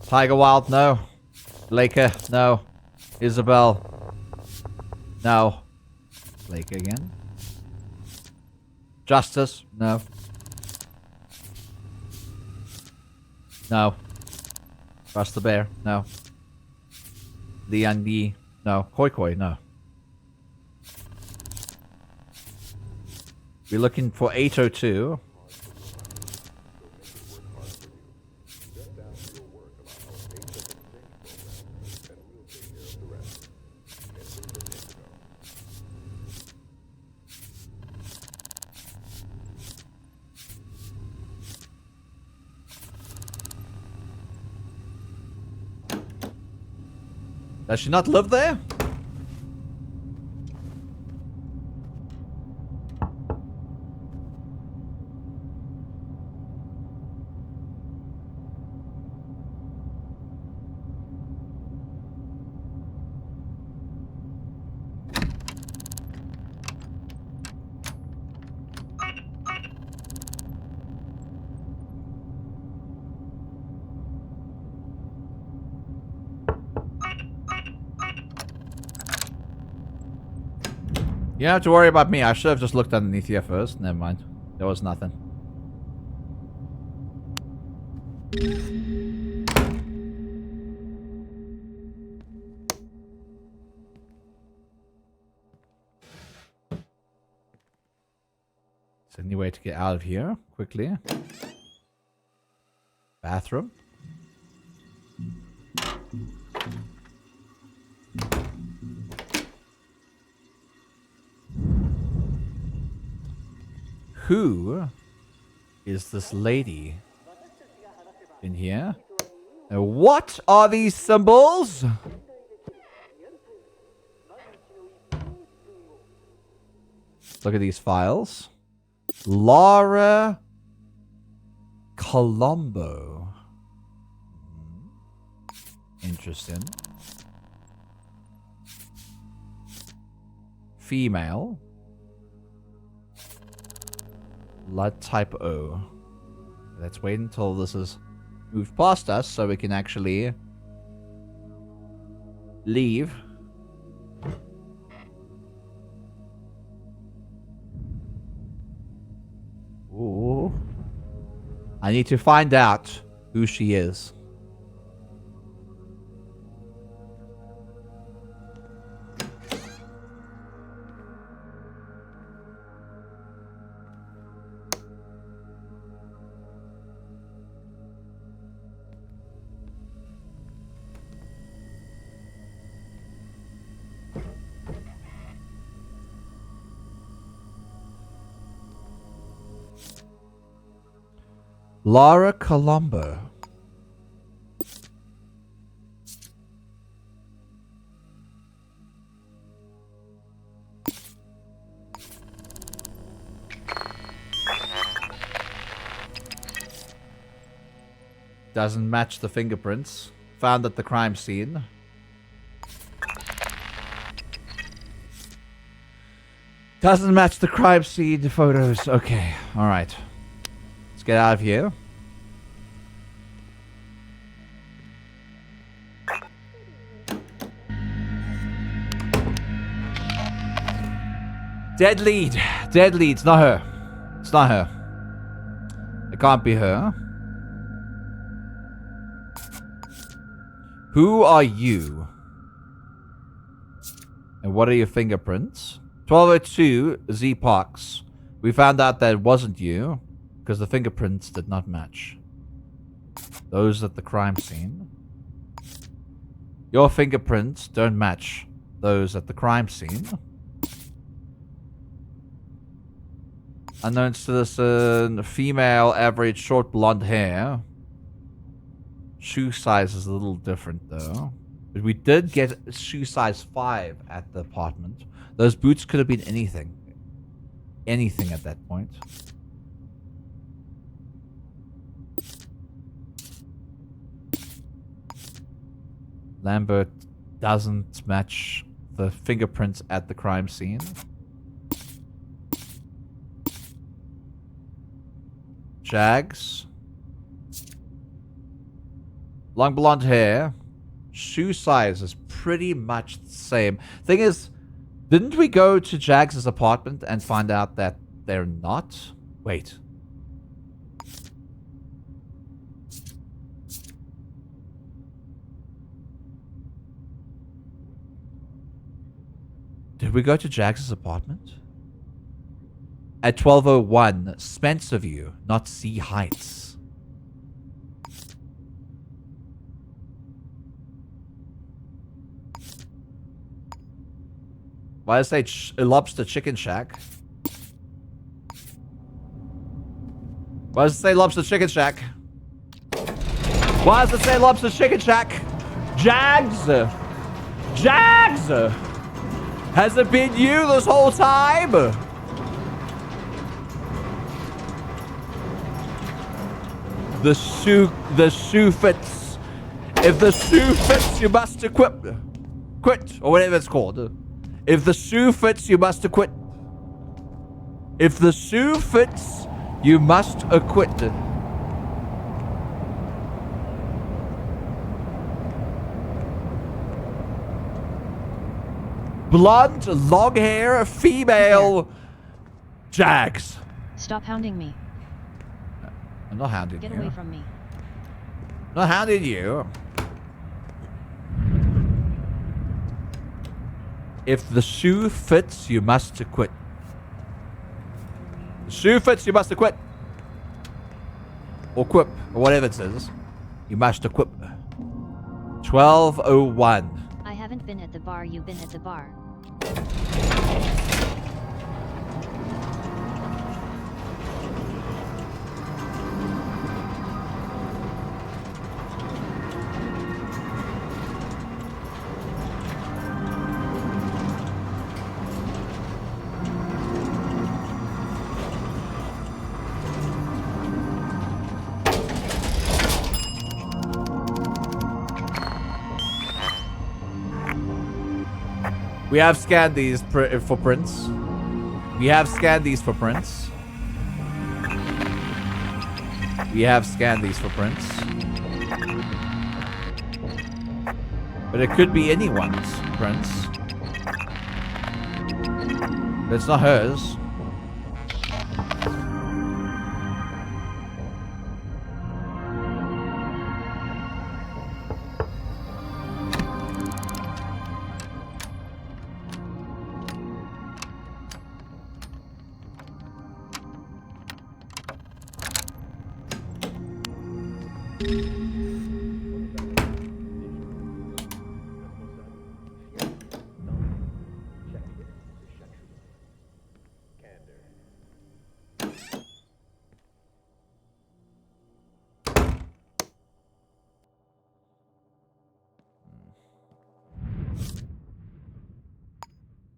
Tiger Wild, no. Laker, no. Isabel, no. Laker again. Justice, no. No. Trust the Bear, no. Liang Yi, no. Koi Koi, no. We're looking for 802. Does she not live there? You don't have to worry about me. I should have just looked underneath here first. Never mind. There was nothing. Is there any way to get out of here quickly? Bathroom? Who is this lady in here? And what are these symbols? Look at these files. Laura Colombo. Interesting. Female. Blood type O. Let's wait until this is moved past us so we can actually leave. Ooh. I need to find out who she is. Laura Colombo. Doesn't match the fingerprints found at the crime scene. Doesn't match the crime scene photos. Okay, alright. Let's get out of here. Dead lead. Dead lead. It's not her. It's not her. It can't be her. Who are you? And what are your fingerprints? 1202 Z Parks. We found out that it wasn't you because the fingerprints did not match those at the crime scene. Your fingerprints don't match those at the crime scene. Unknown citizen, female, average, short blonde hair. Shoe size is a little different though. But we did get shoe size 5 at the apartment. Those boots could have been anything. Anything at that point. Lambert doesn't match the fingerprints at the crime scene. Jags. Long blonde hair. Shoe size is pretty much the same. Thing is, didn't we go to Jags' apartment and find out that they're not? Wait. Did we go to Jags' apartment? At 1201, Spencerview, not C Heights. Why does it say Lobster Chicken Shack? Why does it say Lobster Chicken Shack? Why does it say Lobster Chicken Shack? Jags! Jags! Has it been you this whole time? The shoe fits. If the shoe fits, you must quit, or whatever it's called. If the shoe fits, you must acquit. If the shoe fits, you must acquit. Blonde, long hair, female, Jags. Stop hounding me. I'm not hounding you. you. Get away from me. I'm not hounding you. If the shoe fits, you must acquit. The shoe fits, you must acquit. Or quip, or whatever it says. You must acquit. 1201. I haven't been at the bar, you've been at the bar. We have scanned these footprints. We have scanned these footprints. We have scanned these footprints. But it could be anyone's prints. But it's not hers.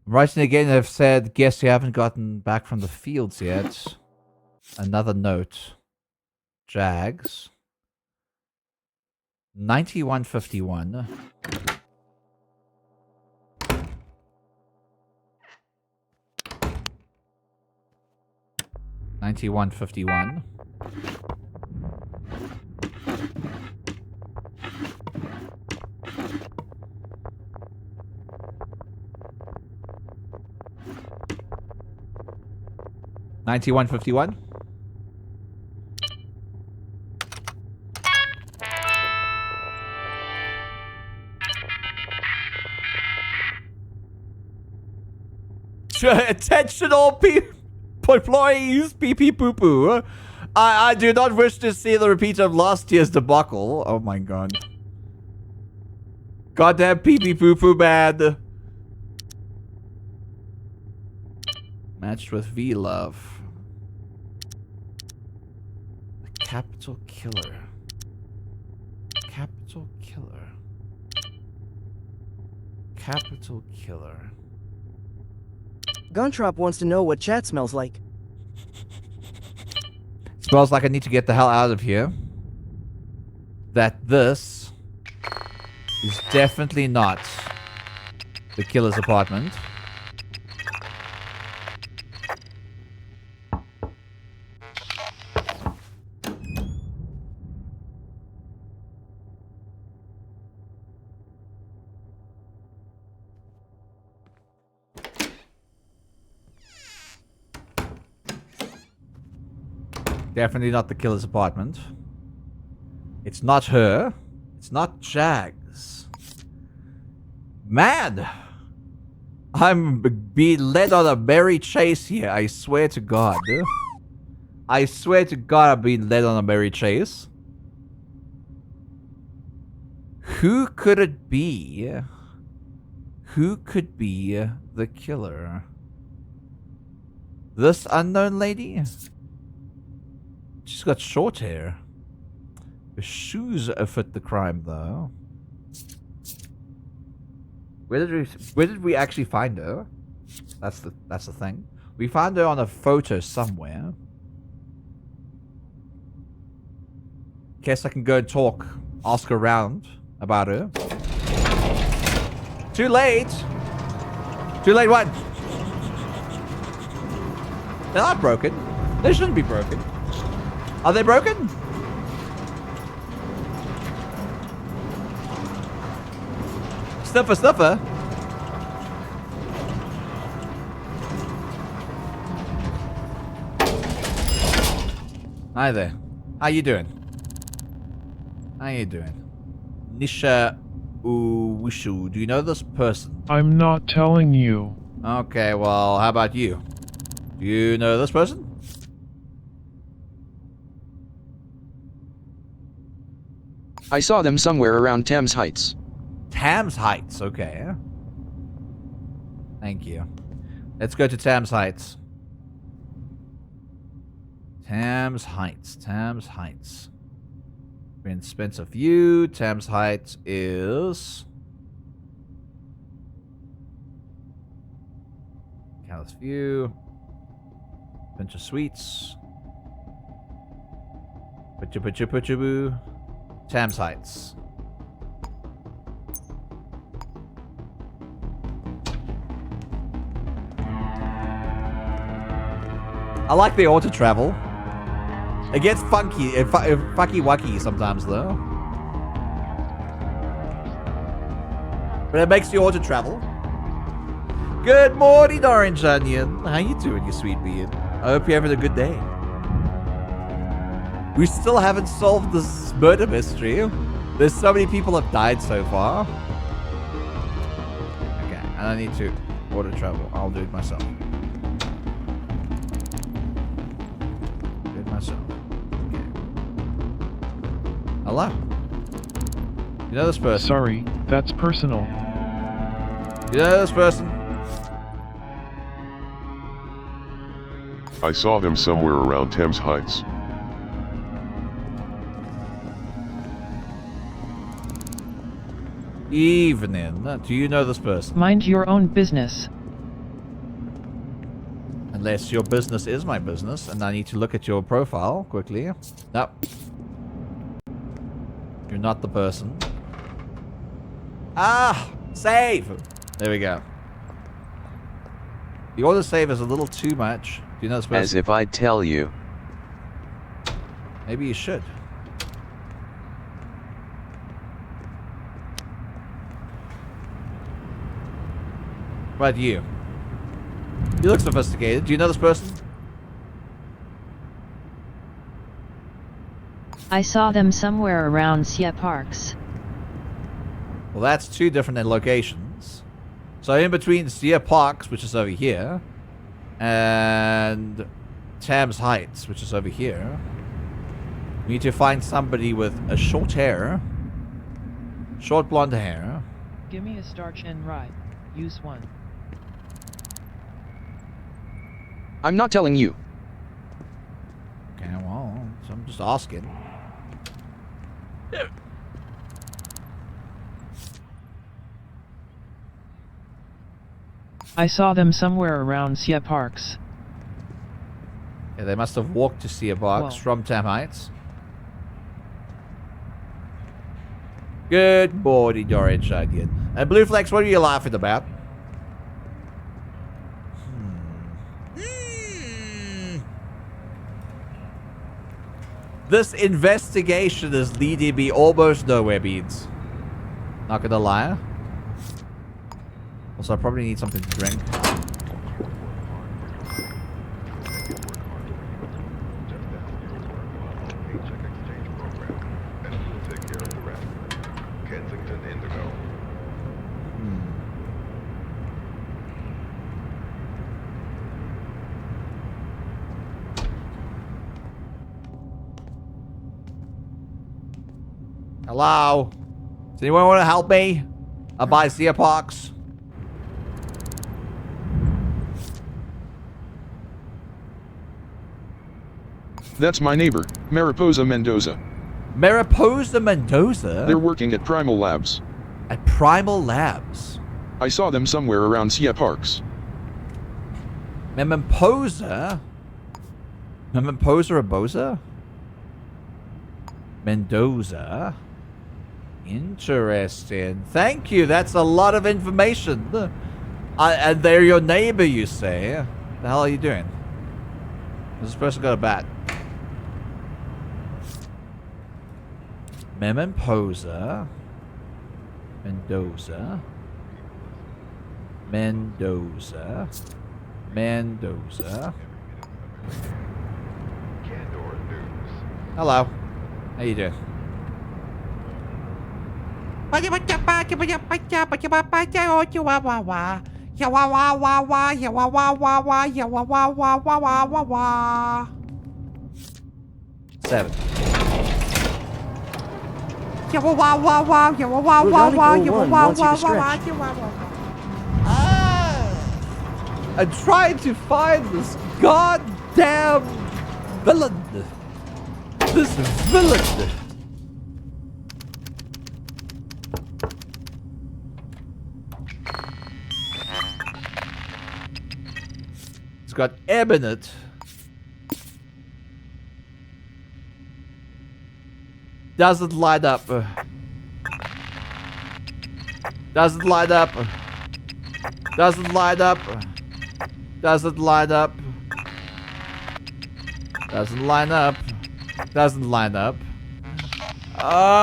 Writing again, I've said, guess you haven't gotten back from the fields yet. Another note. Jags. 9151. $91.51. $91.51. Attention all employees, pee pee poo poo. I do not wish to see the repeat of last year's debacle. Oh my god. Goddamn pee pee poo poo man. Matched with V-Love. The capital killer. Capital killer. Capital killer. Guntrop wants to know what chat smells like. Smells like I need to get the hell out of here. That this is definitely not the killer's apartment. Definitely not the killer's apartment. It's not her. It's not Jags. Man! I'm being led on a merry chase here. I swear to God. I swear to God I'm being led on a merry chase. Who could it be? Who could be the killer? This unknown lady? She's got short hair. Her shoes fit the crime, though. Where did we actually find her? That's the thing. We found her on a photo somewhere. Guess I can go and talk, ask around about her. Too late. Too late. What? They're not broken. They shouldn't be broken. Are they broken? Sniffer, sniffer. Hi there. How you doing? How you doing? Nisha Uwishu. Do you know this person? I'm not telling you. Okay, well, how about you? Do you know this person? I saw them somewhere around Thames Heights. Thames Heights, okay. Thank you. Let's go to Thames Heights. Thames Heights, Thames Heights. We're in Spencer View. Thames Heights is... Callis View. Bunch of suites. Boo. Thames Heights. I like the auto travel. It gets funky, fucky wucky sometimes though. But it makes the auto travel. Good morning, Orange Onion. How you doing, you sweet bean? I hope you're having a good day. We still haven't solved this murder mystery. There's so many people have died so far. Okay, and I need to auto travel. I'll do it myself. Do it myself. Okay. Hello. You know this person? Sorry, that's personal. You know this person? I saw them somewhere around Thames Heights. Evening. Do you know this person? Mind your own business. Unless your business is my business, and I need to look at your profile quickly. No. You're not the person. Ah! Save! There we go. The autosave is a little too much. Do you know this person? As if I'd tell you. Maybe you should. Right, you. You look sophisticated. Do you know this person? I saw them somewhere around Sia Parks. Well, that's two different locations. So in between Sia Parks, which is over here, and Thames Heights, which is over here, we need to find somebody with a short hair, short blonde hair. Give me a starch and rye. Use one. I'm not telling you. Okay, well, so I'm just asking. I saw them somewhere around Sia Parks. Yeah, they must have walked to Sia Parks Whoa. from Thames Heights. Good morning, Orange Onion. And Blue Flex, what are you laughing about? This investigation is leading me almost nowhere, Beans. Not gonna lie. Also, I probably need something to drink. Hello? Does anyone want to help me? I buy Sia Parks. That's my neighbor, Mariposa Mendoza. Mariposa Mendoza? They're working at Primal Labs. At Primal Labs? I saw them somewhere around Sia Parks. Memposa? Memposa Boza? Mendoza? Interesting. Thank you. That's a lot of information. And they're your neighbor, you say? What the hell are you doing? Does this person got a bat? Memposa. Mendoza. Mendoza. Mendoza. Hello. How you doing? Seven. I'm trying to find this goddamn villain. This villain. It's got M in it. Doesn't light up. Doesn't light up. Doesn't light up. Doesn't light up. Doesn't line up. Doesn't line up. Oh.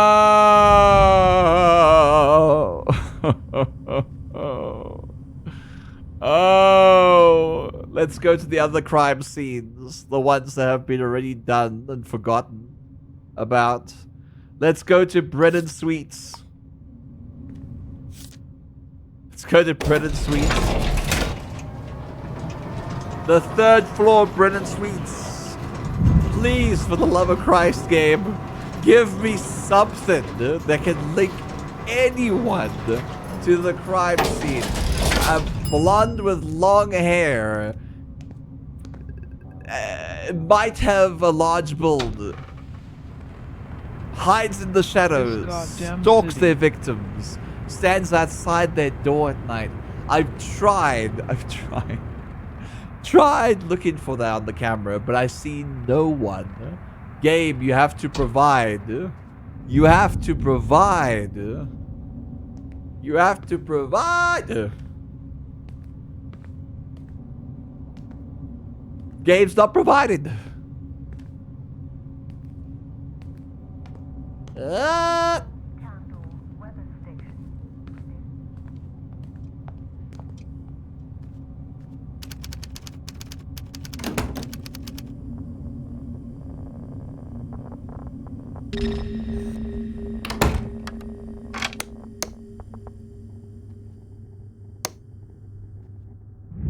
Oh. Let's go to the other crime scenes. The ones that have been already done and forgotten about. Let's go to Brennan Suites. Let's go to Brennan Suites. The 3rd floor Brennan Suites. Please, for the love of Christ, game, give me something that can link anyone to the crime scene. A blonde with long hair. Might have a large build. Hides in the shadows. Stalks their victims. Stands outside their door at night. I've tried looking for that on the camera, but I see no one. Gabe, you have to provide. You have to provide. You have to provide. Gabe's not provided.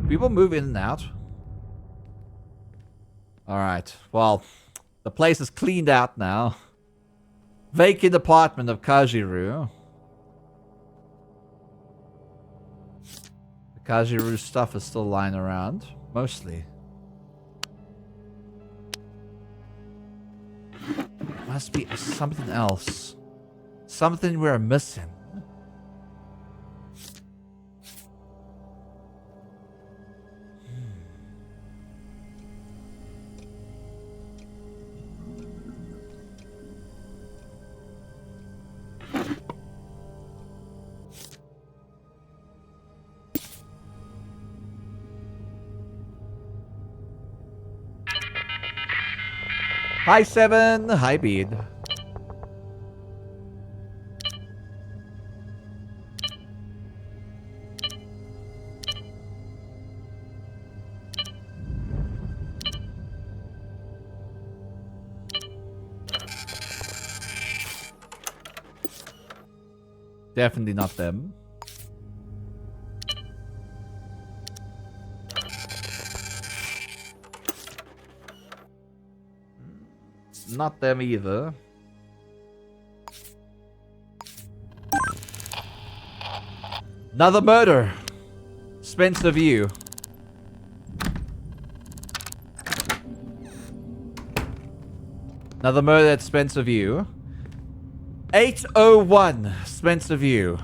People move in and out. Alright, well, the place is cleaned out now. Vacant apartment of Kajiru. The Kajiru stuff is still lying around, mostly. Must be something else. Something we're missing. Hi, Seven. Hi, Bede. Definitely not them. Not them either. Another murder. Spencer View. Another murder at Spencer View. 801 Spencer View.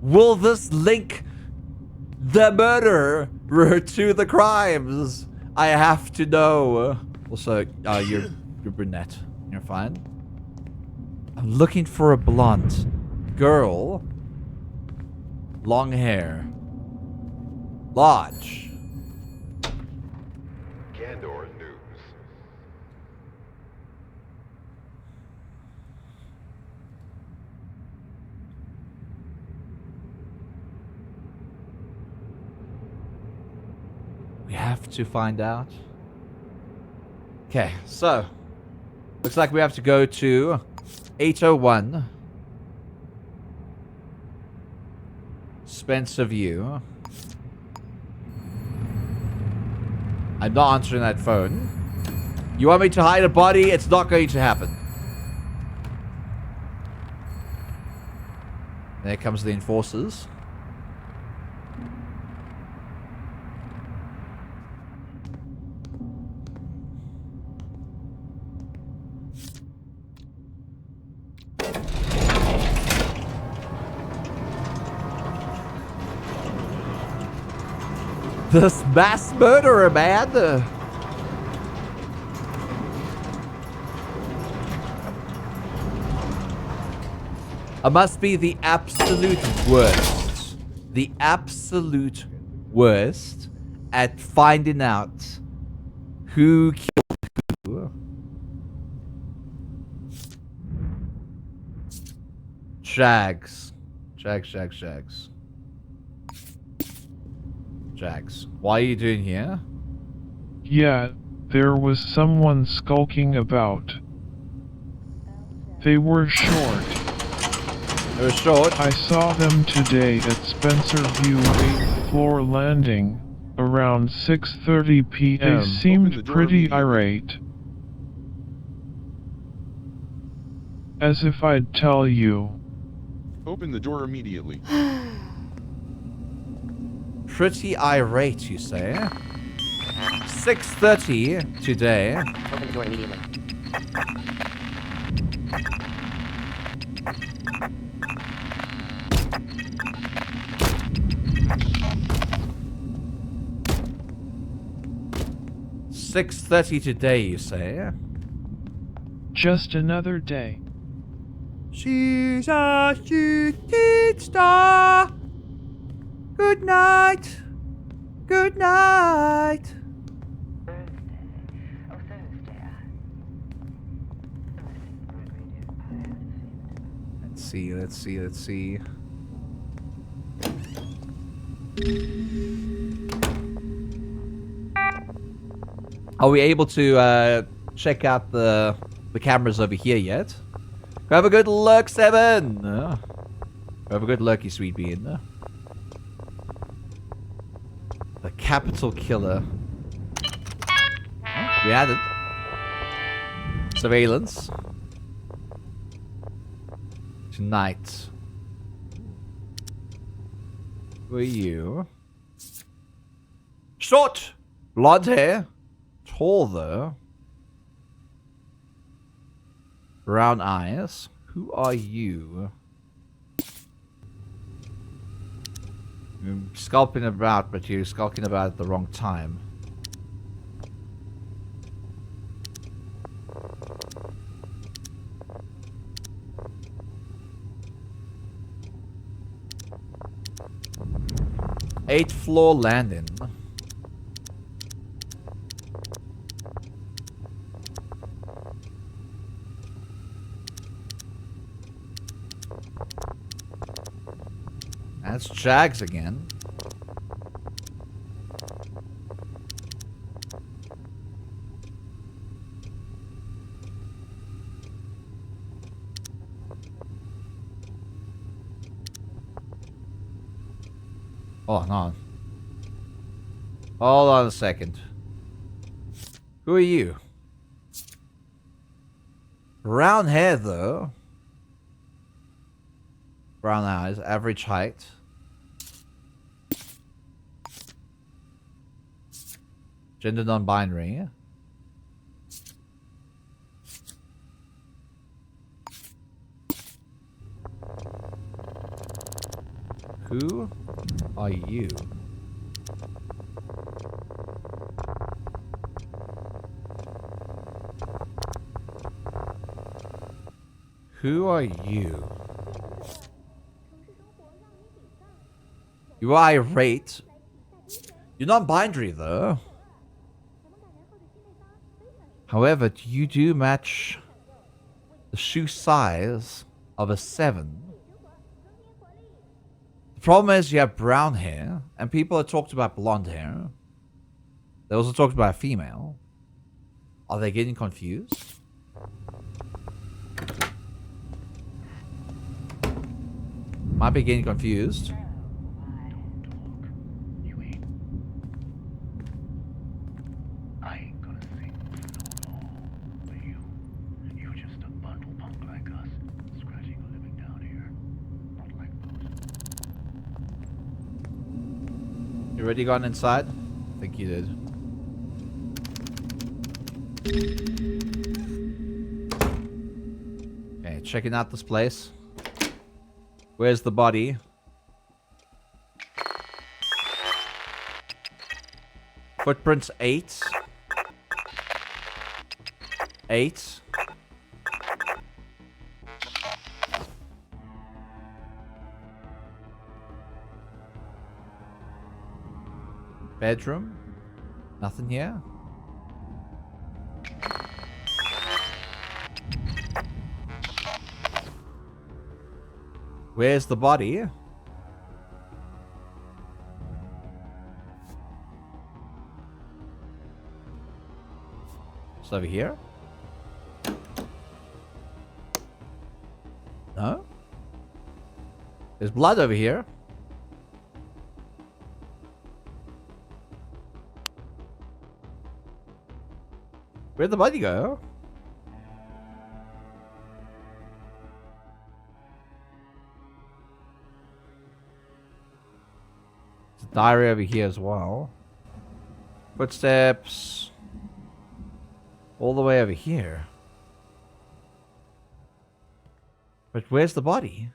Will this link the murderer to the crimes? I have to know. Also, you're brunette. You're fine. I'm looking for a blonde girl. Long hair. Large. Candor News. We have to find out. Okay, so looks like we have to go to 801 Spencer View. I'm not answering that phone. You want me to hide a body? It's not going to happen. There comes the enforcers. This mass murderer, man. I must be the absolute worst. The absolute worst at finding out who killed who. Jags. Jags. What are you doing here? Yeah, there was someone skulking about. They were short. They were short? I saw them today at Spencer View 8th floor landing, around 6:30 p.m. They seemed pretty irate. As if I'd tell you. Open the door immediately. Pretty irate, you say? 6:30 today. Open the door immediately. $6:30 today, you say? Just another day. She's a shooting star. Good night. Good night. Let's see. Are we able to check out the cameras over here yet? Have a good look, Seven. Have a good look, you sweet bean. The capital killer. Oh, we had it. Surveillance. Tonight. Who are you? Short! Blonde hair. Tall though. Brown eyes. Who are you? You're skulking about, but you're skulking about at the wrong time. Eighth floor landing. That's Jags again. Oh, no. Hold on a second. Who are you? Brown hair, though. Brown eyes, average height. Gender non-binary. Who are you? Who are you? You are irate. You're non-binary though. However, you do match the shoe size of a 7. The problem is you have brown hair, and people have talked about blonde hair. They also talked about a female. Are they getting confused? Might be getting confused. You already gone inside? I think you did. Okay, checking out this place. Where's the body? Footprints 8. 8. Bedroom? Nothing here? Where's the body? It's over here? No? There's blood over here. Where'd the body go? There's a diary over here as well. Footsteps. All the way over here. But where's the body?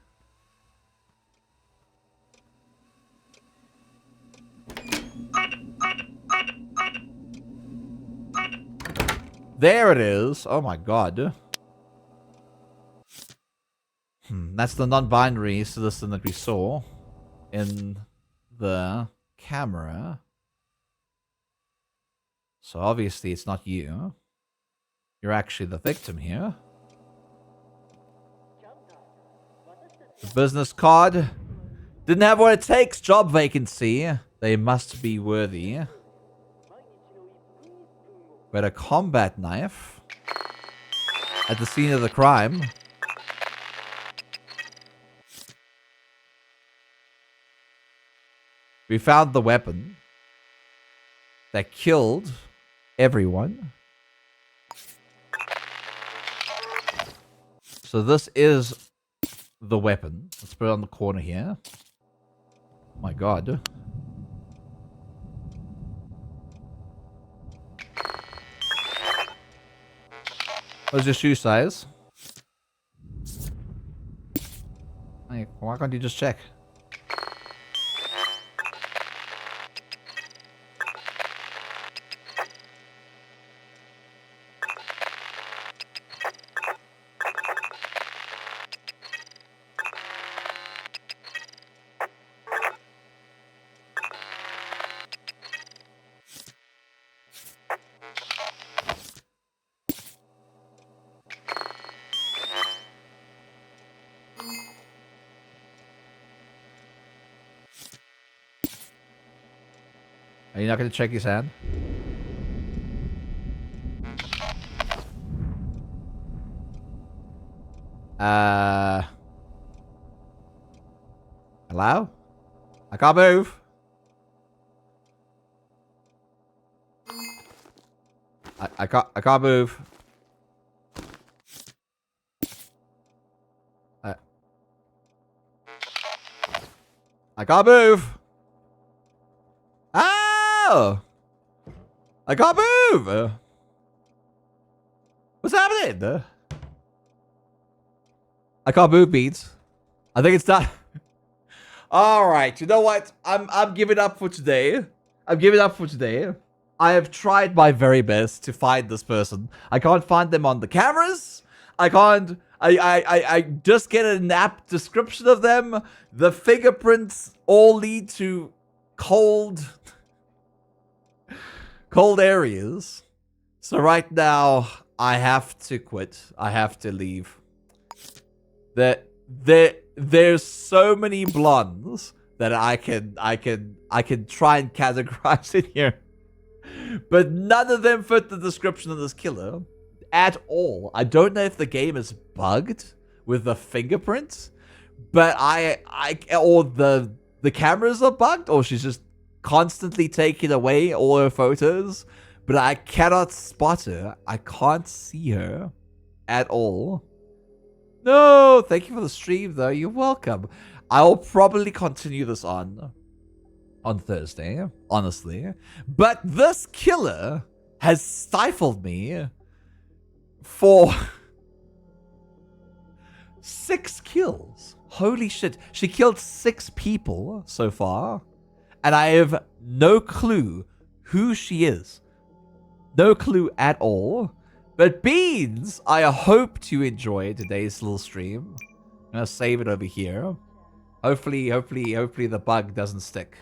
There it is. Oh my god. That's the non-binary citizen that we saw in the camera. So obviously it's not you. You're actually the victim here. The business card. Didn't have what it takes. Job vacancy. They must be worthy. But a combat knife. At the scene of the crime. We found the weapon that killed everyone. So this is the weapon. Let's put it on the corner here. Oh my god. What's your shoe size? Hey, why can't you just check? Are you not going to check his hand? Hello? I can't move. I can't move. I can't move. Oh! I can't move! What's happening? I can't move, Beats. I think it's done. Alright, you know what? I'm giving up for today. I'm giving up for today. I have tried my very best to find this person. I can't find them on the cameras. I can't... I just get an apt description of them. The fingerprints all lead to cold areas. So right now, I have to quit. I have to leave. There's so many blondes that I can try and categorize in here. But none of them fit the description of this killer at all. I don't know if the game is bugged with the fingerprints, but or the cameras are bugged, or she's just constantly taking away all her photos, but I cannot spot her. I can't see her at all. No, thank you for the stream though. You're welcome. I'll probably continue this on Thursday, honestly. But this killer has stifled me for 6 kills. Holy shit. She killed 6 people so far. And I have no clue who she is. No clue at all. But Beans, I hope you enjoy today's little stream. I'm going to save it over here. Hopefully the bug doesn't stick.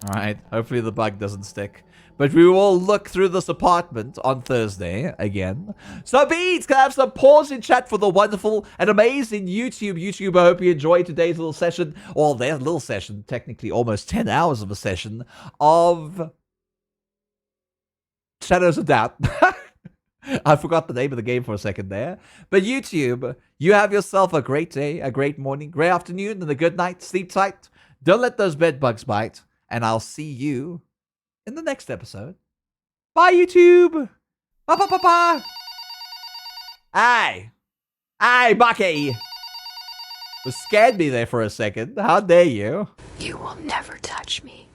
Alright, hopefully the bug doesn't stick. But we will look through this apartment on Thursday again. So, Beats, can I have some pause in chat for the wonderful and amazing YouTube? I hope you enjoyed today's little session. Well, their little session, technically almost 10 hours of a session of Shadows of Doubt. I forgot the name of the game for a second there. But YouTube, you have yourself a great day, a great morning, great afternoon, and a good night. Sleep tight. Don't let those bed bugs bite. And I'll see you in the next episode. Bye, YouTube. Bye, bye, bye, bye. Hey, Bucky. You scared me there for a second. How dare you? You will never touch me.